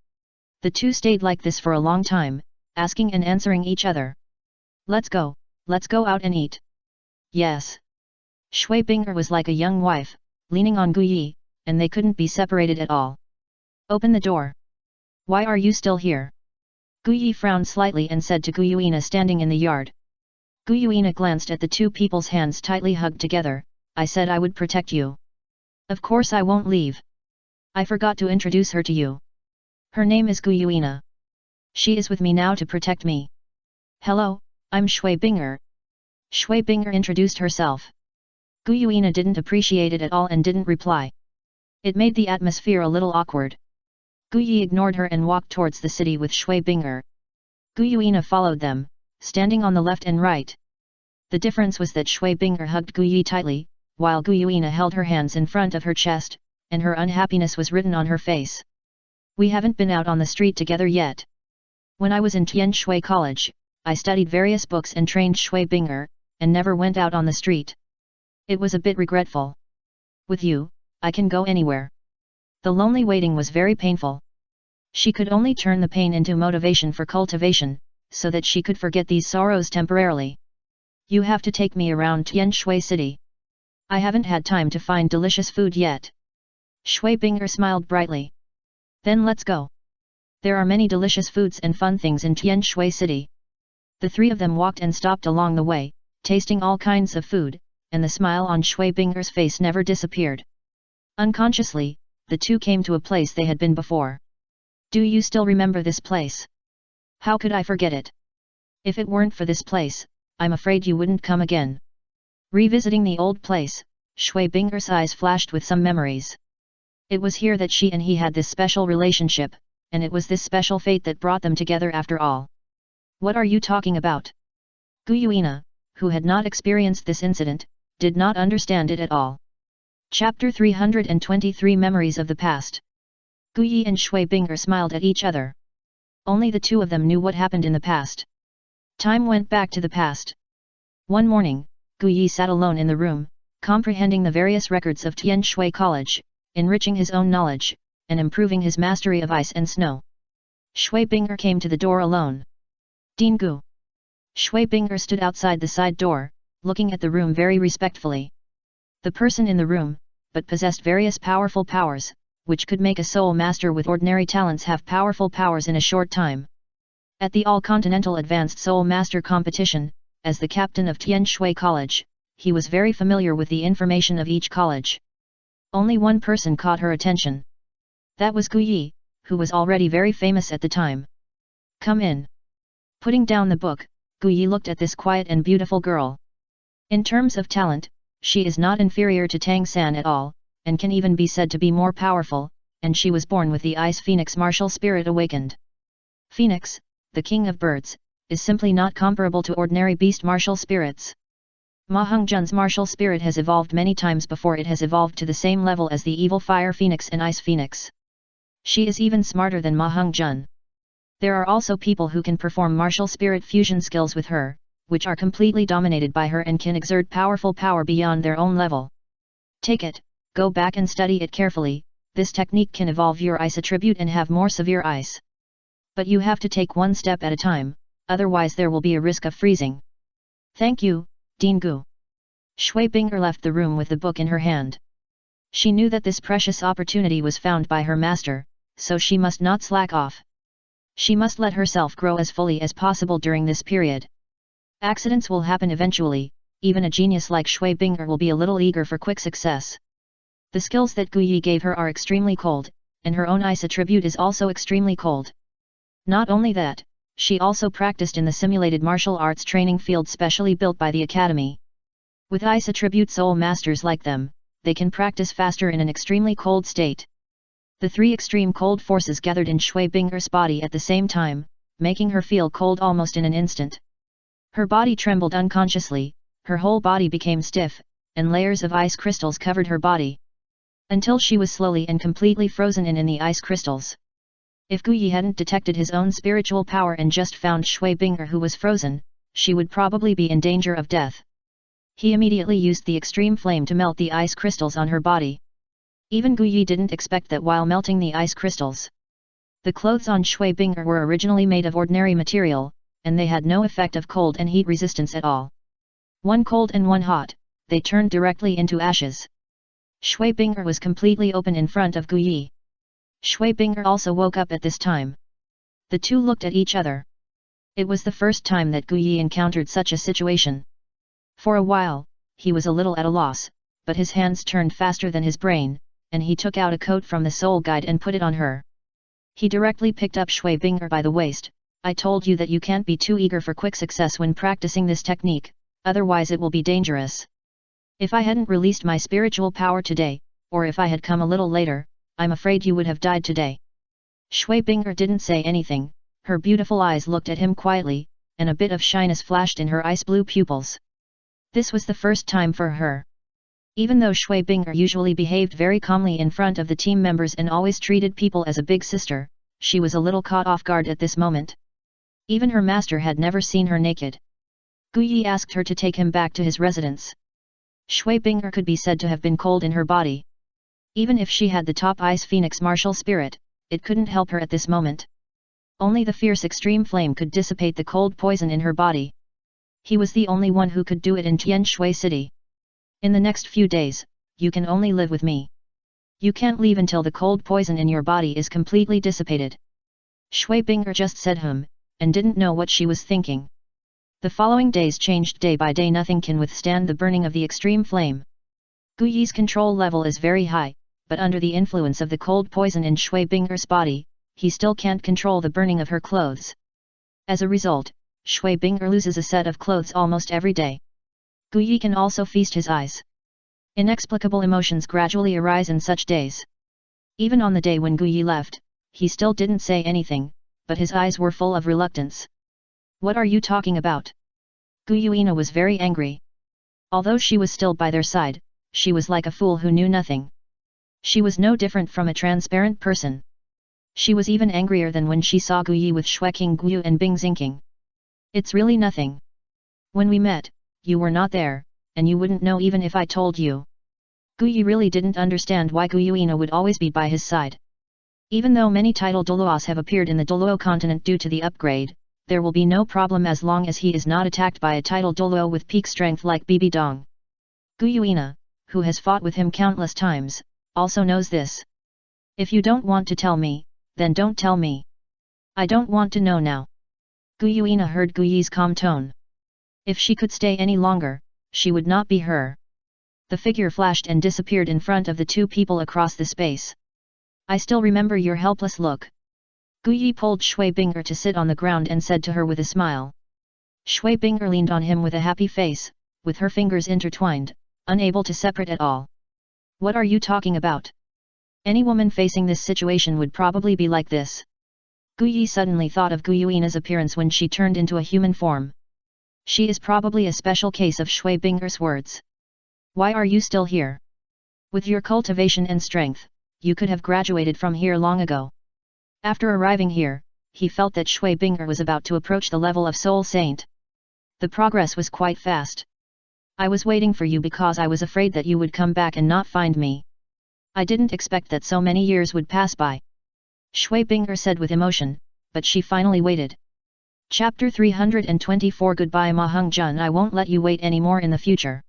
The two stayed like this for a long time, asking and answering each other. Let's go out and eat. Yes. Shui Binger was like a young wife, leaning on Gu Yi, and they couldn't be separated at all. Open the door. Why are you still here? Gu Yi frowned slightly and said to Gu Yuina standing in the yard. Gu Yuina glanced at the two people's hands tightly hugged together. I said I would protect you. Of course I won't leave. I forgot to introduce her to you. Her name is Gu Yuina. She is with me now to protect me. Hello, I'm Shui Binger. Shui Binger introduced herself. Gu Yuina didn't appreciate it at all and didn't reply. It made the atmosphere a little awkward. Gu Yi ignored her and walked towards the city with Shui Binger. Gu Yuina followed them, standing on the left and right. The difference was that Shui Binger hugged Gu Yi tightly, while Gu Yuina held her hands in front of her chest, and her unhappiness was written on her face. We haven't been out on the street together yet. When I was in Tian Shui College, I studied various books and trained Shui Binger, and never went out on the street. It was a bit regretful. With you, I can go anywhere. The lonely waiting was very painful. She could only turn the pain into motivation for cultivation, so that she could forget these sorrows temporarily. You have to take me around Tian Shui City. I haven't had time to find delicious food yet. Shui Binger smiled brightly. Then let's go. There are many delicious foods and fun things in Tian Shui City. The three of them walked and stopped along the way, tasting all kinds of food, and the smile on Shui Binger's face never disappeared. Unconsciously, the two came to a place they had been before. Do you still remember this place? How could I forget it? If it weren't for this place, I'm afraid you wouldn't come again. Revisiting the old place, Shui Binger's eyes flashed with some memories. It was here that she and he had this special relationship, and it was this special fate that brought them together after all. What are you talking about? Gu Yuina, who had not experienced this incident, did not understand it at all. Chapter 323 Memories of the Past. Gu Yi and Shui Binger smiled at each other. Only the two of them knew what happened in the past. Time went back to the past. One morning, Gu Yi sat alone in the room, comprehending the various records of Tian Shui College, enriching his own knowledge, and improving his mastery of ice and snow. Shui Binger came to the door alone. Dean Gu. Shui Binger stood outside the side door, looking at the room very respectfully. The person in the room, but possessed various powerful powers, which could make a soul master with ordinary talents have powerful powers in a short time. At the All-Continental Advanced Soul Master Competition, as the captain of Tian Shui College, he was very familiar with the information of each college. Only one person caught her attention. That was Gu Yi, who was already very famous at the time. Come in. Putting down the book, Gu Yi looked at this quiet and beautiful girl. In terms of talent, she is not inferior to Tang San at all, and can even be said to be more powerful, and she was born with the Ice Phoenix martial spirit awakened. Phoenix, the king of birds, is simply not comparable to ordinary beast martial spirits. Ma Hongzhen's martial spirit has evolved many times before it has evolved to the same level as the evil Fire Phoenix and Ice Phoenix. She is even smarter than Ma Hongzhen. There are also people who can perform martial spirit fusion skills with her, which are completely dominated by her and can exert powerful power beyond their own level. Take it, go back and study it carefully. This technique can evolve your ice attribute and have more severe ice. But you have to take one step at a time, otherwise there will be a risk of freezing. Thank you, Dean Gu. Shui Binger left the room with the book in her hand. She knew that this precious opportunity was found by her master, so she must not slack off. She must let herself grow as fully as possible during this period. Accidents will happen eventually, even a genius like Shui Binger will be a little eager for quick success. The skills that Gu Yi gave her are extremely cold, and her own ice attribute is also extremely cold. Not only that, she also practiced in the simulated martial arts training field specially built by the academy. With ice attribute soul masters like them, they can practice faster in an extremely cold state. The three extreme cold forces gathered in Shui Binger's body at the same time, making her feel cold almost in an instant. Her body trembled unconsciously, her whole body became stiff, and layers of ice crystals covered her body. Until she was slowly and completely frozen in the ice crystals. If Gu Yi hadn't detected his own spiritual power and just found Shui Binger who was frozen, she would probably be in danger of death. He immediately used the extreme flame to melt the ice crystals on her body. Even Gu Yi didn't expect that while melting the ice crystals. The clothes on Shui Binger were originally made of ordinary material, and they had no effect of cold and heat resistance at all. One cold and one hot, they turned directly into ashes. Shui Binger was completely open in front of Gu Yi. Shui Binger also woke up at this time. The two looked at each other. It was the first time that Gu Yi encountered such a situation. For a while, he was a little at a loss, but his hands turned faster than his brain, and he took out a coat from the soul guide and put it on her. He directly picked up Shui Binger by the waist, I told you that you can't be too eager for quick success when practicing this technique, otherwise it will be dangerous. If I hadn't released my spiritual power today, or if I had come a little later, I'm afraid you would have died today. Shui Bing'er didn't say anything, her beautiful eyes looked at him quietly, and a bit of shyness flashed in her ice blue pupils. This was the first time for her. Even though Shui Bing'er usually behaved very calmly in front of the team members and always treated people as a big sister, she was a little caught off guard at this moment. Even her master had never seen her naked. Gu Yi asked her to take him back to his residence. Shui Bing'er could be said to have been cold in her body. Even if she had the top ice phoenix martial spirit, it couldn't help her at this moment. Only the fierce extreme flame could dissipate the cold poison in her body. He was the only one who could do it in Tian Shui City. In the next few days, you can only live with me. You can't leave until the cold poison in your body is completely dissipated. Shui Bing'er just said and didn't know what she was thinking. The following days changed day by day. Nothing can withstand the burning of the extreme flame. Gu Yi's control level is very high, but under the influence of the cold poison in Shui Bing'er's body, he still can't control the burning of her clothes. As a result, Shui Bing'er loses a set of clothes almost every day. Gu Yi can also feast his eyes. Inexplicable emotions gradually arise in such days. Even on the day when Gu Yi left, he still didn't say anything, but his eyes were full of reluctance. What are you talking about? Gu Yuina was very angry. Although she was still by their side, she was like a fool who knew nothing. She was no different from a transparent person. She was even angrier than when she saw Gu Yi with Shueqing Guyu and Bing Xingqing. It's really nothing. When we met, you were not there, and you wouldn't know even if I told you. Gu Yi really didn't understand why Gu Yuina would always be by his side. Even though many title Douluos have appeared in the Douluo continent due to the upgrade, there will be no problem as long as he is not attacked by a title Douluo with peak strength like Bibi Dong. Gu Yuina, who has fought with him countless times, also knows this. If you don't want to tell me, then don't tell me. I don't want to know now. Gu Yuina heard Gu Yi's calm tone. If she could stay any longer, she would not be her. The figure flashed and disappeared in front of the two people across the space. I still remember your helpless look. Gu Yi pulled Shui Bing'er to sit on the ground and said to her with a smile. Shui Bing'er leaned on him with a happy face, with her fingers intertwined, unable to separate at all. What are you talking about? Any woman facing this situation would probably be like this. Gu Yi suddenly thought of Gu Yuina's appearance when she turned into a human form. She is probably a special case of Shui Bing'er's words. Why are you still here? With your cultivation and strength, you could have graduated from here long ago. After arriving here, he felt that Shui Bing'er was about to approach the level of Soul Saint. The progress was quite fast. I was waiting for you because I was afraid that you would come back and not find me. I didn't expect that so many years would pass by. Shui Bing'er said with emotion, but she finally waited. Chapter 324 Goodbye Ma Hung Jun. I won't let you wait anymore in the future.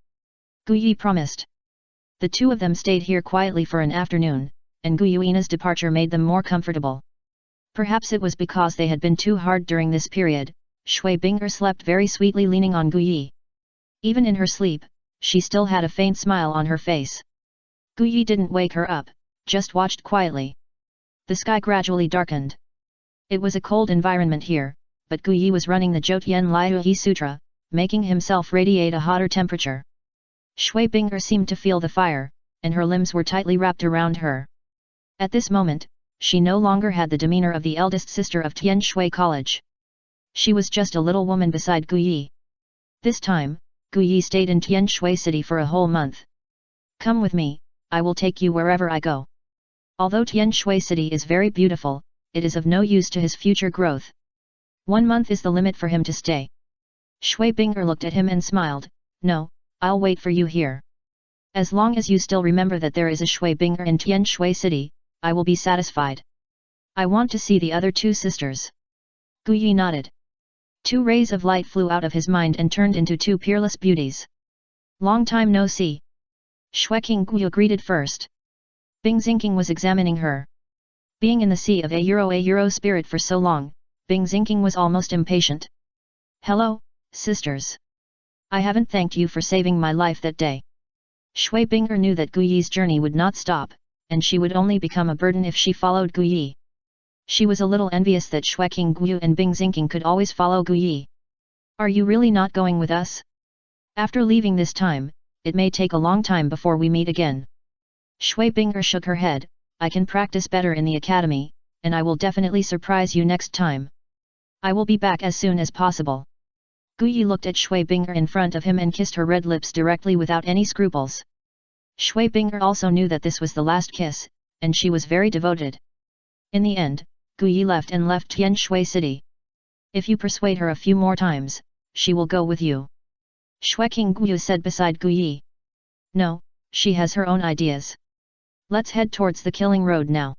Gu Yi promised. The two of them stayed here quietly for an afternoon, and Gu Yuina's departure made them more comfortable. Perhaps it was because they had been too hard during this period. Shui Bing'er slept very sweetly leaning on Gu Yi. Even in her sleep, she still had a faint smile on her face. Gu Yi didn't wake her up, just watched quietly. The sky gradually darkened. It was a cold environment here, but Gu Yi was running the Jotien Liu Yi Sutra, making himself radiate a hotter temperature. Shui Bing'er seemed to feel the fire, and her limbs were tightly wrapped around her. At this moment, she no longer had the demeanor of the eldest sister of Tian Shui College. She was just a little woman beside Gu Yi. This time, Gu Yi stayed in Tian Shui City for a whole month. Come with me, I will take you wherever I go. Although Tian Shui City is very beautiful, it is of no use to his future growth. 1 month is the limit for him to stay. Shui Bing'er looked at him and smiled. No, I'll wait for you here. As long as you still remember that there is a Shui Bing'er in Tian Shui City, I will be satisfied. I want to see the other two sisters. Gu Yi nodded. 2 rays of light flew out of his mind and turned into 2 peerless beauties. Long time no see. Shueqing Guyu greeted first. Bing Xingqing was examining her. Being in the sea of a Euro spirit for so long, Bing Xingqing was almost impatient. Hello, sisters. I haven't thanked you for saving my life that day. Shui Bing'er knew that Gu Yi's journey would not stop, and she would only become a burden if she followed Gu Yi. She was a little envious that Shueking Guyu and Bing Xingqing could always follow Guyi. Are you really not going with us? After leaving this time, it may take a long time before we meet again. Shui Bing'er shook her head. I can practice better in the academy, and I will definitely surprise you next time. I will be back as soon as possible. Guyi looked at Shui Bing'er in front of him and kissed her red lips directly without any scruples. Shui Bing'er also knew that this was the last kiss, and she was very devoted. In the end, Guyi left and left Tian Shui City. If you persuade her a few more times, she will go with you. Shueking Guyu said beside Guyi. No, she has her own ideas. Let's head towards the killing road now.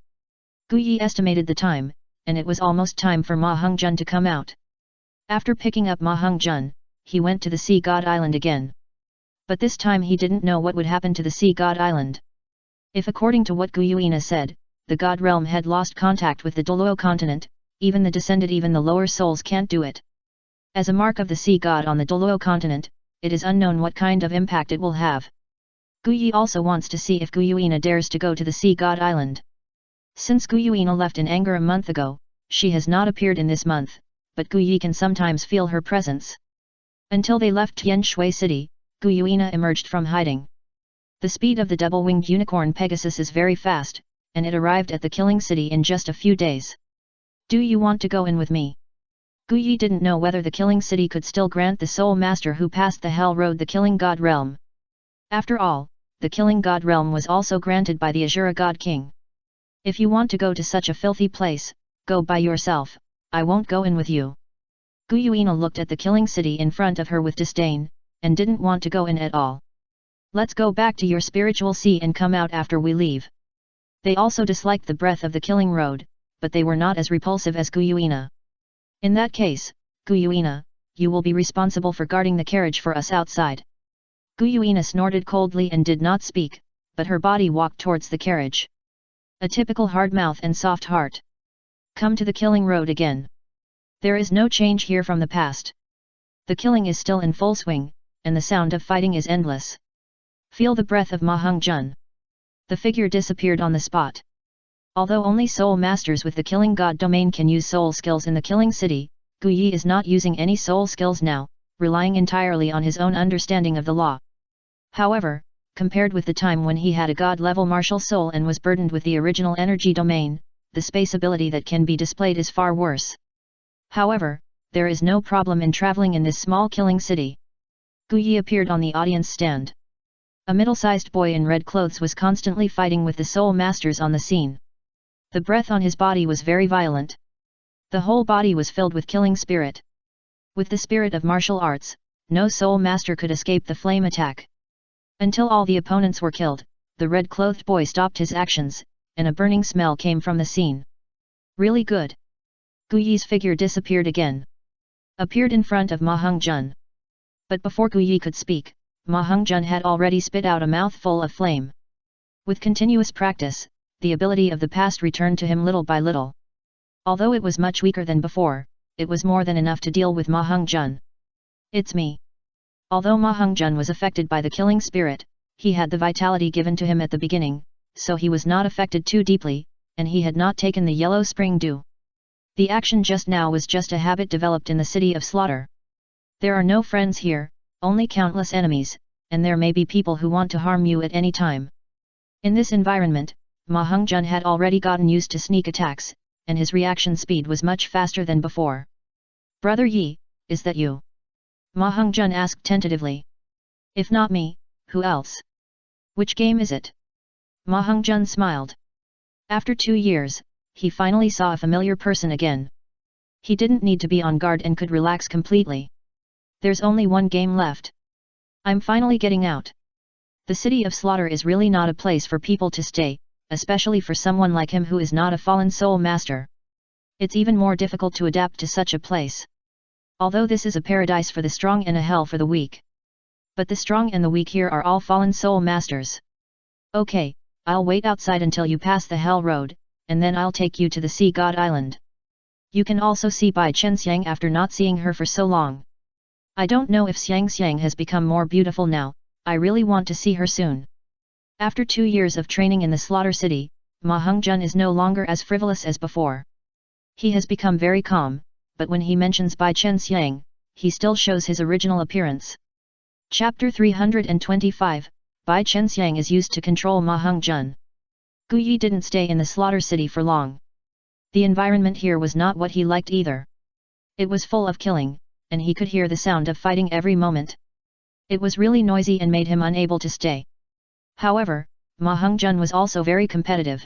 Guyi estimated the time, and it was almost time for Ma Hongjun to come out. After picking up Ma Hongjun, he went to the Sea God Island again. But this time he didn't know what would happen to the Sea God Island. If according to what Guyuina said, the God realm had lost contact with the Douluo continent, even the lower souls can't do it. As a mark of the Sea God on the Douluo continent, it is unknown what kind of impact it will have. Guyi also wants to see if Guyuina dares to go to the Sea God Island. Since Guyuina left in anger a month ago, she has not appeared in this month, but Guyi can sometimes feel her presence. Until they left Tian Shui City, Guyuina emerged from hiding. The speed of the double-winged unicorn Pegasus is very fast, and it arrived at the killing city in just a few days. Do you want to go in with me? Guyi didn't know whether the killing city could still grant the soul master who passed the hell road the killing god realm. After all, the killing god realm was also granted by the Azura God King. If you want to go to such a filthy place, go by yourself, I won't go in with you. Guyuina looked at the killing city in front of her with disdain, and didn't want to go in at all. Let's go back to your spiritual sea and come out after we leave. They also disliked the breath of the killing road, but they were not as repulsive as Guyuina. In that case, Guyuina, you will be responsible for guarding the carriage for us outside. Guyuina snorted coldly and did not speak, but her body walked towards the carriage. A typical hard mouth and soft heart. Come to the killing road again. There is no change here from the past. The killing is still in full swing, and the sound of fighting is endless. Feel the breath of Ma Hongjun. The figure disappeared on the spot. Although only soul masters with the killing god domain can use soul skills in the killing city, Guyi is not using any soul skills now, relying entirely on his own understanding of the law. However, compared with the time when he had a god-level martial soul and was burdened with the original energy domain, the space ability that can be displayed is far worse. However, there is no problem in traveling in this small killing city. Guyi appeared on the audience stand. A middle-sized boy in red clothes was constantly fighting with the soul masters on the scene. The breath on his body was very violent. The whole body was filled with killing spirit. With the spirit of martial arts, no soul master could escape the flame attack. Until all the opponents were killed, the red-clothed boy stopped his actions, and a burning smell came from the scene. Really good. Guyi's figure disappeared again. Appeared in front of Ma Hongjun. But before Guyi could speak, Ma Hongjun had already spit out a mouthful of flame. With continuous practice, the ability of the past returned to him little by little. Although it was much weaker than before, it was more than enough to deal with Ma Hongjun. It's me. Although Ma Hongjun was affected by the killing spirit, he had the vitality given to him at the beginning, so he was not affected too deeply, and he had not taken the yellow spring dew. The action just now was just a habit developed in the city of slaughter. There are no friends here, only countless enemies, and there may be people who want to harm you at any time. In this environment, Ma Hongjun had already gotten used to sneak attacks, and his reaction speed was much faster than before. Brother Yi, is that you? Ma Hongjun asked tentatively. If not me, who else? Which game is it? Ma Hongjun smiled. After 2 years, he finally saw a familiar person again. He didn't need to be on guard and could relax completely. There's only one game left. I'm finally getting out. The city of slaughter is really not a place for people to stay, especially for someone like him who is not a fallen soul master. It's even more difficult to adapt to such a place. Although this is a paradise for the strong and a hell for the weak. But the strong and the weak here are all fallen soul masters. Okay, I'll wait outside until you pass the hell road, and then I'll take you to the Sea God Island. You can also see Bai Chenxiang after not seeing her for so long. I don't know if Xiang has become more beautiful now, I really want to see her soon. After 2 years of training in the slaughter city, Ma Hongjun is no longer as frivolous as before. He has become very calm, but when he mentions Bai Chen-xiang, he still shows his original appearance. Chapter 325, Bai Chen-xiang is used to control Ma Heng-jun. Gu Yi didn't stay in the slaughter city for long. The environment here was not what he liked either. It was full of killing, and he could hear the sound of fighting every moment. It was really noisy and made him unable to stay. However, Ma Heng-jun was also very competitive.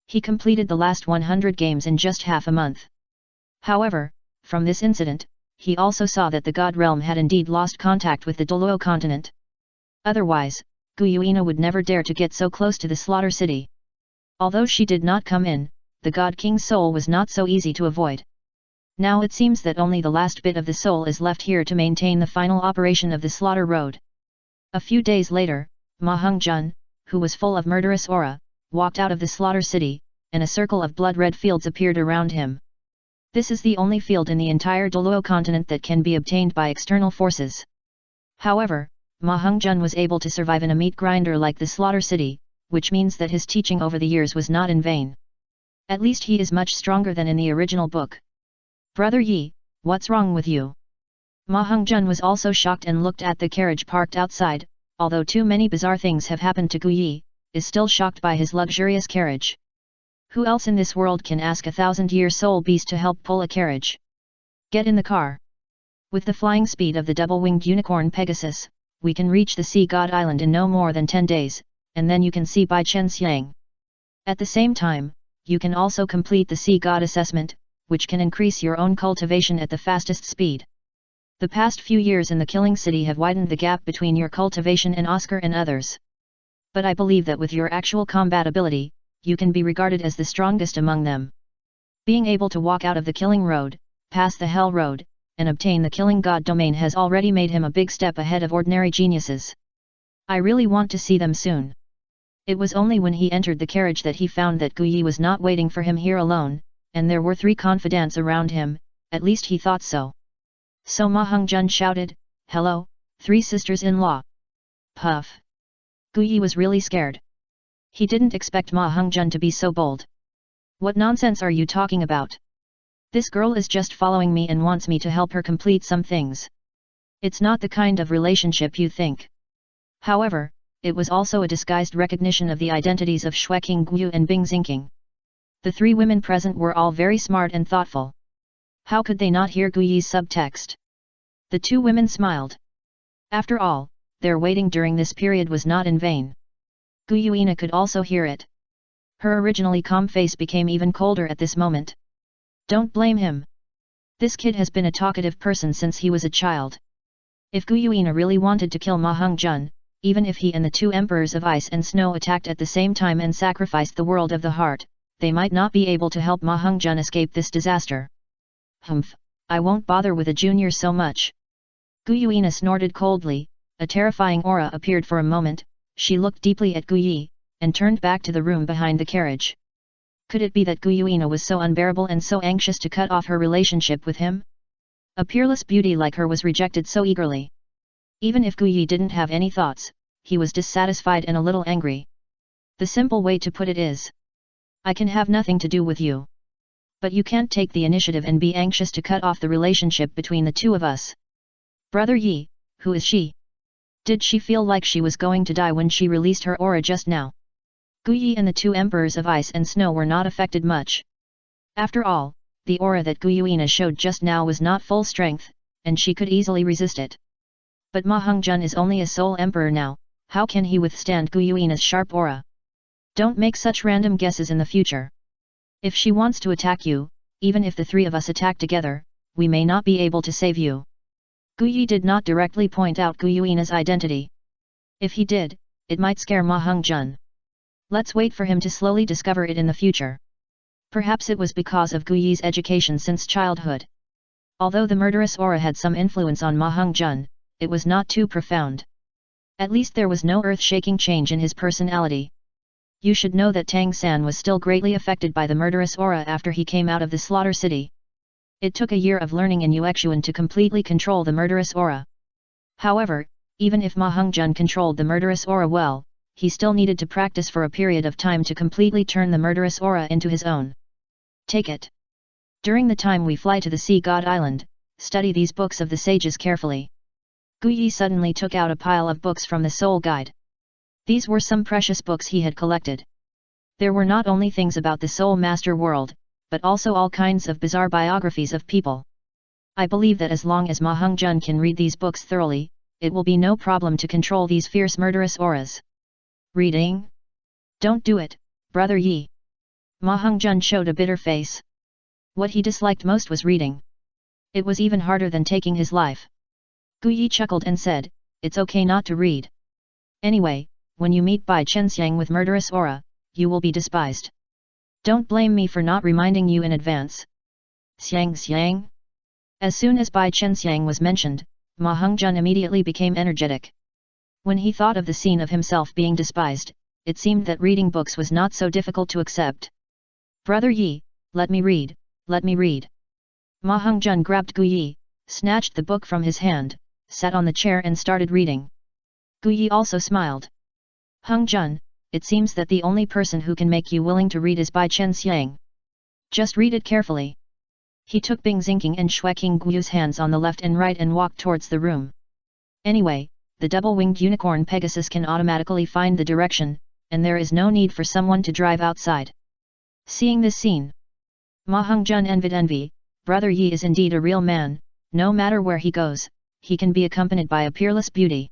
He completed the last 100 games in just half a month. However, from this incident, he also saw that the God Realm had indeed lost contact with the Douluo continent. Otherwise, Gu Yuina would never dare to get so close to the slaughter city. Although she did not come in, the God King's soul was not so easy to avoid. Now it seems that only the last bit of the soul is left here to maintain the final operation of the slaughter road. A few days later, Ma Heng-jun, who was full of murderous aura, walked out of the slaughter city, and a circle of blood-red fields appeared around him. This is the only field in the entire Douluo continent that can be obtained by external forces. However, Ma Heng-jun was able to survive in a meat grinder like the slaughter city, which means that his teaching over the years was not in vain. At least he is much stronger than in the original book. Brother Yi, what's wrong with you? Ma Heng-jun was also shocked and looked at the carriage parked outside, although too many bizarre things have happened to Gu Yi, is still shocked by his luxurious carriage. Who else in this world can ask a 1,000-year soul beast to help pull a carriage? Get in the car. With the flying speed of the double-winged unicorn Pegasus, we can reach the Sea God Island in no more than 10 days, and then you can see Bai Chen-xiang. At the same time, you can also complete the Sea God assessment, which can increase your own cultivation at the fastest speed. The past few years in the Killing City have widened the gap between your cultivation and Oscar and others. But I believe that with your actual combat ability, you can be regarded as the strongest among them. Being able to walk out of the Killing Road, pass the Hell Road, and obtain the Killing God domain has already made him a big step ahead of ordinary geniuses. I really want to see them soon. It was only when he entered the carriage that he found that Gu Yi was not waiting for him here alone, and there were 3 confidants around him, at least he thought so. So Ma Heng-jun shouted, "Hello, 3 sisters-in-law." Puff. Gu Yi was really scared. He didn't expect Ma Heng-jun to be so bold. What nonsense are you talking about? This girl is just following me and wants me to help her complete some things. It's not the kind of relationship you think. However, it was also a disguised recognition of the identities of Shueqing Guyu and Bing Xingqing. The 3 women present were all very smart and thoughtful. How could they not hear Gu Yi's subtext? The 2 women smiled. After all, their waiting during this period was not in vain. Gu Yuina could also hear it. Her originally calm face became even colder at this moment. Don't blame him. This kid has been a talkative person since he was a child. If Gu Yuina really wanted to kill Ma Heng-jun, even if he and the 2 emperors of ice and snow attacked at the same time and sacrificed the world of the heart, they might not be able to help Ma Heng-jun escape this disaster. Humph, I won't bother with a junior so much. Gu Yuina snorted coldly, a terrifying aura appeared for a moment, she looked deeply at Gu Yi, and turned back to the room behind the carriage. Could it be that Gu Yuina was so unbearable and so anxious to cut off her relationship with him? A peerless beauty like her was rejected so eagerly. Even if Gu Yi didn't have any thoughts, he was dissatisfied and a little angry. The simple way to put it is, I can have nothing to do with you. But you can't take the initiative and be anxious to cut off the relationship between the 2 of us. Brother Yi, who is she? Did she feel like she was going to die when she released her aura just now? Gu Yi and the 2 emperors of ice and snow were not affected much. After all, the aura that Gu Yuina showed just now was not full strength, and she could easily resist it. But Ma Heng-jun is only a soul emperor now, how can he withstand Gu Yuina's sharp aura? Don't make such random guesses in the future. If she wants to attack you, even if the 3 of us attack together, we may not be able to save you. Gu Yi did not directly point out Gu Yuina's identity. If he did, it might scare Ma Heng-jun. Let's wait for him to slowly discover it in the future. Perhaps it was because of Gu Yi's education since childhood. Although the murderous aura had some influence on Ma Heng-jun, it was not too profound. At least there was no earth-shaking change in his personality. You should know that Tang San was still greatly affected by the murderous aura after he came out of the slaughter city. It took a year of learning in Yuexuan to completely control the murderous aura. However, even if Ma Heng-jun controlled the murderous aura well, he still needed to practice for a period of time to completely turn the murderous aura into his own. Take it. During the time we fly to the Sea God Island, study these books of the sages carefully. Gu Yi suddenly took out a pile of books from the Soul Guide. These were some precious books he had collected. There were not only things about the Soul Master world, but also all kinds of bizarre biographies of people. I believe that as long as Ma Heng-jun can read these books thoroughly, it will be no problem to control these fierce murderous auras. Reading? Don't do it, Brother Yi. Ma Heng-jun showed a bitter face. What he disliked most was reading. It was even harder than taking his life. Gu Yi chuckled and said, "It's okay not to read. Anyway, when you meet Bai Chenxiang with murderous aura, you will be despised. Don't blame me for not reminding you in advance." Xiang. As soon as Bai Chenxiang was mentioned, Ma Heng-jun immediately became energetic. When he thought of the scene of himself being despised, it seemed that reading books was not so difficult to accept. "Brother Yi, let me read, let me read." Ma Heng-jun grabbed Gu Yi, snatched the book from his hand, sat on the chair and started reading. Gu Yi also smiled. "Heng-jun, it seems that the only person who can make you willing to read is Bai Chenxiang. Just read it carefully." He took Bing Xingqing and Xueqing Guyu's hands on the left and right and walked towards the room. Anyway, the double-winged unicorn Pegasus can automatically find the direction, and there is no need for someone to drive outside. Seeing this scene, Ma Heng-jun envied. Brother Yi is indeed a real man. No matter where he goes, he can be accompanied by a peerless beauty.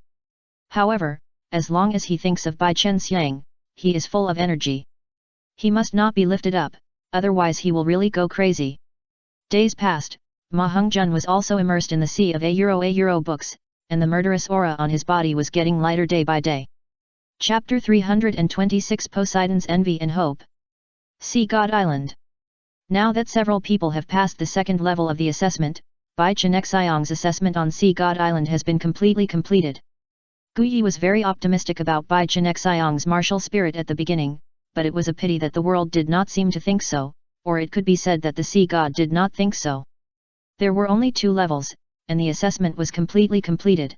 However, as long as he thinks of Bai Chenxiang, he is full of energy. He must not be lifted up, otherwise he will really go crazy. Days passed, Ma Heng-jun was also immersed in the sea of Euro books, and the murderous aura on his body was getting lighter day by day. Chapter 326 Poseidon's Envy and Hope. Sea God Island. Now that several people have passed the second level of the assessment, Bai Chenxiang's assessment on Sea God Island has been completely completed. Gu Yi was very optimistic about Bai Chenxiang's martial spirit at the beginning, but it was a pity that the world did not seem to think so, or it could be said that the sea god did not think so. There were only 2 levels, and the assessment was completely completed.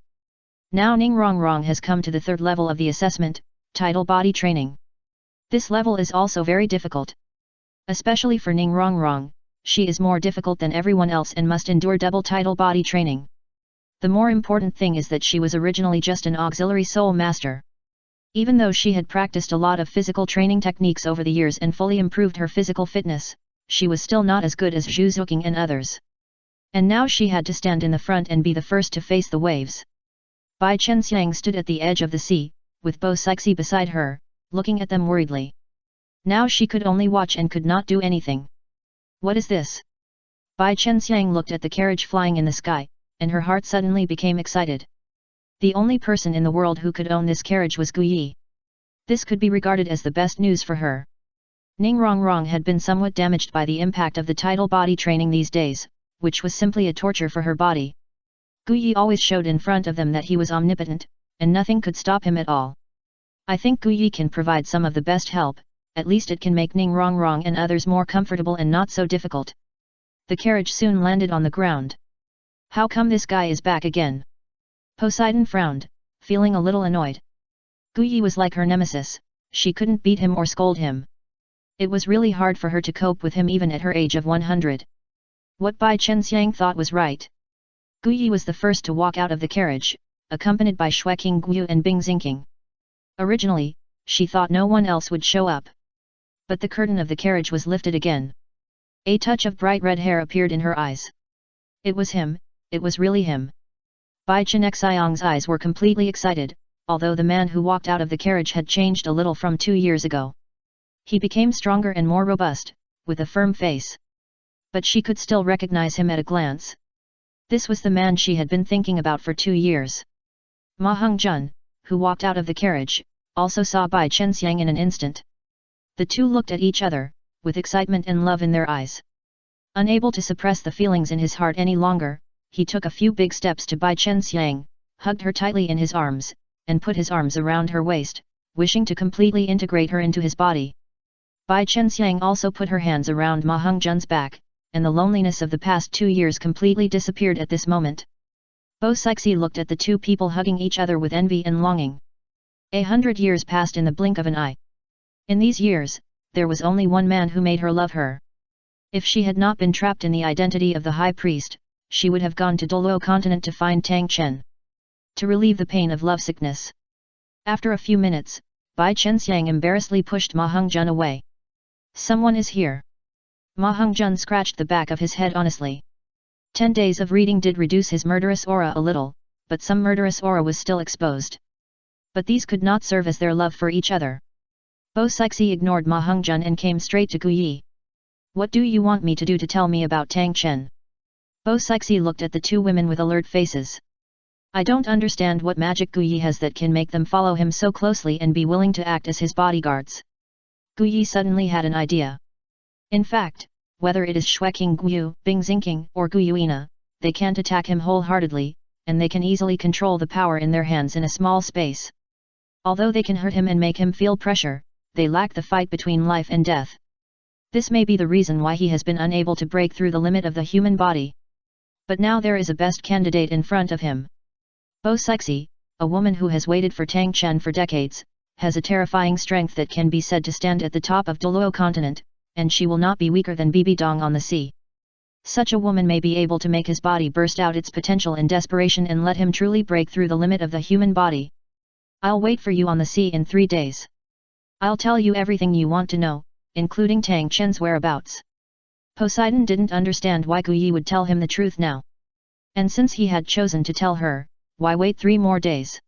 Now Ning Rongrong has come to the 3rd level of the assessment, Tidal Body Training. This level is also very difficult. Especially for Ning Rongrong, she is more difficult than everyone else and must endure double tidal body training. The more important thing is that she was originally just an auxiliary soul master. Even though she had practiced a lot of physical training techniques over the years and fully improved her physical fitness, she was still not as good as Zhu Zuqing and others. And now she had to stand in the front and be the first to face the waves. Bai Chenxiang stood at the edge of the sea, with Bo Sixi beside her, looking at them worriedly. Now she could only watch and could not do anything. What is this? Bai Chenxiang looked at the carriage flying in the sky, and her heart suddenly became excited. The only person in the world who could own this carriage was Gu Yi. This could be regarded as the best news for her. Ning Rongrong had been somewhat damaged by the impact of the tidal body training these days, which was simply a torture for her body. Gu Yi always showed in front of them that he was omnipotent, and nothing could stop him at all. I think Gu Yi can provide some of the best help, at least it can make Ning Rongrong and others more comfortable and not so difficult. The carriage soon landed on the ground. How come this guy is back again? Poseidon frowned, feeling a little annoyed. Gu Yi was like her nemesis, she couldn't beat him or scold him. It was really hard for her to cope with him even at her age of 100. What Bai Chenxiang thought was right. Gu Yi was the first to walk out of the carriage, accompanied by Xueqing Guyu and Bing Xingqing. Originally, she thought no one else would show up. But the curtain of the carriage was lifted again. A touch of bright red hair appeared in her eyes. It was him, it was really him. Bai Chenxiang's eyes were completely excited, although the man who walked out of the carriage had changed a little from 2 years ago. He became stronger and more robust, with a firm face. But she could still recognize him at a glance. This was the man she had been thinking about for 2 years. Ma Heng-jun, who walked out of the carriage, also saw Bai Chenxiang in an instant. The two looked at each other, with excitement and love in their eyes. Unable to suppress the feelings in his heart any longer, he took a few big steps to Bai Chenxiang, hugged her tightly in his arms, and put his arms around her waist, wishing to completely integrate her into his body. Bai Chenxiang also put her hands around Ma Heng-jun's back, and the loneliness of the past 2 years completely disappeared at this moment. Bo Sixi looked at the two people hugging each other with envy and longing. 100 years passed in the blink of an eye. In these years, there was only one man who made her love her. If she had not been trapped in the identity of the high priest, she would have gone to Douluo continent to find Tang Chen, to relieve the pain of lovesickness. After a few minutes, Bai Chenxiang embarrassedly pushed Ma Hongjun away. Someone is here. Ma Hongjun scratched the back of his head honestly. 10 days of reading did reduce his murderous aura a little, but some murderous aura was still exposed. But these could not serve as their love for each other. Bo Sixi ignored Ma Hongjun and came straight to Gu Yi. What do you want me to do to tell me about Tang Chen? Bo Sixi looked at the two women with alert faces. I don't understand what magic Gu Yi has that can make them follow him so closely and be willing to act as his bodyguards. Gu Yi suddenly had an idea. In fact, whether it is Xueqing Guyu, Bing Xingqing, or Gu Yuina, they can't attack him wholeheartedly, and they can easily control the power in their hands in a small space. Although they can hurt him and make him feel pressure, they lack the fight between life and death. This may be the reason why he has been unable to break through the limit of the human body. But now there is a best candidate in front of him. Bo Sixi, a woman who has waited for Tang Chen for decades, has a terrifying strength that can be said to stand at the top of Douluo continent, and she will not be weaker than Bibi Dong on the sea. Such a woman may be able to make his body burst out its potential in desperation and let him truly break through the limit of the human body. I'll wait for you on the sea in 3 days. I'll tell you everything you want to know, including Tang Chen's whereabouts. Poseidon didn't understand why Gu Yi would tell him the truth now. And since he had chosen to tell her, why wait 3 more days?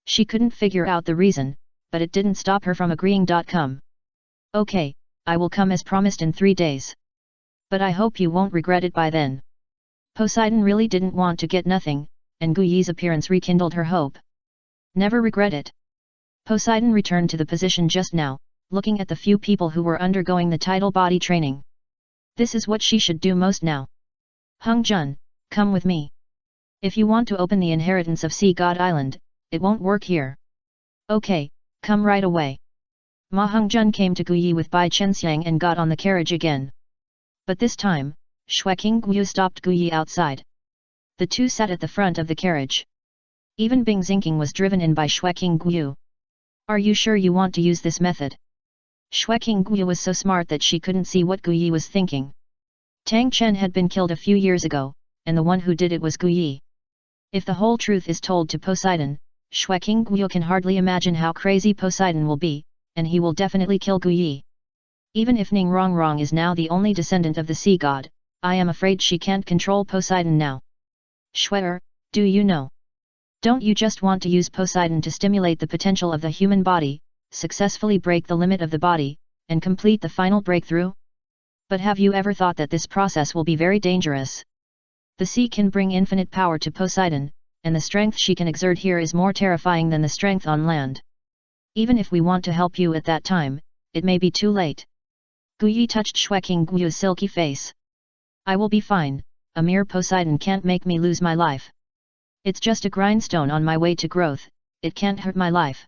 She couldn't figure out the reason, but it didn't stop her from agreeing. Come. Okay, I will come as promised in 3 days. But I hope you won't regret it by then. Poseidon really didn't want to get nothing, and Gu Yi's appearance rekindled her hope. Never regret it. Poseidon returned to the position just now, looking at the few people who were undergoing the tidal body training. This is what she should do most now. Hongjun, come with me. If you want to open the inheritance of Sea God Island, it won't work here. Okay, come right away. Ma Hongjun came to Gu Yi with Bai Chenxiang and got on the carriage again. But this time, Xueqing Guyu stopped Gu Yi outside. The two sat at the front of the carriage. Even Bing Xingqing was driven in by Xueqing Guyu. Are you sure you want to use this method? Xueqing Guyu was so smart that she couldn't see what Gu Yi was thinking. Tang Chen had been killed a few years ago, and the one who did it was Gu Yi. If the whole truth is told to Poseidon, Xueqing Guyu can hardly imagine how crazy Poseidon will be, and he will definitely kill Gu Yi. Even if Ning Rongrong is now the only descendant of the sea god, I am afraid she can't control Poseidon now. Xuer, do you know? Don't you just want to use Poseidon to stimulate the potential of the human body, successfully break the limit of the body, and complete the final breakthrough? But have you ever thought that this process will be very dangerous? The sea can bring infinite power to Poseidon, and the strength she can exert here is more terrifying than the strength on land. Even if we want to help you at that time, it may be too late. Gu Yi touched Xueqing Guyu's silky face. I will be fine, a mere Poseidon can't make me lose my life. It's just a grindstone on my way to growth, it can't hurt my life.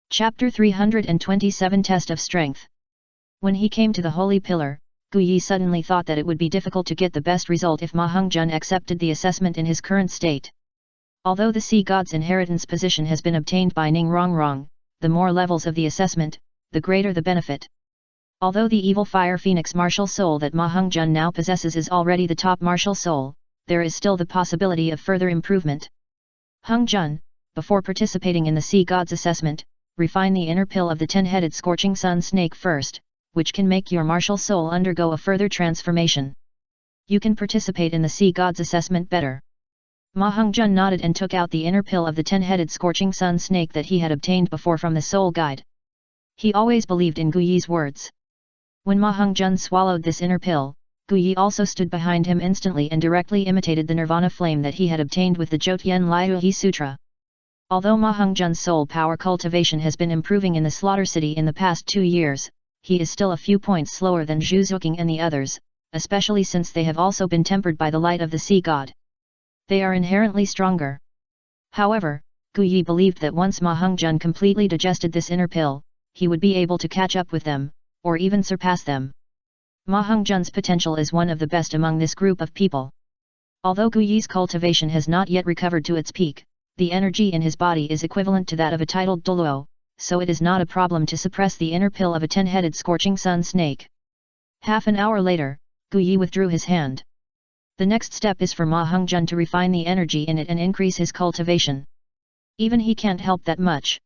Chapter 327 Test of Strength. When he came to the Holy Pillar, Gu Yi suddenly thought that it would be difficult to get the best result if Ma Hongjun accepted the assessment in his current state. Although the sea god's inheritance position has been obtained by Ning Rongrong, the more levels of the assessment, the greater the benefit. Although the evil fire phoenix martial soul that Ma Hongjun now possesses is already the top martial soul, there is still the possibility of further improvement. Hongjun, before participating in the sea god's assessment, refine the inner pill of the 10-headed scorching sun snake first, which can make your martial soul undergo a further transformation. You can participate in the sea god's assessment better. Ma Hongjun nodded and took out the inner pill of the 10-headed scorching sun snake that he had obtained before from the soul guide. He always believed in Gu Yi's words. When Ma Hongjun swallowed this inner pill, Gu Yi also stood behind him instantly and directly imitated the nirvana flame that he had obtained with the Jotyen Liu He Sutra. Although Ma Hongjun's soul power cultivation has been improving in the Slaughter City in the past 2 years, he is still a few points slower than Zhu Zuqing and the others, especially since they have also been tempered by the light of the sea god. They are inherently stronger. However, Gu Yi believed that once Ma Hongjun completely digested this inner pill, he would be able to catch up with them, or even surpass them. Ma Hongjun's potential is one of the best among this group of people. Although Gu Yi's cultivation has not yet recovered to its peak, the energy in his body is equivalent to that of a titled Douluo, so it is not a problem to suppress the inner pill of a 10-headed scorching sun snake. Half an hour later, Gu Yi withdrew his hand. The next step is for Ma Hongjun to refine the energy in it and increase his cultivation. Even he can't help that much.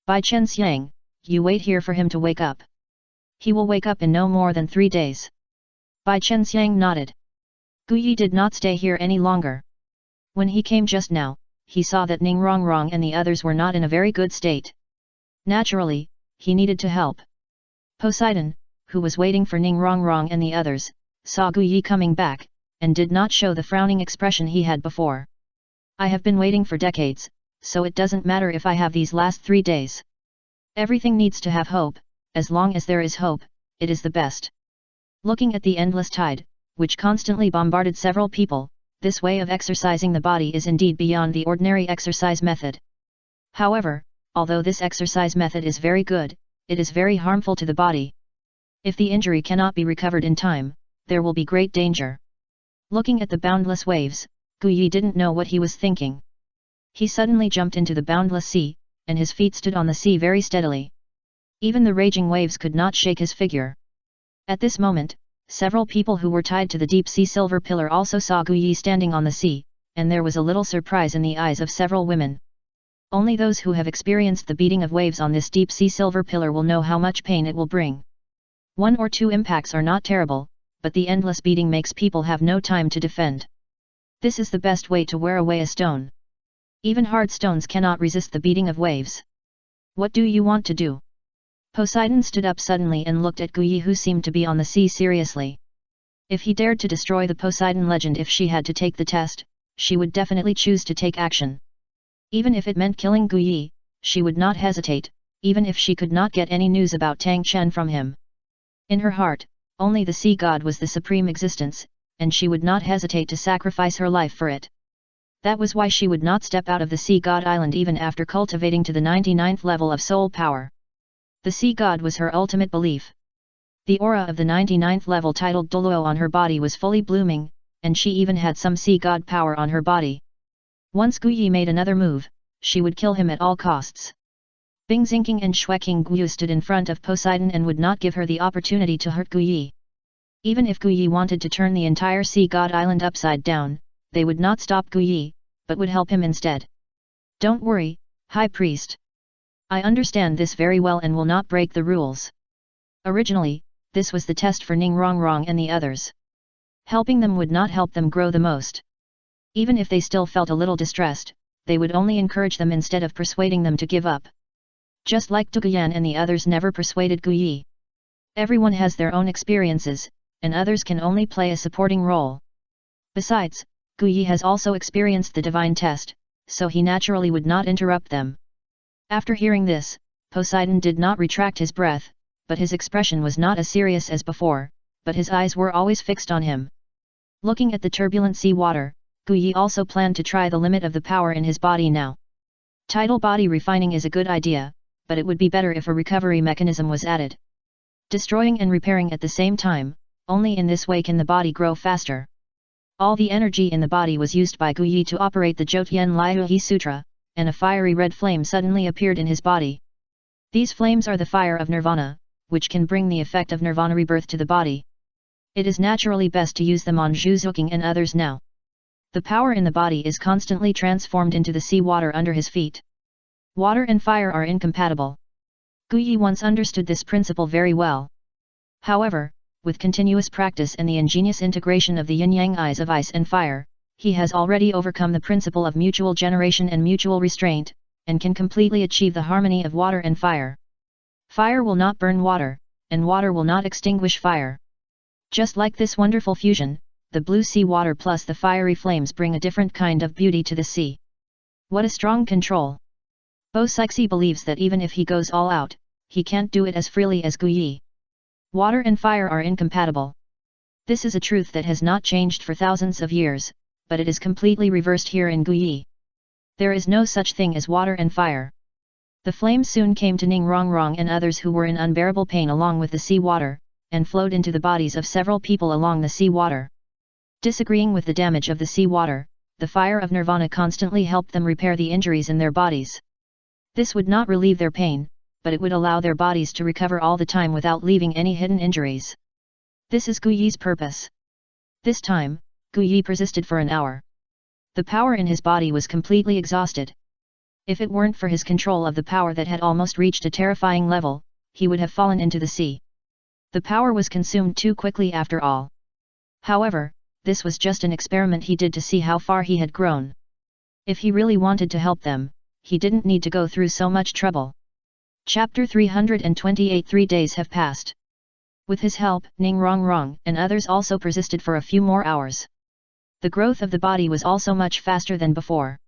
Bai Chen Xiang, you wait here for him to wake up. He will wake up in no more than 3 days. Bai Chen Xiang nodded. Gu Yi did not stay here any longer. When he came just now, he saw that Ning Rongrong and the others were not in a very good state. Naturally, he needed to help. Poseidon, who was waiting for Ning Rongrong and the others, saw Gu Yi coming back, and did not show the frowning expression he had before. I have been waiting for decades, so it doesn't matter if I have these last 3 days. Everything needs to have hope, as long as there is hope, it is the best. Looking at the endless tide, which constantly bombarded several people, this way of exercising the body is indeed beyond the ordinary exercise method. However, although this exercise method is very good, it is very harmful to the body. If the injury cannot be recovered in time, there will be great danger. Looking at the boundless waves, Gu Yi didn't know what he was thinking. He suddenly jumped into the boundless sea, and his feet stood on the sea very steadily. Even the raging waves could not shake his figure. At this moment, several people who were tied to the deep-sea silver pillar also saw Gu Yi standing on the sea, and there was a little surprise in the eyes of several women. Only those who have experienced the beating of waves on this deep-sea silver pillar will know how much pain it will bring. 1 or 2 impacts are not terrible, but the endless beating makes people have no time to defend. This is the best way to wear away a stone. Even hard stones cannot resist the beating of waves. What do you want to do? Poseidon stood up suddenly and looked at Gu Yi, who seemed to be on the sea seriously. If he dared to destroy the Poseidon legend, if she had to take the test, she would definitely choose to take action. Even if it meant killing Gu Yi, she would not hesitate, even if she could not get any news about Tang Chen from him. In her heart, only the sea god was the supreme existence, and she would not hesitate to sacrifice her life for it. That was why she would not step out of the sea god island even after cultivating to the 99th level of soul power. The sea god was her ultimate belief. The aura of the 99th level titled Douluo on her body was fully blooming, and she even had some sea god power on her body. Once Gu Yi made another move, she would kill him at all costs. Bing Xingqing and Xueqing Guyu stood in front of Poseidon and would not give her the opportunity to hurt Gu Yi. Even if Gu Yi wanted to turn the entire sea god island upside down, they would not stop Gu Yi, but would help him instead. Don't worry, High Priest. I understand this very well and will not break the rules. Originally, this was the test for Ning Rongrong and the others. Helping them would not help them grow the most. Even if they still felt a little distressed, they would only encourage them instead of persuading them to give up. Just like Duguyan and the others never persuaded Gu Yi. Everyone has their own experiences, and others can only play a supporting role. Besides, Gu Yi has also experienced the divine test, so he naturally would not interrupt them. After hearing this, Poseidon did not retract his breath, but his expression was not as serious as before, but his eyes were always fixed on him. Looking at the turbulent sea water, Gu Yi also planned to try the limit of the power in his body now. Tidal body refining is a good idea, but it would be better if a recovery mechanism was added. Destroying and repairing at the same time, only in this way can the body grow faster. All the energy in the body was used by Gu Yi to operate the Jotien Liu He Sutra, and a fiery red flame suddenly appeared in his body. These flames are the fire of nirvana, which can bring the effect of nirvana rebirth to the body. It is naturally best to use them on Zhu Zuqing and others now. The power in the body is constantly transformed into the sea water under his feet. Water and fire are incompatible. Gu Yi once understood this principle very well. However, with continuous practice and the ingenious integration of the yin-yang eyes of ice and fire, he has already overcome the principle of mutual generation and mutual restraint, and can completely achieve the harmony of water and fire. Fire will not burn water, and water will not extinguish fire. Just like this wonderful fusion, the blue sea water plus the fiery flames bring a different kind of beauty to the sea. What a strong control! Bo Sixi believes that even if he goes all out, he can't do it as freely as Gu Yi. Water and fire are incompatible. This is a truth that has not changed for thousands of years, but it is completely reversed here in Gu Yi. There is no such thing as water and fire. The flames soon came to Ning Rongrong and others who were in unbearable pain along with the sea water, and flowed into the bodies of several people along the sea water. Disagreeing with the damage of the sea water, the fire of nirvana constantly helped them repair the injuries in their bodies. This would not relieve their pain, but it would allow their bodies to recover all the time without leaving any hidden injuries. This is Guyi's purpose. This time, Guyi persisted for an hour. The power in his body was completely exhausted. If it weren't for his control of the power that had almost reached a terrifying level, he would have fallen into the sea. The power was consumed too quickly after all. However, this was just an experiment he did to see how far he had grown. If he really wanted to help them, he didn't need to go through so much trouble. Chapter 328. 3 days have passed. With his help, Ning Rongrong and others also persisted for a few more hours. The growth of the body was also much faster than before.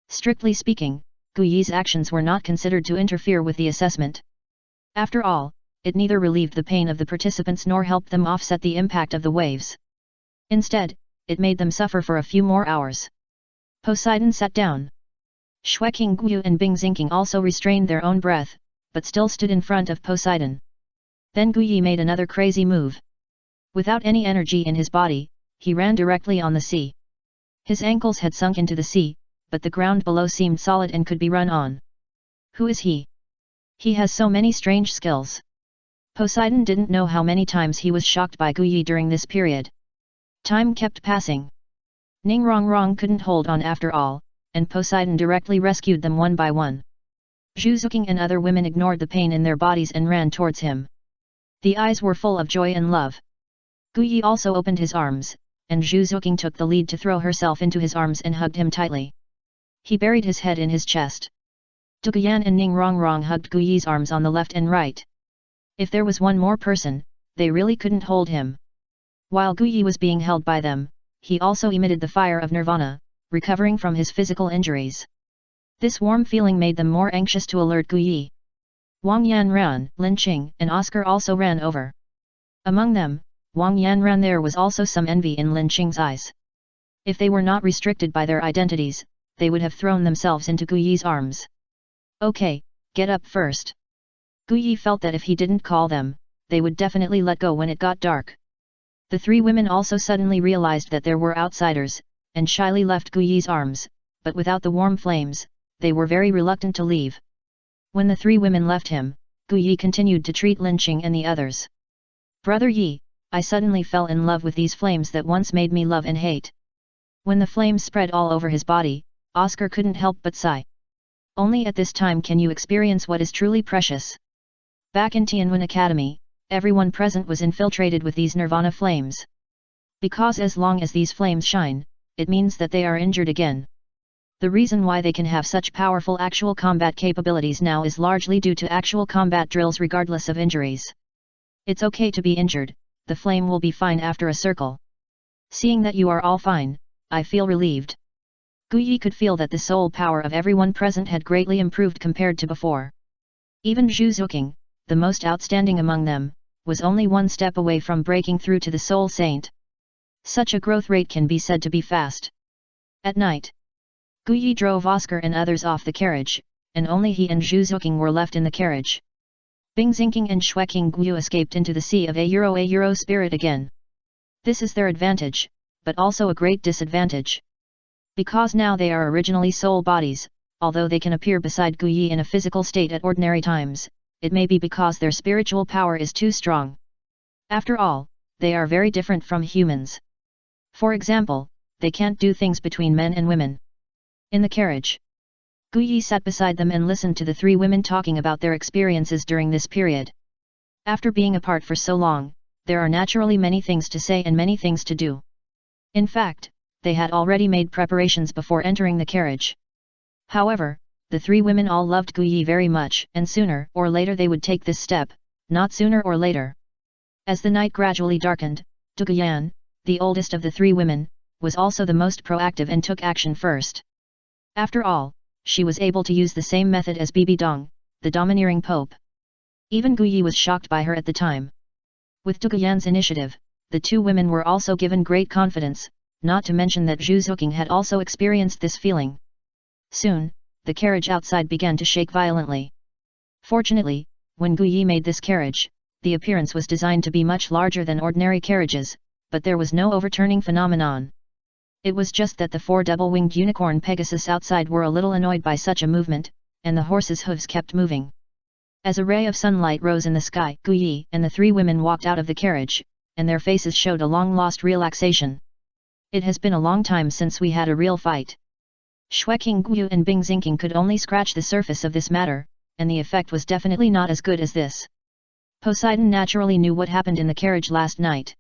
Strictly speaking, Guyi's actions were not considered to interfere with the assessment. After all, it neither relieved the pain of the participants nor helped them offset the impact of the waves. Instead, it made them suffer for a few more hours. Poseidon sat down. Xueqing Guyu and Bing Xingqing also restrained their own breath, but still stood in front of Poseidon. Then Guyi made another crazy move. Without any energy in his body, he ran directly on the sea. His ankles had sunk into the sea, but the ground below seemed solid and could be run on. Who is he? He has so many strange skills. Poseidon didn't know how many times he was shocked by Guyi during this period. Time kept passing. Ning Rongrong couldn't hold on after all, and Poseidon directly rescued them one by one. Zhu Zuqing and other women ignored the pain in their bodies and ran towards him. The eyes were full of joy and love. Guyi also opened his arms, and Zhu Zuqing took the lead to throw herself into his arms and hugged him tightly. He buried his head in his chest. Duguyan and Ning Rongrong hugged Guyi's arms on the left and right. If there was one more person, they really couldn't hold him. While Guyi was being held by them, he also emitted the fire of nirvana, recovering from his physical injuries. This warm feeling made them more anxious to alert Guyi. Wang Yanran, Lin Qing and Oscar also ran over. Among them, Wang Yanran, there was also some envy in Lin Qing's eyes. If they were not restricted by their identities, they would have thrown themselves into Guyi's arms. Okay, get up first. Guyi felt that if he didn't call them, they would definitely let go when it got dark. The three women also suddenly realized that there were outsiders, and shyly left Guyi's arms, but without the warm flames, they were very reluctant to leave. When the three women left him, Guyi continued to treat Lin Qing and the others. Brother Yi, I suddenly fell in love with these flames that once made me love and hate. When the flames spread all over his body, Oscar couldn't help but sigh. Only at this time can you experience what is truly precious. Back in Tianwen Academy, everyone present was infiltrated with these nirvana flames. Because as long as these flames shine, it means that they are injured again. The reason why they can have such powerful actual combat capabilities now is largely due to actual combat drills regardless of injuries. It's okay to be injured, the flame will be fine after a circle. Seeing that you are all fine, I feel relieved. Guyi could feel that the soul power of everyone present had greatly improved compared to before. Even Zhu Zuqing, the most outstanding among them, was only one step away from breaking through to the soul saint. Such a growth rate can be said to be fast. At night, Guyi drove Oscar and others off the carriage, and only he and Zhu Zuqing were left in the carriage. Bing Xingqing and Xueqing Guyu escaped into the sea of a spirit again. This is their advantage, but also a great disadvantage. Because now they are originally soul bodies, although they can appear beside Guyi in a physical state at ordinary times, it may be because their spiritual power is too strong. After all, they are very different from humans. For example, they can't do things between men and women. In the carriage, Guyi sat beside them and listened to the three women talking about their experiences during this period. After being apart for so long, there are naturally many things to say and many things to do. In fact, they had already made preparations before entering the carriage. However, the three women all loved Guyi very much, and sooner or later they would take this step, not sooner or later. As the night gradually darkened, Duguyan, the oldest of the three women, was also the most proactive and took action first. After all, she was able to use the same method as Bibi Dong, the domineering pope. Even Guyi was shocked by her at the time. With Duguyan's initiative, the two women were also given great confidence, not to mention that Zhu Zuqing had also experienced this feeling. Soon, the carriage outside began to shake violently. Fortunately, when Guyi made this carriage, the appearance was designed to be much larger than ordinary carriages, but there was no overturning phenomenon. It was just that the four double-winged unicorn Pegasus outside were a little annoyed by such a movement, and the horses' hooves kept moving. As a ray of sunlight rose in the sky, Guyi and the three women walked out of the carriage, and their faces showed a long-lost relaxation. It has been a long time since we had a real fight. Shueking Guyu and Bing Xingqing could only scratch the surface of this matter, and the effect was definitely not as good as this. Poseidon naturally knew what happened in the carriage last night.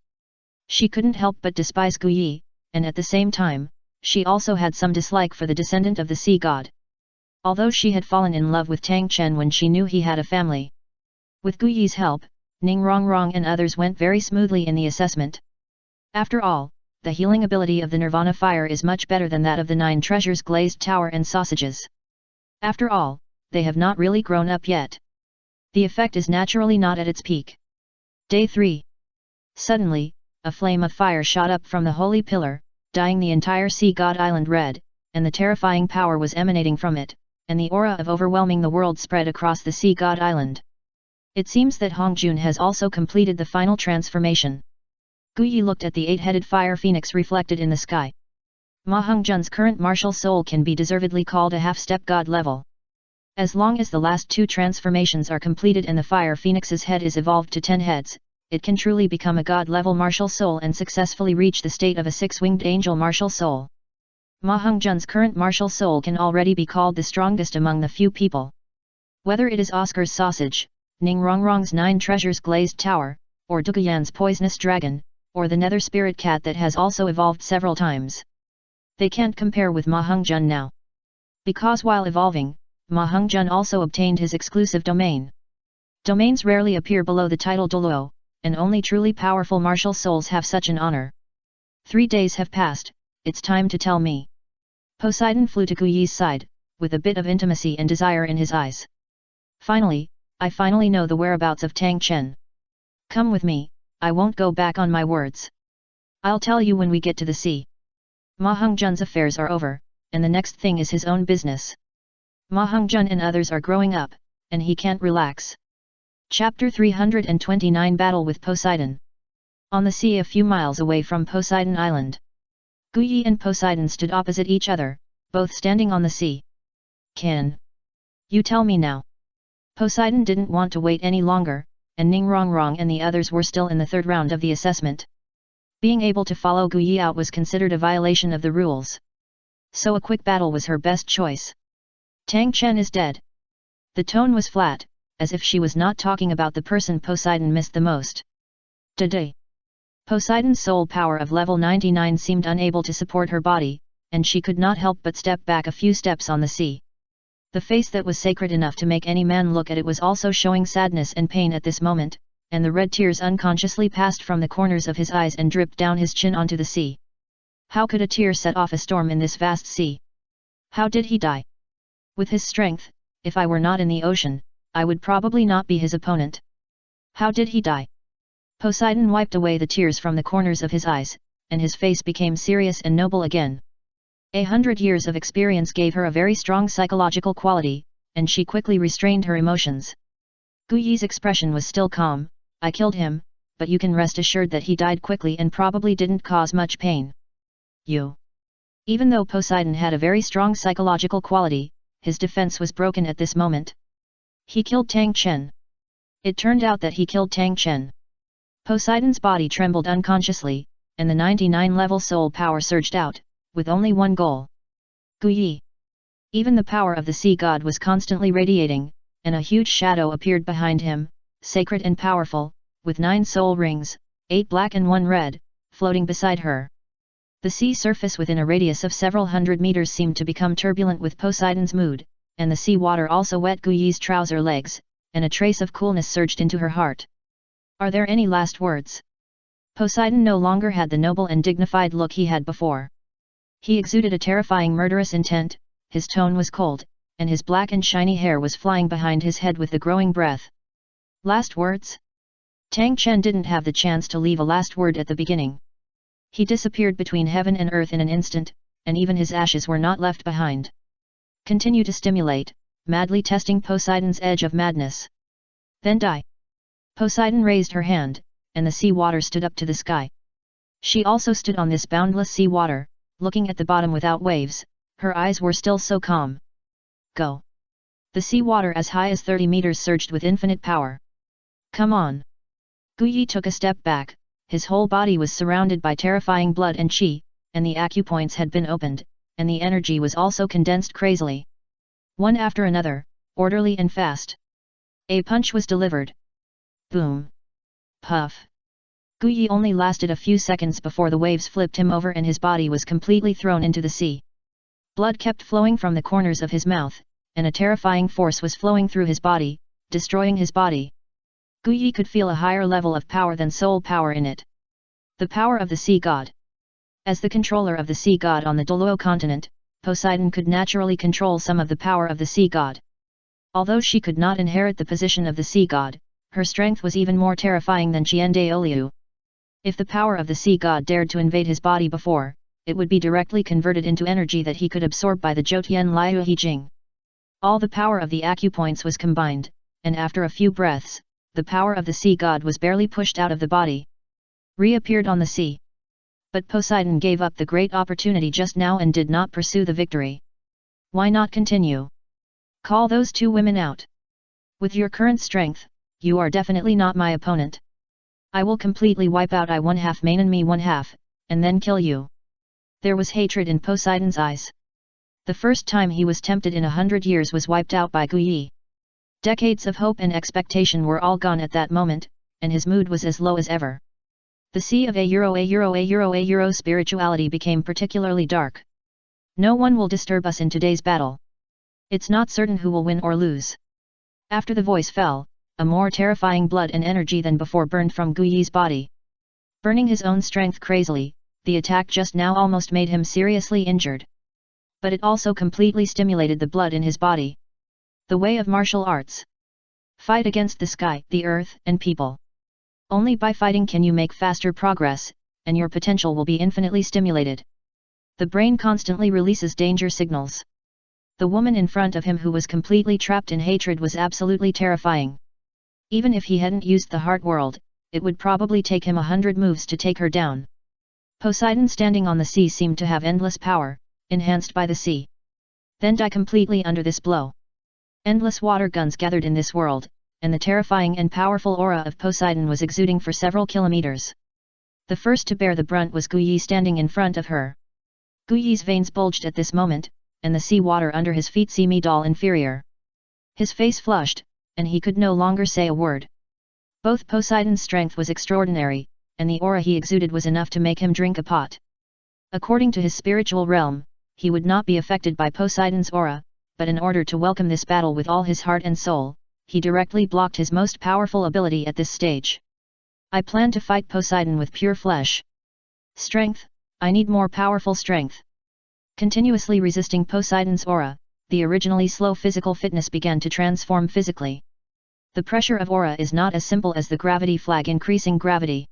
She couldn't help but despise Guyi, and at the same time, she also had some dislike for the descendant of the sea god. Although she had fallen in love with Tang Chen when she knew he had a family. With Guyi's help, Ning Rongrong and others went very smoothly in the assessment. After all, the healing ability of the Nirvana fire is much better than that of the 9 treasures glazed tower and sausages. After all, they have not really grown up yet. The effect is naturally not at its peak. Day 3. Suddenly, a flame of fire shot up from the holy pillar, dyeing the entire sea god island red, and the terrifying power was emanating from it, and the aura of overwhelming the world spread across the sea god island. It seems that Hongjun has also completed the final transformation. Guyi looked at the 8-headed fire phoenix reflected in the sky. Ma Hongjun's current martial soul can be deservedly called a half-step god level. As long as the last 2 transformations are completed and the fire phoenix's head is evolved to 10 heads, it can truly become a god-level martial soul and successfully reach the state of a 6-winged angel martial soul. Ma Hongjun's current martial soul can already be called the strongest among the few people. Whether it is Oscar's sausage, Ning Rongrong's 9 treasures glazed tower, or Duguyan's poisonous dragon, or the nether spirit cat that has also evolved several times. They can't compare with Ma Hongjun now. Because while evolving, Ma Hongjun also obtained his exclusive domain. Domains rarely appear below the title Douluo, and only truly powerful martial souls have such an honor. 3 days have passed, it's time to tell me. Poseidon flew to Guyi's side, with a bit of intimacy and desire in his eyes. I finally know the whereabouts of Tang Chen. Come with me, I won't go back on my words. I'll tell you when we get to the sea. Ma Hongjun's affairs are over, and the next thing is his own business. Ma Hongjun and others are growing up, and he can't relax. Chapter 329 Battle with Poseidon. On the sea a few miles away from Poseidon Island. Guyi and Poseidon stood opposite each other, both standing on the sea. Can you tell me now? Poseidon didn't want to wait any longer, and Ning Rongrong and the others were still in the 3rd round of the assessment. Being able to follow Guyi out was considered a violation of the rules. So a quick battle was her best choice. Tang Chen is dead. The tone was flat, as if she was not talking about the person Poseidon missed the most. Today. Poseidon's soul power of level 99 seemed unable to support her body, and she could not help but step back a few steps on the sea. The face that was sacred enough to make any man look at it was also showing sadness and pain at this moment, and the red tears unconsciously passed from the corners of his eyes and dripped down his chin onto the sea. How could a tear set off a storm in this vast sea? How did he die? With his strength, if I were not in the ocean, I would probably not be his opponent. How did he die? Poseidon wiped away the tears from the corners of his eyes, and his face became serious and noble again. 100 years of experience gave her a very strong psychological quality, and she quickly restrained her emotions. Guyi's expression was still calm. I killed him, but you can rest assured that he died quickly and probably didn't cause much pain. You. Even though Poseidon had a very strong psychological quality, his defense was broken at this moment. He killed Tang Chen. It turned out that he killed Tang Chen. Poseidon's body trembled unconsciously, and the 99-level soul power surged out, with only one goal. Guyi. Even the power of the sea god was constantly radiating, and a huge shadow appeared behind him, sacred and powerful, with 9 soul rings, 8 black and 1 red, floating beside her. The sea surface within a radius of several hundred meters seemed to become turbulent with Poseidon's mood, and the sea water also wet Guyi's trouser legs, and a trace of coolness surged into her heart. Are there any last words? Poseidon no longer had the noble and dignified look he had before. He exuded a terrifying murderous intent, his tone was cold, and his black and shiny hair was flying behind his head with the growing breath. Last words? Tang Chen didn't have the chance to leave a last word at the beginning. He disappeared between heaven and earth in an instant, and even his ashes were not left behind. Continue to stimulate, madly testing Poseidon's edge of madness. Then die. Poseidon raised her hand, and the sea water stood up to the sky. She also stood on this boundless sea water, looking at the bottom without waves, her eyes were still so calm. Go. The sea water as high as 30 meters surged with infinite power. Come on. Guyi took a step back, his whole body was surrounded by terrifying blood and qi, and the acupoints had been opened, and the energy was also condensed crazily. One after another, orderly and fast. A punch was delivered. Boom. Puff. Guyi only lasted a few seconds before the waves flipped him over and his body was completely thrown into the sea. Blood kept flowing from the corners of his mouth, and a terrifying force was flowing through his body, destroying his body. Guyi could feel a higher level of power than soul power in it. The power of the sea god. As the controller of the sea god on the Douluo continent, Poseidon could naturally control some of the power of the sea god. Although she could not inherit the position of the sea god, her strength was even more terrifying than Qiandaoliu. If the power of the sea god dared to invade his body before, it would be directly converted into energy that he could absorb by the Zhoutian Liu Hijing. All the power of the acupoints was combined, and after a few breaths, the power of the sea god was barely pushed out of the body. Reappeared on the sea. But Poseidon gave up the great opportunity just now and did not pursue the victory. Why not continue? Call those two women out. With your current strength, you are definitely not my opponent. I will completely wipe out I 1/2 main and me 1/2, and then kill you. There was hatred in Poseidon's eyes. The first time he was tempted in 100 years was wiped out by Guyi. Decades of hope and expectation were all gone at that moment, and his mood was as low as ever. The sea of a spirituality became particularly dark. No one will disturb us in today's battle. It's not certain who will win or lose. After the voice fell, a more terrifying blood and energy than before burned from Guyi's body. Burning his own strength crazily, the attack just now almost made him seriously injured. But it also completely stimulated the blood in his body. The way of martial arts. Fight against the sky, the earth, and people. Only by fighting can you make faster progress, and your potential will be infinitely stimulated. The brain constantly releases danger signals. The woman in front of him who was completely trapped in hatred was absolutely terrifying. Even if he hadn't used the heart world, it would probably take him 100 moves to take her down. Poseidon standing on the sea seemed to have endless power, enhanced by the sea. Then die completely under this blow. Endless water guns gathered in this world, and the terrifying and powerful aura of Poseidon was exuding for several kilometers. The first to bear the brunt was Guyi standing in front of her. Guyi's veins bulged at this moment, and the sea water under his feet seemed all inferior. His face flushed, and he could no longer say a word. Both Poseidon's strength was extraordinary, and the aura he exuded was enough to make him drink a pot. According to his spiritual realm, he would not be affected by Poseidon's aura, but in order to welcome this battle with all his heart and soul, he directly blocked his most powerful ability at this stage. I plan to fight Poseidon with pure flesh. Strength, I need more powerful strength. Continuously resisting Poseidon's aura, the originally slow physical fitness began to transform physically. The pressure of aura is not as simple as the gravity flag increasing gravity.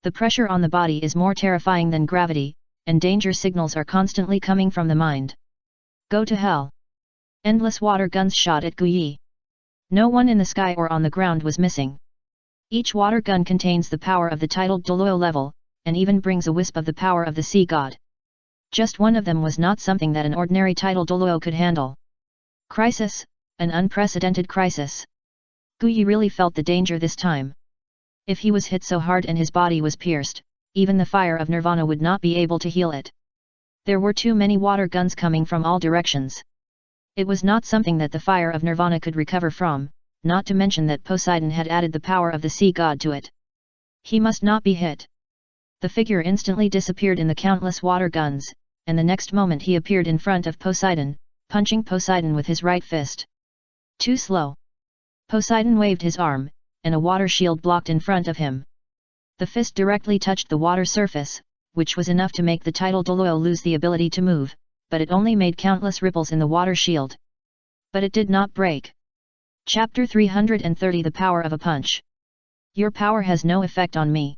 The pressure on the body is more terrifying than gravity, and danger signals are constantly coming from the mind. Go to hell. Endless water guns shot at Guyi. No one in the sky or on the ground was missing. Each water gun contains the power of the titled Douluo level, and even brings a wisp of the power of the sea god. Just one of them was not something that an ordinary titled Douluo could handle. Crisis, an unprecedented crisis. Guyi really felt the danger this time. If he was hit so hard and his body was pierced, even the fire of Nirvana would not be able to heal it. There were too many water guns coming from all directions. It was not something that the fire of Nirvana could recover from, not to mention that Poseidon had added the power of the sea god to it. He must not be hit. The figure instantly disappeared in the countless water guns, and the next moment he appeared in front of Poseidon, punching Poseidon with his right fist. Too slow. Poseidon waved his arm, and a water shield blocked in front of him. The fist directly touched the water surface, which was enough to make the title Douluo lose the ability to move, but it only made countless ripples in the water shield. But it did not break. Chapter 330 The Power of a Punch. Your power has no effect on me.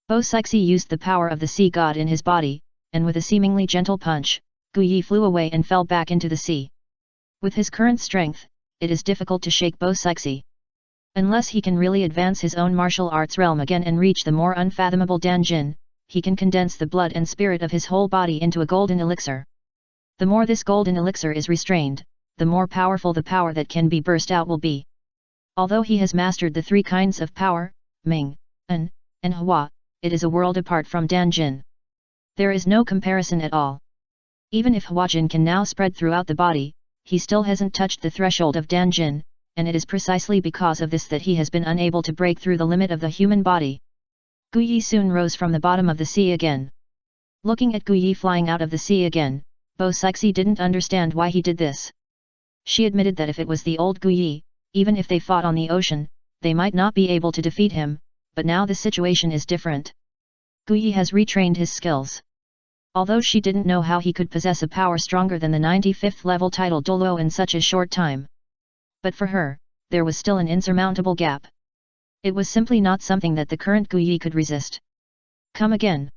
Bo-Sixi used the power of the sea god in his body, and with a seemingly gentle punch, Guyi flew away and fell back into the sea. With his current strength, it is difficult to shake Bo-Sixi. Unless he can really advance his own martial arts realm again and reach the more unfathomable Danjin, he can condense the blood and spirit of his whole body into a golden elixir. The more this golden elixir is restrained, the more powerful the power that can be burst out will be. Although he has mastered the three kinds of power, Ming, An, and Hua, it is a world apart from Danjin. There is no comparison at all. Even if Huajin can now spread throughout the body, he still hasn't touched the threshold of Danjin, and it is precisely because of this that he has been unable to break through the limit of the human body. Guyi soon rose from the bottom of the sea again. Looking at Guyi flying out of the sea again, Bo Sixi didn't understand why he did this. She admitted that if it was the old Guyi, even if they fought on the ocean, they might not be able to defeat him, but now the situation is different. Guyi has retrained his skills. Although she didn't know how he could possess a power stronger than the 95th level title Douluo in such a short time. But for her, there was still an insurmountable gap. It was simply not something that the current Guyi could resist. Come again.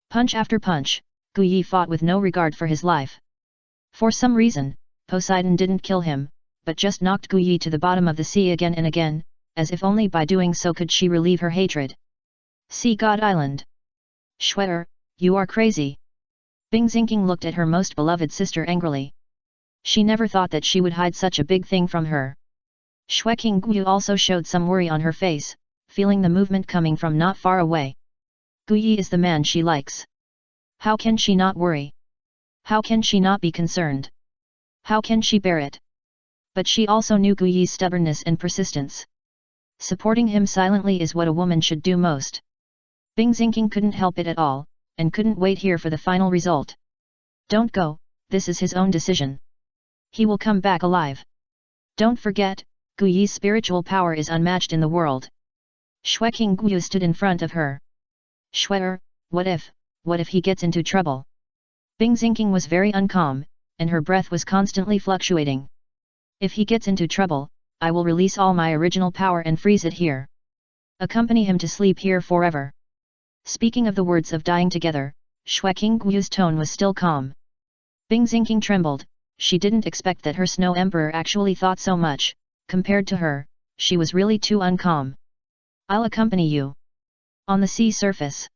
Punch after punch, Guyi fought with no regard for his life. For some reason, Poseidon didn't kill him, but just knocked Guyi to the bottom of the sea again and again, as if only by doing so could she relieve her hatred. Sea God Island. Schwer, you are crazy. Bing Xingqing looked at her most beloved sister angrily. She never thought that she would hide such a big thing from her. Xueqing Guyu also showed some worry on her face, feeling the movement coming from not far away. Guyi is the man she likes. How can she not worry? How can she not be concerned? How can she bear it? But she also knew Guyi's stubbornness and persistence. Supporting him silently is what a woman should do most. Bing Xingqing couldn't help it at all, and couldn't wait here for the final result. Don't go, this is his own decision. He will come back alive. Don't forget, Guyi's spiritual power is unmatched in the world. Xueqing Guyu stood in front of her. Xuer, what if he gets into trouble? Bing Xingqing was very uncalm, and her breath was constantly fluctuating. If he gets into trouble, I will release all my original power and freeze it here. Accompany him to sleep here forever. Speaking of the words of dying together, Xueqing Guyu's tone was still calm. Bing Xingqing trembled, she didn't expect that her Snow Emperor actually thought so much. Compared to her, she was really too uncalm. I'll accompany you. On the sea surface.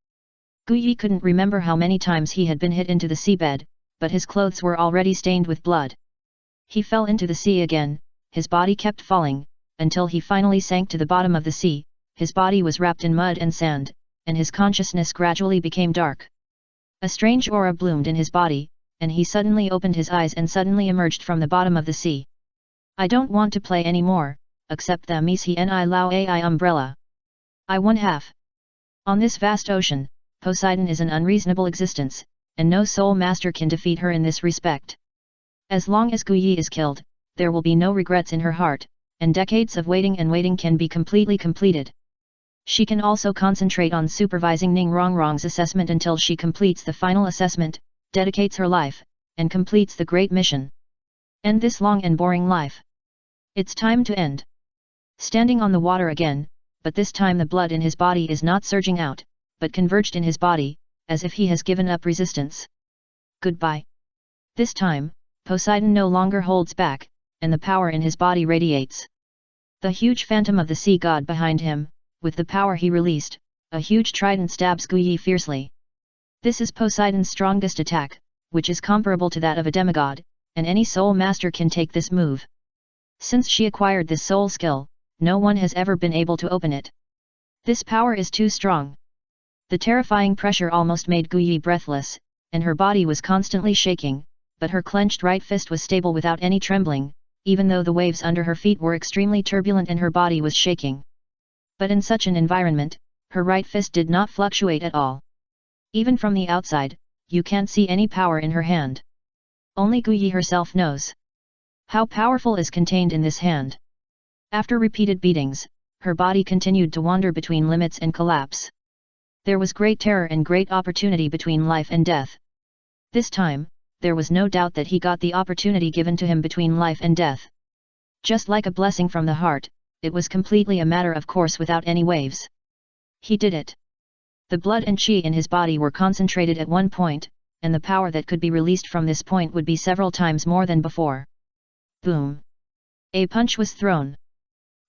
Guyi couldn't remember how many times he had been hit into the seabed, but his clothes were already stained with blood. He fell into the sea again, his body kept falling, until he finally sank to the bottom of the sea. His body was wrapped in mud and sand, and his consciousness gradually became dark. A strange aura bloomed in his body, and he suddenly opened his eyes and suddenly emerged from the bottom of the sea. I don't want to play anymore, except the Misi Ni Lao Ai umbrella. I won half. On this vast ocean, Poseidon is an unreasonable existence, and no soul master can defeat her in this respect. As long as Guyi is killed, there will be no regrets in her heart, and decades of waiting can be completely completed. She can also concentrate on supervising Ning Rongrong's assessment until she completes the final assessment, dedicates her life, and completes the great mission. End this long and boring life. It's time to end. Standing on the water again, but this time the blood in his body is not surging out, but converged in his body, as if he has given up resistance. Goodbye. This time, Poseidon no longer holds back, and the power in his body radiates. The huge phantom of the sea god behind him, with the power he released, a huge trident stabs Guyi fiercely. This is Poseidon's strongest attack, which is comparable to that of a demigod, and any soul master can take this move. Since she acquired this soul skill, no one has ever been able to open it. This power is too strong. The terrifying pressure almost made Guyi breathless, and her body was constantly shaking, but her clenched right fist was stable without any trembling, even though the waves under her feet were extremely turbulent and her body was shaking. But in such an environment, her right fist did not fluctuate at all. Even from the outside, you can't see any power in her hand. Only Guyi herself knows how powerful is contained in this hand. After repeated beatings, her body continued to wander between limits and collapse. There was great terror and great opportunity between life and death. This time, there was no doubt that he got the opportunity given to him between life and death. Just like a blessing from the heart, it was completely a matter of course without any waves. He did it. The blood and chi in his body were concentrated at one point, and the power that could be released from this point would be several times more than before. Boom! A punch was thrown.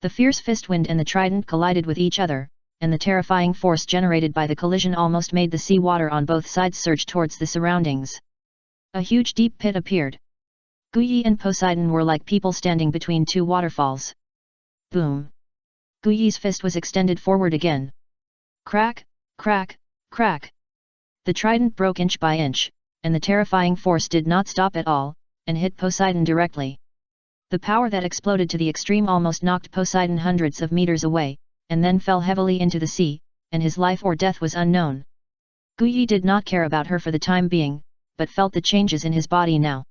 The fierce fist wind and the trident collided with each other, and the terrifying force generated by the collision almost made the sea water on both sides surge towards the surroundings. A huge deep pit appeared. Guyi and Poseidon were like people standing between two waterfalls. Boom! Guyi's fist was extended forward again. Crack, Crack, crack. The trident broke inch by inch, and the terrifying force did not stop at all, and hit Poseidon directly. The power that exploded to the extreme almost knocked Poseidon hundreds of meters away, and then fell heavily into the sea, and his life or death was unknown. Guyi did not care about her for the time being, but felt the changes in his body now.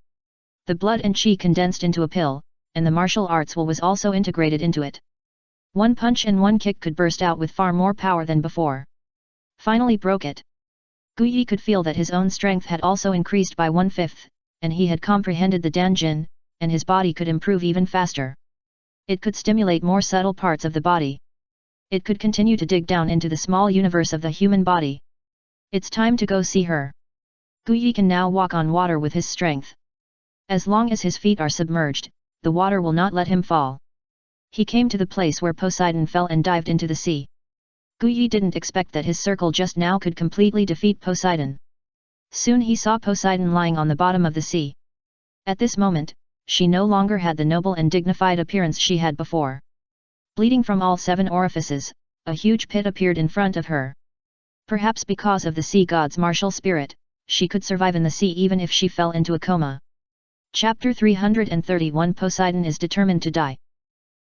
The blood and chi condensed into a pill, and the martial arts will was also integrated into it. One punch and one kick could burst out with far more power than before. Finally broke it. Guyi could feel that his own strength had also increased by 1/5, and he had comprehended the Danjin, and his body could improve even faster. It could stimulate more subtle parts of the body. It could continue to dig down into the small universe of the human body. It's time to go see her. Guyi can now walk on water with his strength. As long as his feet are submerged, the water will not let him fall. He came to the place where Poseidon fell and dived into the sea. Guyi didn't expect that his circle just now could completely defeat Poseidon. Soon he saw Poseidon lying on the bottom of the sea. At this moment, she no longer had the noble and dignified appearance she had before. Bleeding from all 7 orifices, a huge pit appeared in front of her. Perhaps because of the sea god's martial spirit, she could survive in the sea even if she fell into a coma. Chapter 331 Poseidon is determined to die.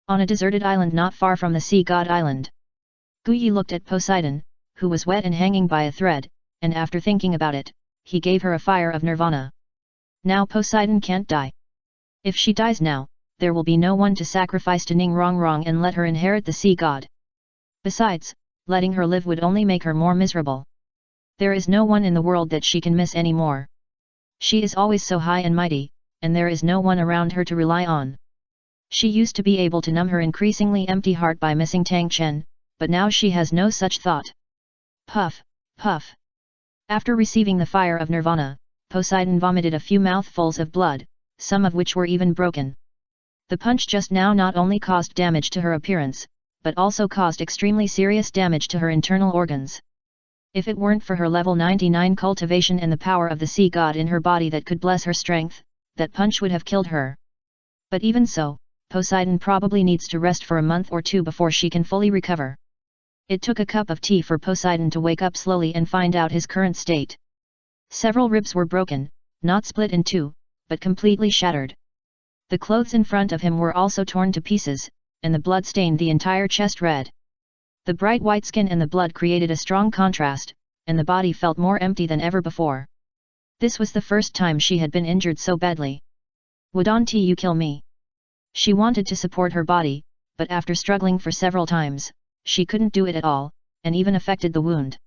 On a deserted island not far from the sea god island. Guyi looked at Poseidon, who was wet and hanging by a thread, and after thinking about it, he gave her a fire of nirvana. Now Poseidon can't die. If she dies now, there will be no one to sacrifice to Ningrong and let her inherit the sea god. Besides, letting her live would only make her more miserable. There is no one in the world that she can miss anymore. She is always so high and mighty, and there is no one around her to rely on. She used to be able to numb her increasingly empty heart by missing Tang Chen, but now she has no such thought. Puff, puff. After receiving the fire of nirvana, Poseidon vomited a few mouthfuls of blood, some of which were even broken. The punch just now not only caused damage to her appearance, but also caused extremely serious damage to her internal organs. If it weren't for her level 99 cultivation and the power of the sea god in her body that could bless her strength, that punch would have killed her. But even so, Poseidon probably needs to rest for a month or 2 before she can fully recover. It took a cup of tea for Poseidon to wake up slowly and find out his current state. Several ribs were broken, not split in 2, but completely shattered. The clothes in front of him were also torn to pieces, and the blood stained the entire chest red. The bright white skin and the blood created a strong contrast, and the body felt more empty than ever before. This was the first time she had been injured so badly. Wouldn't you kill me? She wanted to support her body, but after struggling for several times, she couldn't do it at all, and even affected the wound.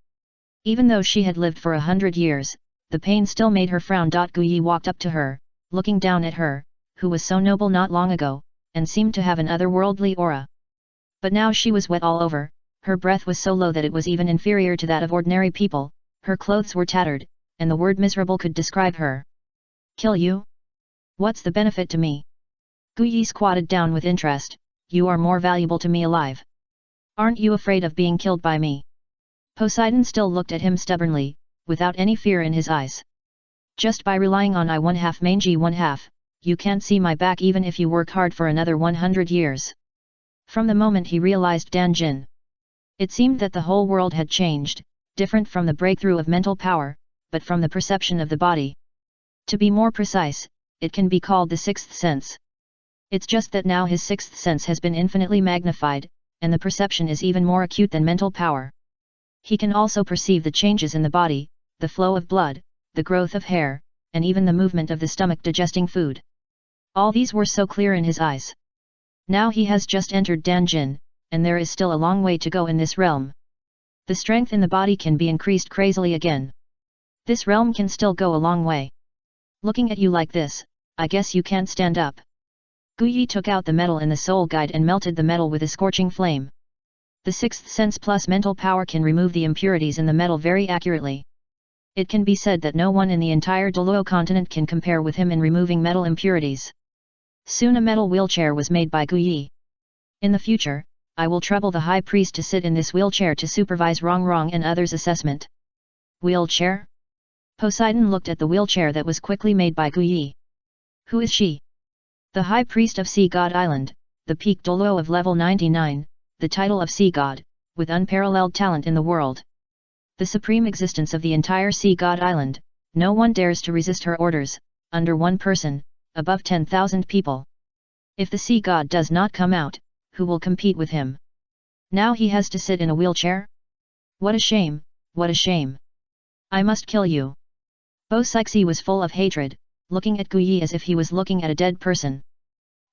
Even though she had lived for 100 years, the pain still made her frown. Guyi walked up to her, looking down at her, who was so noble not long ago, and seemed to have an otherworldly aura. But now she was wet all over, her breath was so low that it was even inferior to that of ordinary people, her clothes were tattered, and the word miserable could describe her. Kill you? What's the benefit to me? Guyi squatted down with interest. You are more valuable to me alive. Aren't you afraid of being killed by me? Poseidon still looked at him stubbornly, without any fear in his eyes. Just by relying on I 1/2 mangy 1/2, you can't see my back even if you work hard for another 100 years. From the moment he realized Danjin, it seemed that the whole world had changed, different from the breakthrough of mental power, but from the perception of the body. To be more precise, it can be called the 6th sense. It's just that now his 6th sense has been infinitely magnified, and the perception is even more acute than mental power. He can also perceive the changes in the body, the flow of blood, the growth of hair, and even the movement of the stomach digesting food. All these were so clear in his eyes. Now he has just entered Danjin, and there is still a long way to go in this realm. The strength in the body can be increased crazily again. This realm can still go a long way. Looking at you like this, I guess you can't stand up. Guyi took out the metal in the soul guide and melted the metal with a scorching flame. The 6th sense plus mental power can remove the impurities in the metal very accurately. It can be said that no one in the entire Douluo continent can compare with him in removing metal impurities. Soon a metal wheelchair was made by Guyi. In the future, I will trouble the high priest to sit in this wheelchair to supervise Rong and others' assessment. Wheelchair? Poseidon looked at the wheelchair that was quickly made by Guyi. Who is she? The high priest of Sea God Island, the peak Douluo of level 99, the title of Sea God, with unparalleled talent in the world. The supreme existence of the entire sea god island, no one dares to resist her orders, under one person, above 10,000 people. If the sea god does not come out, who will compete with him? Now he has to sit in a wheelchair? What a shame, what a shame. I must kill you. Bo Sixi was full of hatred, looking at Gu Yi as if he was looking at a dead person.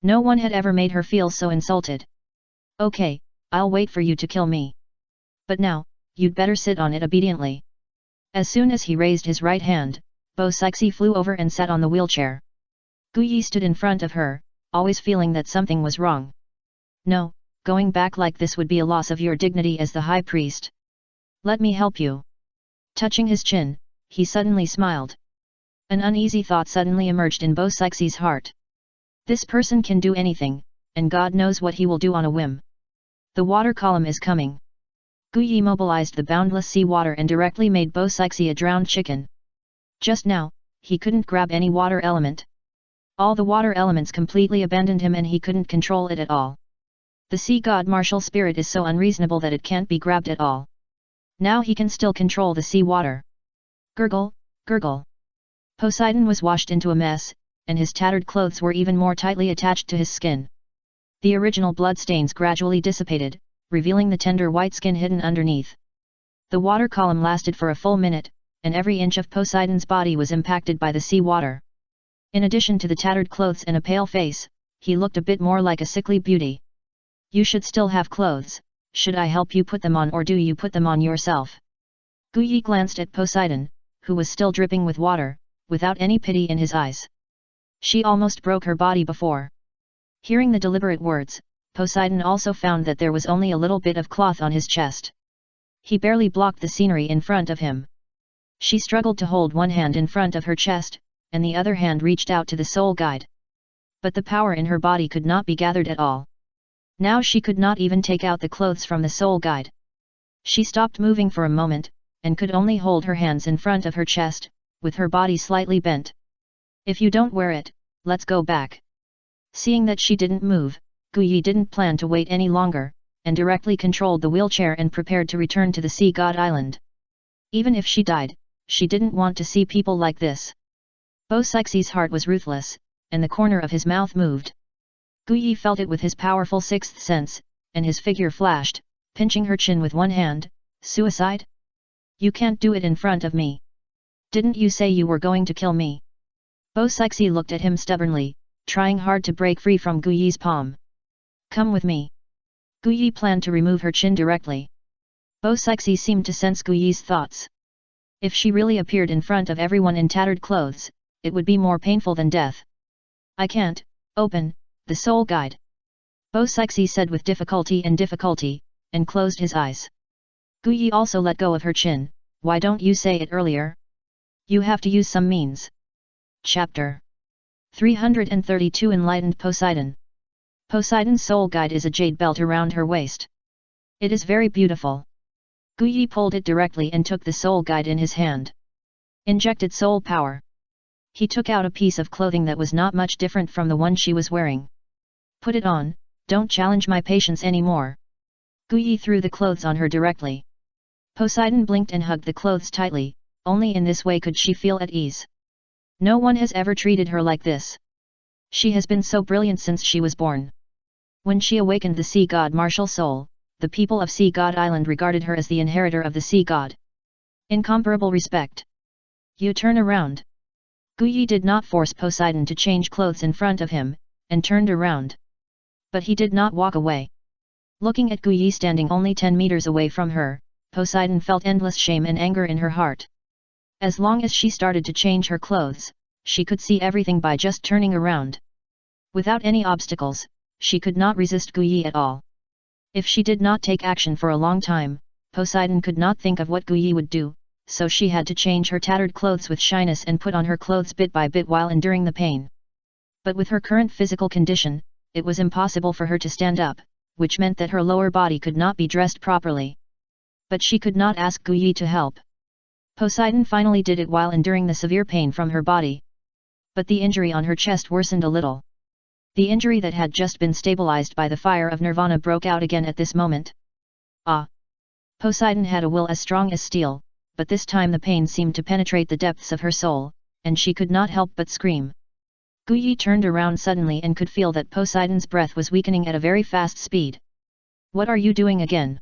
No one had ever made her feel so insulted. Okay, I'll wait for you to kill me. But now, you'd better sit on it obediently. As soon as he raised his right hand, Bo Sixi flew over and sat on the wheelchair. Gu Yi stood in front of her, always feeling that something was wrong. No, going back like this would be a loss of your dignity as the high priest. Let me help you. Touching his chin, he suddenly smiled. An uneasy thought suddenly emerged in Bo Sixi's heart. This person can do anything, and God knows what he will do on a whim. The water column is coming. Gu Yi mobilized the boundless sea water and directly made Bo Sixi a drowned chicken. Just now, he couldn't grab any water element. All the water elements completely abandoned him and he couldn't control it at all. The sea god martial spirit is so unreasonable that it can't be grabbed at all. Now he can still control the sea water. Gurgle, gurgle. Poseidon was washed into a mess, and his tattered clothes were even more tightly attached to his skin. The original bloodstains gradually dissipated, revealing the tender white skin hidden underneath. The water column lasted for a full minute, and every inch of Poseidon's body was impacted by the sea water. In addition to the tattered clothes and a pale face, he looked a bit more like a sickly beauty. You should still have clothes, should I help you put them on or do you put them on yourself? Gu Yi glanced at Poseidon, who was still dripping with water, without any pity in his eyes. She almost broke her body before. Hearing the deliberate words, Poseidon also found that there was only a little bit of cloth on his chest. He barely blocked the scenery in front of him. She struggled to hold one hand in front of her chest, and the other hand reached out to the soul guide. But the power in her body could not be gathered at all. Now she could not even take out the clothes from the soul guide. She stopped moving for a moment, and could only hold her hands in front of her chest, with her body slightly bent. If you don't wear it, let's go back. Seeing that she didn't move, Gu Yi didn't plan to wait any longer, and directly controlled the wheelchair and prepared to return to the sea god island. Even if she died, she didn't want to see people like this. Bo Sixi's heart was ruthless, and the corner of his mouth moved. Gu Yi felt it with his powerful sixth sense, and his figure flashed, pinching her chin with one hand. Suicide? You can't do it in front of me. Didn't you say you were going to kill me? Bo Sixi looked at him stubbornly, trying hard to break free from Gu Yi's palm. Come with me. Gu Yi planned to remove her chin directly. Bo Sixi seemed to sense Gu Yi's thoughts. If she really appeared in front of everyone in tattered clothes, it would be more painful than death. I can't open the soul guide. Bo Sixi said with difficulty, and closed his eyes. Gu Yi also let go of her chin. Why don't you say it earlier? You have to use some means. Chapter 332 Enlightened Poseidon. Poseidon's soul guide is a jade belt around her waist. It is very beautiful. Gu Yi pulled it directly and took the soul guide in his hand. Injected soul power. He took out a piece of clothing that was not much different from the one she was wearing. Put it on, don't challenge my patience anymore. Gu Yi threw the clothes on her directly. Poseidon blinked and hugged the clothes tightly, only in this way could she feel at ease. No one has ever treated her like this. She has been so brilliant since she was born. When she awakened the sea god martial soul, the people of Sea God Island regarded her as the inheritor of the sea god. Incomparable respect. You turn around. Gu Yi did not force Poseidon to change clothes in front of him, and turned around. But he did not walk away. Looking at Gu Yi standing only 10 meters away from her, Poseidon felt endless shame and anger in her heart. As long as she started to change her clothes, she could see everything by just turning around. Without any obstacles, she could not resist Gu Yi at all. If she did not take action for a long time, Poseidon could not think of what Gu Yi would do, so she had to change her tattered clothes with shyness and put on her clothes bit by bit while enduring the pain. But with her current physical condition, it was impossible for her to stand up, which meant that her lower body could not be dressed properly. But she could not ask Gu Yi to help. Poseidon finally did it while enduring the severe pain from her body. But the injury on her chest worsened a little. The injury that had just been stabilized by the fire of nirvana broke out again at this moment. Ah! Poseidon had a will as strong as steel, but this time the pain seemed to penetrate the depths of her soul, and she could not help but scream. Guyi turned around suddenly and could feel that Poseidon's breath was weakening at a very fast speed. What are you doing again?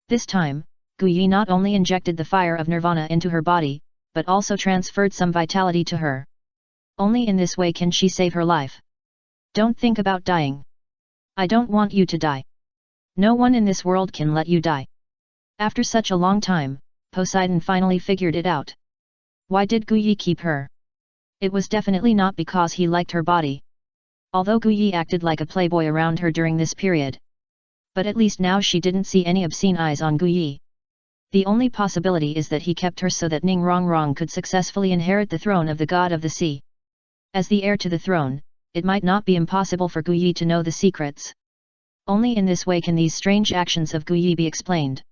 This time, Guyi not only injected the fire of nirvana into her body, but also transferred some vitality to her. Only in this way can she save her life. Don't think about dying. I don't want you to die. No one in this world can let you die. After such a long time, Poseidon finally figured it out. Why did Guyi keep her? It was definitely not because he liked her body. Although Guyi acted like a playboy around her during this period. But at least now she didn't see any obscene eyes on Guyi. The only possibility is that he kept her so that Ning Rongrong could successfully inherit the throne of the god of the sea. As the heir to the throne, it might not be impossible for Guyi to know the secrets. Only in this way can these strange actions of Guyi be explained.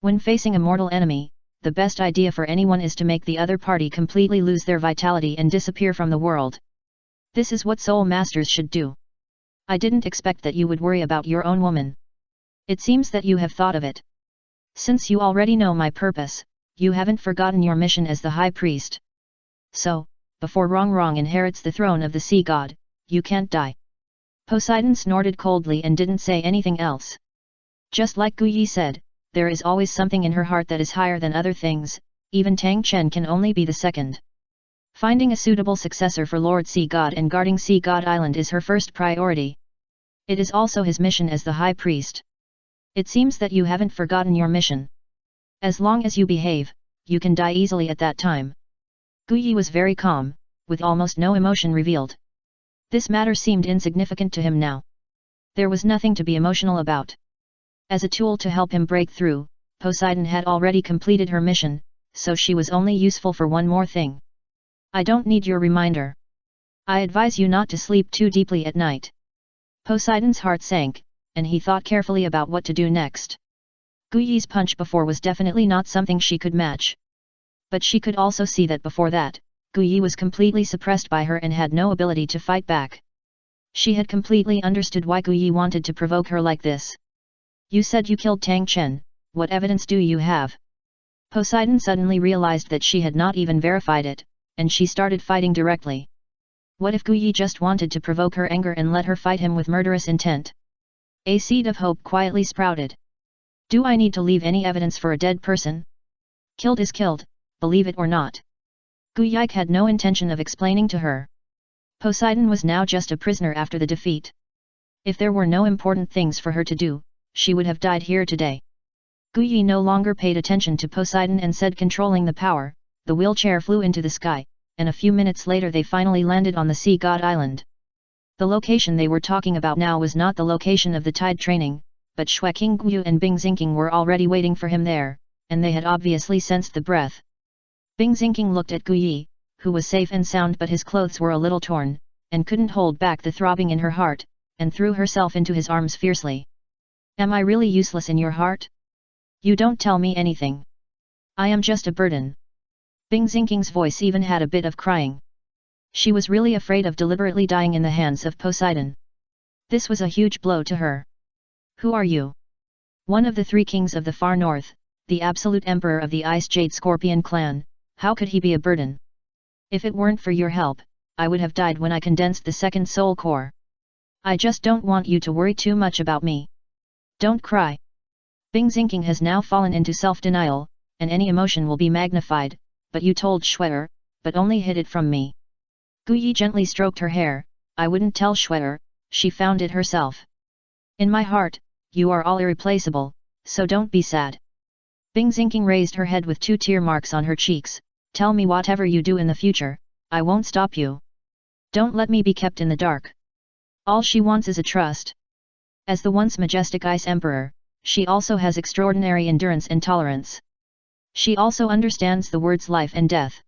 When facing a mortal enemy, the best idea for anyone is to make the other party completely lose their vitality and disappear from the world. This is what soul masters should do. I didn't expect that you would worry about your own woman. It seems that you have thought of it. Since you already know my purpose, you haven't forgotten your mission as the high priest. So, before Rongrong inherits the throne of the sea god, you can't die. Poseidon snorted coldly and didn't say anything else. Just like Guyi said, there is always something in her heart that is higher than other things, even Tang Chen can only be the second. Finding a suitable successor for Lord Sea God and guarding Sea God Island is her first priority. It is also his mission as the high priest. It seems that you haven't forgotten your mission. As long as you behave, you can die easily at that time. Guyi was very calm, with almost no emotion revealed. This matter seemed insignificant to him now. There was nothing to be emotional about. As a tool to help him break through, Poseidon had already completed her mission, so she was only useful for one more thing. I don't need your reminder. I advise you not to sleep too deeply at night. Poseidon's heart sank, and he thought carefully about what to do next. Guyi's punch before was definitely not something she could match. But she could also see that before that, Guyi was completely suppressed by her and had no ability to fight back. She had completely understood why Guyi wanted to provoke her like this. You said you killed Tang Chen, what evidence do you have? Poseidon suddenly realized that she had not even verified it, and she started fighting directly. What if Guyi just wanted to provoke her anger and let her fight him with murderous intent? A seed of hope quietly sprouted. Do I need to leave any evidence for a dead person? Killed is killed, believe it or not. Guyi had no intention of explaining to her. Poseidon was now just a prisoner after the defeat. If there were no important things for her to do, she would have died here today. Guyi no longer paid attention to Poseidon and said, controlling the power, the wheelchair flew into the sky, and a few minutes later they finally landed on the Sea God Island. The location they were talking about now was not the location of the tide training, but Xue Qingguo and Bing Xingqing were already waiting for him there, and they had obviously sensed the breath. Bing Xingqing looked at Guyi, who was safe and sound but his clothes were a little torn, and couldn't hold back the throbbing in her heart, and threw herself into his arms fiercely. Am I really useless in your heart? You don't tell me anything. I am just a burden. Bing Xingqing's voice even had a bit of crying. She was really afraid of deliberately dying in the hands of Poseidon. This was a huge blow to her. Who are you? One of the three kings of the far north, the absolute emperor of the Ice Jade Scorpion clan, how could he be a burden? If it weren't for your help, I would have died when I condensed the second soul core. I just don't want you to worry too much about me. Don't cry. Bing Xingqing has now fallen into self-denial, and any emotion will be magnified, but you told Xuer, but only hid it from me. Guyi gently stroked her hair. I wouldn't tell Xuer, she found it herself. In my heart, you are all irreplaceable, so don't be sad. Bing Xingqing raised her head with 2 tear marks on her cheeks. Tell me whatever you do in the future, I won't stop you. Don't let me be kept in the dark. All she wants is a trust. As the once majestic Ice Emperor, she also has extraordinary endurance and tolerance. She also understands the words life and death.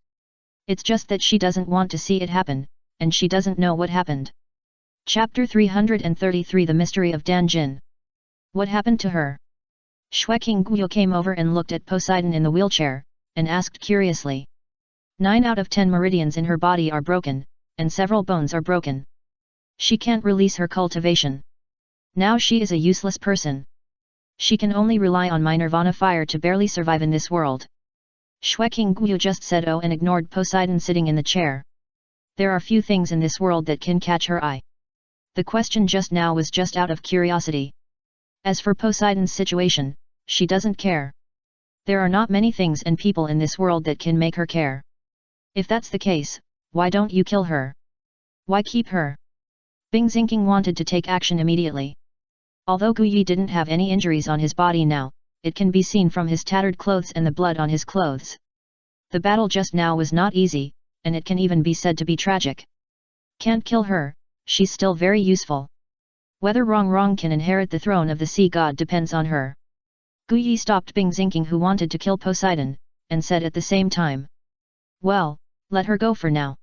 It's just that she doesn't want to see it happen, and she doesn't know what happened. Chapter 333 The Mystery of Danjin. What happened to her? Xue Qingguo came over and looked at Poseidon in the wheelchair, and asked curiously. 9 out of 10 meridians in her body are broken, and several bones are broken. She can't release her cultivation. Now she is a useless person. She can only rely on my nirvana fire to barely survive in this world. Shueking Guyu just said oh and ignored Poseidon sitting in the chair. There are few things in this world that can catch her eye. The question just now was just out of curiosity. As for Poseidon's situation, she doesn't care. There are not many things and people in this world that can make her care. If that's the case, why don't you kill her? Why keep her? Bing Xingqing wanted to take action immediately. Although Guyi didn't have any injuries on his body now, it can be seen from his tattered clothes and the blood on his clothes. The battle just now was not easy, and it can even be said to be tragic. Can't kill her, she's still very useful. Whether Rong can inherit the throne of the sea god depends on her. Guyi stopped Bing Xingqing who wanted to kill Poseidon, and said at the same time. Well, let her go for now.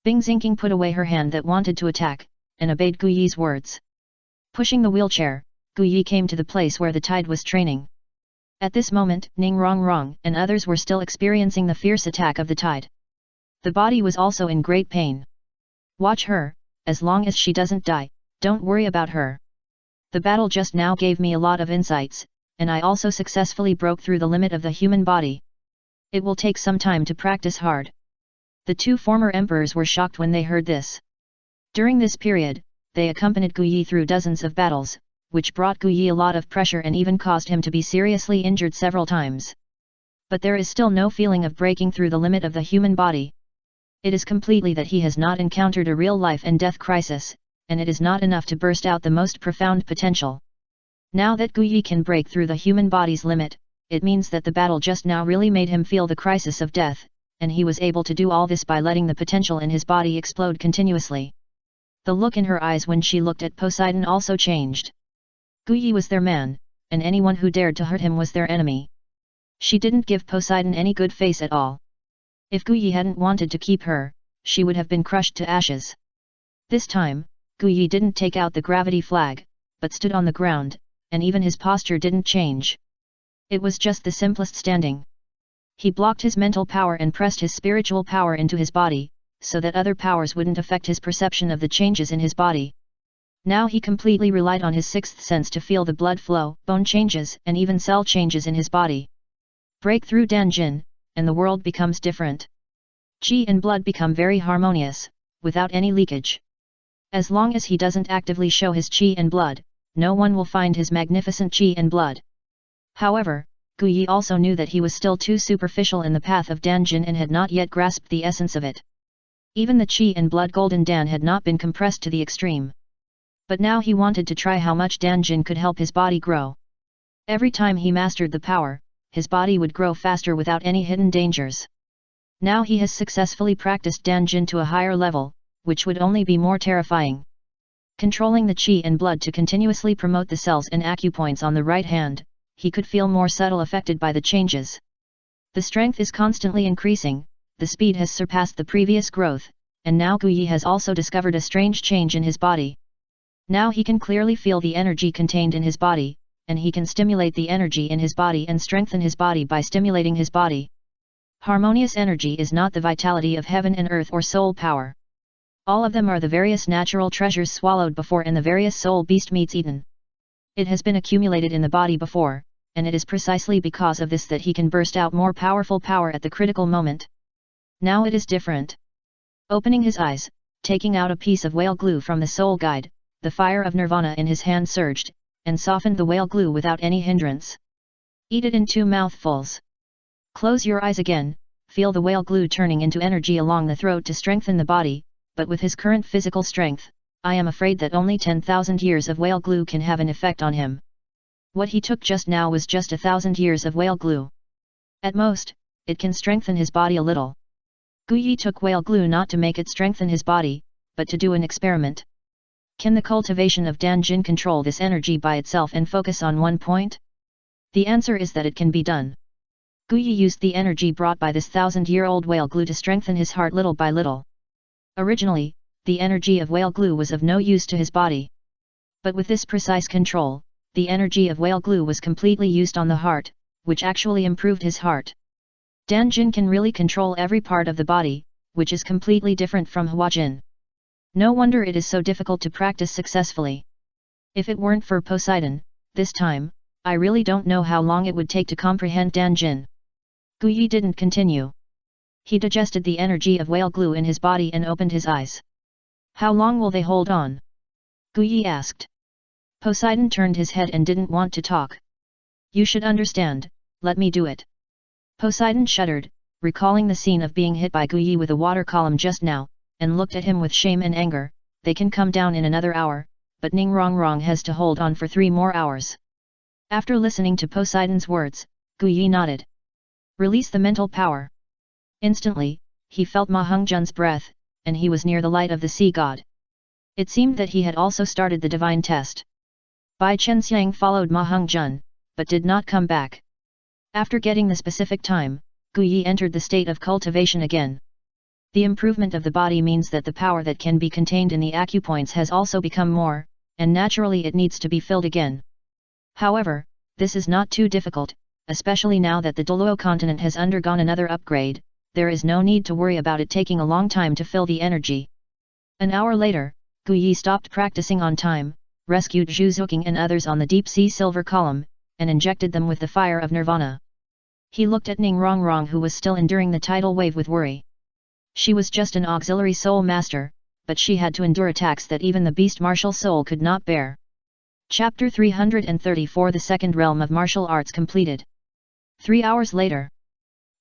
Bing Xingqing put away her hand that wanted to attack, and obeyed Guyi's words. Pushing the wheelchair, Guyi came to the place where the tide was training. At this moment, Ning Rong and others were still experiencing the fierce attack of the tide. The body was also in great pain. Watch her, as long as she doesn't die, don't worry about her. The battle just now gave me a lot of insights, and I also successfully broke through the limit of the human body. It will take some time to practice hard. The two former emperors were shocked when they heard this. During this period, they accompanied Guyi through dozens of battles, which brought Guyi a lot of pressure and even caused him to be seriously injured several times. But there is still no feeling of breaking through the limit of the human body. It is completely that he has not encountered a real life and death crisis, and it is not enough to burst out the most profound potential. Now that Guyi can break through the human body's limit, it means that the battle just now really made him feel the crisis of death, and he was able to do all this by letting the potential in his body explode continuously. The look in her eyes when she looked at Poseidon also changed. Guyi was their man, and anyone who dared to hurt him was their enemy. She didn't give Poseidon any good face at all. If Guyi hadn't wanted to keep her, she would have been crushed to ashes. This time, Guyi didn't take out the gravity flag, but stood on the ground, and even his posture didn't change. It was just the simplest standing. He blocked his mental power and pressed his spiritual power into his body, so that other powers wouldn't affect his perception of the changes in his body. Now he completely relied on his sixth sense to feel the blood flow, bone changes, and even cell changes in his body. Break through Danjin, and the world becomes different. Qi and blood become very harmonious, without any leakage. As long as he doesn't actively show his qi and blood, no one will find his magnificent qi and blood. However, Guyi also knew that he was still too superficial in the path of Danjin and had not yet grasped the essence of it. Even the qi and blood golden Dan had not been compressed to the extreme. But now he wanted to try how much Danjin could help his body grow. Every time he mastered the power, his body would grow faster without any hidden dangers. Now he has successfully practiced Danjin to a higher level, which would only be more terrifying. Controlling the qi and blood to continuously promote the cells and acupoints on the right hand, he could feel more subtle affected by the changes. The strength is constantly increasing, the speed has surpassed the previous growth, and now Guyi has also discovered a strange change in his body. Now he can clearly feel the energy contained in his body, and he can stimulate the energy in his body and strengthen his body by stimulating his body. Harmonious energy is not the vitality of heaven and earth or soul power. All of them are the various natural treasures swallowed before and the various soul beast meats eaten. It has been accumulated in the body before, and it is precisely because of this that he can burst out more powerful power at the critical moment. Now it is different. Opening his eyes, taking out a piece of whale glue from the soul guide, the fire of nirvana in his hand surged, and softened the whale glue without any hindrance. Eat it in 2 mouthfuls. Close your eyes again, feel the whale glue turning into energy along the throat to strengthen the body, but with his current physical strength, I am afraid that only 10,000 years of whale glue can have an effect on him. What he took just now was just 1,000 years of whale glue. At most, it can strengthen his body a little. Guyi took whale glue not to make it strengthen his body, but to do an experiment. Can the cultivation of Danjin control this energy by itself and focus on one point? The answer is that it can be done. Guyi used the energy brought by this 1,000-year-old whale glue to strengthen his heart little by little. Originally, the energy of whale glue was of no use to his body. But with this precise control, the energy of whale glue was completely used on the heart, which actually improved his heart. Danjin can really control every part of the body, which is completely different from Huajin. No wonder it is so difficult to practice successfully. If it weren't for Poseidon, this time, I really don't know how long it would take to comprehend Danjin. Guyi didn't continue. He digested the energy of whale glue in his body and opened his eyes. How long will they hold on? Guyi asked. Poseidon turned his head and didn't want to talk. You should understand, let me do it. Poseidon shuddered, recalling the scene of being hit by Guyi with a water column just now, and looked at him with shame and anger. They can come down in another hour, but Ningrongrong has to hold on for 3 more hours. After listening to Poseidon's words, Guyi nodded. Release the mental power. Instantly, he felt Ma Hongjun's breath, and he was near the light of the sea god. It seemed that he had also started the divine test. Bai Chenxiang followed Ma Hongjun, but did not come back. After getting the specific time, Guyi entered the state of cultivation again. The improvement of the body means that the power that can be contained in the acupoints has also become more, and naturally it needs to be filled again. However, this is not too difficult, especially now that the Douluo continent has undergone another upgrade. There is no need to worry about it taking a long time to fill the energy. An hour later, Guyi stopped practicing on time, rescued Zhu Zuqing and others on the deep-sea silver column, and injected them with the fire of nirvana. He looked at Ningrongrong, who was still enduring the tidal wave with worry. She was just an auxiliary soul master, but she had to endure attacks that even the beast martial soul could not bear. Chapter 334 The Second Realm of Martial Arts completed. 3 hours later,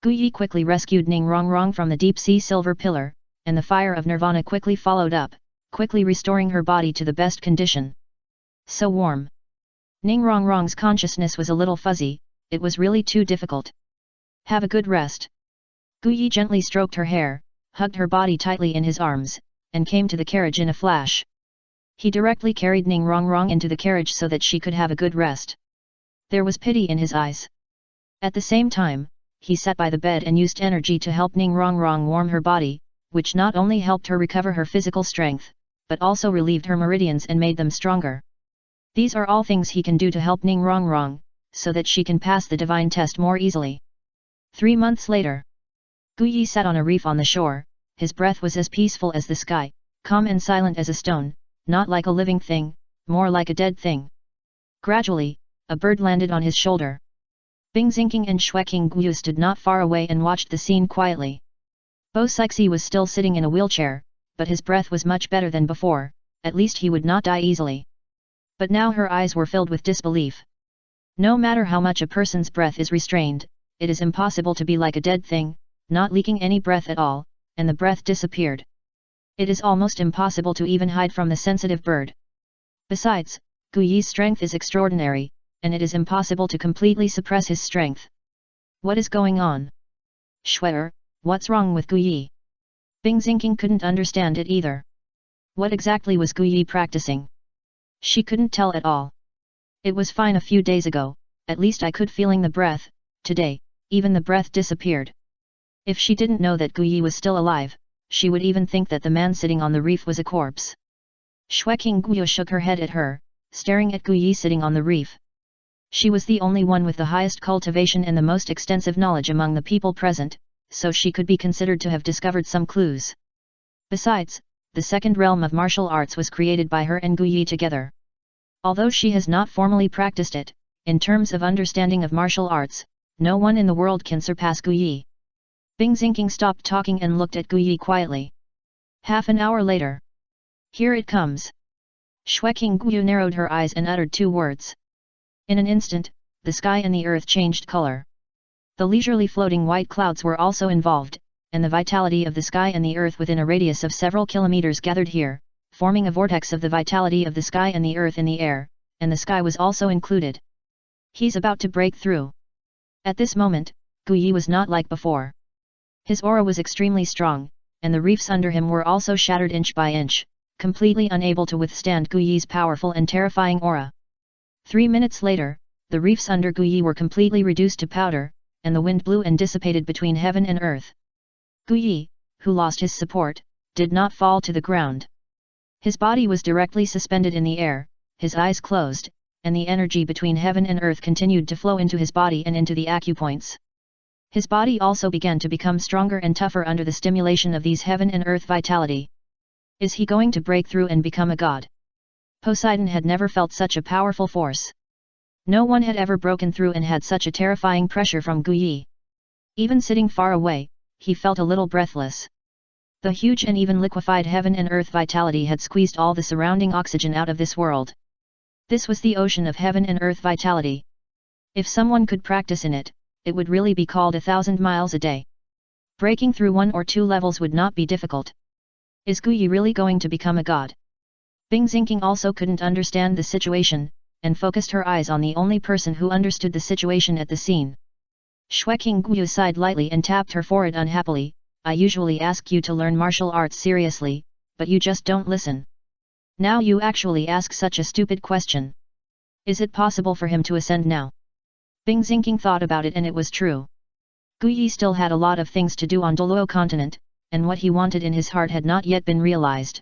Guyi quickly rescued Ningrongrong from the deep-sea silver pillar, and the fire of nirvana quickly followed up, quickly restoring her body to the best condition. So warm. Ningrongrong's consciousness was a little fuzzy, it was really too difficult. Have a good rest. Guyi gently stroked her hair, hugged her body tightly in his arms, and came to the carriage in a flash. He directly carried Ningrongrong into the carriage so that she could have a good rest. There was pity in his eyes. At the same time, he sat by the bed and used energy to help Ningrongrong warm her body, which not only helped her recover her physical strength, but also relieved her meridians and made them stronger. These are all things he can do to help Ningrongrong, so that she can pass the divine test more easily. 3 months later, Guyi sat on a reef on the shore. His breath was as peaceful as the sky, calm and silent as a stone, not like a living thing, more like a dead thing. Gradually, a bird landed on his shoulder. Bingzinking and Xueqing Guyu stood not far away and watched the scene quietly. Bo Sixi was still sitting in a wheelchair, but his breath was much better than before, at least he would not die easily. But now her eyes were filled with disbelief. No matter how much a person's breath is restrained, it is impossible to be like a dead thing, not leaking any breath at all, and the breath disappeared. It is almost impossible to even hide from the sensitive bird. Besides, Guyi's strength is extraordinary, and it is impossible to completely suppress his strength. What is going on? Xuer, what's wrong with Guyi? Bingzinking couldn't understand it either. What exactly was Guyi practicing? She couldn't tell at all. It was fine a few days ago, at least I could feeling the breath. Today, even the breath disappeared. If she didn't know that Guyi was still alive, she would even think that the man sitting on the reef was a corpse. Xueqing Guyu shook her head at her, staring at Guyi sitting on the reef. She was the only one with the highest cultivation and the most extensive knowledge among the people present, so she could be considered to have discovered some clues. Besides, the second realm of martial arts was created by her and Guyi together. Although she has not formally practiced it, in terms of understanding of martial arts, no one in the world can surpass Guyi. Bingzinking stopped talking and looked at Guyi quietly. Half an hour later. Here it comes. Xueqing Guyu narrowed her eyes and uttered 2 words. In an instant, the sky and the earth changed color. The leisurely floating white clouds were also involved, and the vitality of the sky and the earth within a radius of several kilometers gathered here, forming a vortex of the vitality of the sky and the earth in the air, and the sky was also included. He's about to break through. At this moment, Guyi was not like before. His aura was extremely strong, and the reefs under him were also shattered inch by inch, completely unable to withstand Guyi's powerful and terrifying aura. 3 minutes later, the reefs under Guyi were completely reduced to powder, and the wind blew and dissipated between heaven and earth. Guyi, who lost his support, did not fall to the ground. His body was directly suspended in the air, his eyes closed, and the energy between heaven and earth continued to flow into his body and into the acupoints. His body also began to become stronger and tougher under the stimulation of these heaven and earth vitality. Is he going to break through and become a god? Poseidon had never felt such a powerful force. No one had ever broken through and had such a terrifying pressure from Guyi. Even sitting far away, he felt a little breathless. The huge and even liquefied heaven and earth vitality had squeezed all the surrounding oxygen out of this world. This was the ocean of heaven and earth vitality. If someone could practice in it, it would really be called 1,000 miles a day. Breaking through 1 or 2 levels would not be difficult. Is Guyi really going to become a god? Bing Xingqing also couldn't understand the situation, and focused her eyes on the only person who understood the situation at the scene. Shueqing Guyu sighed lightly and tapped her forehead unhappily. I usually ask you to learn martial arts seriously, but you just don't listen. Now you actually ask such a stupid question. Is it possible for him to ascend now? Bing Xingqing thought about it and it was true. Guyi still had a lot of things to do on Douluo continent, and what he wanted in his heart had not yet been realized.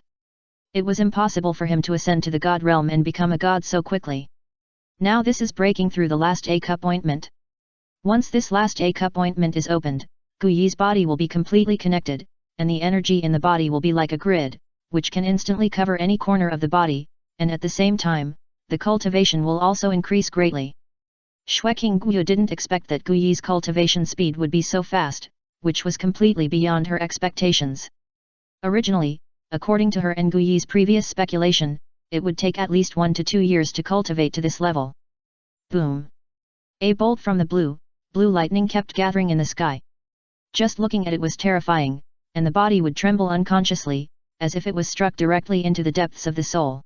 It was impossible for him to ascend to the god realm and become a god so quickly. Now this is breaking through the last A-cup ointment. Once this last A-cup ointment is opened, Guyi's body will be completely connected, and the energy in the body will be like a grid, which can instantly cover any corner of the body, and at the same time, the cultivation will also increase greatly. Shueqing Guyu didn't expect that Guyi's cultivation speed would be so fast, which was completely beyond her expectations. Originally, according to her and Guyi's previous speculation, it would take at least 1 to 2 years to cultivate to this level. Boom! A bolt from the blue lightning kept gathering in the sky. Just looking at it was terrifying, and the body would tremble unconsciously, as if it was struck directly into the depths of the soul.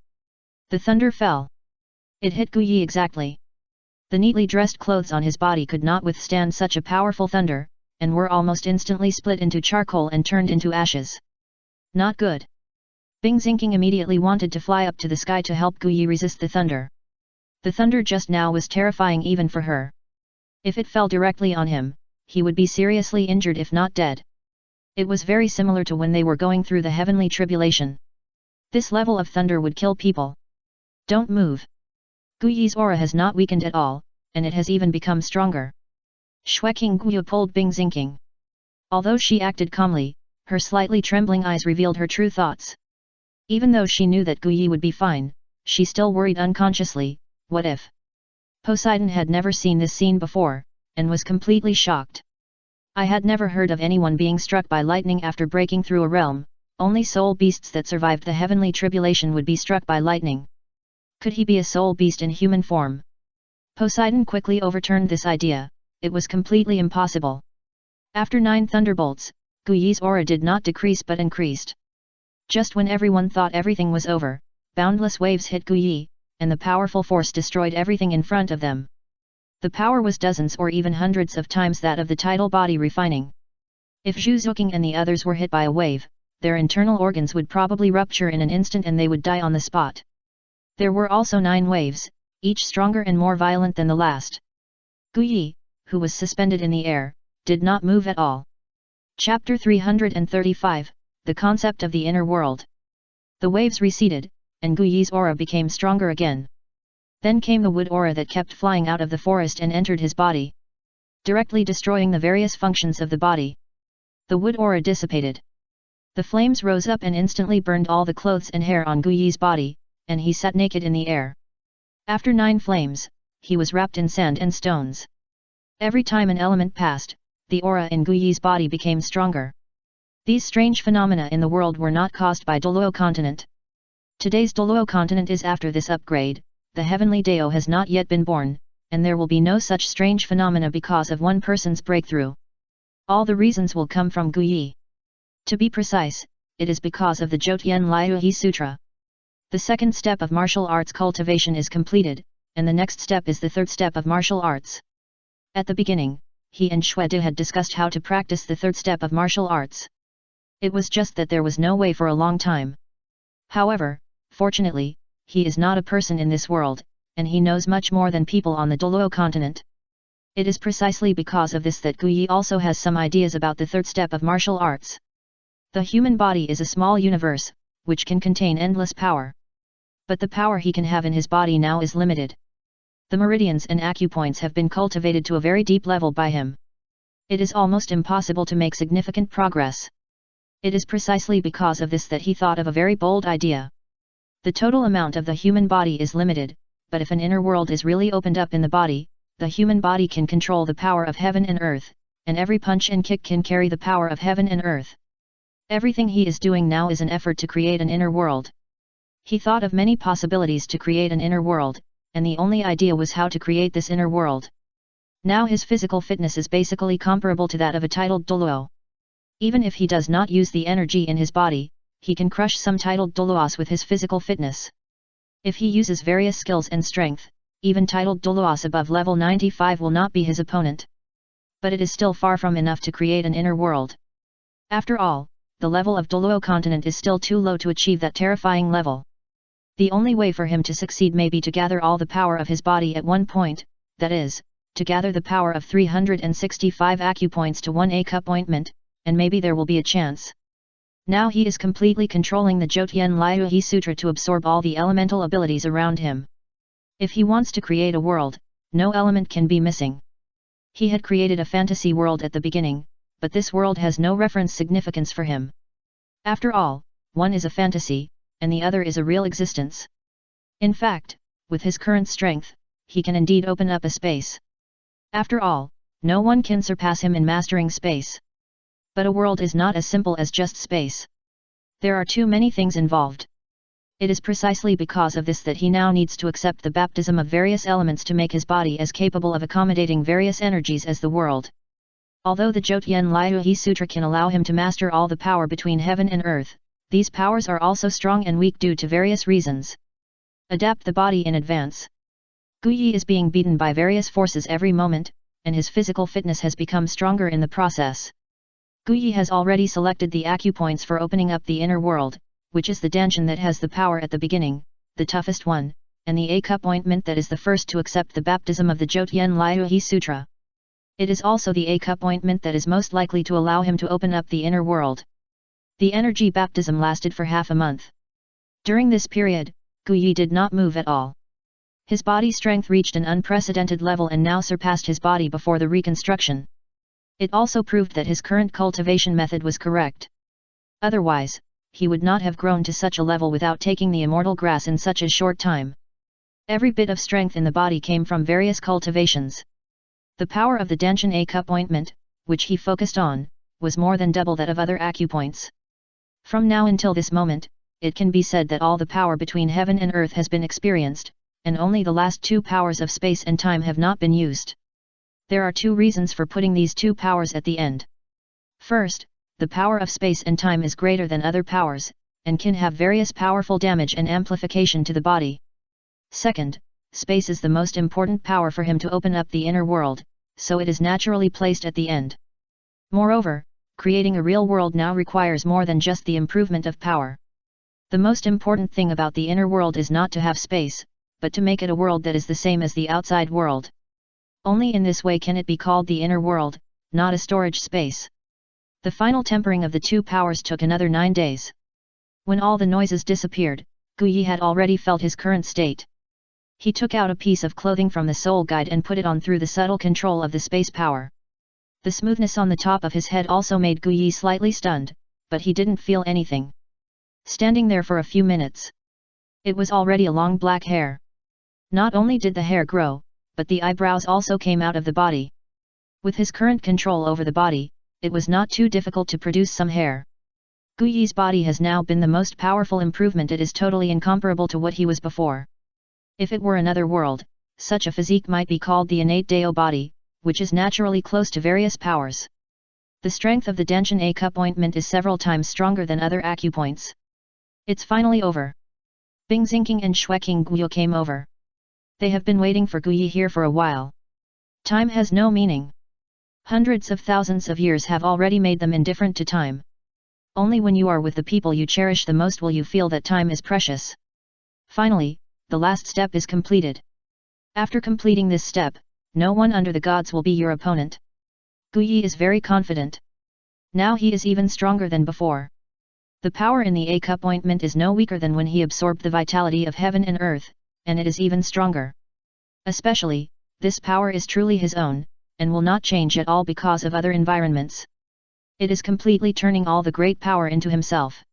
The thunder fell. It hit Guyi exactly. The neatly dressed clothes on his body could not withstand such a powerful thunder, and were almost instantly split into charcoal and turned into ashes. Not good. Bing Xingqing immediately wanted to fly up to the sky to help Guyi resist the thunder. The thunder just now was terrifying even for her. If it fell directly on him, he would be seriously injured if not dead. It was very similar to when they were going through the heavenly tribulation. This level of thunder would kill people. Don't move. Guyi's aura has not weakened at all, and it has even become stronger. Shueqing Guyu pulled Bing Xingqing. Although she acted calmly, her slightly trembling eyes revealed her true thoughts. Even though she knew that Guyi would be fine, she still worried unconsciously, what if? Poseidon had never seen this scene before, and was completely shocked. I had never heard of anyone being struck by lightning after breaking through a realm, only soul beasts that survived the heavenly tribulation would be struck by lightning. Could he be a soul beast in human form? Poseidon quickly overturned this idea, it was completely impossible. After 9 thunderbolts, Guyi's aura did not decrease but increased. Just when everyone thought everything was over, boundless waves hit Guyi, and the powerful force destroyed everything in front of them. The power was dozens or even hundreds of times that of the tidal body refining. If Zhu Zuqing and the others were hit by a wave, their internal organs would probably rupture in an instant and they would die on the spot. There were also 9 waves, each stronger and more violent than the last. Guyi, who was suspended in the air, did not move at all. Chapter 335, The Concept of the Inner World. The waves receded, and Guyi's aura became stronger again. Then came the wood aura that kept flying out of the forest and entered his body, directly destroying the various functions of the body. The wood aura dissipated. The flames rose up and instantly burned all the clothes and hair on Guyi's body, and he sat naked in the air. After 9 flames, he was wrapped in sand and stones. Every time an element passed, the aura in Guyi's body became stronger. These strange phenomena in the world were not caused by Douluo continent. Today's Douluo continent is after this upgrade, the heavenly Dao has not yet been born, and there will be no such strange phenomena because of one person's breakthrough. All the reasons will come from Guyi. To be precise, it is because of the Jotyen Liuhi Sutra. The second step of martial arts cultivation is completed, and the next step is the third step of martial arts. At the beginning, he and Xuede had discussed how to practice the third step of martial arts. It was just that there was no way for a long time. However, fortunately, he is not a person in this world, and he knows much more than people on the Douluo continent. It is precisely because of this that Guyi also has some ideas about the third step of martial arts. The human body is a small universe, which can contain endless power. But the power he can have in his body now is limited. The meridians and acupoints have been cultivated to a very deep level by him. It is almost impossible to make significant progress. It is precisely because of this that he thought of a very bold idea. The total amount of the human body is limited, but if an inner world is really opened up in the body, the human body can control the power of heaven and earth, and every punch and kick can carry the power of heaven and earth. Everything he is doing now is an effort to create an inner world. He thought of many possibilities to create an inner world, and the only idea was how to create this inner world. Now his physical fitness is basically comparable to that of a titled Douluo. Even if he does not use the energy in his body, he can crush some titled Douluos with his physical fitness. If he uses various skills and strength, even titled Douluos above level 95 will not be his opponent. But it is still far from enough to create an inner world. After all, the level of Douluo continent is still too low to achieve that terrifying level. The only way for him to succeed may be to gather all the power of his body at one point, that is, to gather the power of 365 acupoints to 1 A-cup ointment, and maybe there will be a chance. Now he is completely controlling the Jotyen Liuhi Sutra to absorb all the elemental abilities around him. If he wants to create a world, no element can be missing. He had created a fantasy world at the beginning, but this world has no reference significance for him. After all, one is a fantasy, and the other is a real existence. In fact, with his current strength, he can indeed open up a space. After all, no one can surpass him in mastering space. But a world is not as simple as just space. There are too many things involved. It is precisely because of this that he now needs to accept the baptism of various elements to make his body as capable of accommodating various energies as the world. Although the Jotyen Liuhi Sutra can allow him to master all the power between heaven and earth, these powers are also strong and weak due to various reasons. Adapt the body in advance. Guyi is being beaten by various forces every moment, and his physical fitness has become stronger in the process. Guyi has already selected the acupoints for opening up the inner world, which is the danshan that has the power at the beginning, the toughest one, and the A-cup ointment that is the first to accept the baptism of the Jotyen Liuhi Sutra. It is also the A-cup ointment that is most likely to allow him to open up the inner world. The energy baptism lasted for half a month. During this period, Guyi did not move at all. His body strength reached an unprecedented level and now surpassed his body before the reconstruction. It also proved that his current cultivation method was correct. Otherwise, he would not have grown to such a level without taking the immortal grass in such a short time. Every bit of strength in the body came from various cultivations. The power of the danshan A-cup ointment, which he focused on, was more than double that of other acupoints. From now until this moment, it can be said that all the power between heaven and earth has been experienced, and only the last two powers of space and time have not been used. There are two reasons for putting these two powers at the end. First, the power of space and time is greater than other powers, and can have various powerful damage and amplification to the body. Second, space is the most important power for him to open up the inner world, so it is naturally placed at the end. Moreover, creating a real world now requires more than just the improvement of power. The most important thing about the inner world is not to have space, but to make it a world that is the same as the outside world. Only in this way can it be called the inner world, not a storage space. The final tempering of the two powers took another 9 days. When all the noises disappeared, Guyi had already felt his current state. He took out a piece of clothing from the soul guide and put it on through the subtle control of the space power. The smoothness on the top of his head also made Guyi slightly stunned, but he didn't feel anything. Standing there for a few minutes. It was already a long black hair. Not only did the hair grow, but the eyebrows also came out of the body. With his current control over the body, it was not too difficult to produce some hair. Guyi's body has now been the most powerful improvement. It is totally incomparable to what he was before. If it were another world, such a physique might be called the innate Dao body, which is naturally close to various powers. The strength of the danshan A-cup ointment is several times stronger than other acupoints. It's finally over. Bing Xingqing and Xueqing Guo came over. They have been waiting for Guyi here for a while. Time has no meaning. Hundreds of thousands of years have already made them indifferent to time. Only when you are with the people you cherish the most will you feel that time is precious. Finally, the last step is completed. After completing this step, no one under the gods will be your opponent. Guyi is very confident. Now he is even stronger than before. The power in the A-cup ointment is no weaker than when he absorbed the vitality of heaven and earth, and it is even stronger. Especially, this power is truly his own, and will not change at all because of other environments. It is completely turning all the great power into himself.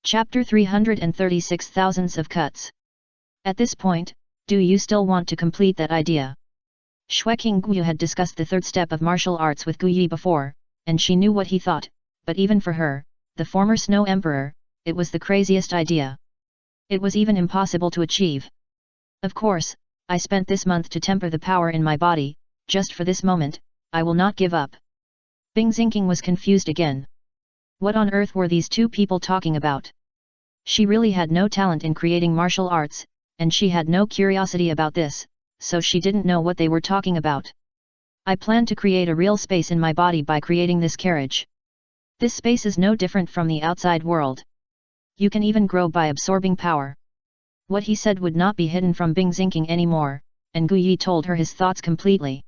Chapter 336 Thousands of Cuts. At this point, do you still want to complete that idea? King Guyu had discussed the third step of martial arts with Guyi before, and she knew what he thought, but even for her, the former Snow Emperor, it was the craziest idea. It was even impossible to achieve. Of course, I spent this month to temper the power in my body, just for this moment, I will not give up. Bing Xingqing was confused again. What on earth were these two people talking about? She really had no talent in creating martial arts, and she had no curiosity about this, so she didn't know what they were talking about. I plan to create a real space in my body by creating this carriage. This space is no different from the outside world. You can even grow by absorbing power. What he said would not be hidden from Bing Xingqing anymore, and Guyi told her his thoughts completely.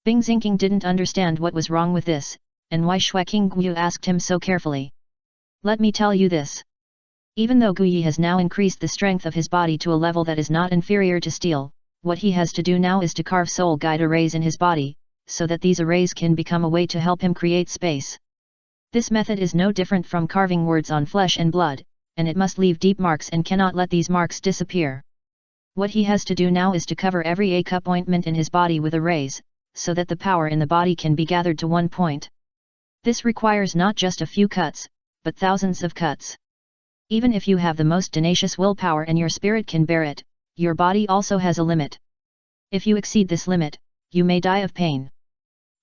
Bing Xingqing didn't understand what was wrong with this, and why King Guyu asked him so carefully. Let me tell you this. Even though Guyi has now increased the strength of his body to a level that is not inferior to steel, what he has to do now is to carve soul guide arrays in his body, so that these arrays can become a way to help him create space. This method is no different from carving words on flesh and blood, and it must leave deep marks and cannot let these marks disappear. What he has to do now is to cover every A-cup ointment in his body with arrays, so that the power in the body can be gathered to one point. This requires not just a few cuts, but thousands of cuts. Even if you have the most tenacious willpower and your spirit can bear it, your body also has a limit. If you exceed this limit, you may die of pain.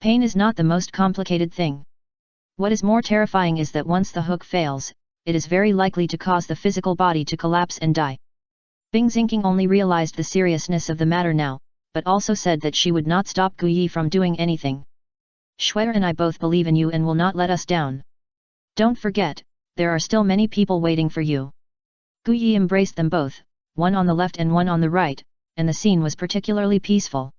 Pain is not the most complicated thing. What is more terrifying is that once the hook fails, it is very likely to cause the physical body to collapse and die. Bing Xingqing only realized the seriousness of the matter now, but also said that she would not stop Guyi from doing anything. Shuer and I both believe in you and will not let us down. Don't forget, there are still many people waiting for you. Guyi embraced them both, one on the left and one on the right, and the scene was particularly peaceful.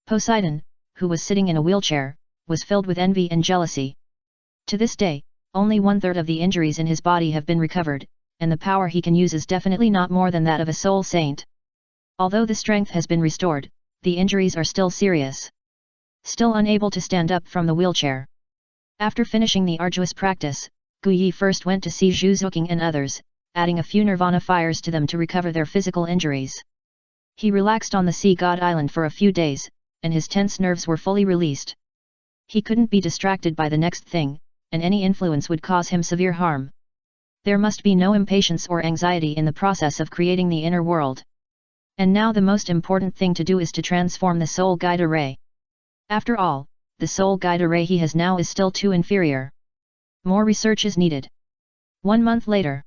Poseidon, who was sitting in a wheelchair, was filled with envy and jealousy. To this day, only 1/3 of the injuries in his body have been recovered, and the power he can use is definitely not more than that of a soul saint. Although the strength has been restored, the injuries are still serious. Still unable to stand up from the wheelchair. After finishing the arduous practice, Guyi first went to see Zhu Zuqing and others, adding a few nirvana fires to them to recover their physical injuries. He relaxed on the Sea God Island for a few days, and his tense nerves were fully released. He couldn't be distracted by the next thing, and any influence would cause him severe harm. There must be no impatience or anxiety in the process of creating the inner world. And now the most important thing to do is to transform the soul guide array. After all, the soul guide array he has now is still too inferior. More research is needed. 1 month later,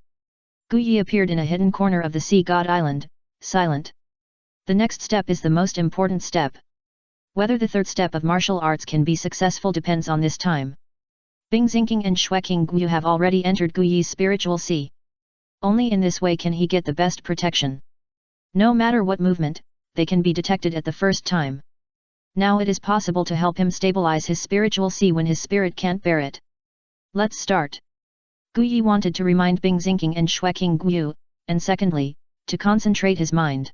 Guyi appeared in a hidden corner of the Sea God Island, silent. The next step is the most important step. Whether the third step of martial arts can be successful depends on this time. Bing Xingqing and King Guyu have already entered Guyi's spiritual sea. Only in this way can he get the best protection. No matter what movement, they can be detected at the first time. Now it is possible to help him stabilize his spiritual sea when his spirit can't bear it. Let's start. Guyi wanted to remind Bing Xingqing and King Guyu, and secondly, to concentrate his mind.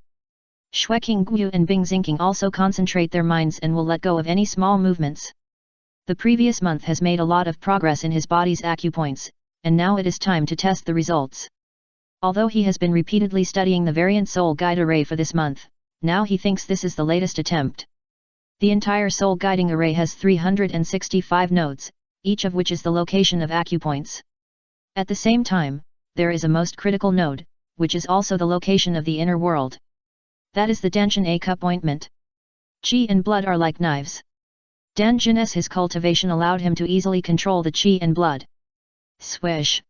King Guyu and Bing Xingqing also concentrate their minds and will let go of any small movements. The previous month has made a lot of progress in his body's acupoints, and now it is time to test the results. Although he has been repeatedly studying the variant soul guide array for this month, now he thinks this is the latest attempt. The entire soul guiding array has 365 nodes, each of which is the location of acupoints. At the same time, there is a most critical node, which is also the location of the inner world. That is the Danshan A-cup ointment. Qi and blood are like knives. Danjin's his cultivation allowed him to easily control the qi and blood. Swish!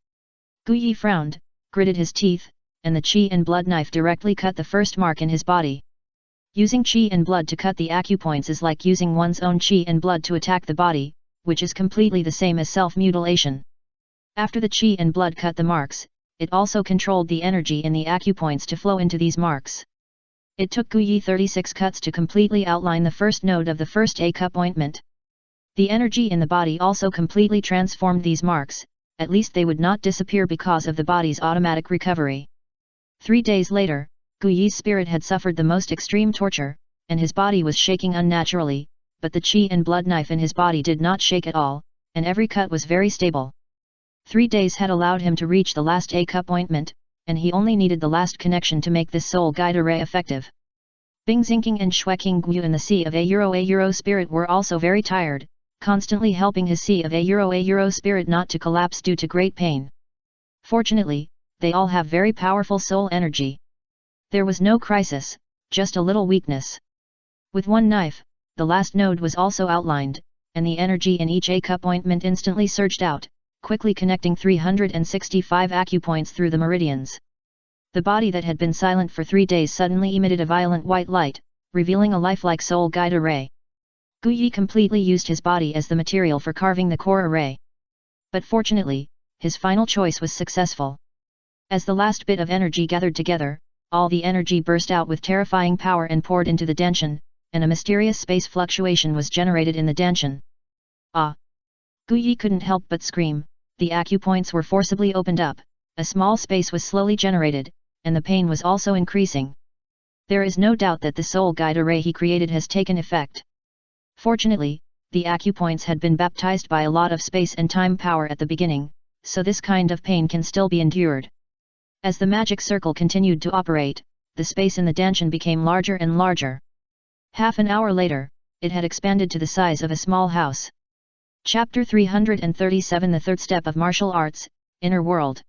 Guyi frowned, gritted his teeth, and the qi and blood knife directly cut the first mark in his body. Using qi and blood to cut the acupoints is like using one's own qi and blood to attack the body, which is completely the same as self-mutilation. After the qi and blood cut the marks, it also controlled the energy in the acupoints to flow into these marks. It took Guyi 36 cuts to completely outline the first node of the first A-cup ointment. The energy in the body also completely transformed these marks, at least they would not disappear because of the body's automatic recovery. 3 days later, Guyi's spirit had suffered the most extreme torture, and his body was shaking unnaturally, but the qi and blood knife in his body did not shake at all, and every cut was very stable. 3 days had allowed him to reach the last A-cup ointment, and he only needed the last connection to make this soul guide array effective. Bingzinking and Shueking Guyu in the Sea of a Spirit were also very tired, constantly helping his Sea of a Spirit not to collapse due to great pain. Fortunately, they all have very powerful soul energy. There was no crisis, just a little weakness. With one knife, the last node was also outlined, and the energy in each A-cup ointment instantly surged out, quickly connecting 365 acupoints through the meridians. The body that had been silent for 3 days suddenly emitted a violent white light, revealing a lifelike soul guide array. Guyi completely used his body as the material for carving the core array. But fortunately, his final choice was successful. As the last bit of energy gathered together, all the energy burst out with terrifying power and poured into the danshan, and a mysterious space fluctuation was generated in the danshan. Ah! Guyi couldn't help but scream. The acupoints were forcibly opened up, a small space was slowly generated, and the pain was also increasing. There is no doubt that the soul guide array he created has taken effect. Fortunately, the acupoints had been baptized by a lot of space and time power at the beginning, so this kind of pain can still be endured. As the magic circle continued to operate, the space in the danshan became larger and larger. Half an hour later, it had expanded to the size of a small house. Chapter 337 The Third Step of Martial Arts, Inner World.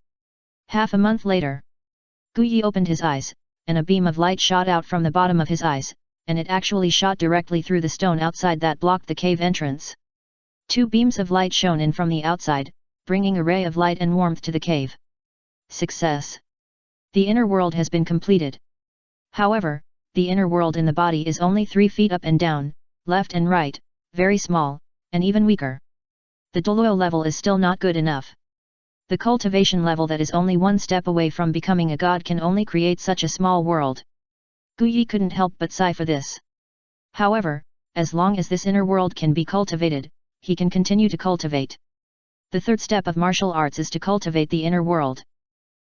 Half a month later. Guyi opened his eyes, and a beam of light shot out from the bottom of his eyes, and it actually shot directly through the stone outside that blocked the cave entrance. 2 beams of light shone in from the outside, bringing a ray of light and warmth to the cave. Success! The inner world has been completed. However, the inner world in the body is only 3 feet up and down, left and right, very small, and even weaker. The Douluo level is still not good enough. The cultivation level that is only 1 step away from becoming a god can only create such a small world. Guyi couldn't help but sigh for this. However, as long as this inner world can be cultivated, he can continue to cultivate. The third step of martial arts is to cultivate the inner world.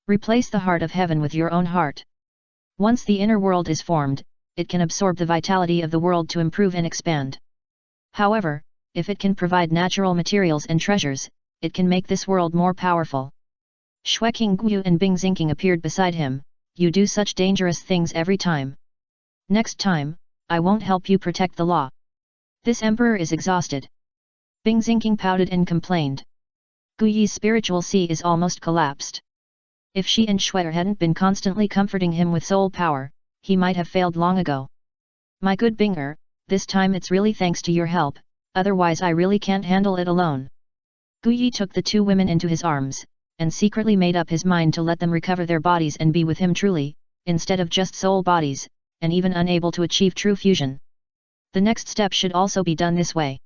Replace the heart of heaven with your own heart. Once the inner world is formed, it can absorb the vitality of the world to improve and expand. However, if it can provide natural materials and treasures, it can make this world more powerful. Shueking Guyu and Bingzinking appeared beside him. You do such dangerous things every time. Next time, I won't help you protect the law. This emperor is exhausted. Bingzinking pouted and complained. Guyi's spiritual sea is almost collapsed. If she and Shuer hadn't been constantly comforting him with soul power, he might have failed long ago. My good Binger, this time it's really thanks to your help, otherwise I really can't handle it alone. Guyi took the 2 women into his arms, and secretly made up his mind to let them recover their bodies and be with him truly, instead of just soul bodies, and even unable to achieve true fusion. The next step should also be done this way.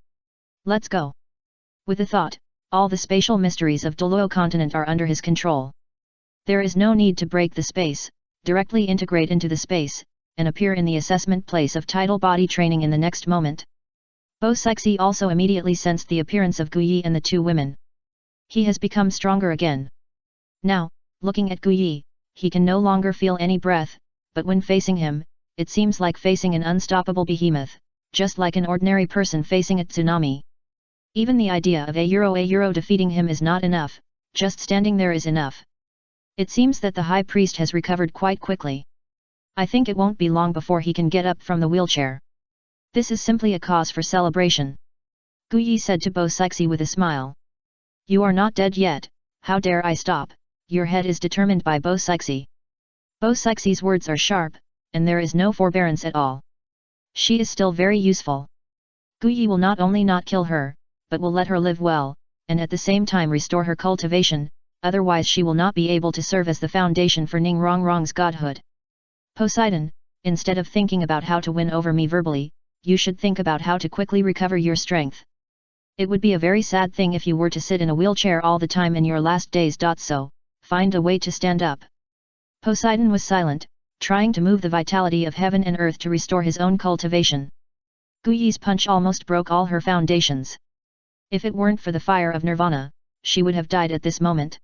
Let's go. With a thought, all the spatial mysteries of Douluo continent are under his control. There is no need to break the space, directly integrate into the space, and appear in the assessment place of tidal body training in the next moment. Bo Sixi also immediately sensed the appearance of Guyi and the 2 women. He has become stronger again. Now, looking at Guyi, he can no longer feel any breath, but when facing him, it seems like facing an unstoppable behemoth, just like an ordinary person facing a tsunami. Even the idea of a euro defeating him is not enough, just standing there is enough. It seems that the high priest has recovered quite quickly. I think it won't be long before he can get up from the wheelchair. This is simply a cause for celebration. Guyi said to Bo Sixi with a smile. You are not dead yet, how dare I stop, your head is determined by Bo Sixi. Bo Sixi's words are sharp, and there is no forbearance at all. She is still very useful. Guyi will not only not kill her, but will let her live well, and at the same time restore her cultivation, otherwise she will not be able to serve as the foundation for Ning Rongrong's godhood. Poseidon, instead of thinking about how to win over me verbally, you should think about how to quickly recover your strength. It would be a very sad thing if you were to sit in a wheelchair all the time in your last days. So, find a way to stand up. Poseidon was silent, trying to move the vitality of heaven and earth to restore his own cultivation. Guyi's punch almost broke all her foundations. If it weren't for the fire of nirvana, she would have died at this moment.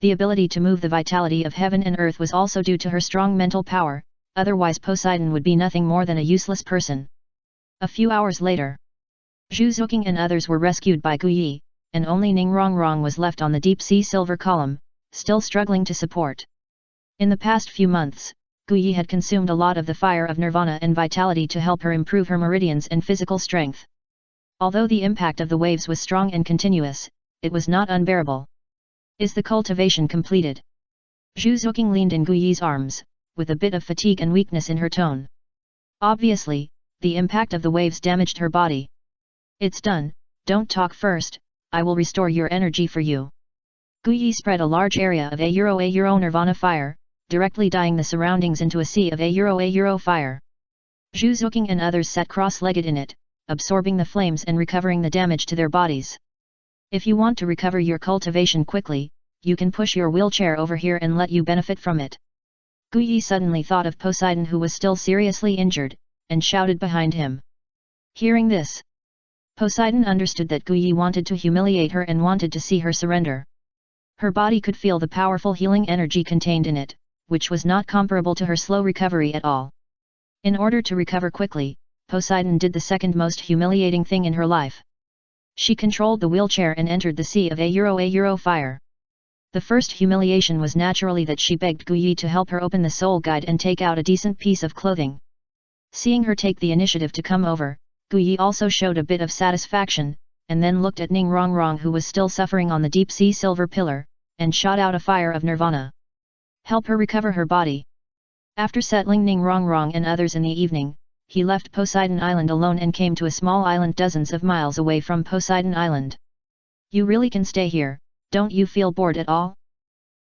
The ability to move the vitality of heaven and earth was also due to her strong mental power, otherwise Poseidon would be nothing more than a useless person. A few hours later, Zhu Zuqing and others were rescued by Guyi, and only Ning Rongrong was left on the deep sea silver column, still struggling to support. In the past few months, Guyi had consumed a lot of the fire of nirvana and vitality to help her improve her meridians and physical strength. Although the impact of the waves was strong and continuous, it was not unbearable. Is the cultivation completed? Zhu Zuqing leaned in Guyi's arms, with a bit of fatigue and weakness in her tone. Obviously, the impact of the waves damaged her body. It's done, don't talk first, I will restore your energy for you. Guyi spread a large area of a euro nirvana fire, directly dyeing the surroundings into a sea of a euro fire. Zhu Zuqing and others sat cross-legged in it, absorbing the flames and recovering the damage to their bodies. If you want to recover your cultivation quickly, you can push your wheelchair over here and let you benefit from it. Guyi suddenly thought of Poseidon, who was still seriously injured, and shouted behind him. Hearing this, Poseidon understood that Guyi wanted to humiliate her and wanted to see her surrender. Her body could feel the powerful healing energy contained in it, which was not comparable to her slow recovery at all. In order to recover quickly, Poseidon did the second most humiliating thing in her life. She controlled the wheelchair and entered the sea of a euro fire. The first humiliation was naturally that she begged Guyi to help her open the soul guide and take out a decent piece of clothing. Seeing her take the initiative to come over, Guyi also showed a bit of satisfaction, and then looked at Ning Rongrong, who was still suffering on the deep sea silver pillar, and shot out a fire of nirvana. Help her recover her body. After settling Ning Rongrong and others in the evening, he left Poseidon Island alone and came to a small island dozens of miles away from Poseidon Island. You really can stay here, don't you feel bored at all?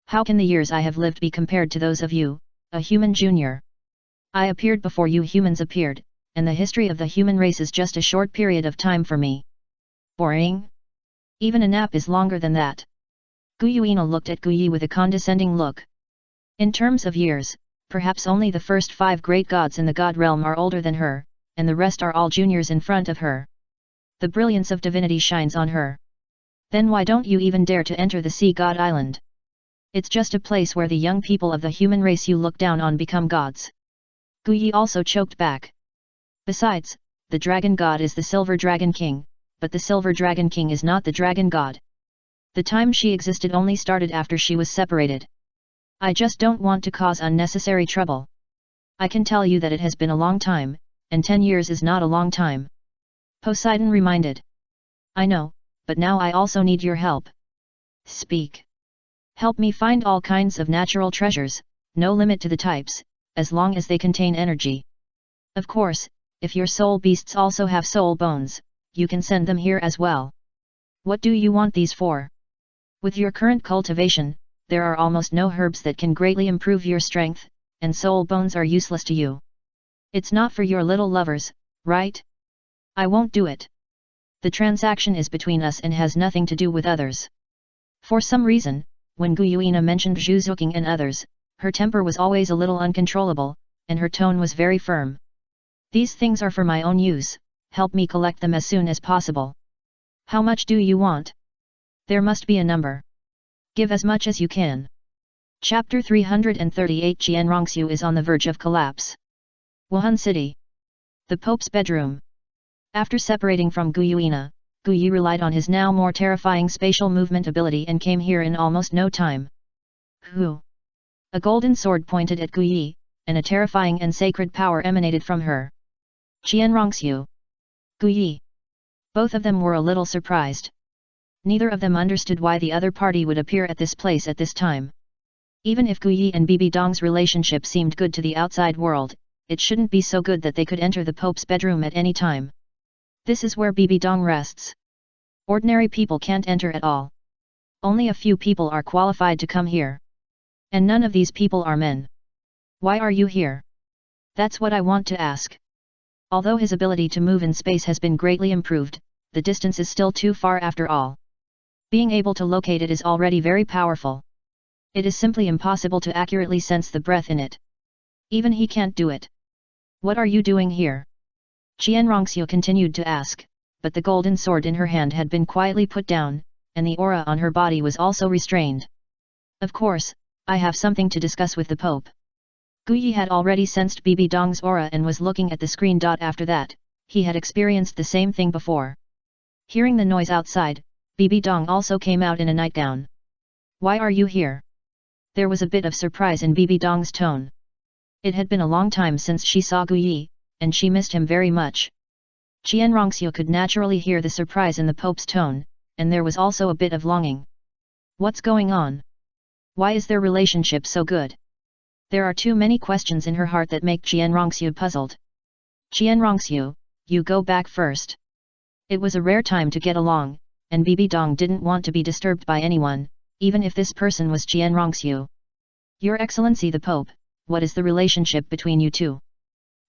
How can the years I have lived be compared to those of you, a human junior? I appeared before you humans appeared, and the history of the human race is just a short period of time for me. Boring? Even a nap is longer than that. Guyuina looked at Guyi with a condescending look. In terms of years, perhaps only the first 5 great gods in the god realm are older than her, and the rest are all juniors in front of her. The brilliance of divinity shines on her. Then why don't you even dare to enter the sea god island? It's just a place where the young people of the human race you look down on become gods. Guyi also choked back. Besides, the dragon god is the silver dragon king, but the silver dragon king is not the dragon god. The time she existed only started after she was separated. I just don't want to cause unnecessary trouble. I can tell you that it has been a long time, and 10 years is not a long time. Poseidon reminded. I know, but now I also need your help. Speak. Help me find all kinds of natural treasures, no limit to the types, as long as they contain energy. Of course, if your soul beasts also have soul bones, you can send them here as well. What do you want these for? With your current cultivation, there are almost no herbs that can greatly improve your strength, and soul bones are useless to you. It's not for your little lovers, right? I won't do it. The transaction is between us and has nothing to do with others. For some reason, when Guyuina mentioned Zhu Zuqing and others, her temper was always a little uncontrollable, and her tone was very firm. These things are for my own use, help me collect them as soon as possible. How much do you want? There must be a number. Give as much as you can. Chapter 338 Qianrongxiu is on the verge of collapse. Wuhan City. The Pope's bedroom. After separating from Guyuina, Guyi relied on his now more terrifying spatial movement ability and came here in almost no time. Who? A golden sword pointed at Guyi, and a terrifying and sacred power emanated from her. Qianrongxiu. Guyi. Both of them were a little surprised. Neither of them understood why the other party would appear at this place at this time. Even if Guyi and Bibi Dong's relationship seemed good to the outside world, it shouldn't be so good that they could enter the Pope's bedroom at any time. This is where Bibi Dong rests. Ordinary people can't enter at all. Only a few people are qualified to come here. And none of these people are men. Why are you here? That's what I want to ask. Although his ability to move in space has been greatly improved, the distance is still too far after all. Being able to locate it is already very powerful. It is simply impossible to accurately sense the breath in it. Even he can't do it. What are you doing here? Qianrongxiu continued to ask, but the golden sword in her hand had been quietly put down, and the aura on her body was also restrained. Of course, I have something to discuss with the Pope. Guyi had already sensed Bibi Dong's aura and was looking at the screen. After that, he had experienced the same thing before. Hearing the noise outside, Bibi Dong also came out in a nightgown. Why are you here? There was a bit of surprise in Bibi Dong's tone. It had been a long time since she saw Guyi, and she missed him very much. Qian Rongxiu could naturally hear the surprise in the Pope's tone, and there was also a bit of longing. What's going on? Why is their relationship so good? There are too many questions in her heart that make Qian Rongxiu puzzled. Qian Rongxiu, you go back first. It was a rare time to get along, and Bibi Dong didn't want to be disturbed by anyone, even if this person was Qian Rongxiu. Your Excellency the Pope, what is the relationship between you two?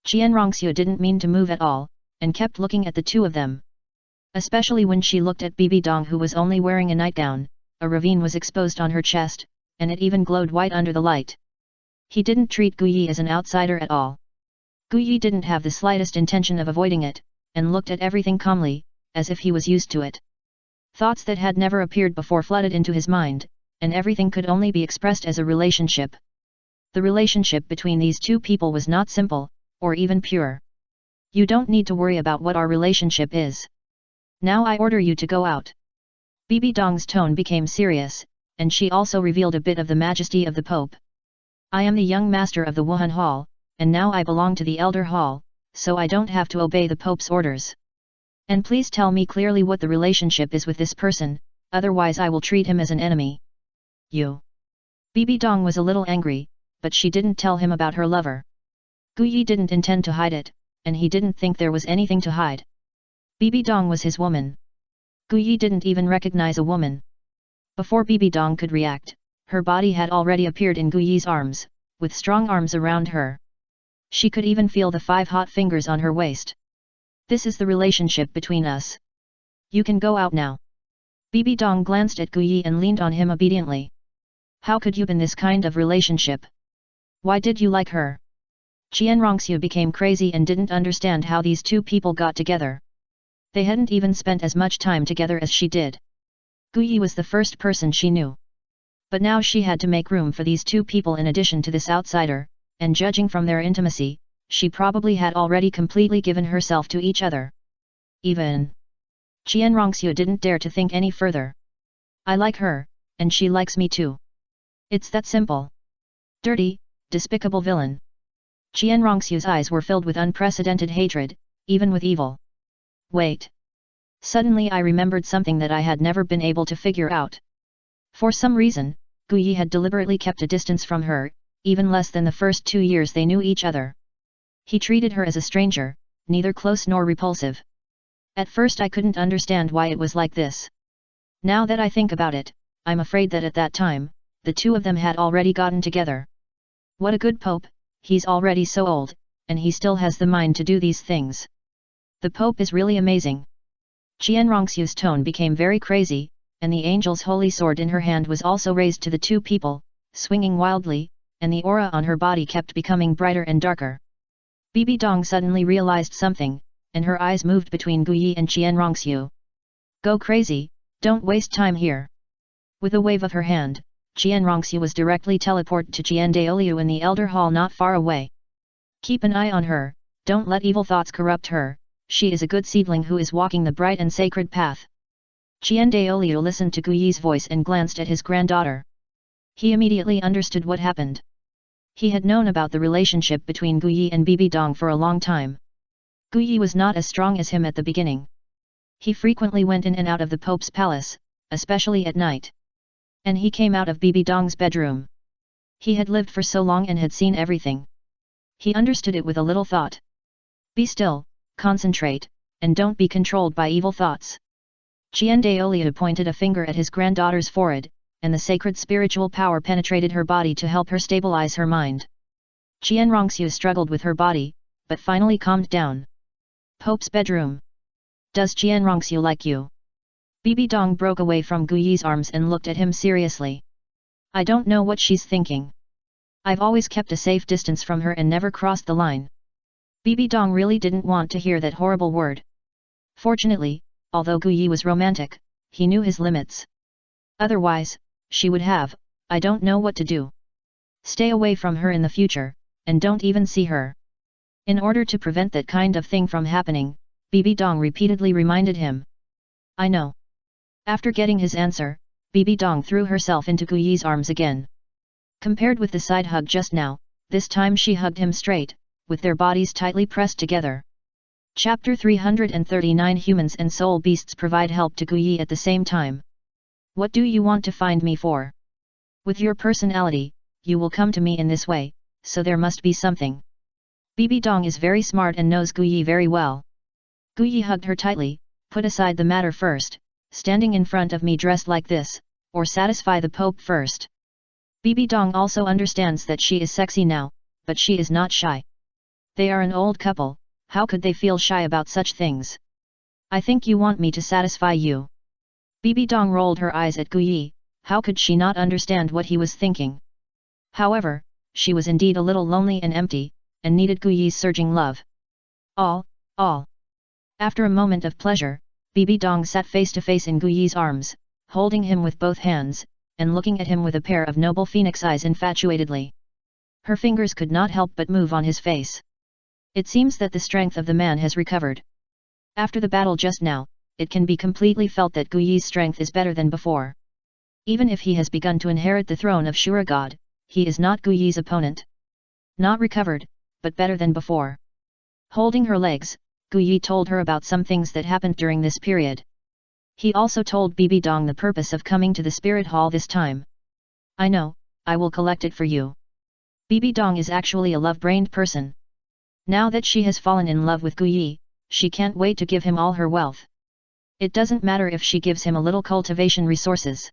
Qian Rongxiu didn't mean to move at all, and kept looking at the two of them. Especially when she looked at Bibi Dong, who was only wearing a nightgown, a ravine was exposed on her chest, and it even glowed white under the light. He didn't treat Guyi as an outsider at all. Guyi didn't have the slightest intention of avoiding it, and looked at everything calmly, as if he was used to it. Thoughts that had never appeared before flooded into his mind, and everything could only be expressed as a relationship. The relationship between these two people was not simple, or even pure. You don't need to worry about what our relationship is. Now I order you to go out. Bibi Dong's tone became serious, and she also revealed a bit of the majesty of the Pope. I am the young master of the Wuhan Hall, and now I belong to the Elder Hall, so I don't have to obey the Pope's orders. And please tell me clearly what the relationship is with this person, otherwise I will treat him as an enemy. You. Bibi Dong was a little angry, but she didn't tell him about her lover. Guyi didn't intend to hide it, and he didn't think there was anything to hide. Bibi Dong was his woman. Guyi didn't even recognize a woman. Before Bibi Dong could react, her body had already appeared in Guyi's arms, with strong arms around her. She could even feel the 5 hot fingers on her waist. This is the relationship between us. You can go out now. Bibi Dong glanced at Guyi and leaned on him obediently. How could you be in this kind of relationship? Why did you like her? Qian Rongxiu became crazy and didn't understand how these two people got together. They hadn't even spent as much time together as she did. Guyi was the first person she knew. But now she had to make room for these two people in addition to this outsider, and judging from their intimacy, she probably had already completely given herself to each other. Even Qian Rongxiu didn't dare to think any further. I like her, and she likes me too. It's that simple. Dirty, despicable villain. Qian Rongxiu's eyes were filled with unprecedented hatred, even with evil. Wait. Suddenly I remembered something that I had never been able to figure out. For some reason, Guyi had deliberately kept a distance from her, even less than the first 2 years they knew each other. He treated her as a stranger, neither close nor repulsive. At first I couldn't understand why it was like this. Now that I think about it, I'm afraid that at that time, the two of them had already gotten together. What a good Pope, he's already so old, and he still has the mind to do these things. The Pope is really amazing. Qian Rongxiu's tone became very crazy, and the angel's holy sword in her hand was also raised to the two people, swinging wildly, and the aura on her body kept becoming brighter and darker. Bibi Dong suddenly realized something, and her eyes moved between Guyi and Qian Rongxiu. Go crazy, don't waste time here. With a wave of her hand, Qian Rongxiu was directly teleported to Qian Douluo in the Elder Hall not far away. Keep an eye on her, don't let evil thoughts corrupt her, she is a good seedling who is walking the bright and sacred path. Qian Douluo listened to Guyi's voice and glanced at his granddaughter. He immediately understood what happened. He had known about the relationship between Guyi and Bibi Dong for a long time. Guyi was not as strong as him at the beginning. He frequently went in and out of the Pope's palace, especially at night. And he came out of Bibi Dong's bedroom. He had lived for so long and had seen everything. He understood it with a little thought. Be still, concentrate, and don't be controlled by evil thoughts. Qian Douluo pointed a finger at his granddaughter's forehead, and the sacred spiritual power penetrated her body to help her stabilize her mind. Qian Rongxiu struggled with her body, but finally calmed down. Pope's bedroom. Does Qian Rongxiu like you? Bibi Dong broke away from Guyi's arms and looked at him seriously. I don't know what she's thinking. I've always kept a safe distance from her and never crossed the line. Bibi Dong really didn't want to hear that horrible word. Fortunately, although Guyi was romantic, he knew his limits. Otherwise, she would have, I don't know what to do. Stay away from her in the future, and don't even see her. In order to prevent that kind of thing from happening, Bibi Dong repeatedly reminded him. I know. After getting his answer, Bibi Dong threw herself into Guyi's arms again. Compared with the side hug just now, This time she hugged him straight, with their bodies tightly pressed together. Chapter 339 Humans and Soul Beasts provide help to Guyi at the same time. What do you want to find me for? With your personality, you will come to me in this way, so there must be something. Bibi Dong is very smart and knows Guyi very well. Guyi hugged her tightly, put aside the matter first, standing in front of me dressed like this, or satisfy the Pope first. Bibi Dong also understands that she is sexy now, but she is not shy. They are an old couple, how could they feel shy about such things? I think you want me to satisfy you. Bibi Dong rolled her eyes at Guyi, how could she not understand what he was thinking? However, she was indeed a little lonely and empty, and needed Guyi's surging love. All. After a moment of pleasure, Bibi Dong sat face to face in Guyi's arms, holding him with both hands, and looking at him with a pair of noble phoenix eyes infatuatedly. Her fingers could not help but move on his face. It seems that the strength of the man has recovered. After the battle just now, it can be completely felt that Guyi's strength is better than before. Even if he has begun to inherit the throne of Shura God, he is not Guyi's opponent. Not recovered, but better than before. Holding her legs, Guyi told her about some things that happened during this period. He also told Bibi Dong the purpose of coming to the spirit hall this time. I know, I will collect it for you. Bibi Dong is actually a love-brained person. Now that she has fallen in love with Guyi, she can't wait to give him all her wealth. It doesn't matter if she gives him a little cultivation resources.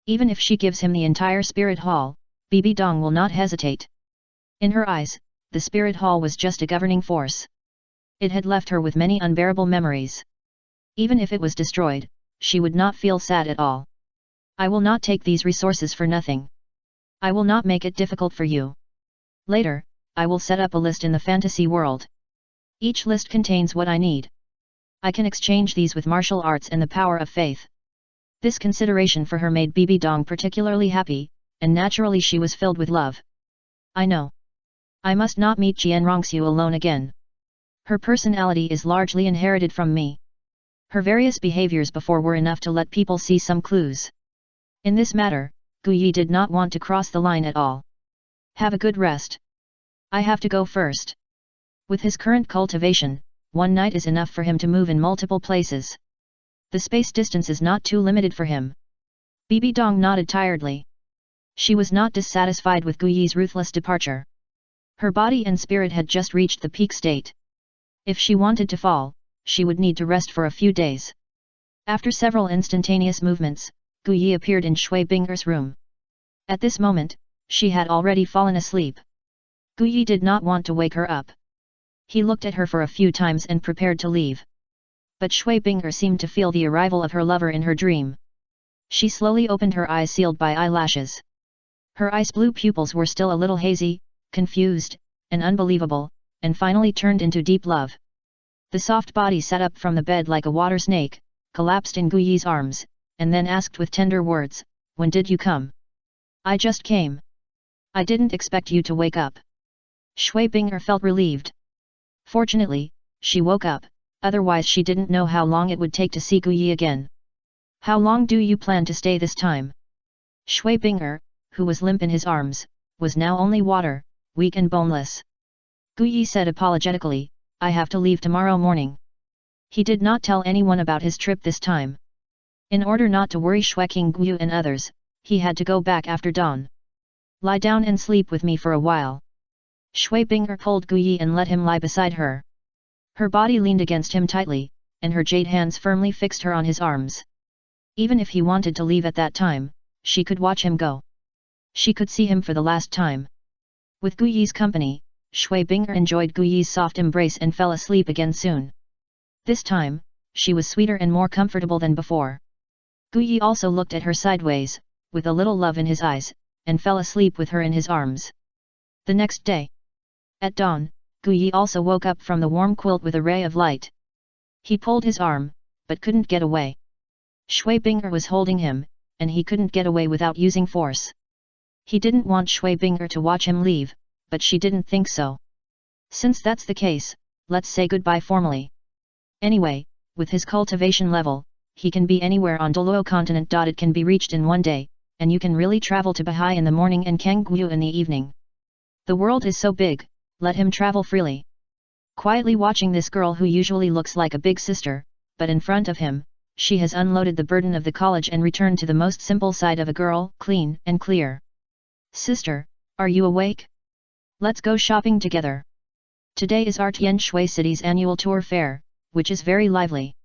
Even if she gives him the entire spirit hall, Bibi Dong will not hesitate. In her eyes, the spirit hall was just a governing force. It had left her with many unbearable memories. Even if it was destroyed, she would not feel sad at all. I will not take these resources for nothing. I will not make it difficult for you. Later, I will set up a list in the fantasy world. Each list contains what I need. I can exchange these with martial arts and the power of faith. This consideration for her made Bibi Dong particularly happy, and naturally she was filled with love. I know. I must not meet Jian Rongxiu alone again. Her personality is largely inherited from me. Her various behaviors before were enough to let people see some clues. In this matter, Guyi did not want to cross the line at all. Have a good rest. I have to go first. With his current cultivation, one night is enough for him to move in multiple places. The space distance is not too limited for him. Bibi Dong nodded tiredly. She was not dissatisfied with Guyi's ruthless departure. Her body and spirit had just reached the peak state. If she wanted to fall, she would need to rest for a few days. After several instantaneous movements, Guyi appeared in Shui Binger's room. At this moment, she had already fallen asleep. Guyi did not want to wake her up. He looked at her for a few times and prepared to leave. But Shui Binger seemed to feel the arrival of her lover in her dream. She slowly opened her eyes sealed by eyelashes. Her ice blue pupils were still a little hazy, confused, and unbelievable, and finally turned into deep love. The soft body sat up from the bed like a water snake, collapsed in Guyi's arms, and then asked with tender words, "When did you come?" "I just came. I didn't expect you to wake up." Shui Binger felt relieved. Fortunately, she woke up, otherwise she didn't know how long it would take to see Guyi again. "How long do you plan to stay this time?" Shui Binger, who was limp in his arms, was now only water, weak and boneless. Guyi said apologetically, "I have to leave tomorrow morning." He did not tell anyone about his trip this time. In order not to worry Shueking Guyu and others, he had to go back after dawn. "Lie down and sleep with me for a while." Shui Binger pulled Guyi and let him lie beside her. Her body leaned against him tightly, and her jade hands firmly fixed her on his arms. Even if he wanted to leave at that time, she could watch him go. She could see him for the last time. With Guyi's company, Shui Binger enjoyed Guyi's soft embrace and fell asleep again soon. This time, she was sweeter and more comfortable than before. Guyi also looked at her sideways, with a little love in his eyes, and fell asleep with her in his arms. The next day, at dawn, Guyi also woke up from the warm quilt with a ray of light. He pulled his arm, but couldn't get away. Shui Binger was holding him, and he couldn't get away without using force. He didn't want Shui Binger to watch him leave, but she didn't think so. Since that's the case, let's say goodbye formally. Anyway, with his cultivation level, he can be anywhere on Douluo continent. It can be reached in one day, and you can really travel to Bahai in the morning and Kangguyu in the evening. The world is so big, let him travel freely. Quietly watching this girl who usually looks like a big sister, but in front of him, she has unloaded the burden of the college and returned to the most simple side of a girl, clean and clear. Sister, are you awake? Let's go shopping together. Today is our Tian Shui City's annual tour fair, which is very lively.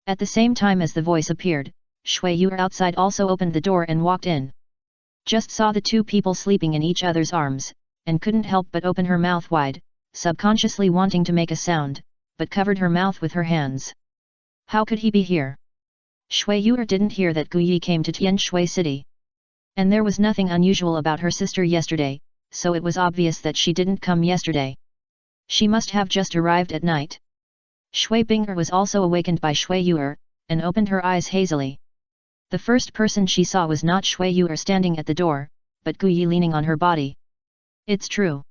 At the same time as the voice appeared, Shui Yu outside also opened the door and walked in. Just saw the two people sleeping in each other's arms, and couldn't help but open her mouth wide, subconsciously wanting to make a sound, but covered her mouth with her hands. How could he be here? Shui Yu didn't hear that Gu Yi came to Tian Shui City. And there was nothing unusual about her sister yesterday, so it was obvious that she didn't come yesterday. She must have just arrived at night. Shui Bing'er was also awakened by Shui Yu and opened her eyes hazily. The first person she saw was not Shui Yu standing at the door, but Gu Yi leaning on her body. It's true.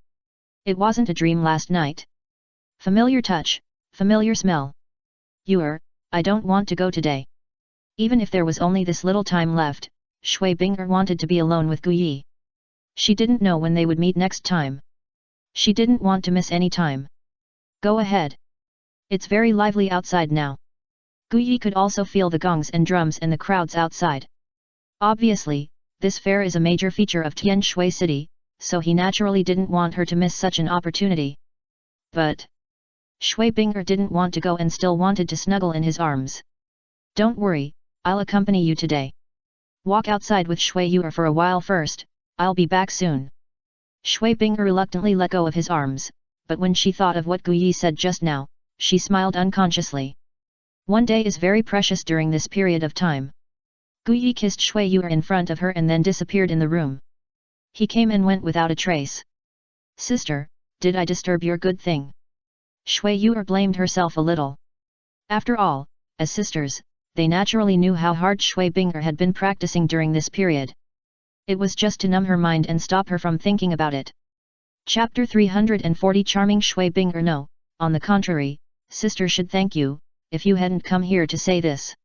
It wasn't a dream last night. Familiar touch, familiar smell. Yu, I don't want to go today. Even if there was only this little time left, Shui Bing'er wanted to be alone with Gu Yi. She didn't know when they would meet next time. She didn't want to miss any time. Go ahead. It's very lively outside now. Gu Yi could also feel the gongs and drums and the crowds outside. Obviously, this fair is a major feature of Tian Shui City, so he naturally didn't want her to miss such an opportunity. But Shui Bing'er didn't want to go and still wanted to snuggle in his arms. Don't worry, I'll accompany you today. Walk outside with Shui Yu for a while first, I'll be back soon. Shui Bing'er reluctantly let go of his arms, but when she thought of what Gu Yi said just now, she smiled unconsciously. One day is very precious during this period of time. Gu Yi kissed Shui Yu in front of her and then disappeared in the room. He came and went without a trace. Sister, did I disturb your good thing? Shui Yu blamed herself a little. After all, as sisters, they naturally knew how hard Shui Bing'er had been practicing during this period. It was just to numb her mind and stop her from thinking about it. Chapter 340 Charming Shui Bing'er. No, on the contrary, sister should thank you, if you hadn't come here to say this.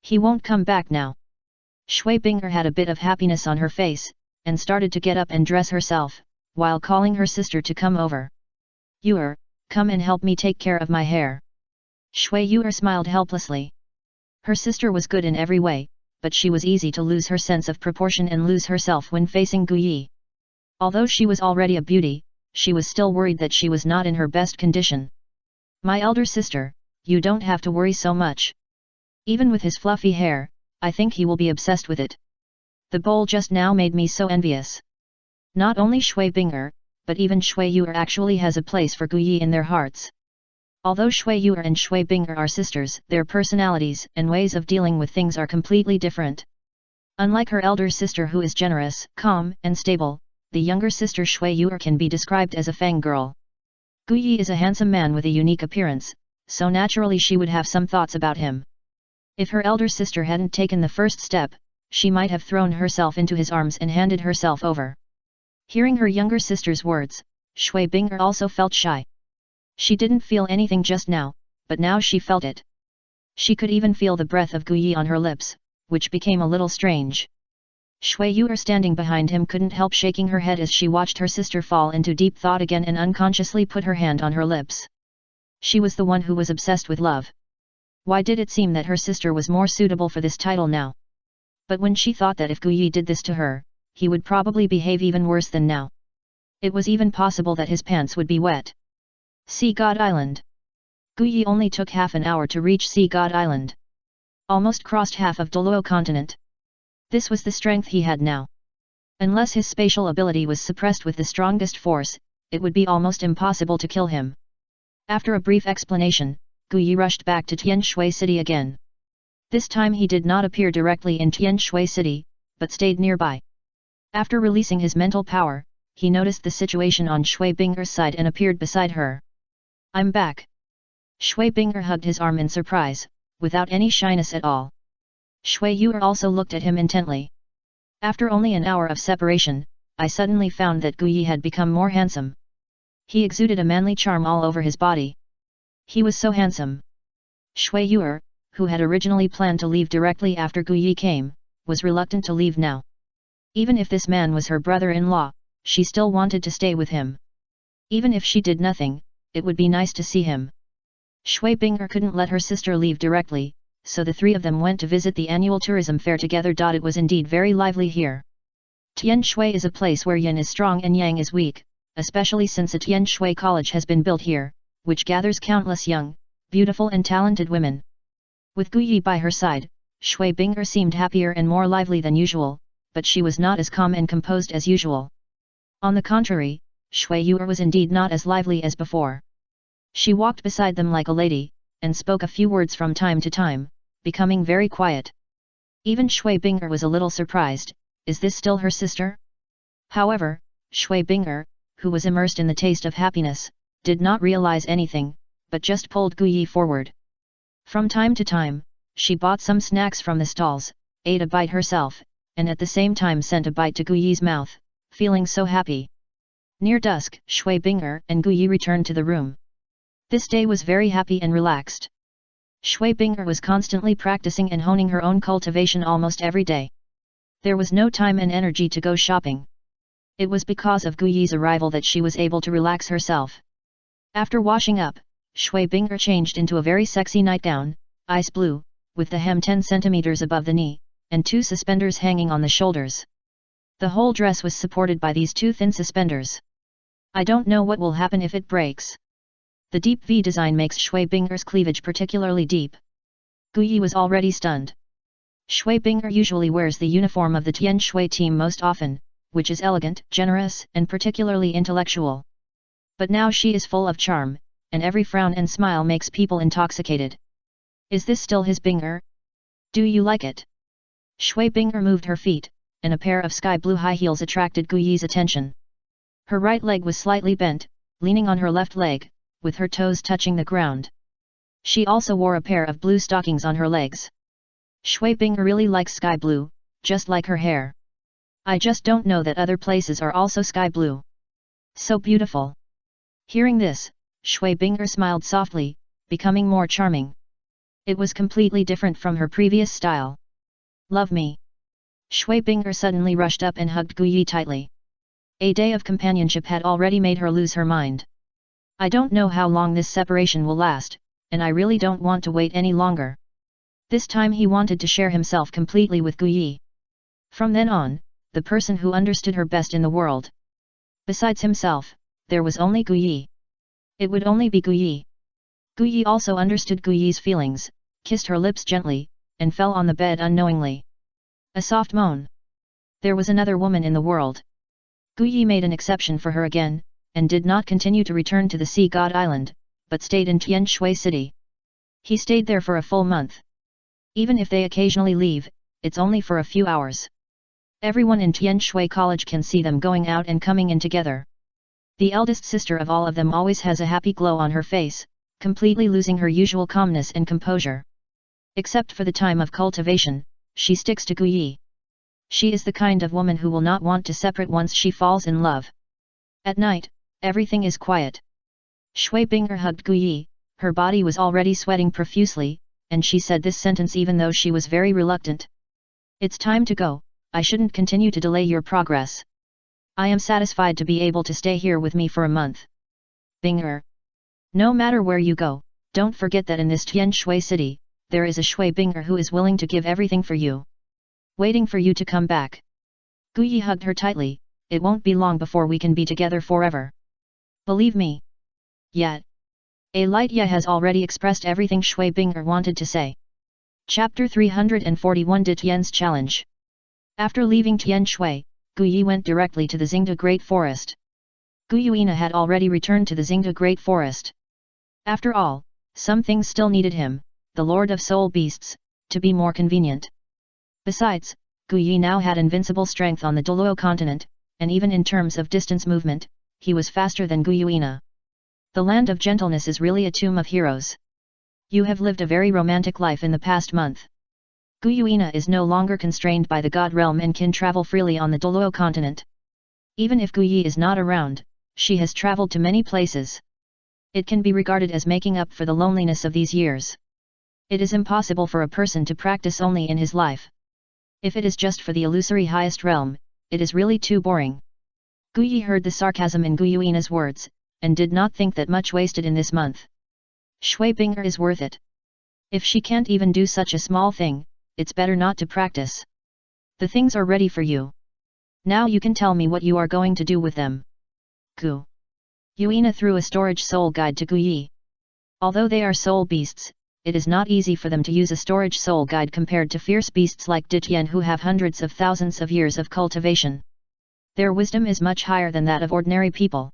He won't come back now. Shui Bing'er had a bit of happiness on her face, and started to get up and dress herself, while calling her sister to come over. Yu, come and help me take care of my hair. Shui Yu smiled helplessly. Her sister was good in every way, but she was easy to lose her sense of proportion and lose herself when facing Gu Yi. Although she was already a beauty, she was still worried that she was not in her best condition. My elder sister, you don't have to worry so much. Even with his fluffy hair, I think he will be obsessed with it. The bowl just now made me so envious. Not only Shui Bing'er, but even Shui Yu actually has a place for Gu Yi in their hearts. Although Shui Yu and Shui Bing'er are sisters, their personalities and ways of dealing with things are completely different. Unlike her elder sister who is generous, calm, and stable, the younger sister Shui Yu can be described as a fangirl. Gu Yi is a handsome man with a unique appearance, so naturally she would have some thoughts about him. If her elder sister hadn't taken the first step, she might have thrown herself into his arms and handed herself over. Hearing her younger sister's words, Shui Bing'er also felt shy. She didn't feel anything just now, but now she felt it. She could even feel the breath of Gu Yi on her lips, which became a little strange. Shui Yu standing behind him couldn't help shaking her head as she watched her sister fall into deep thought again and unconsciously put her hand on her lips. She was the one who was obsessed with love. Why did it seem that her sister was more suitable for this title now? But when she thought that if Gu Yi did this to her, he would probably behave even worse than now. It was even possible that his pants would be wet. Sea God Island. Gu Yi only took half an hour to reach Sea God Island. Almost crossed half of Douluo continent. This was the strength he had now. Unless his spatial ability was suppressed with the strongest force, it would be almost impossible to kill him. After a brief explanation, Gu Yi rushed back to Tian Shui City again. This time he did not appear directly in Tian Shui City, but stayed nearby. After releasing his mental power, he noticed the situation on Shui Bing'er's side and appeared beside her. I'm back. Shui Bing'er hugged his arm in surprise, without any shyness at all. Shui Yu also looked at him intently. After only an hour of separation, I suddenly found that Gu Yi had become more handsome. He exuded a manly charm all over his body. He was so handsome. Shui Yu, who had originally planned to leave directly after Gu Yi came, was reluctant to leave now. Even if this man was her brother-in-law, she still wanted to stay with him. Even if she did nothing, it would be nice to see him. Shui Bing'er couldn't let her sister leave directly, so the three of them went to visit the annual tourism fair together. It was indeed very lively here. Tian Shui is a place where yin is strong and yang is weak, especially since a Tian Shui college has been built here, which gathers countless young, beautiful and talented women. With Gu Yi by her side, Shui Bing'er seemed happier and more lively than usual, but she was not as calm and composed as usual. On the contrary, Shui Yu'er was indeed not as lively as before. She walked beside them like a lady, and spoke a few words from time to time, becoming very quiet. Even Shui Bing'er was a little surprised. Is this still her sister? However, Shui Bing'er, who was immersed in the taste of happiness, did not realize anything, but just pulled Gu Yi forward. From time to time, she bought some snacks from the stalls, ate a bite herself, and at the same time sent a bite to Gu Yi's mouth, feeling so happy. Near dusk, Shui Bing'er and Gu Yi returned to the room. This day was very happy and relaxed. Shui Bing'er was constantly practicing and honing her own cultivation almost every day. There was no time and energy to go shopping. It was because of Gu Yi's arrival that she was able to relax herself. After washing up, Shui Bing'er changed into a very sexy nightgown, ice blue, with the hem 10 centimeters above the knee, and 2 suspenders hanging on the shoulders. The whole dress was supported by these 2 thin suspenders. I don't know what will happen if it breaks. The deep V design makes Shui Bing'er's cleavage particularly deep. Gu Yi was already stunned. Shui Bing'er usually wears the uniform of the Tian Shui team most often, which is elegant, generous, and particularly intellectual. But now she is full of charm, and every frown and smile makes people intoxicated. Is this still his Bing'er? Do you like it? Shui Bing'er moved her feet, and a pair of sky blue high heels attracted Gu Yi's attention. Her right leg was slightly bent, leaning on her left leg, with her toes touching the ground. She also wore a pair of blue stockings on her legs. Shui Bing'er really likes sky blue, just like her hair. I just don't know that other places are also sky blue. So beautiful. Hearing this, Shui Bing'er smiled softly, becoming more charming. It was completely different from her previous style. Love me. Shui Bing'er suddenly rushed up and hugged Gu Yi tightly. A day of companionship had already made her lose her mind. I don't know how long this separation will last, and I really don't want to wait any longer. This time he wanted to share himself completely with Gu Yi. From then on, the person who understood her best in the world. Besides himself, there was only Gu Yi. It would only be Gu Yi. Gu Yi also understood Gu Yi's feelings, kissed her lips gently, and fell on the bed unknowingly. A soft moan. There was another woman in the world. Gu Yi made an exception for her again, and did not continue to return to the Sea God Island, but stayed in Tian Shui City. He stayed there for a full month. Even if they occasionally leave, it's only for a few hours. Everyone in Tian Shui College can see them going out and coming in together. The eldest sister of all of them always has a happy glow on her face, completely losing her usual calmness and composure. Except for the time of cultivation, she sticks to Gu Yi. She is the kind of woman who will not want to separate once she falls in love. At night, everything is quiet. Shui Bing'er hugged Gu Yi, her body was already sweating profusely, and she said this sentence even though she was very reluctant. It's time to go, I shouldn't continue to delay your progress. I am satisfied to be able to stay here with me for a month. Bing'er. No matter where you go, don't forget that in this Tian Shui city, there is a Shui Bing'er who is willing to give everything for you. Waiting for you to come back. Gu Yi hugged her tightly, it won't be long before we can be together forever. Believe me. Yet. A light Ye has already expressed everything Shui Bing'er wanted to say. Chapter 341 De Tian's Challenge. After leaving Tian Shui, Gu Yi went directly to the Xingde Great Forest. Gu Yuina had already returned to the Xingde Great Forest. After all, some things still needed him, the Lord of Soul Beasts, to be more convenient. Besides, Gu Yi now had invincible strength on the Douluo continent, and even in terms of distance movement, he was faster than Gu Yuina. The land of gentleness is really a tomb of heroes. You have lived a very romantic life in the past month. Gu Yuina is no longer constrained by the God realm and can travel freely on the Douluo continent. Even if Gu Yi is not around, she has traveled to many places. It can be regarded as making up for the loneliness of these years. It is impossible for a person to practice only in his life. If it is just for the illusory highest realm, it is really too boring. Guyi heard the sarcasm in Guyuina's words, and did not think that much wasted in this month. Shui Bing'er is worth it. If she can't even do such a small thing, it's better not to practice. The things are ready for you. Now you can tell me what you are going to do with them. Gu. Yuina threw a storage soul guide to Guyi. Although they are soul beasts, it is not easy for them to use a storage soul guide compared to fierce beasts like Ditian who have hundreds of thousands of years of cultivation. Their wisdom is much higher than that of ordinary people.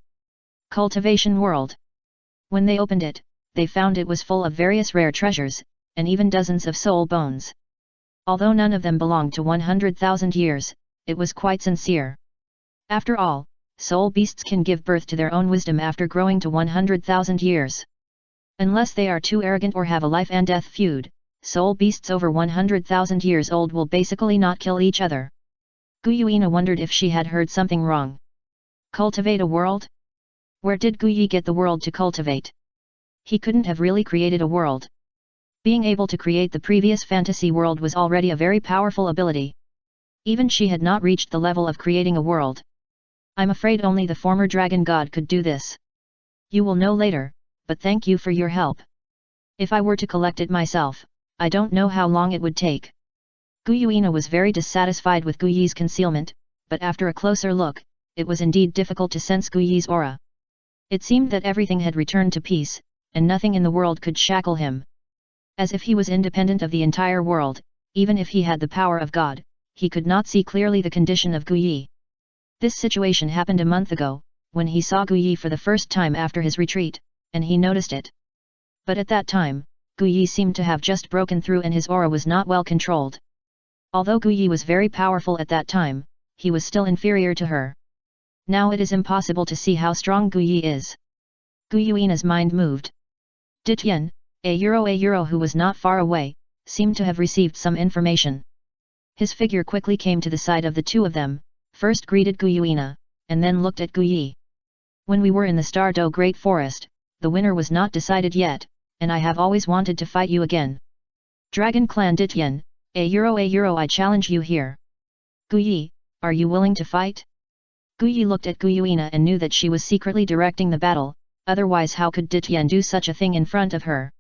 Cultivation world. When they opened it, they found it was full of various rare treasures, and even dozens of soul bones. Although none of them belonged to 100,000 years, it was quite sincere. After all, soul beasts can give birth to their own wisdom after growing to 100,000 years. Unless they are too arrogant or have a life and death feud, soul beasts over 100,000 years old will basically not kill each other. Guyuina wondered if she had heard something wrong. Cultivate a world? Where did Guyi get the world to cultivate? He couldn't have really created a world. Being able to create the previous fantasy world was already a very powerful ability. Even she had not reached the level of creating a world. I'm afraid only the former dragon god could do this. You will know later, but thank you for your help. If I were to collect it myself, I don't know how long it would take. Guyuina was very dissatisfied with Guyi's concealment, but after a closer look, it was indeed difficult to sense Guyi's aura. It seemed that everything had returned to peace, and nothing in the world could shackle him. As if he was independent of the entire world, even if he had the power of God, he could not see clearly the condition of Guyi. This situation happened a month ago, when he saw Guyi for the first time after his retreat, and he noticed it. But at that time, Guyi seemed to have just broken through and his aura was not well controlled. Although Guyi was very powerful at that time, he was still inferior to her. Now it is impossible to see how strong Guyi is. Guyuina's mind moved. Ditian, a euro who was not far away, seemed to have received some information. His figure quickly came to the side of the two of them, first greeted Guyuina, and then looked at Guyi. When we were in the Stardo Great Forest, the winner was not decided yet, and I have always wanted to fight you again. Dragon Clan Ditian, a euro I challenge you here. Guyi, are you willing to fight? Guyi looked at Guyuina and knew that she was secretly directing the battle, otherwise how could Ditian do such a thing in front of her?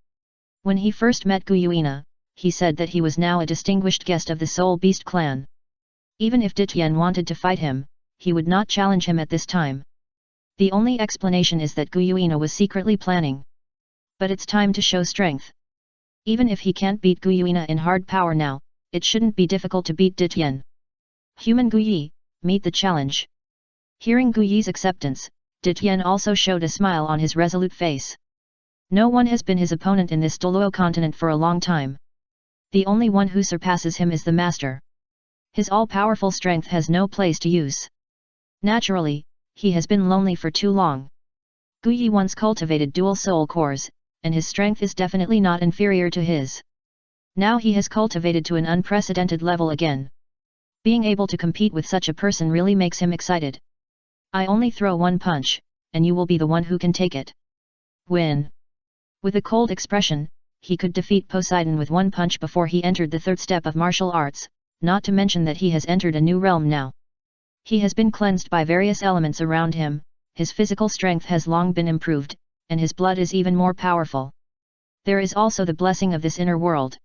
When he first met Guyuina, he said that he was now a distinguished guest of the Soul Beast clan. Even if Ditian wanted to fight him, he would not challenge him at this time. The only explanation is that Guyuina was secretly planning. But it's time to show strength. Even if he can't beat Guyuina in hard power now, it shouldn't be difficult to beat Ditian. Human Guyi, meet the challenge. Hearing Guyi's acceptance, Ditian also showed a smile on his resolute face. No one has been his opponent in this Douluo continent for a long time. The only one who surpasses him is the master. His all-powerful strength has no place to use. Naturally, he has been lonely for too long. Guyi once cultivated dual soul cores, and his strength is definitely not inferior to his. Now he has cultivated to an unprecedented level again. Being able to compete with such a person really makes him excited. I only throw one punch, and you will be the one who can take it. Win. With a cold expression, he could defeat Poseidon with one punch before he entered the third step of martial arts, not to mention that he has entered a new realm now. He has been cleansed by various elements around him, his physical strength has long been improved, and his blood is even more powerful. There is also the blessing of this inner world.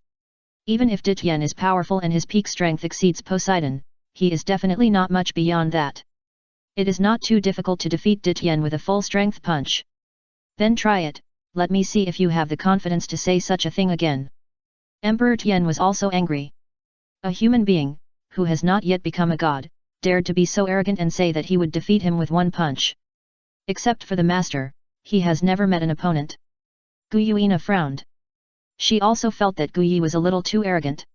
Even if Ditian is powerful and his peak strength exceeds Poseidon, he is definitely not much beyond that. It is not too difficult to defeat Ditian with a full strength punch. Then try it. Let me see if you have the confidence to say such a thing again. Emperor Tian was also angry. A human being, who has not yet become a god, dared to be so arrogant and say that he would defeat him with one punch. Except for the master, he has never met an opponent. Guyuina frowned. She also felt that Guyi was a little too arrogant.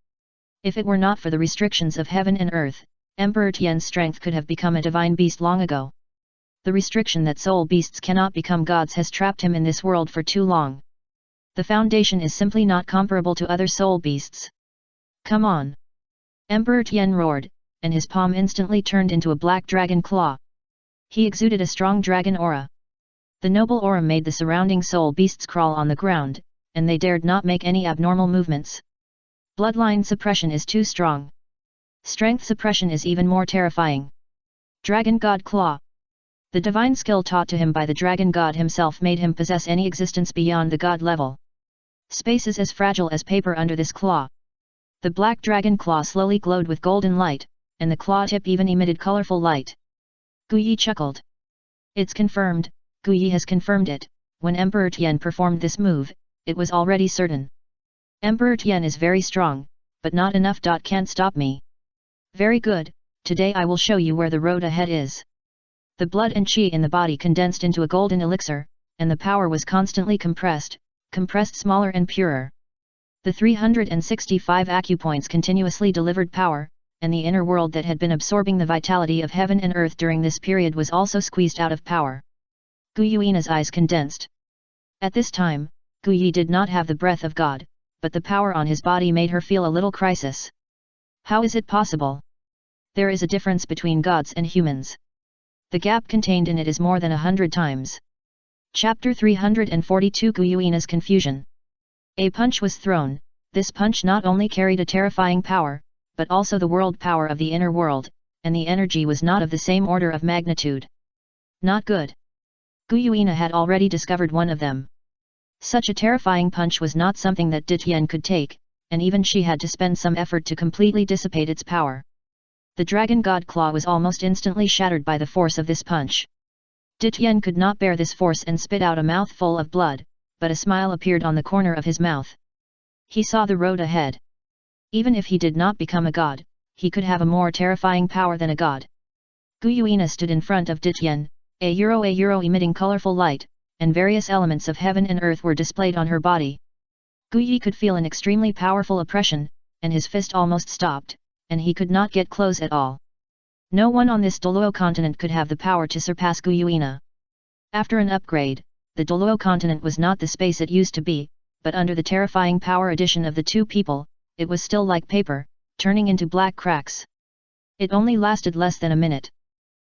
If it were not for the restrictions of heaven and earth, Emperor Tian's strength could have become a divine beast long ago. The restriction that soul beasts cannot become gods has trapped him in this world for too long. The foundation is simply not comparable to other soul beasts. Come on! Emperor Tian roared, and his palm instantly turned into a black dragon claw. He exuded a strong dragon aura. The noble aura made the surrounding soul beasts crawl on the ground, and they dared not make any abnormal movements. Bloodline suppression is too strong. Strength suppression is even more terrifying. Dragon God Claw. The divine skill taught to him by the dragon god himself made him possess any existence beyond the god level. Space is as fragile as paper under this claw. The black dragon claw slowly glowed with golden light, and the claw tip even emitted colorful light. Guyi chuckled. It's confirmed, Guyi has confirmed it. When Emperor Tian performed this move, it was already certain. Emperor Tian is very strong, but not enough. Can't stop me. Very good, today I will show you where the road ahead is. The blood and qi in the body condensed into a golden elixir, and the power was constantly compressed smaller and purer. The 365 acupoints continuously delivered power, and the inner world that had been absorbing the vitality of heaven and earth during this period was also squeezed out of power. Guyuina's eyes condensed. At this time, Guyi did not have the breath of God, but the power on his body made her feel a little crisis. How is it possible? There is a difference between gods and humans. The gap contained in it is more than 100 times. Chapter 342 Guyuina's confusion. A punch was thrown. This punch not only carried a terrifying power, but also the world power of the inner world, and the energy was not of the same order of magnitude. Not good. Guyuina had already discovered one of them. Such a terrifying punch was not something that Ditian could take, and even she had to spend some effort to completely dissipate its power. The dragon god claw was almost instantly shattered by the force of this punch. Ditian could not bear this force and spit out a mouthful of blood, but a smile appeared on the corner of his mouth. He saw the road ahead. Even if he did not become a god, he could have a more terrifying power than a god. Guyuina stood in front of Ditian, a euro emitting colorful light, and various elements of heaven and earth were displayed on her body. Guyi could feel an extremely powerful oppression, and his fist almost stopped, and he could not get close at all. No one on this Douluo continent could have the power to surpass Guyuina. After an upgrade, the Douluo continent was not the space it used to be, but under the terrifying power addition of the two people, it was still like paper, turning into black cracks. It only lasted less than a minute.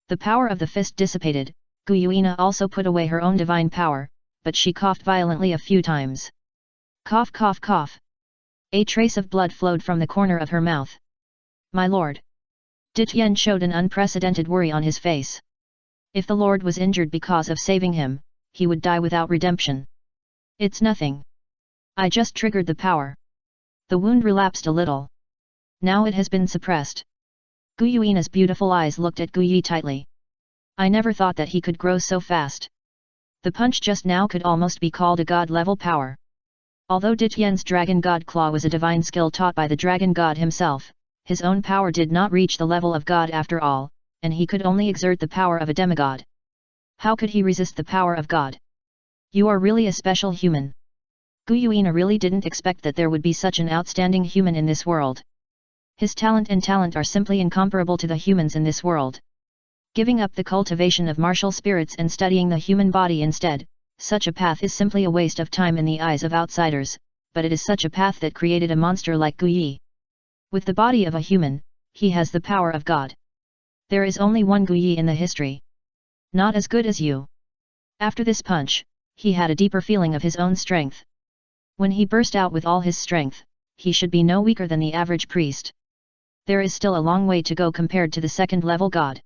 The power of the fist dissipated. Guyuina also put away her own divine power, but she coughed violently a few times. Cough cough cough. A trace of blood flowed from the corner of her mouth. My lord. Ditian showed an unprecedented worry on his face. If the lord was injured because of saving him, he would die without redemption. It's nothing. I just triggered the power. The wound relapsed a little. Now it has been suppressed. Guyuina's beautiful eyes looked at Guyi tightly. I never thought that he could grow so fast. The punch just now could almost be called a god-level power. Although Ditian's dragon god claw was a divine skill taught by the dragon god himself, his own power did not reach the level of God after all, and he could only exert the power of a demigod. How could he resist the power of God? You are really a special human. Guyuina really didn't expect that there would be such an outstanding human in this world. His talent are simply incomparable to the humans in this world. Giving up the cultivation of martial spirits and studying the human body instead, such a path is simply a waste of time in the eyes of outsiders, but it is such a path that created a monster like Guyi. With the body of a human, he has the power of God. There is only one Guyi in the history. Not as good as you. After this punch, he had a deeper feeling of his own strength. When he burst out with all his strength, he should be no weaker than the average priest. There is still a long way to go compared to the second-level god.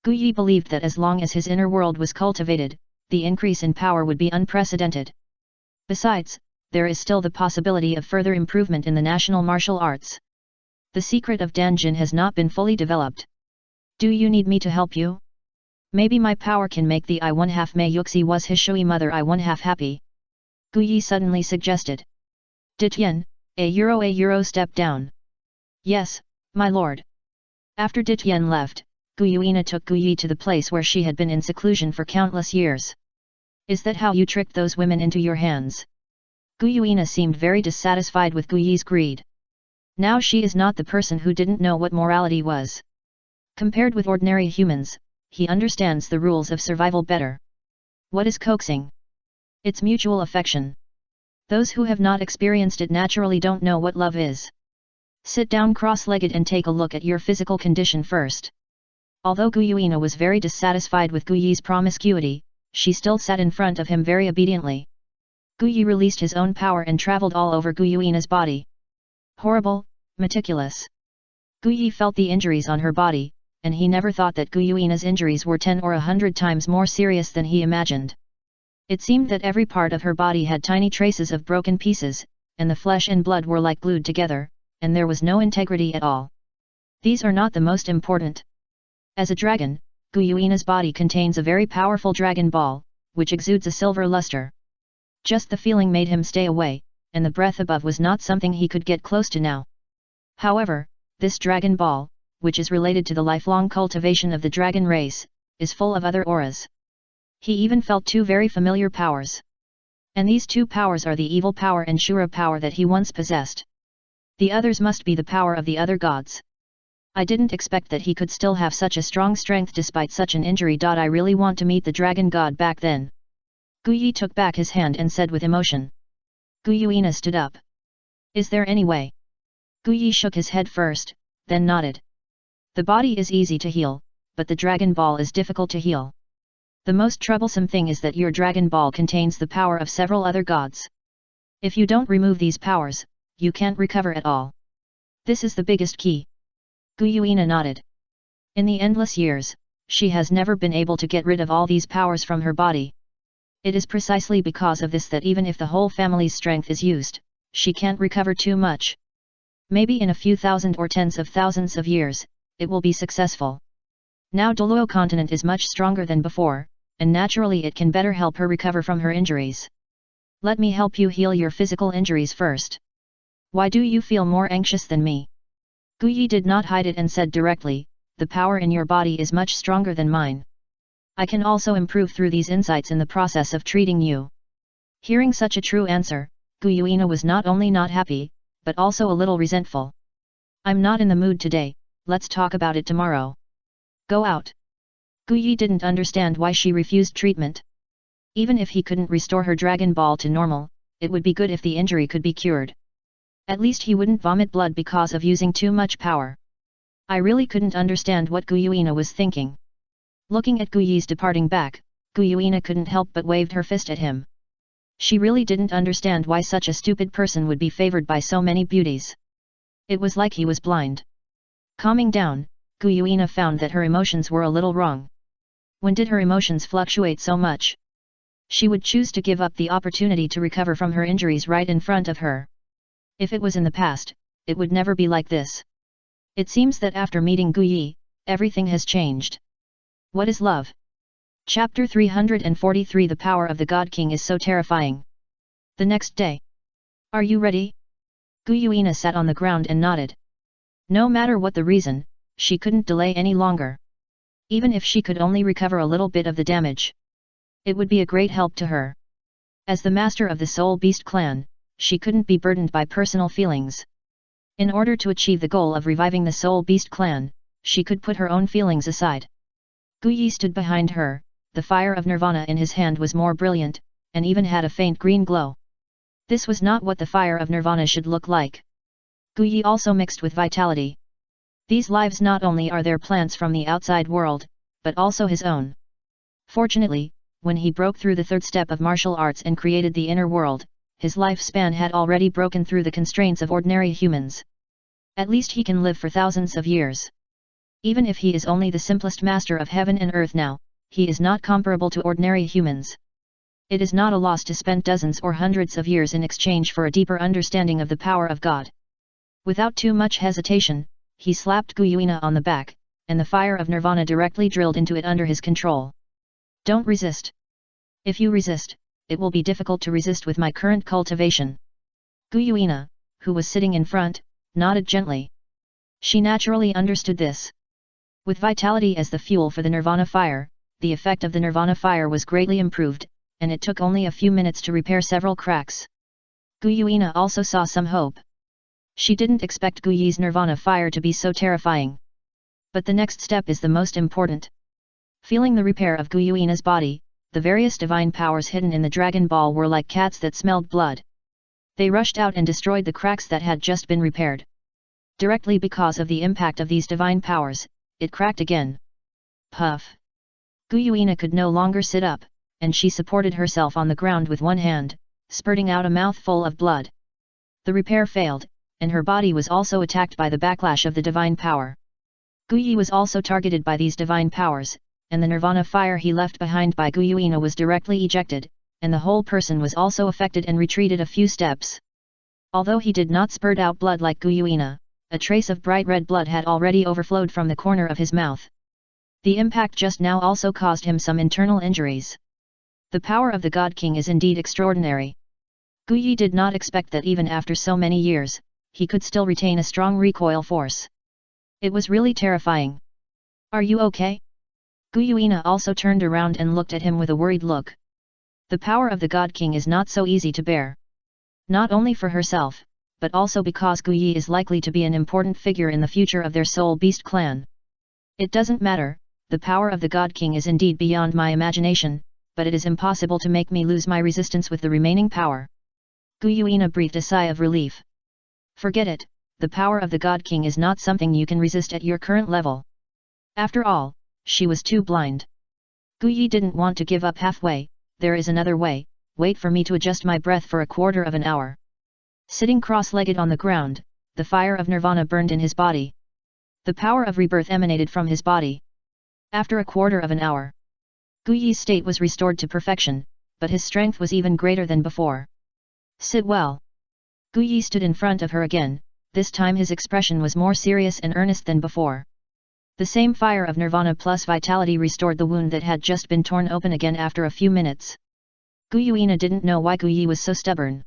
Guyi believed that as long as his inner world was cultivated, the increase in power would be unprecedented. Besides, there is still the possibility of further improvement in the national martial arts. The secret of Danjin has not been fully developed. Do you need me to help you? Maybe my power can make the I1/2 Mei Yuxi was his Shui mother I1/2 happy. Guyi suddenly suggested. Ditian, a euro step down. Yes, my lord. After Ditian left, Guyuina took Guyi to the place where she had been in seclusion for countless years. Is that how you tricked those women into your hands? Guyuina seemed very dissatisfied with Guyi's greed. Now she is not the person who didn't know what morality was. Compared with ordinary humans, he understands the rules of survival better. What is coaxing? It's mutual affection. Those who have not experienced it naturally don't know what love is. Sit down cross-legged and take a look at your physical condition first. Although Guyuina was very dissatisfied with Guyi's promiscuity, she still sat in front of him very obediently. Guyi released his own power and traveled all over Guyuina's body. Horrible, meticulous. Guyi felt the injuries on her body, and he never thought that Guyuina's injuries were 10 or 100 times more serious than he imagined. It seemed that every part of her body had tiny traces of broken pieces, and the flesh and blood were like glued together, and there was no integrity at all. These are not the most important. As a dragon, Guyuina's body contains a very powerful dragon ball, which exudes a silver luster. Just the feeling made him stay away, and the breath above was not something he could get close to now. However, this dragon ball, which is related to the lifelong cultivation of the dragon race, is full of other auras. He even felt two very familiar powers. And these two powers are the evil power and Shura power that he once possessed. The others must be the power of the other gods. I didn't expect that he could still have such a strong strength despite such an injury. I really want to meet the dragon god back then. Guyi took back his hand and said with emotion. Guyuina stood up. Is there any way? Guyi shook his head first, then nodded. The body is easy to heal, but the dragon ball is difficult to heal. The most troublesome thing is that your dragon ball contains the power of several other gods. If you don't remove these powers, you can't recover at all. This is the biggest key. Guyuina nodded. In the endless years, she has never been able to get rid of all these powers from her body. It is precisely because of this that even if the whole family's strength is used, she can't recover too much. Maybe in a few thousand or tens of thousands of years, it will be successful. Now Douluo continent is much stronger than before, and naturally it can better help her recover from her injuries. Let me help you heal your physical injuries first. Why do you feel more anxious than me? Guyi did not hide it and said directly, the power in your body is much stronger than mine. I can also improve through these insights in the process of treating you. Hearing such a true answer, Guyuina was not only not happy, but also a little resentful. I'm not in the mood today, let's talk about it tomorrow. Go out. Guyi didn't understand why she refused treatment. Even if he couldn't restore her dragon ball to normal, it would be good if the injury could be cured. At least he wouldn't vomit blood because of using too much power. I really couldn't understand what Guyuina was thinking. Looking at Guyi's departing back, Guyuina couldn't help but waved her fist at him. She really didn't understand why such a stupid person would be favored by so many beauties. It was like he was blind. Calming down, Guyuina found that her emotions were a little wrong. When did her emotions fluctuate so much? She would choose to give up the opportunity to recover from her injuries right in front of her. If it was in the past, it would never be like this. It seems that after meeting Guyi, everything has changed. What is love? Chapter 343 The power of the God King is so terrifying. The next day. Are you ready? Guyuina sat on the ground and nodded. No matter what the reason, she couldn't delay any longer. Even if she could only recover a little bit of the damage, it would be a great help to her. As the master of the Soul Beast clan, she couldn't be burdened by personal feelings. In order to achieve the goal of reviving the Soul Beast clan, she could put her own feelings aside. Guyi stood behind her, the fire of Nirvana in his hand was more brilliant, and even had a faint green glow. This was not what the fire of Nirvana should look like. Guyi also mixed with vitality. These lives not only are their plants from the outside world, but also his own. Fortunately, when he broke through the third step of martial arts and created the inner world, his lifespan had already broken through the constraints of ordinary humans. At least he can live for thousands of years. Even if he is only the simplest master of heaven and earth now, he is not comparable to ordinary humans. It is not a loss to spend dozens or hundreds of years in exchange for a deeper understanding of the power of God. Without too much hesitation, he slapped Guyuina on the back, and the fire of Nirvana directly drilled into it under his control. Don't resist. If you resist, it will be difficult to resist with my current cultivation. Guyuina, who was sitting in front, nodded gently. She naturally understood this. With vitality as the fuel for the Nirvana fire, the effect of the Nirvana fire was greatly improved, and it took only a few minutes to repair several cracks. Guyuina also saw some hope. She didn't expect Guyi's Nirvana fire to be so terrifying. But the next step is the most important. Feeling the repair of Guyuina's body, the various divine powers hidden in the Dragon Ball were like cats that smelled blood. They rushed out and destroyed the cracks that had just been repaired. Directly because of the impact of these divine powers, it cracked again. Puff! Guyuina could no longer sit up, and she supported herself on the ground with one hand, spurting out a mouthful of blood. The repair failed, and her body was also attacked by the backlash of the divine power. Guyi was also targeted by these divine powers, and the nirvana fire he left behind by Guyuina was directly ejected, and the whole person was also affected and retreated a few steps. Although he did not spurt out blood like Guyuina, a trace of bright red blood had already overflowed from the corner of his mouth. The impact just now also caused him some internal injuries. The power of the God King is indeed extraordinary. Guyi did not expect that even after so many years, he could still retain a strong recoil force. It was really terrifying. Are you okay? Guyuina also turned around and looked at him with a worried look. The power of the God King is not so easy to bear. Not only for herself, but also because Guyi is likely to be an important figure in the future of their Soul Beast clan. It doesn't matter, the power of the God King is indeed beyond my imagination, but it is impossible to make me lose my resistance with the remaining power. Guyuina breathed a sigh of relief. Forget it, the power of the God King is not something you can resist at your current level. After all, she was too blind. Guyi didn't want to give up halfway. There is another way, wait for me to adjust my breath for a quarter of an hour. Sitting cross-legged on the ground, the fire of nirvana burned in his body. The power of rebirth emanated from his body. After a quarter of an hour, Guyi's state was restored to perfection, but his strength was even greater than before. Sit well. Guyi stood in front of her again, this time his expression was more serious and earnest than before. The same fire of nirvana plus vitality restored the wound that had just been torn open again after a few minutes. Guyuina didn't know why Guyi was so stubborn.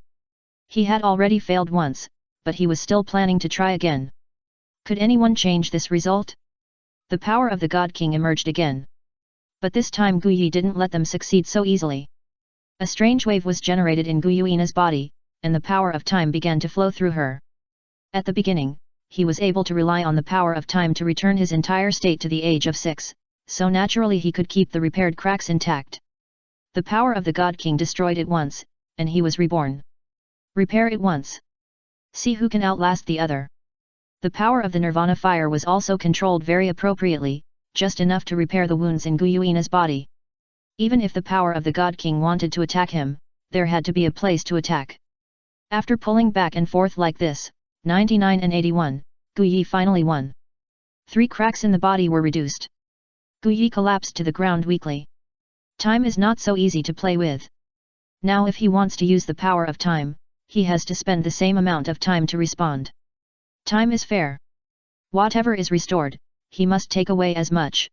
He had already failed once, but he was still planning to try again. Could anyone change this result? The power of the God King emerged again. But this time Guyi didn't let them succeed so easily. A strange wave was generated in Guyuina's body, and the power of time began to flow through her. At the beginning, he was able to rely on the power of time to return his entire state to the age of 6, so naturally he could keep the repaired cracks intact. The power of the God King destroyed it once, and he was reborn. Repair it once. See who can outlast the other. The power of the nirvana fire was also controlled very appropriately, just enough to repair the wounds in Guyuina's body. Even if the power of the God King wanted to attack him, there had to be a place to attack. After pulling back and forth like this, 99 and 81, Guyi finally won. 3 cracks in the body were reduced. Guyi collapsed to the ground weakly. Time is not so easy to play with. Now if he wants to use the power of time, he has to spend the same amount of time to respond. Time is fair. Whatever is restored, he must take away as much.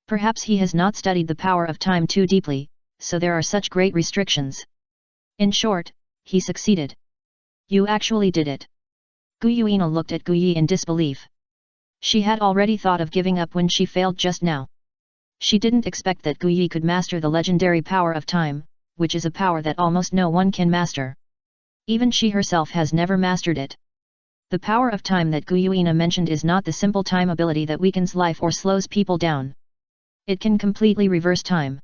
Perhaps he has not studied the power of time too deeply, so there are such great restrictions. In short, he succeeded. You actually did it. Guyuina looked at Guyi in disbelief. She had already thought of giving up when she failed just now. She didn't expect that Guyi could master the legendary power of time, which is a power that almost no one can master. Even she herself has never mastered it. The power of time that Guyuina mentioned is not the simple time ability that weakens life or slows people down. It can completely reverse time.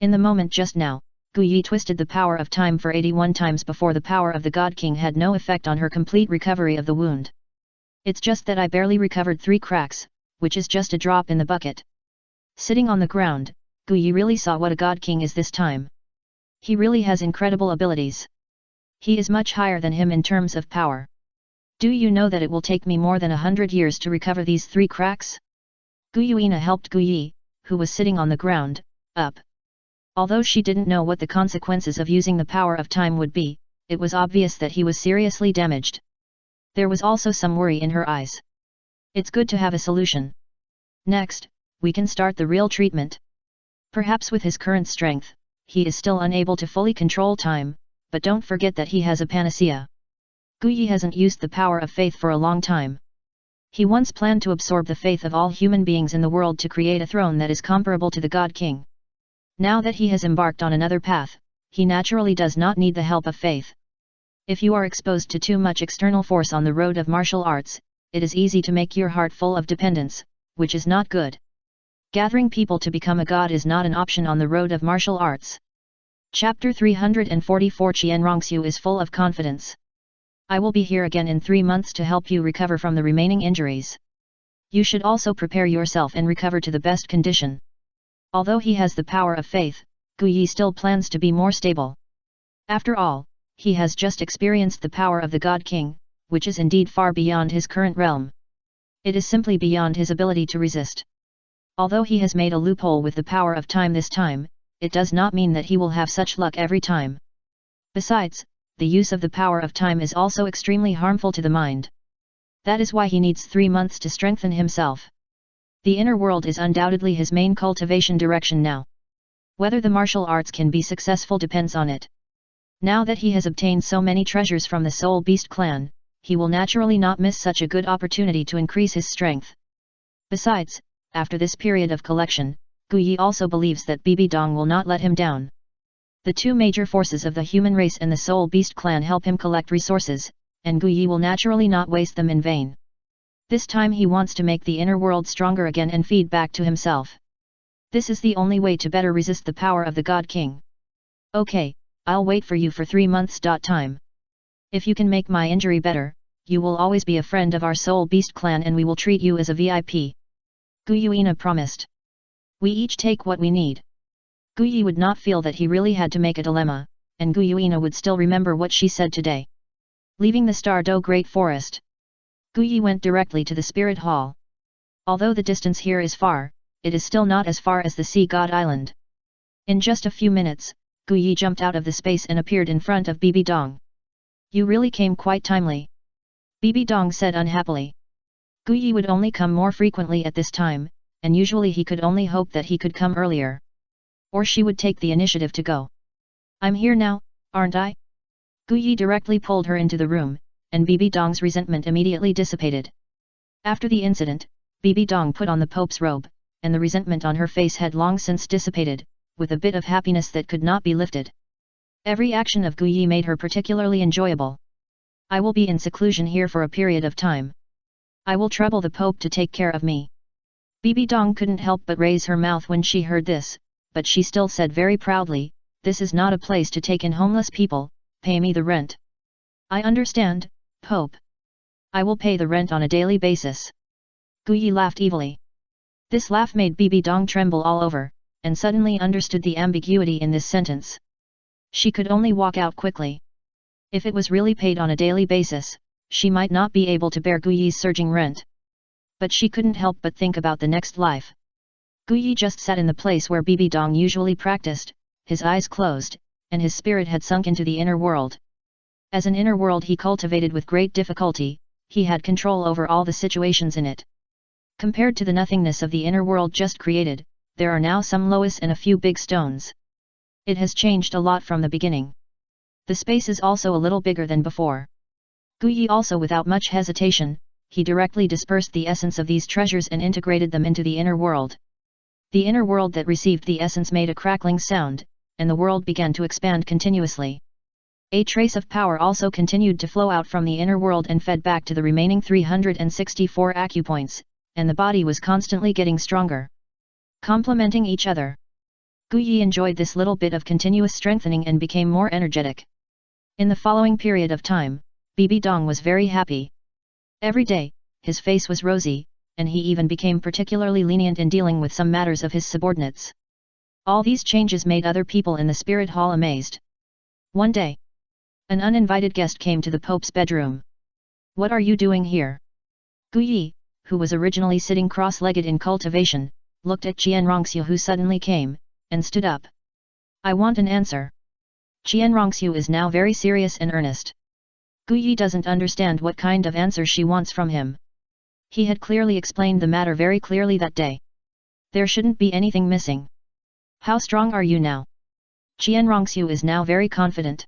In the moment just now, Guyi twisted the power of time for 81 times before the power of the God King had no effect on her complete recovery of the wound. It's just that I barely recovered 3 cracks, which is just a drop in the bucket. Sitting on the ground, Guyi really saw what a God King is this time. He really has incredible abilities. He is much higher than him in terms of power. Do you know that it will take me more than 100 years to recover these 3 cracks? Guyuina helped Guyi, who was sitting on the ground, up. Although she didn't know what the consequences of using the power of time would be, it was obvious that he was seriously damaged. There was also some worry in her eyes. It's good to have a solution. Next, we can start the real treatment. Perhaps with his current strength, he is still unable to fully control time, but don't forget that he has a panacea. Guyi hasn't used the power of faith for a long time. He once planned to absorb the faith of all human beings in the world to create a throne that is comparable to the God King. Now that he has embarked on another path, he naturally does not need the help of faith. If you are exposed to too much external force on the road of martial arts, it is easy to make your heart full of dependence, which is not good. Gathering people to become a god is not an option on the road of martial arts. Chapter 344 Qianrongxiu is full of confidence. I will be here again in 3 months to help you recover from the remaining injuries. You should also prepare yourself and recover to the best condition. Although he has the power of faith, Guyi still plans to be more stable. After all, he has just experienced the power of the God King, which is indeed far beyond his current realm. It is simply beyond his ability to resist. Although he has made a loophole with the power of time this time, it does not mean that he will have such luck every time. Besides, the use of the power of time is also extremely harmful to the mind. That is why he needs 3 months to strengthen himself. The inner world is undoubtedly his main cultivation direction now. Whether the martial arts can be successful depends on it. Now that he has obtained so many treasures from the Soul Beast clan, he will naturally not miss such a good opportunity to increase his strength. Besides, after this period of collection, Gu Yi also believes that Bibi Dong will not let him down. The two major forces of the human race and the Soul Beast clan help him collect resources, and Gu Yi will naturally not waste them in vain. This time he wants to make the inner world stronger again and feed back to himself. This is the only way to better resist the power of the God King. Okay, I'll wait for you for 3 months. Time. If you can make my injury better, you will always be a friend of our Soul Beast clan and we will treat you as a VIP. Gu Yuina promised. We each take what we need. Gu Yi would not feel that he really had to make a dilemma, and Gu Yuina would still remember what she said today. Leaving the Star Do Great Forest, Gu Yi went directly to the Spirit Hall. Although the distance here is far, it is still not as far as the Sea God Island. In just a few minutes, Gu Yi jumped out of the space and appeared in front of Bibi Dong. You really came quite timely. Bibi Dong said unhappily. Gu Yi would only come more frequently at this time, and usually he could only hope that he could come earlier. Or she would take the initiative to go. I'm here now, aren't I? Gu Yi directly pulled her into the room, and Bibi Dong's resentment immediately dissipated. After the incident, Bibi Dong put on the Pope's robe, and the resentment on her face had long since dissipated, with a bit of happiness that could not be lifted. Every action of Gu Yi made her particularly enjoyable. I will be in seclusion here for a period of time. I will trouble the Pope to take care of me. Bibi Dong couldn't help but raise her mouth when she heard this, but she still said very proudly, this is not a place to take in homeless people, pay me the rent. I understand, Pope. I will pay the rent on a daily basis. Gu Yi laughed evilly. This laugh made Bibi Dong tremble all over, and suddenly understood the ambiguity in this sentence. She could only walk out quickly. If it was really paid on a daily basis, she might not be able to bear Gu Yi's surging rent. But she couldn't help but think about the next life. Gu Yi just sat in the place where Bibi Dong usually practiced, his eyes closed, and his spirit had sunk into the inner world. As an inner world he cultivated with great difficulty, he had control over all the situations in it. Compared to the nothingness of the inner world just created, there are now some lois and a few big stones. It has changed a lot from the beginning. The space is also a little bigger than before. Gu Yi also without much hesitation, he directly dispersed the essence of these treasures and integrated them into the inner world. The inner world that received the essence made a crackling sound, and the world began to expand continuously. A trace of power also continued to flow out from the inner world and fed back to the remaining 364 acupoints, and the body was constantly getting stronger. Complementing each other. Gu Yi enjoyed this little bit of continuous strengthening and became more energetic. In the following period of time, Bibi Dong was very happy. Every day, his face was rosy, and he even became particularly lenient in dealing with some matters of his subordinates. All these changes made other people in the Spirit Hall amazed. One day, an uninvited guest came to the Pope's bedroom. What are you doing here? Gu Yi, who was originally sitting cross-legged in cultivation, looked at Qian Rongxiu who suddenly came, and stood up. I want an answer. Qian Rongxiu is now very serious and earnest. Gu Yi doesn't understand what kind of answer she wants from him. He had clearly explained the matter very clearly that day. There shouldn't be anything missing. How strong are you now? Qian Rongxiu is now very confident.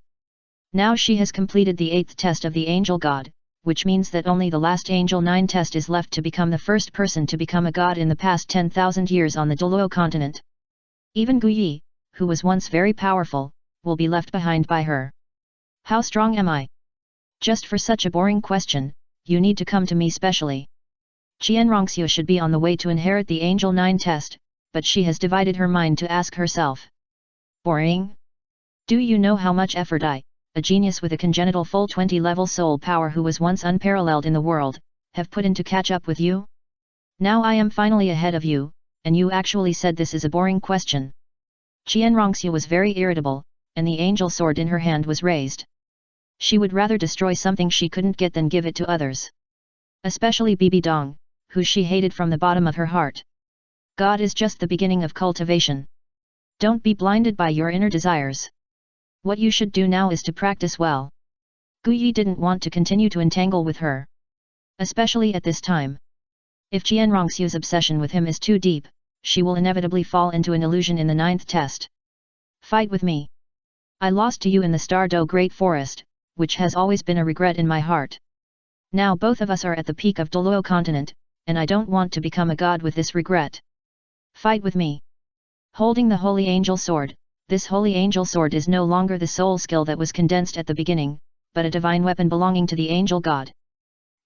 Now she has completed the 8th test of the Angel God, which means that only the last Angel 9 test is left to become the first person to become a god in the past 10,000 years on the Douluo continent. Even Gu Yi, who was once very powerful, will be left behind by her. How strong am I? Just for such a boring question, you need to come to me specially. Qian Rongxiu should be on the way to inherit the Angel 9 test, but she has divided her mind to ask herself. Boring? Do you know how much effort I, a genius with a congenital full 20-level soul power who was once unparalleled in the world, have put in to catch up with you? Now I am finally ahead of you, and you actually said this is a boring question. Qian Rongxiu was very irritable, and the angel sword in her hand was raised. She would rather destroy something she couldn't get than give it to others. Especially Bibi Dong, who she hated from the bottom of her heart. God is just the beginning of cultivation. Don't be blinded by your inner desires. What you should do now is to practice well. Gu Yi didn't want to continue to entangle with her. Especially at this time. If Jian Rongxiu's obsession with him is too deep, she will inevitably fall into an illusion in the 9th test. Fight with me. I lost to you in the Douluo Great Forest, which has always been a regret in my heart. Now both of us are at the peak of Douluo continent, and I don't want to become a god with this regret. Fight with me. Holding the Holy Angel Sword, this Holy Angel Sword is no longer the soul skill that was condensed at the beginning, but a divine weapon belonging to the Angel God.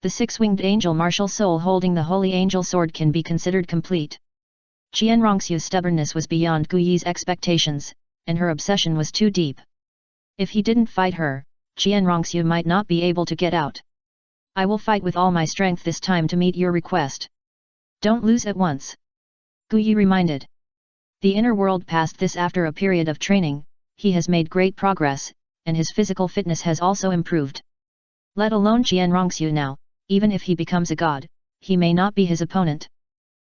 The six-winged angel martial soul holding the Holy Angel Sword can be considered complete. Jian Rongxiu's stubbornness was beyond Gu Yi's expectations, and her obsession was too deep. If he didn't fight her, Jian Rongxiu might not be able to get out. I will fight with all my strength this time to meet your request. Don't lose at once. Gu Yi reminded. The inner world passed this after a period of training, he has made great progress, and his physical fitness has also improved. Let alone Jian Rongxiu now, even if he becomes a god, he may not be his opponent.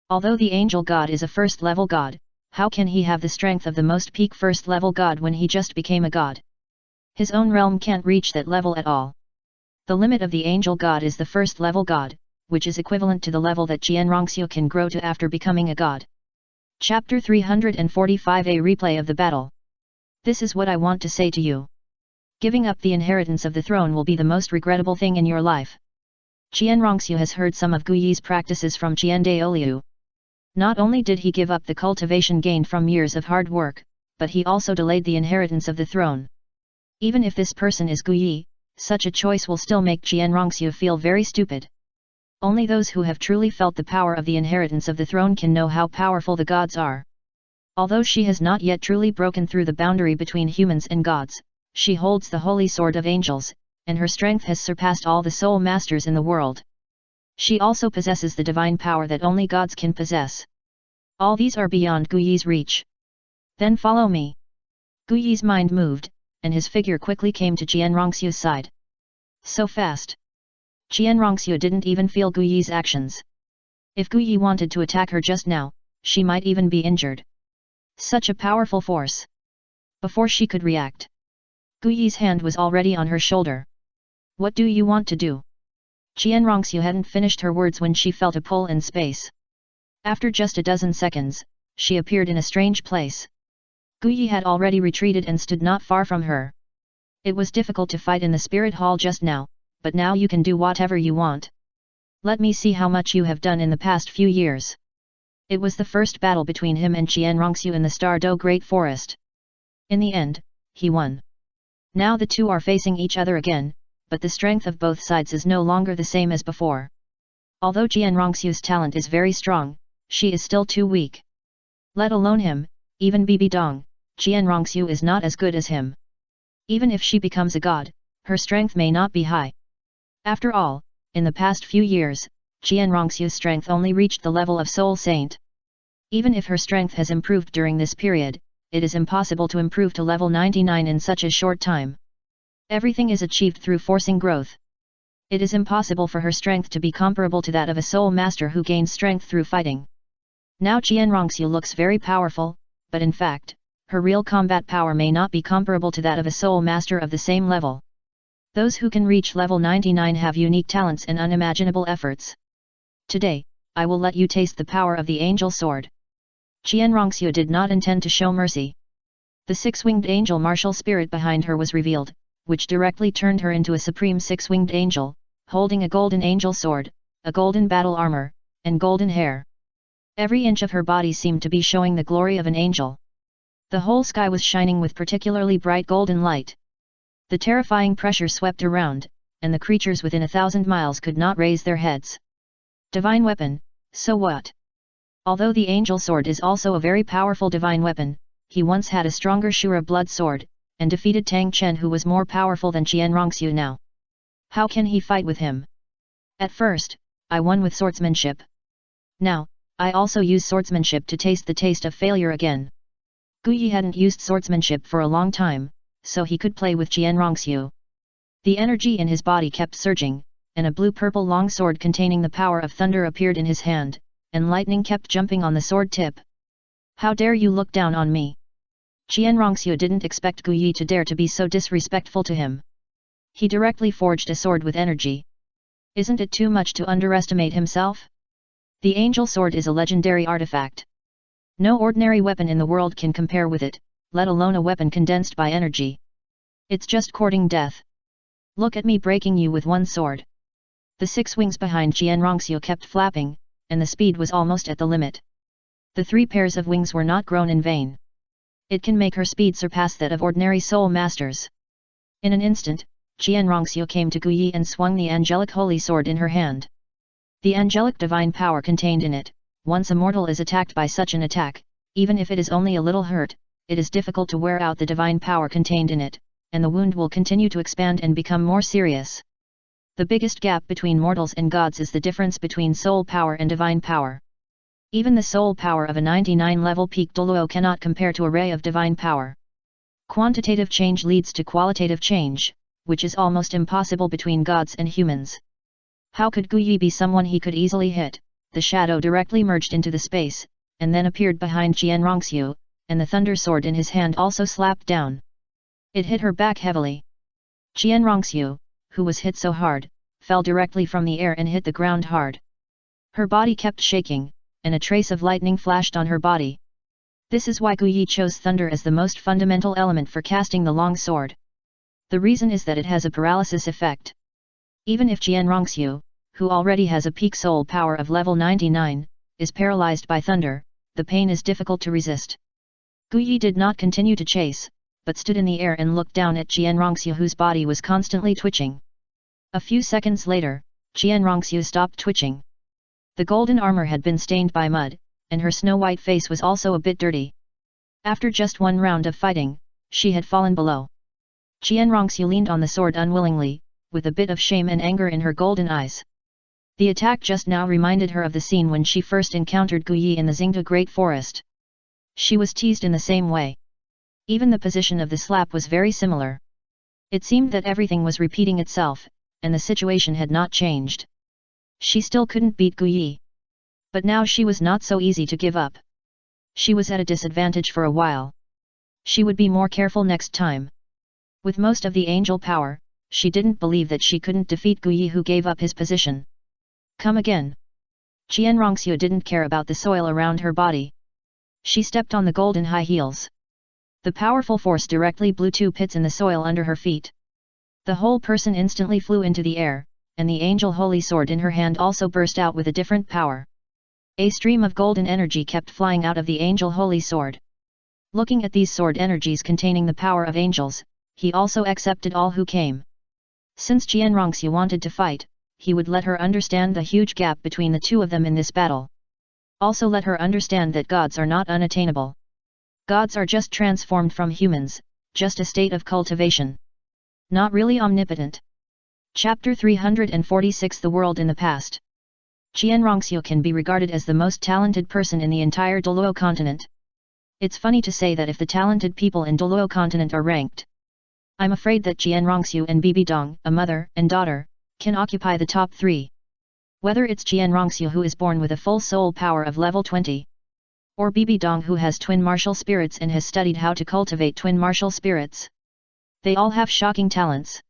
Although the angel god is a first-level god, how can he have the strength of the most peak first-level god when he just became a god? His own realm can't reach that level at all. The limit of the angel god is the first-level god, which is equivalent to the level that Jian Rongxiu can grow to after becoming a god. Chapter 345 A replay of the battle. This is what I want to say to you. Giving up the inheritance of the throne will be the most regrettable thing in your life. Jian Rongxiu has heard some of Gu Yi's practices from Jian Douluo. Not only did he give up the cultivation gained from years of hard work, but he also delayed the inheritance of the throne. Even if this person is Gu Yi, such a choice will still make Jian Rongxiu feel very stupid. Only those who have truly felt the power of the inheritance of the throne can know how powerful the gods are. Although she has not yet truly broken through the boundary between humans and gods, she holds the holy sword of angels, and her strength has surpassed all the soul masters in the world. She also possesses the divine power that only gods can possess. All these are beyond Gu Yi's reach. Then follow me. Gu Yi's mind moved, and his figure quickly came to Jian Rongxiu's side. So fast. Jian Rongxiu didn't even feel Gu Yi's actions. If Gu Yi wanted to attack her just now, she might even be injured. Such a powerful force. Before she could react, Gu Yi's hand was already on her shoulder. What do you want to do? Jian Rongxiu hadn't finished her words when she felt a pull in space. After just a dozen seconds, she appeared in a strange place. Gu Yi had already retreated and stood not far from her. It was difficult to fight in the spirit hall just now, but now you can do whatever you want. Let me see how much you have done in the past few years. It was the first battle between him and Jian Rongxiu in the Douluo Great Forest. In the end, he won. Now the two are facing each other again, but the strength of both sides is no longer the same as before. Although Jian Rongxiu's talent is very strong, she is still too weak. Let alone him, even Bibi Dong, Jian Rongxiu is not as good as him. Even if she becomes a god, her strength may not be high. After all, in the past few years, Jian Rongxiu's strength only reached the level of Soul Saint. Even if her strength has improved during this period, it is impossible to improve to level 99 in such a short time. Everything is achieved through forcing growth. It is impossible for her strength to be comparable to that of a soul master who gains strength through fighting. Now Jian Rongxiu looks very powerful, but in fact, her real combat power may not be comparable to that of a soul master of the same level. Those who can reach level 99 have unique talents and unimaginable efforts. Today, I will let you taste the power of the angel sword. Jian Rongxiu did not intend to show mercy. The six-winged angel martial spirit behind her was revealed, which directly turned her into a supreme six-winged angel, holding a golden angel sword, a golden battle armor, and golden hair. Every inch of her body seemed to be showing the glory of an angel. The whole sky was shining with particularly bright golden light. The terrifying pressure swept around, and the creatures within 1,000 miles could not raise their heads. Divine weapon, so what? Although the angel sword is also a very powerful divine weapon, he once had a stronger Shura blood sword, and defeated Tang Chen who was more powerful than Jian Rongxiu now. How can he fight with him? At first, I won with swordsmanship. Now, I also use swordsmanship to taste the taste of failure again. Gu Yi hadn't used swordsmanship for a long time, so he could play with Jian Rongxiu. The energy in his body kept surging, and a blue-purple long sword containing the power of thunder appeared in his hand, and lightning kept jumping on the sword tip. "How dare you look down on me?" Qianrongxiu didn't expect Gu Yi to dare to be so disrespectful to him. He directly forged a sword with energy. Isn't it too much to underestimate himself? The angel sword is a legendary artifact. No ordinary weapon in the world can compare with it, let alone a weapon condensed by energy. It's just courting death. Look at me breaking you with one sword. The 6 wings behind Qianrongxiu kept flapping, and the speed was almost at the limit. The 3 pairs of wings were not grown in vain. It can make her speed surpass that of ordinary soul masters. In an instant, Qianrongxiu came to Gu Yi and swung the angelic holy sword in her hand. The angelic divine power contained in it, once a mortal is attacked by such an attack, even if it is only a little hurt, it is difficult to wear out the divine power contained in it, and the wound will continue to expand and become more serious. The biggest gap between mortals and gods is the difference between soul power and divine power. Even the soul power of a 99-level peak Douluo cannot compare to a ray of divine power. Quantitative change leads to qualitative change, which is almost impossible between gods and humans. How could Gu Yi be someone he could easily hit? The shadow directly merged into the space, and then appeared behind Qianrongxiu, and the thunder sword in his hand also slapped down. It hit her back heavily. Qianrongxiu, who was hit so hard, fell directly from the air and hit the ground hard. Her body kept shaking, and a trace of lightning flashed on her body. This is why Gu Yi chose thunder as the most fundamental element for casting the long sword. The reason is that it has a paralysis effect. Even if Qianrongxiu, who already has a peak soul power of level 99, is paralyzed by thunder, the pain is difficult to resist. Gu Yi did not continue to chase, but stood in the air and looked down at Qianrongxiu, whose body was constantly twitching. A few seconds later, Qianrongxiu stopped twitching. The golden armor had been stained by mud, and her snow-white face was also a bit dirty. After just one round of fighting, she had fallen below. Qianrongxiu leaned on the sword unwillingly, with a bit of shame and anger in her golden eyes. The attack just now reminded her of the scene when she first encountered Gu Yi in the Xingde Great Forest. She was teased in the same way. Even the position of the slap was very similar. It seemed that everything was repeating itself, and the situation had not changed. She still couldn't beat Gu Yi. But now she was not so easy to give up. She was at a disadvantage for a while. She would be more careful next time. With most of the angel power, she didn't believe that she couldn't defeat Gu Yi, who gave up his position. Come again. Qianrongxiu didn't care about the soil around her body. She stepped on the golden high heels. The powerful force directly blew 2 pits in the soil under her feet. The whole person instantly flew into the air, and the angel holy sword in her hand also burst out with a different power. A stream of golden energy kept flying out of the angel holy sword. Looking at these sword energies containing the power of angels, he also accepted all who came. Since Qianrongxiu wanted to fight, he would let her understand the huge gap between the two of them in this battle. Also let her understand that gods are not unattainable. Gods are just transformed from humans, just a state of cultivation. Not really omnipotent. Chapter 346 The World in the Past. Qianrongxiu can be regarded as the most talented person in the entire Douluo continent. It's funny to say that if the talented people in Douluo continent are ranked, I'm afraid that Qianrongxiu and Bibi Dong, a mother and daughter, can occupy the top 3. Whether it's Qianrongxiu, who is born with a full soul power of level 20, or Bibi Dong, who has twin martial spirits and has studied how to cultivate twin martial spirits, they all have shocking talents.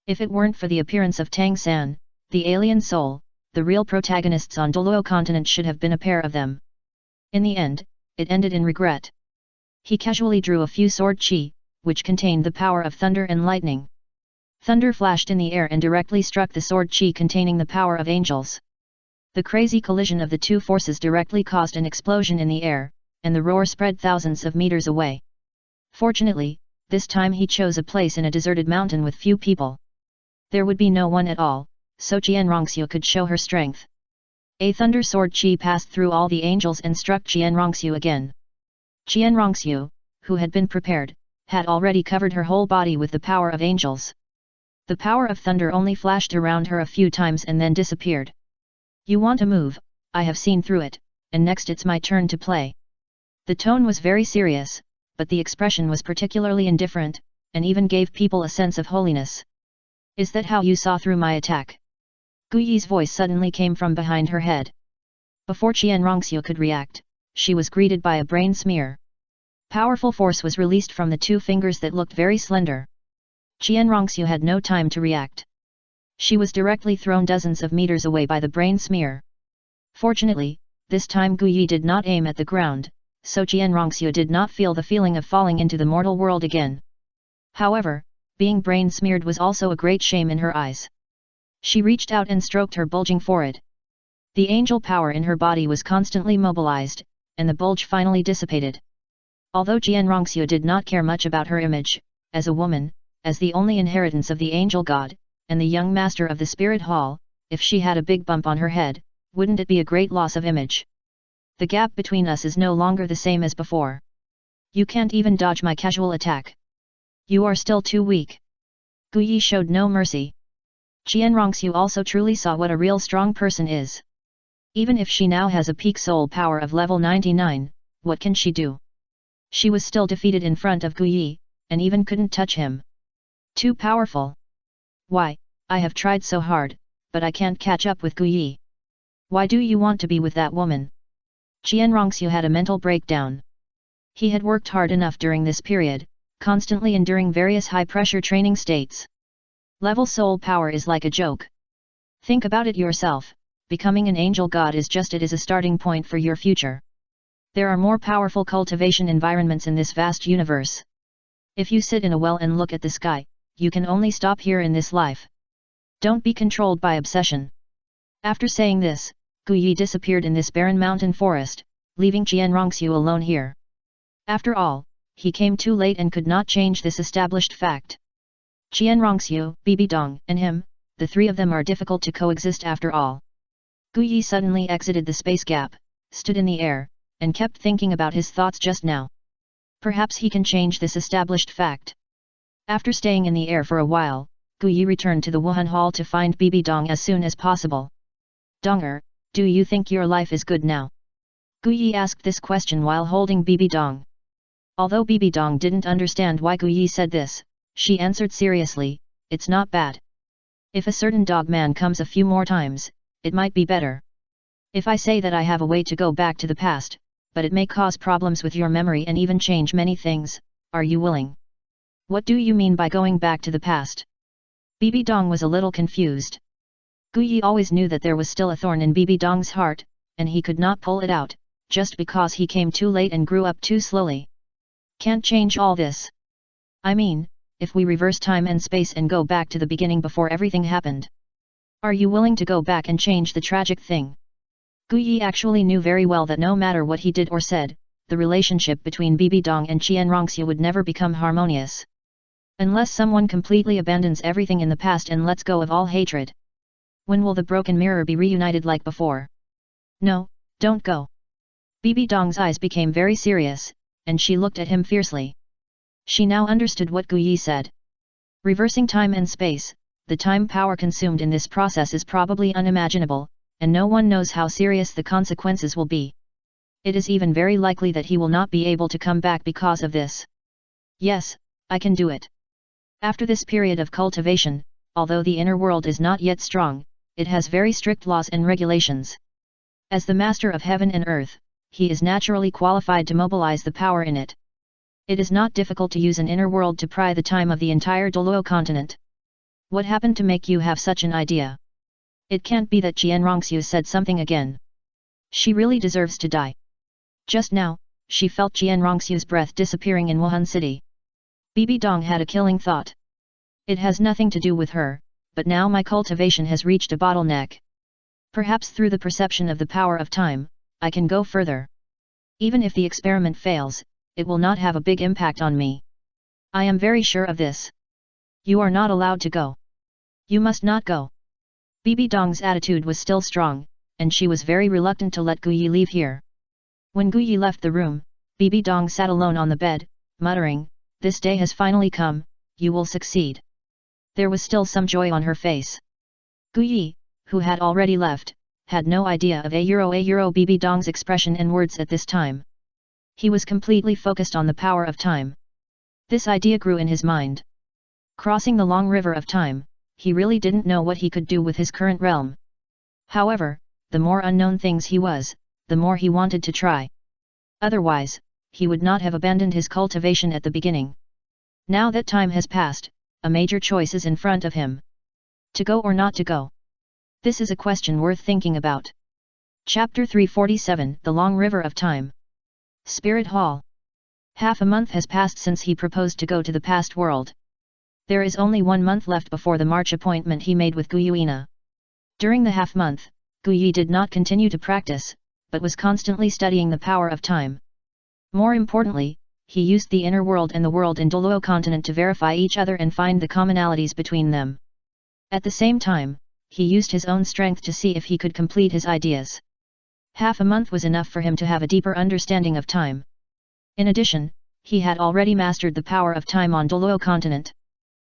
If it weren't for the appearance of Tang San, the alien soul, the real protagonists on Douluo continent should have been a pair of them. In the end, it ended in regret. He casually drew a few sword chi, which contained the power of thunder and lightning. Thunder flashed in the air and directly struck the sword chi containing the power of angels. The crazy collision of the two forces directly caused an explosion in the air, and the roar spread thousands of meters away. Fortunately, this time he chose a place in a deserted mountain with few people. There would be no one at all, so Qianrongxiu could show her strength. A thunder sword chi passed through all the angels and struck Qianrongxiu again. Qianrongxiu, who had been prepared, had already covered her whole body with the power of angels. The power of thunder only flashed around her a few times and then disappeared. You want a move? I have seen through it, and next it's my turn to play. The tone was very serious, but the expression was particularly indifferent, and even gave people a sense of holiness. Is that how you saw through my attack? Gu Yi's voice suddenly came from behind her head. Before Qian Rongxiu could react, she was greeted by a brain smear. Powerful force was released from the two fingers that looked very slender. Qian Rongxiu had no time to react. She was directly thrown dozens of meters away by the brain smear. Fortunately, this time Gu Yi did not aim at the ground, so Qian Rongxiu did not feel the feeling of falling into the mortal world again. However, being brain smeared was also a great shame in her eyes. She reached out and stroked her bulging forehead. The angel power in her body was constantly mobilized, and the bulge finally dissipated. Although Qian Rongxiu did not care much about her image, as a woman, as the only inheritance of the angel god, and the young master of the spirit hall, if she had a big bump on her head, wouldn't it be a great loss of image? The gap between us is no longer the same as before. You can't even dodge my casual attack. You are still too weak. Gu Yi showed no mercy. Qian Rongxiu also truly saw what a real strong person is. Even if she now has a peak soul power of level 99, what can she do? She was still defeated in front of Gu Yi, and even couldn't touch him. Too powerful. Why, I have tried so hard, but I can't catch up with Gu Yi. Why do you want to be with that woman? Qian Rongxiu had a mental breakdown. He had worked hard enough during this period, constantly enduring various high-pressure training states. Level soul power is like a joke. Think about it yourself, becoming an angel god is just it is a starting point for your future. There are more powerful cultivation environments in this vast universe. If you sit in a well and look at the sky, you can only stop here in this life. Don't be controlled by obsession. After saying this, Gu Yi disappeared in this barren mountain forest, leaving Qian Rongxiu alone here. After all, he came too late and could not change this established fact. Qian Rongxiu, Bibi Dong, and him, the three of them are difficult to coexist after all. Gu Yi suddenly exited the space gap, stood in the air, and kept thinking about his thoughts just now. Perhaps he can change this established fact. After staying in the air for a while, Gu Yi returned to the Wuhan Hall to find Bibi Dong as soon as possible. Donger, do you think your life is good now? Gu Yi asked this question while holding Bibi Dong. Although Bibi Dong didn't understand why Gu Yi said this, she answered seriously, it's not bad. If a certain dog man comes a few more times, it might be better. If I say that I have a way to go back to the past, but it may cause problems with your memory and even change many things, are you willing? What do you mean by going back to the past? Bibi Dong was a little confused. Gu Yi always knew that there was still a thorn in Bibi Dong's heart, and he could not pull it out, just because he came too late and grew up too slowly. Can't change all this. I mean, if we reverse time and space and go back to the beginning before everything happened. Are you willing to go back and change the tragic thing? Gu Yi actually knew very well that no matter what he did or said, the relationship between Bibi Dong and Qian Rongxiu would never become harmonious. Unless someone completely abandons everything in the past and lets go of all hatred. When will the broken mirror be reunited like before? No, don't go. Bibi Dong's eyes became very serious, and she looked at him fiercely. She now understood what Gu Yi said. Reversing time and space, the time power consumed in this process is probably unimaginable, and no one knows how serious the consequences will be. It is even very likely that he will not be able to come back because of this. Yes, I can do it. After this period of cultivation, although the inner world is not yet strong, it has very strict laws and regulations. As the master of heaven and earth, he is naturally qualified to mobilize the power in it. It is not difficult to use an inner world to pry the time of the entire Douluo continent. What happened to make you have such an idea? It can't be that Qian Rongxiu said something again. She really deserves to die. Just now, she felt Qian Rongxiu's breath disappearing in Wuhan City. Bibi Dong had a killing thought. It has nothing to do with her, but now my cultivation has reached a bottleneck. Perhaps through the perception of the power of time, I can go further. Even if the experiment fails, it will not have a big impact on me. I am very sure of this. You are not allowed to go. You must not go. Bibi Dong's attitude was still strong, and she was very reluctant to let Gu Yi leave here. When Gu Yi left the room, Bibi Dong sat alone on the bed, muttering, "This day has finally come, you will succeed." There was still some joy on her face. Gu Yi, who had already left, had no idea of a Bibi Dong's expression and words at this time. He was completely focused on the power of time. This idea grew in his mind. Crossing the long river of time, he really didn't know what he could do with his current realm. However, the more unknown things he was, the more he wanted to try. Otherwise, he would not have abandoned his cultivation at the beginning. Now that time has passed, a major choice is in front of him. To go or not to go? This is a question worth thinking about. Chapter 347, The Long River of Time. Spirit Hall. Half a month has passed since he proposed to go to the past world. There is only 1 month left before the March appointment he made with Guyuina. During the half-month, Guyi did not continue to practice, but was constantly studying the power of time. More importantly, he used the inner world and the world in Douluo continent to verify each other and find the commonalities between them. At the same time, he used his own strength to see if he could complete his ideas. Half a month was enough for him to have a deeper understanding of time. In addition, he had already mastered the power of time on Douluo continent.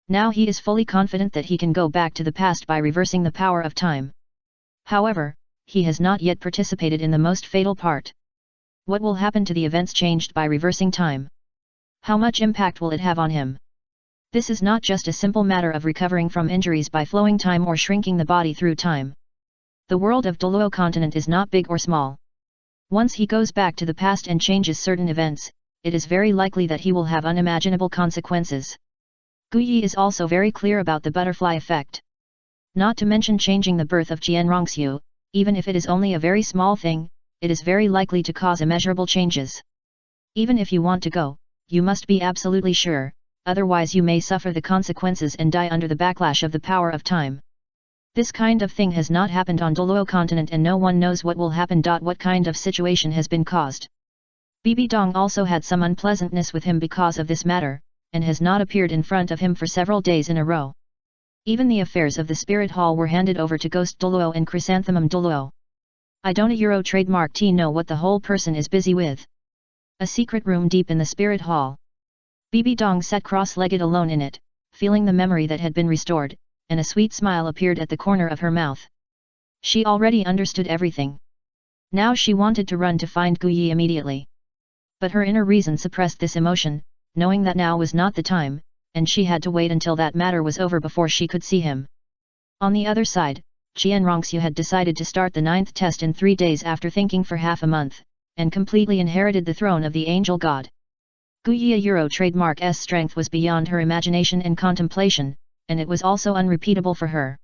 Now he is fully confident that he can go back to the past by reversing the power of time. However, he has not yet participated in the most fatal part. What will happen to the events changed by reversing time? How much impact will it have on him? This is not just a simple matter of recovering from injuries by flowing time or shrinking the body through time. The world of Douluo continent is not big or small. Once he goes back to the past and changes certain events, it is very likely that he will have unimaginable consequences. Guyi is also very clear about the butterfly effect. Not to mention changing the birth of Jianrongxiu, even if it is only a very small thing, it is very likely to cause immeasurable changes. Even if you want to go, you must be absolutely sure, otherwise you may suffer the consequences and die under the backlash of the power of time. This kind of thing has not happened on Douluo continent and no one knows what will happen. What kind of situation has been caused? Bibi Dong also had some unpleasantness with him because of this matter, and has not appeared in front of him for several days in a row. Even the affairs of the Spirit Hall were handed over to Ghost Douluo and Chrysanthemum Douluo. I don't Euro trademark T know what the whole person is busy with. A secret room deep in the Spirit Hall. Bibi Dong sat cross-legged alone in it, feeling the memory that had been restored, and a sweet smile appeared at the corner of her mouth. She already understood everything. Now she wanted to run to find Guyi immediately. But her inner reason suppressed this emotion, knowing that now was not the time, and she had to wait until that matter was over before she could see him. On the other side, Jianrongxiu had decided to start the 9th test in 3 days after thinking for half a month, and completely inherited the throne of the angel god. Guyi Euro trademark S strength was beyond her imagination and contemplation, and it was also unrepeatable for her.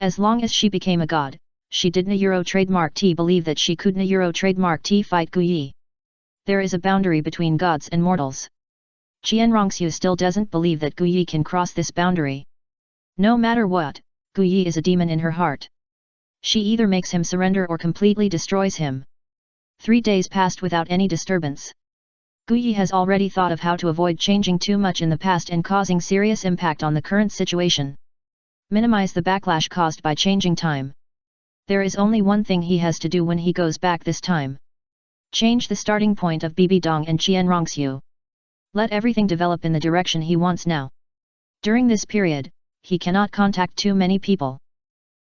As long as she became a god, she didn't Euro trademark T believe that she couldn't Euro trademark T fight Guyi. There is a boundary between gods and mortals. Jianrongxiu still doesn't believe that Guyi can cross this boundary. No matter what, Guyi is a demon in her heart. She either makes him surrender or completely destroys him. 3 days passed without any disturbance. Guyi has already thought of how to avoid changing too much in the past and causing serious impact on the current situation. Minimize the backlash caused by changing time. There is only one thing he has to do when he goes back this time. Change the starting point of Bibi Dong and Jianrongxiu. Let everything develop in the direction he wants now. During this period, he cannot contact too many people.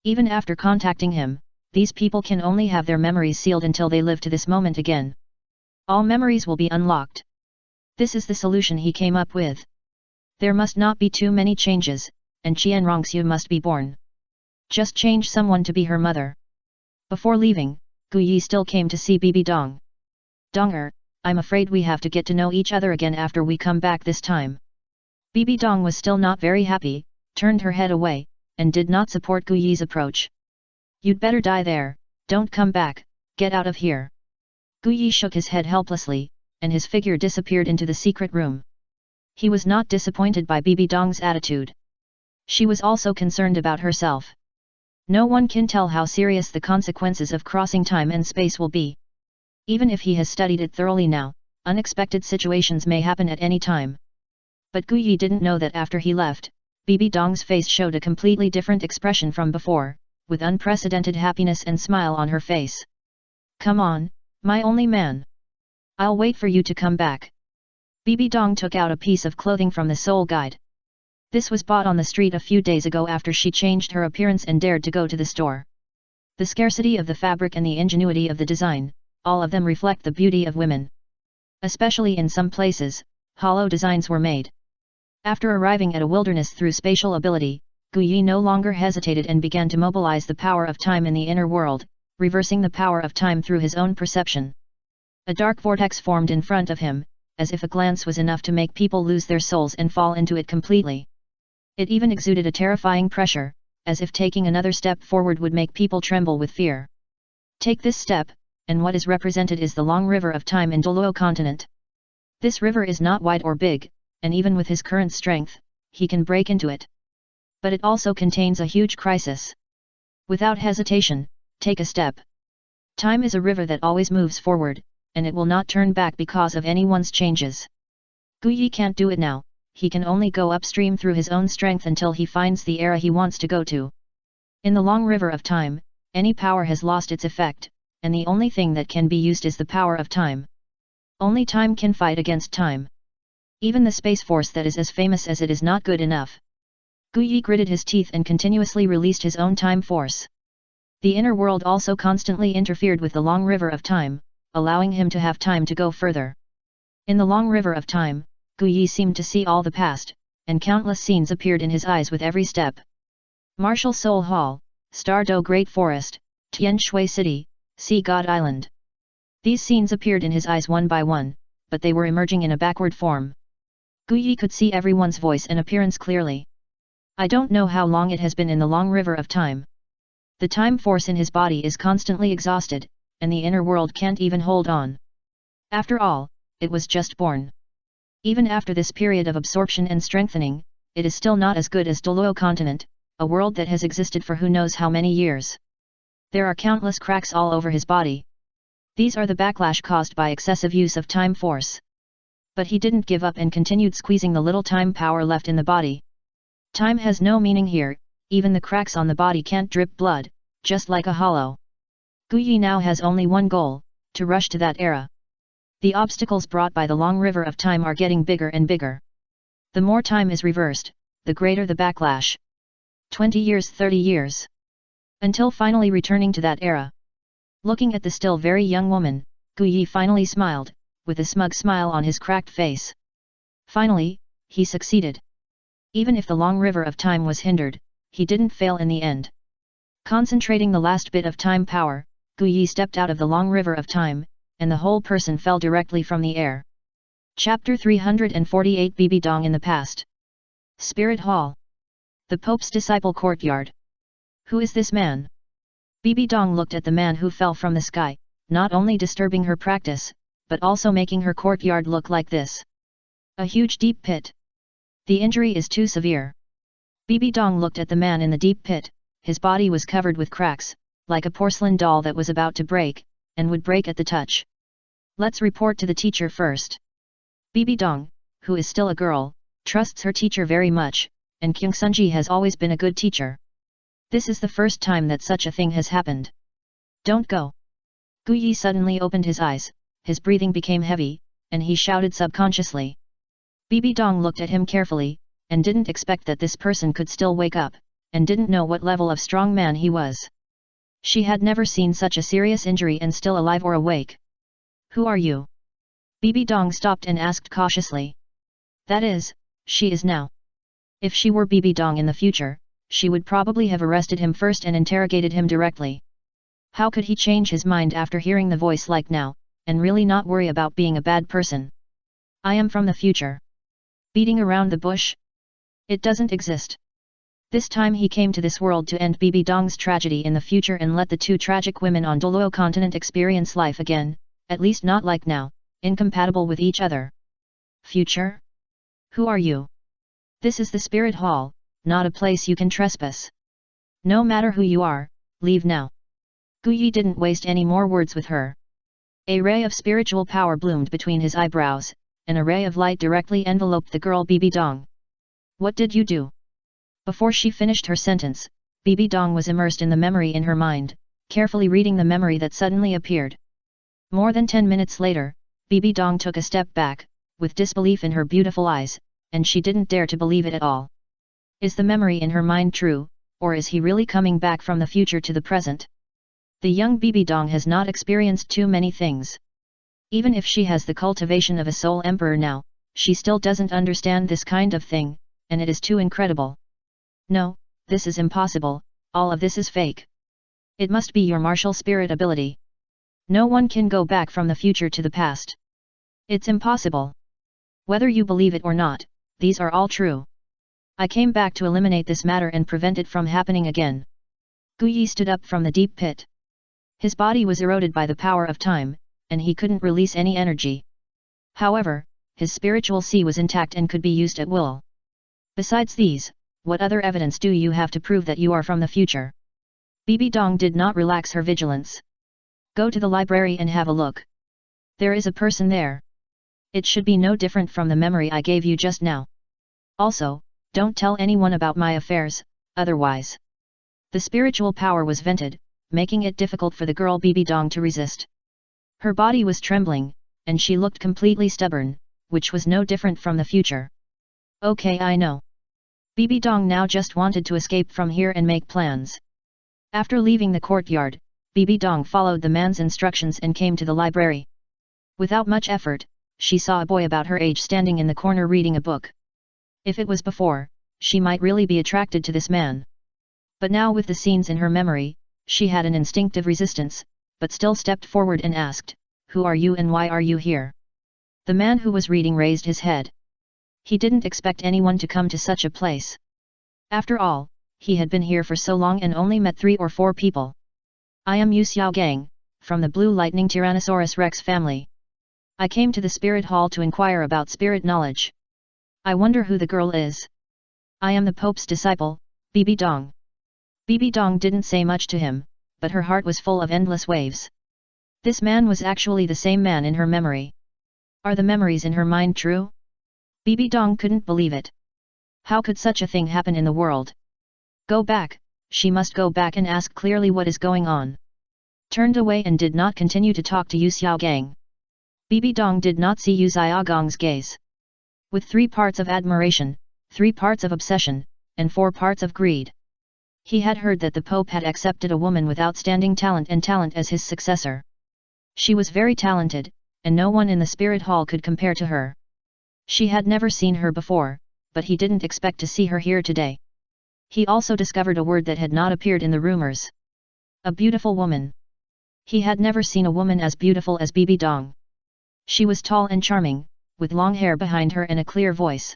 Even after contacting him, these people can only have their memories sealed until they live to this moment again. All memories will be unlocked. This is the solution he came up with. There must not be too many changes, and Jianrongxiu must be born. Just change someone to be her mother. Before leaving, Guyi still came to see Bibi Dong. Donger, I'm afraid we have to get to know each other again after we come back this time. Bibi Dong was still not very happy, turned her head away, and did not support Guyi's approach. You'd better die there, don't come back, get out of here. Guyi shook his head helplessly, and his figure disappeared into the secret room. He was not disappointed by Bibi Dong's attitude. She was also concerned about herself. No one can tell how serious the consequences of crossing time and space will be. Even if he has studied it thoroughly now, unexpected situations may happen at any time. But Guyi didn't know that after he left, Bibi Dong's face showed a completely different expression from before, with unprecedented happiness and smile on her face. Come on, my only man. I'll wait for you to come back. Bibi Dong took out a piece of clothing from the soul guide. This was bought on the street a few days ago after she changed her appearance and dared to go to the store. The scarcity of the fabric and the ingenuity of the design, all of them reflect the beauty of women. Especially in some places, hollow designs were made. After arriving at a wilderness through spatial ability, Guyi no longer hesitated and began to mobilize the power of time in the inner world, reversing the power of time through his own perception. A dark vortex formed in front of him, as if a glance was enough to make people lose their souls and fall into it completely. It even exuded a terrifying pressure, as if taking another step forward would make people tremble with fear. Take this step, and what is represented is the long river of time in Douluo continent. This river is not wide or big, and even with his current strength, he can break into it. But it also contains a huge crisis. Without hesitation, take a step. Time is a river that always moves forward, and it will not turn back because of anyone's changes. Guyi can't do it now, he can only go upstream through his own strength until he finds the era he wants to go to. In the long river of time, any power has lost its effect, and the only thing that can be used is the power of time. Only time can fight against time. Even the space force that is as famous as it is not good enough. Guyi gritted his teeth and continuously released his own time force. The inner world also constantly interfered with the long river of time, allowing him to have time to go further. In the long river of time, Guyi seemed to see all the past, and countless scenes appeared in his eyes with every step. Martial Soul Hall, Star Do Great Forest, Tian Shui City, Sea God Island. These scenes appeared in his eyes one by one, but they were emerging in a backward form. Guyi could see everyone's voice and appearance clearly. I don't know how long it has been in the long river of time. The time force in his body is constantly exhausted, and the inner world can't even hold on. After all, it was just born. Even after this period of absorption and strengthening, it is still not as good as Douluo continent, a world that has existed for who knows how many years. There are countless cracks all over his body. These are the backlash caused by excessive use of time force. But he didn't give up and continued squeezing the little time power left in the body. Time has no meaning here, even the cracks on the body can't drip blood, just like a hollow. Guyi now has only one goal, to rush to that era. The obstacles brought by the long river of time are getting bigger and bigger. The more time is reversed, the greater the backlash. 20 years, 30 years. Until finally returning to that era. Looking at the still very young woman, Guyi finally smiled, with a smug smile on his cracked face. Finally, he succeeded. Even if the long river of time was hindered, he didn't fail in the end. Concentrating the last bit of time power, Guyi stepped out of the long river of time, and the whole person fell directly from the air. Chapter 348 Bibi Dong in the past. Spirit Hall. The Pope's Disciple Courtyard. Who is this man? Bibi Dong looked at the man who fell from the sky, not only disturbing her practice, but also making her courtyard look like this. A huge deep pit. The injury is too severe. Bibi Dong looked at the man in the deep pit, his body was covered with cracks, like a porcelain doll that was about to break, and would break at the touch. Let's report to the teacher first. Bibi Dong, who is still a girl, trusts her teacher very much, and Kyung Sunji has always been a good teacher. This is the first time that such a thing has happened. Don't go. Guyi suddenly opened his eyes, his breathing became heavy, and he shouted subconsciously. Bibi Dong looked at him carefully, and didn't expect that this person could still wake up, and didn't know what level of strong man he was. She had never seen such a serious injury and still alive or awake. Who are you? Bibi Dong stopped and asked cautiously. That is, she is now. If she were Bibi Dong in the future, she would probably have arrested him first and interrogated him directly. How could he change his mind after hearing the voice like now, and really not worry about being a bad person? I am from the future. Beating around the bush? It doesn't exist. This time he came to this world to end Bibi Dong's tragedy in the future and let the two tragic women on Douluo continent experience life again, at least not like now, incompatible with each other. Future? Who are you? This is the Spirit Hall, not a place you can trespass. No matter who you are, leave now. Guyi didn't waste any more words with her. A ray of spiritual power bloomed between his eyebrows, and a ray of light directly enveloped the girl Bibi Dong. What did you do? Before she finished her sentence, Bibi Dong was immersed in the memory in her mind, carefully reading the memory that suddenly appeared. More than 10 minutes later, Bibi Dong took a step back, with disbelief in her beautiful eyes, and she didn't dare to believe it at all. Is the memory in her mind true, or is he really coming back from the future to the present? The young Bibi Dong has not experienced too many things. Even if she has the cultivation of a soul emperor now, she still doesn't understand this kind of thing, and it is too incredible. No, this is impossible, all of this is fake. It must be your martial spirit ability. No one can go back from the future to the past. It's impossible. Whether you believe it or not, these are all true. I came back to eliminate this matter and prevent it from happening again. Gu Yi stood up from the deep pit. His body was eroded by the power of time, and he couldn't release any energy. However, his spiritual sea was intact and could be used at will. Besides these, what other evidence do you have to prove that you are from the future? Bibi Dong did not relax her vigilance. Go to the library and have a look. There is a person there. It should be no different from the memory I gave you just now. Also, don't tell anyone about my affairs, otherwise. The spiritual power was vented, making it difficult for the girl Bibi Dong to resist. Her body was trembling, and she looked completely stubborn, which was no different from the future. Okay, I know. Bibi Dong now just wanted to escape from here and make plans. After leaving the courtyard, Bibi Dong followed the man's instructions and came to the library. Without much effort, she saw a boy about her age standing in the corner reading a book. If it was before, she might really be attracted to this man. But now with the scenes in her memory, she had an instinctive resistance, but still stepped forward and asked, "Who are you and why are you here?" The man who was reading raised his head. He didn't expect anyone to come to such a place. After all, he had been here for so long and only met 3 or 4 people. I am Yu Xiaogang, from the Blue Lightning Tyrannosaurus Rex family. I came to the Spirit Hall to inquire about spirit knowledge. I wonder who the girl is. I am the Pope's disciple, Bibi Dong. Bibi Dong didn't say much to him, but her heart was full of endless waves. This man was actually the same man in her memory. Are the memories in her mind true? Bibi Dong couldn't believe it. How could such a thing happen in the world? Go back, she must go back and ask clearly what is going on. Turned away and did not continue to talk to Yu Xiaogang. Bibi Dong did not see Yu Xiaogang's gaze. With 3 parts of admiration, 3 parts of obsession, and 4 parts of greed. He had heard that the Pope had accepted a woman with outstanding talent and talent as his successor. She was very talented, and no one in the Spirit Hall could compare to her. She had never seen her before, but he didn't expect to see her here today. He also discovered a word that had not appeared in the rumors. A beautiful woman. He had never seen a woman as beautiful as Bibi Dong. She was tall and charming, with long hair behind her and a clear voice.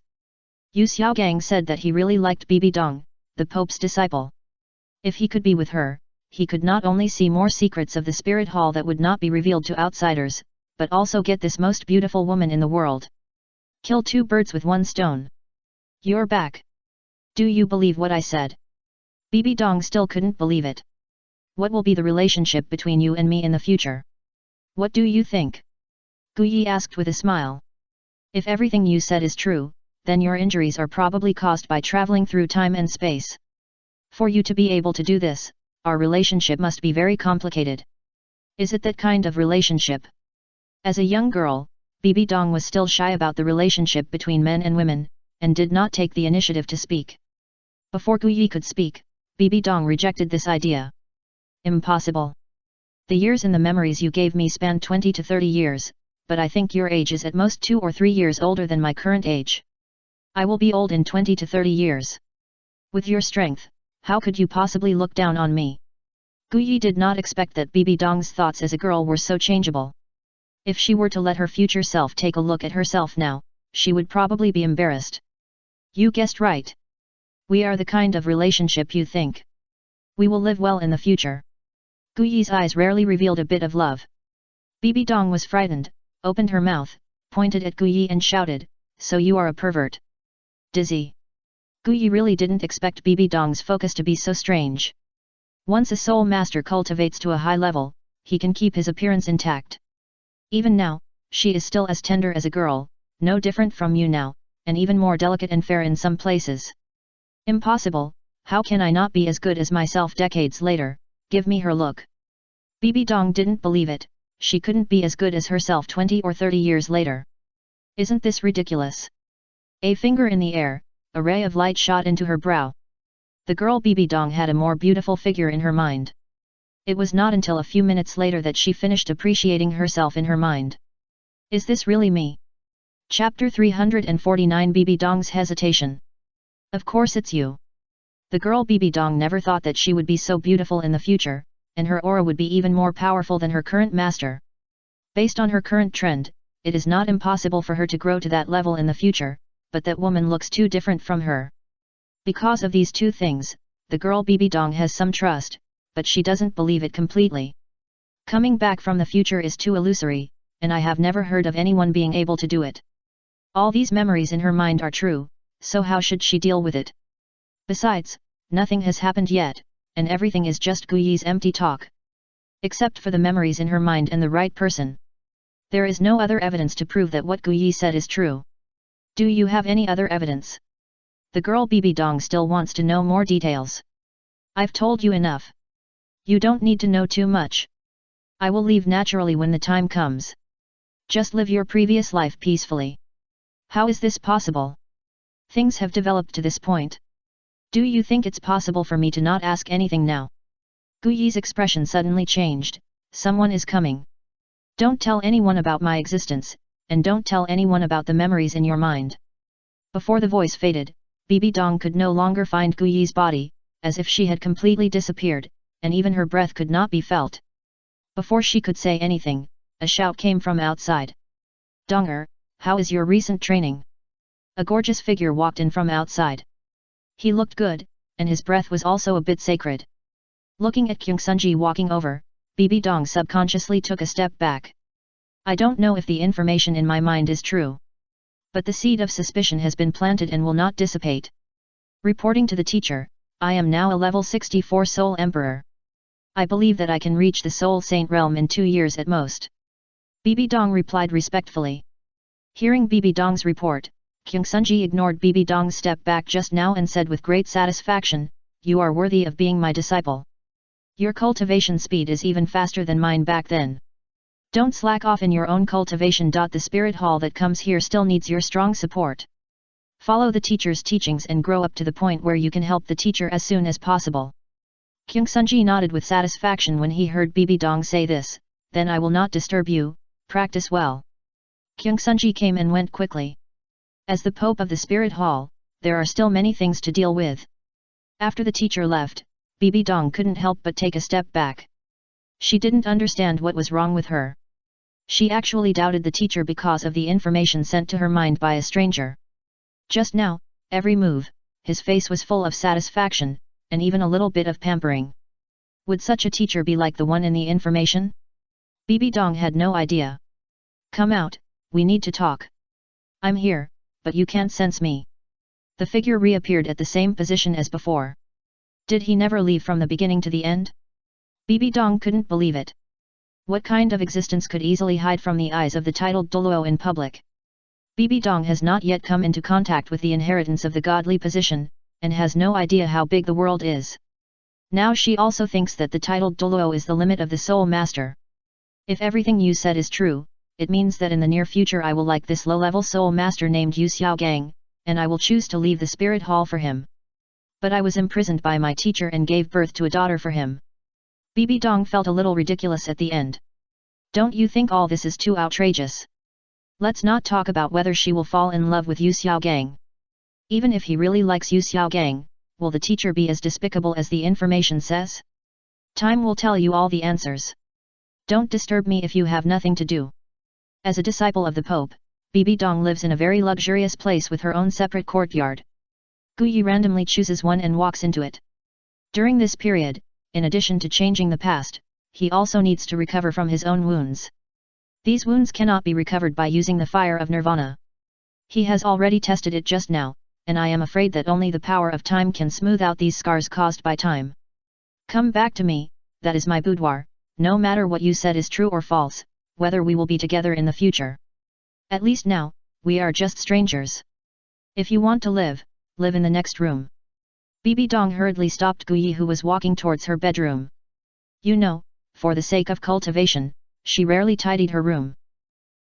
Yu Xiaogang said that he really liked Bibi Dong, the Pope's disciple. If he could be with her, he could not only see more secrets of the Spirit Hall that would not be revealed to outsiders, but also get this most beautiful woman in the world. Kill 2 birds with 1 stone. You're back. Do you believe what I said? Bibi Dong still couldn't believe it. What will be the relationship between you and me in the future? What do you think? Gu Yi asked with a smile. If everything you said is true, then your injuries are probably caused by traveling through time and space. For you to be able to do this, our relationship must be very complicated. Is it that kind of relationship? As a young girl, Bibi Dong was still shy about the relationship between men and women, and did not take the initiative to speak. Before Gu Yi could speak, Bibi Dong rejected this idea. Impossible. The years in the memories you gave me spanned 20 to 30 years, but I think your age is at most 2 or 3 years older than my current age. I will be old in 20 to 30 years. With your strength, how could you possibly look down on me? Gu Yi did not expect that Bibi Dong's thoughts as a girl were so changeable. If she were to let her future self take a look at herself now, she would probably be embarrassed. You guessed right. We are the kind of relationship you think. We will live well in the future. Gu Yi's eyes rarely revealed a bit of love. Bibi Dong was frightened, opened her mouth, pointed at Gu Yi and shouted, "So you are a pervert." Dizzy. Gu Yi really didn't expect Bibi Dong's focus to be so strange. Once a soul master cultivates to a high level, he can keep his appearance intact. Even now, she is still as tender as a girl, no different from you now, and even more delicate and fair in some places. Impossible, how can I not be as good as myself decades later? Give me her look. Bibi Dong didn't believe it, she couldn't be as good as herself 20 or 30 years later. Isn't this ridiculous? A finger in the air, a ray of light shot into her brow. The girl Bibi Dong had a more beautiful figure in her mind. It was not until a few minutes later that she finished appreciating herself in her mind. Is this really me? Chapter 349 Bibi Dong's hesitation. Of course it's you. The girl Bibi Dong never thought that she would be so beautiful in the future, and her aura would be even more powerful than her current master. Based on her current trend, it is not impossible for her to grow to that level in the future, but that woman looks too different from her. Because of these two things, the girl Bibi Dong has some trust, but she doesn't believe it completely. Coming back from the future is too illusory, and I have never heard of anyone being able to do it. All these memories in her mind are true, so how should she deal with it? Besides, nothing has happened yet, and everything is just Guyi's empty talk. Except for the memories in her mind and the right person. There is no other evidence to prove that what Guyi said is true. Do you have any other evidence? The girl Bibi Dong still wants to know more details. I've told you enough. You don't need to know too much. I will leave naturally when the time comes. Just live your previous life peacefully. How is this possible? Things have developed to this point. Do you think it's possible for me to not ask anything now? Guyi's expression suddenly changed. Someone is coming. Don't tell anyone about my existence, and don't tell anyone about the memories in your mind. Before the voice faded, Bibi Dong could no longer find Guyi's body, as if she had completely disappeared, and even her breath could not be felt. Before she could say anything, a shout came from outside. Donger, how is your recent training? A gorgeous figure walked in from outside. He looked good, and his breath was also a bit sacred. Looking at Kyungsunji walking over, Bibi Dong subconsciously took a step back. I don't know if the information in my mind is true. But the seed of suspicion has been planted and will not dissipate. Reporting to the teacher, I am now a level 64 Soul Emperor. I believe that I can reach the Soul Saint realm in 2 years at most. Bibi Dong replied respectfully. Hearing Bibi Dong's report, Kyungsunji ignored Bibi Dong's step back just now and said with great satisfaction, you are worthy of being my disciple. Your cultivation speed is even faster than mine back then. Don't slack off in your own cultivation. The spirit hall that comes here still needs your strong support. Follow the teacher's teachings and grow up to the point where you can help the teacher as soon as possible. Kyungsunji nodded with satisfaction when he heard Bibi Dong say this, then I will not disturb you, practice well. Kyungsunji came and went quickly. As the Pope of the Spirit Hall, there are still many things to deal with. After the teacher left, Bibi Dong couldn't help but take a step back. She didn't understand what was wrong with her. She actually doubted the teacher because of the information sent to her mind by a stranger. Just now, every move, his face was full of satisfaction, and even a little bit of pampering. Would such a teacher be like the one in the information? Bibi Dong had no idea. Come out, we need to talk. I'm here, but you can't sense me. The figure reappeared at the same position as before. Did he never leave from the beginning to the end? Bibi Dong couldn't believe it. What kind of existence could easily hide from the eyes of the titled Douluo in public? Bibi Dong has not yet come into contact with the inheritance of the godly position, and has no idea how big the world is. Now she also thinks that the titled Douluo is the limit of the Soul Master. If everything you said is true, it means that in the near future I will like this low-level Soul Master named Yu Xiaogang, and I will choose to leave the Spirit Hall for him. But I was imprisoned by my teacher and gave birth to a daughter for him. Bibi Dong felt a little ridiculous at the end. Don't you think all this is too outrageous? Let's not talk about whether she will fall in love with Yu Xiaogang. Even if he really likes Yu Xiaogang, will the teacher be as despicable as the information says? Time will tell you all the answers. Don't disturb me if you have nothing to do. As a disciple of the Pope, Bibi Dong lives in a very luxurious place with her own separate courtyard. Guyi randomly chooses one and walks into it. During this period, in addition to changing the past, he also needs to recover from his own wounds. These wounds cannot be recovered by using the fire of nirvana. He has already tested it just now, and I am afraid that only the power of time can smooth out these scars caused by time. Come back to me, that is my boudoir, no matter what you said is true or false, whether we will be together in the future. At least now, we are just strangers. If you want to live, live in the next room. Bibi Dong hurriedly stopped Guyi who was walking towards her bedroom. You know, for the sake of cultivation, she rarely tidied her room.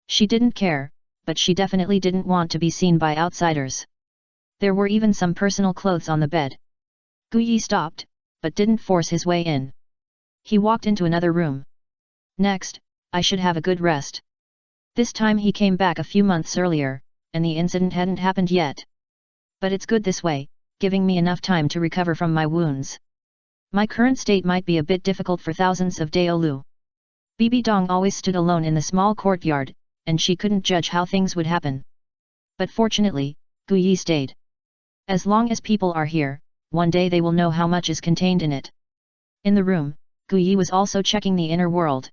She didn't care, but she definitely didn't want to be seen by outsiders. There were even some personal clothes on the bed. Guyi stopped, but didn't force his way in. He walked into another room. Next, I should have a good rest. This time he came back a few months earlier, and the incident hadn't happened yet. But it's good this way, giving me enough time to recover from my wounds. My current state might be a bit difficult for thousands of Douluo. Bibi Dong always stood alone in the small courtyard, and she couldn't judge how things would happen. But fortunately, Guyi stayed. As long as people are here, one day they will know how much is contained in it. In the room, Guyi was also checking the inner world.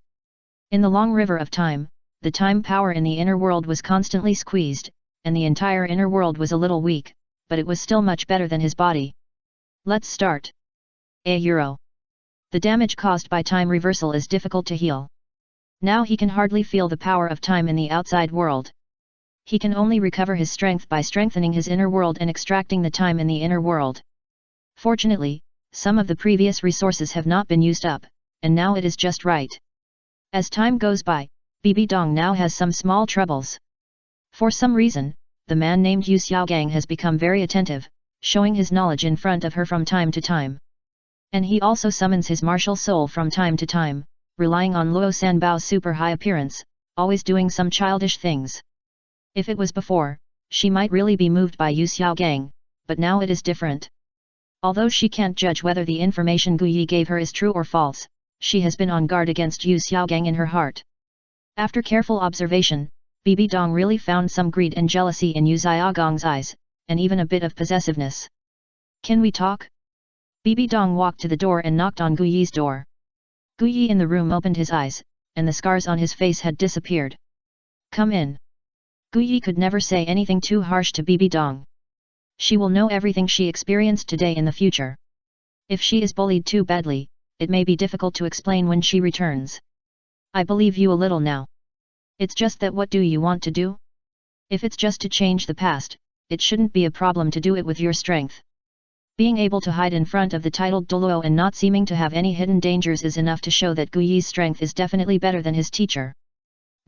In the long river of time, the time power in the inner world was constantly squeezed, and the entire inner world was a little weak, but it was still much better than his body. Let's start. €. The damage caused by time reversal is difficult to heal. Now he can hardly feel the power of time in the outside world. He can only recover his strength by strengthening his inner world and extracting the time in the inner world. Fortunately, some of the previous resources have not been used up, and now it is just right. As time goes by, Bibi Dong now has some small troubles. For some reason, the man named Yu Xiaogang has become very attentive, showing his knowledge in front of her from time to time. And he also summons his martial soul from time to time, relying on Luo Sanbao's super high appearance, always doing some childish things. If it was before, she might really be moved by Yu Xiaogang, but now it is different. Although she can't judge whether the information Guyi gave her is true or false, she has been on guard against Yu Xiaogang in her heart. After careful observation, Bibi Dong really found some greed and jealousy in Yu Xiaogang's eyes, and even a bit of possessiveness. Can we talk? Bibi Dong walked to the door and knocked on Guyi's door. Guyi in the room opened his eyes, and the scars on his face had disappeared. Come in. Guyi could never say anything too harsh to Bibi Dong. She will know everything she experienced today in the future. If she is bullied too badly, it may be difficult to explain when she returns. I believe you a little now. It's just that what do you want to do? If it's just to change the past, it shouldn't be a problem to do it with your strength. Being able to hide in front of the titled Douluo and not seeming to have any hidden dangers is enough to show that Guyi's strength is definitely better than his teacher.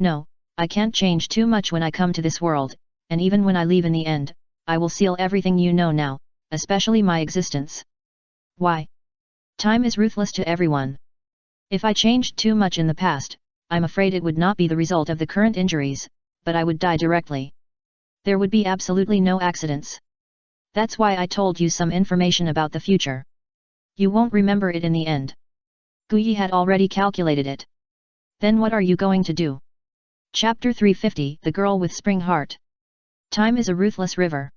No, I can't change too much when I come to this world, and even when I leave in the end, I will seal everything you know now, especially my existence. Why? Time is ruthless to everyone. If I changed too much in the past, I'm afraid it would not be the result of the current injuries, but I would die directly. There would be absolutely no accidents. That's why I told you some information about the future. You won't remember it in the end. Guyi had already calculated it. Then what are you going to do? Chapter 350 The Girl with Spring Heart. Time is a ruthless river.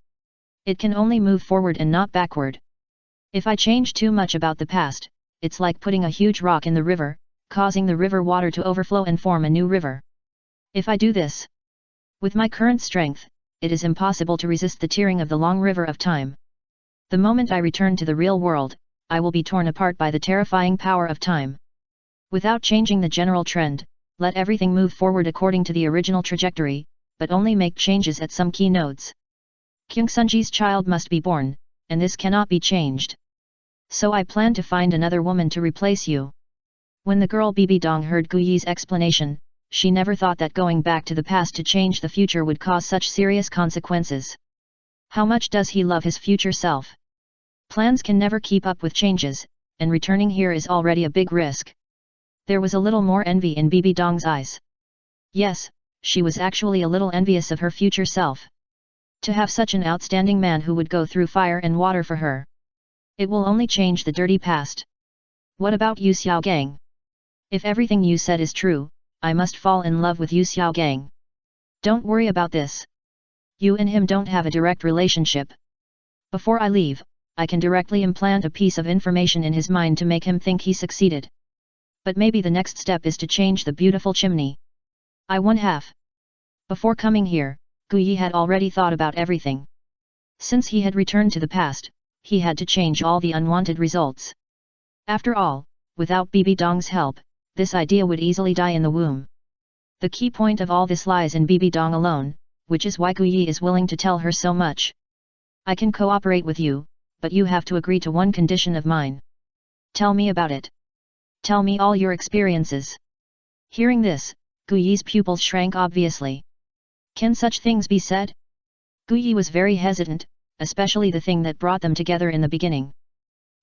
It can only move forward and not backward. If I change too much about the past, it's like putting a huge rock in the river, causing the river water to overflow and form a new river. If I do this, with my current strength, it is impossible to resist the tearing of the long river of time. The moment I return to the real world, I will be torn apart by the terrifying power of time. Without changing the general trend, let everything move forward according to the original trajectory, but only make changes at some key nodes. King Sunji's child must be born, and this cannot be changed. So I plan to find another woman to replace you. When the girl Bibi Dong heard Guyi's explanation, she never thought that going back to the past to change the future would cause such serious consequences. How much does he love his future self? Plans can never keep up with changes, and returning here is already a big risk. There was a little more envy in Bibi Dong's eyes. Yes, she was actually a little envious of her future self. To have such an outstanding man who would go through fire and water for her. It will only change the dirty past. What about Yu Xiaogang? If everything you said is true, I must fall in love with Yu Xiaogang. Don't worry about this. You and him don't have a direct relationship. Before I leave, I can directly implant a piece of information in his mind to make him think he succeeded. But maybe the next step is to change the beautiful chimney. I won half. Before coming here, Guyi had already thought about everything. Since he had returned to the past, he had to change all the unwanted results. After all, without Bibi Dong's help, this idea would easily die in the womb. The key point of all this lies in Bibi Dong alone, which is why Guyi is willing to tell her so much. I can cooperate with you, but you have to agree to one condition of mine. Tell me about it. Tell me all your experiences. Hearing this, Guyi's pupils shrank obviously. Can such things be said? Guyi was very hesitant, especially the thing that brought them together in the beginning.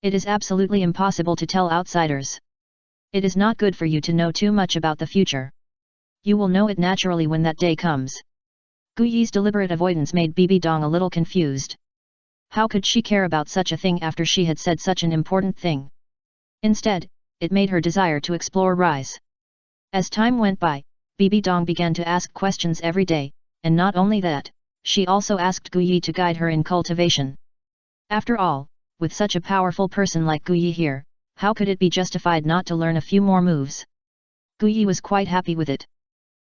It is absolutely impossible to tell outsiders. It is not good for you to know too much about the future. You will know it naturally when that day comes. Guyi's deliberate avoidance made Bibi Dong a little confused. How could she care about such a thing after she had said such an important thing? Instead, it made her desire to explore rise. As time went by, Bibi Dong began to ask questions every day, and not only that, she also asked Guyi to guide her in cultivation. After all, with such a powerful person like Guyi here, how could it be justified not to learn a few more moves? Guyi was quite happy with it.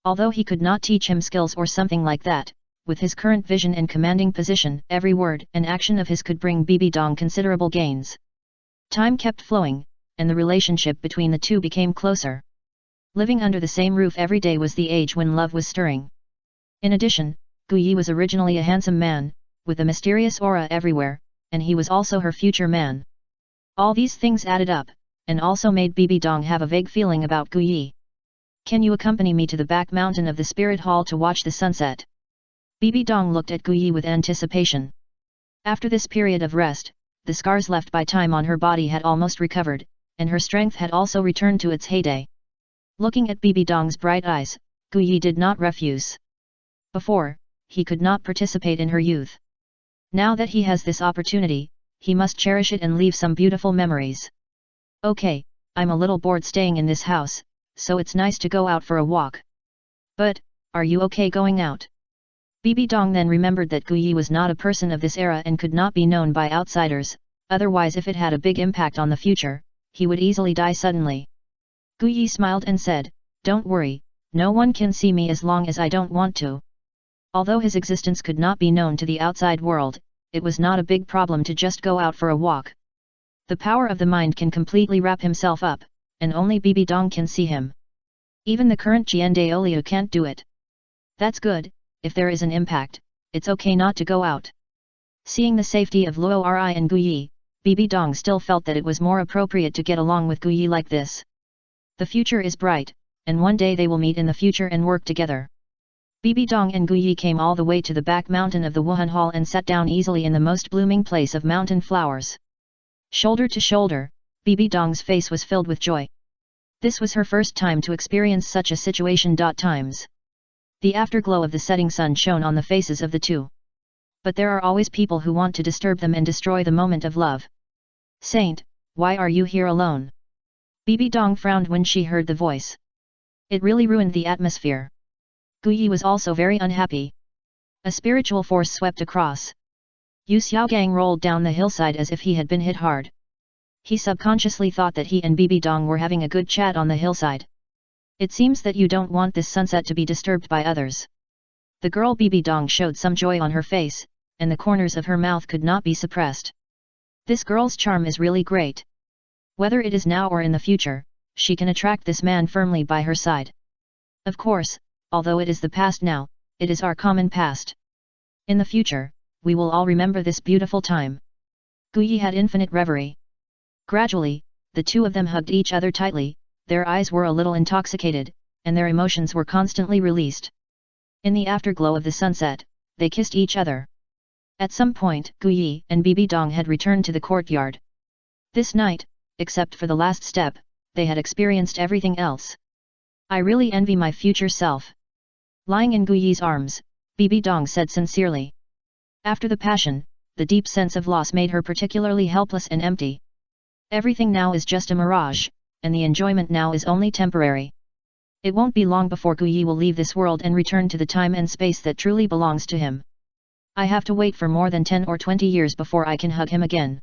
Although he could not teach him skills or something like that, with his current vision and commanding position, every word and action of his could bring Bibi Dong considerable gains. Time kept flowing, and the relationship between the two became closer. Living under the same roof every day was the age when love was stirring. In addition, Guyi was originally a handsome man, with a mysterious aura everywhere, and he was also her future man. All these things added up, and also made Bibi Dong have a vague feeling about Guyi. Can you accompany me to the back mountain of the spirit hall to watch the sunset? Bibi Dong looked at Guyi with anticipation. After this period of rest, the scars left by time on her body had almost recovered, and her strength had also returned to its heyday. Looking at Bibi Dong's bright eyes, Guyi did not refuse. Before, he could not participate in her youth. Now that he has this opportunity, he must cherish it and leave some beautiful memories. Okay, I'm a little bored staying in this house, so it's nice to go out for a walk. But, are you okay going out? Bibi Dong then remembered that Guyi was not a person of this era and could not be known by outsiders, otherwise if it had a big impact on the future, he would easily die suddenly. Guyi smiled and said, "Don't worry, no one can see me as long as I don't want to." Although his existence could not be known to the outside world, it was not a big problem to just go out for a walk. The power of the mind can completely wrap himself up, and only Bibi Dong can see him. Even the current Jian Daoliu can't do it. That's good. If there is an impact, it's okay not to go out. Seeing the safety of Luo Ri and Guyi, Bibi Dong still felt that it was more appropriate to get along with Guyi like this. The future is bright, and one day they will meet in the future and work together. Bibi Dong and Guyi came all the way to the back mountain of the Wuhan Hall and sat down easily in the most blooming place of mountain flowers. Shoulder to shoulder, Bibi Dong's face was filled with joy. This was her first time to experience such a situation. Times. The afterglow of the setting sun shone on the faces of the two. But there are always people who want to disturb them and destroy the moment of love. "Saint, why are you here alone?" Bibi Dong frowned when she heard the voice. It really ruined the atmosphere. Guyi was also very unhappy. A spiritual force swept across. Yu Xiaogang rolled down the hillside as if he had been hit hard. He subconsciously thought that he and Bibi Dong were having a good chat on the hillside. "It seems that you don't want this sunset to be disturbed by others." The girl Bibi Dong showed some joy on her face, and the corners of her mouth could not be suppressed. This girl's charm is really great. Whether it is now or in the future, she can attract this man firmly by her side. Of course, although it is the past now, it is our common past. In the future, we will all remember this beautiful time. Guyi had infinite reverie. Gradually, the two of them hugged each other tightly. Their eyes were a little intoxicated, and their emotions were constantly released. In the afterglow of the sunset, they kissed each other. At some point, Guyi and Bibi Dong had returned to the courtyard. This night, except for the last step, they had experienced everything else. "I really envy my future self." Lying in Guyi's arms, Bibi Dong said sincerely. After the passion, the deep sense of loss made her particularly helpless and empty. Everything now is just a mirage, and the enjoyment now is only temporary. It won't be long before Guyi will leave this world and return to the time and space that truly belongs to him. I have to wait for more than 10 or 20 years before I can hug him again.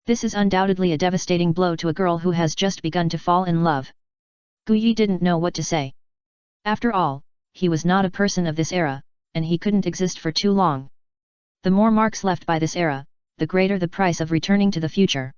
This is undoubtedly a devastating blow to a girl who has just begun to fall in love. Guyi didn't know what to say. After all, he was not a person of this era, and he couldn't exist for too long. The more marks left by this era, the greater the price of returning to the future.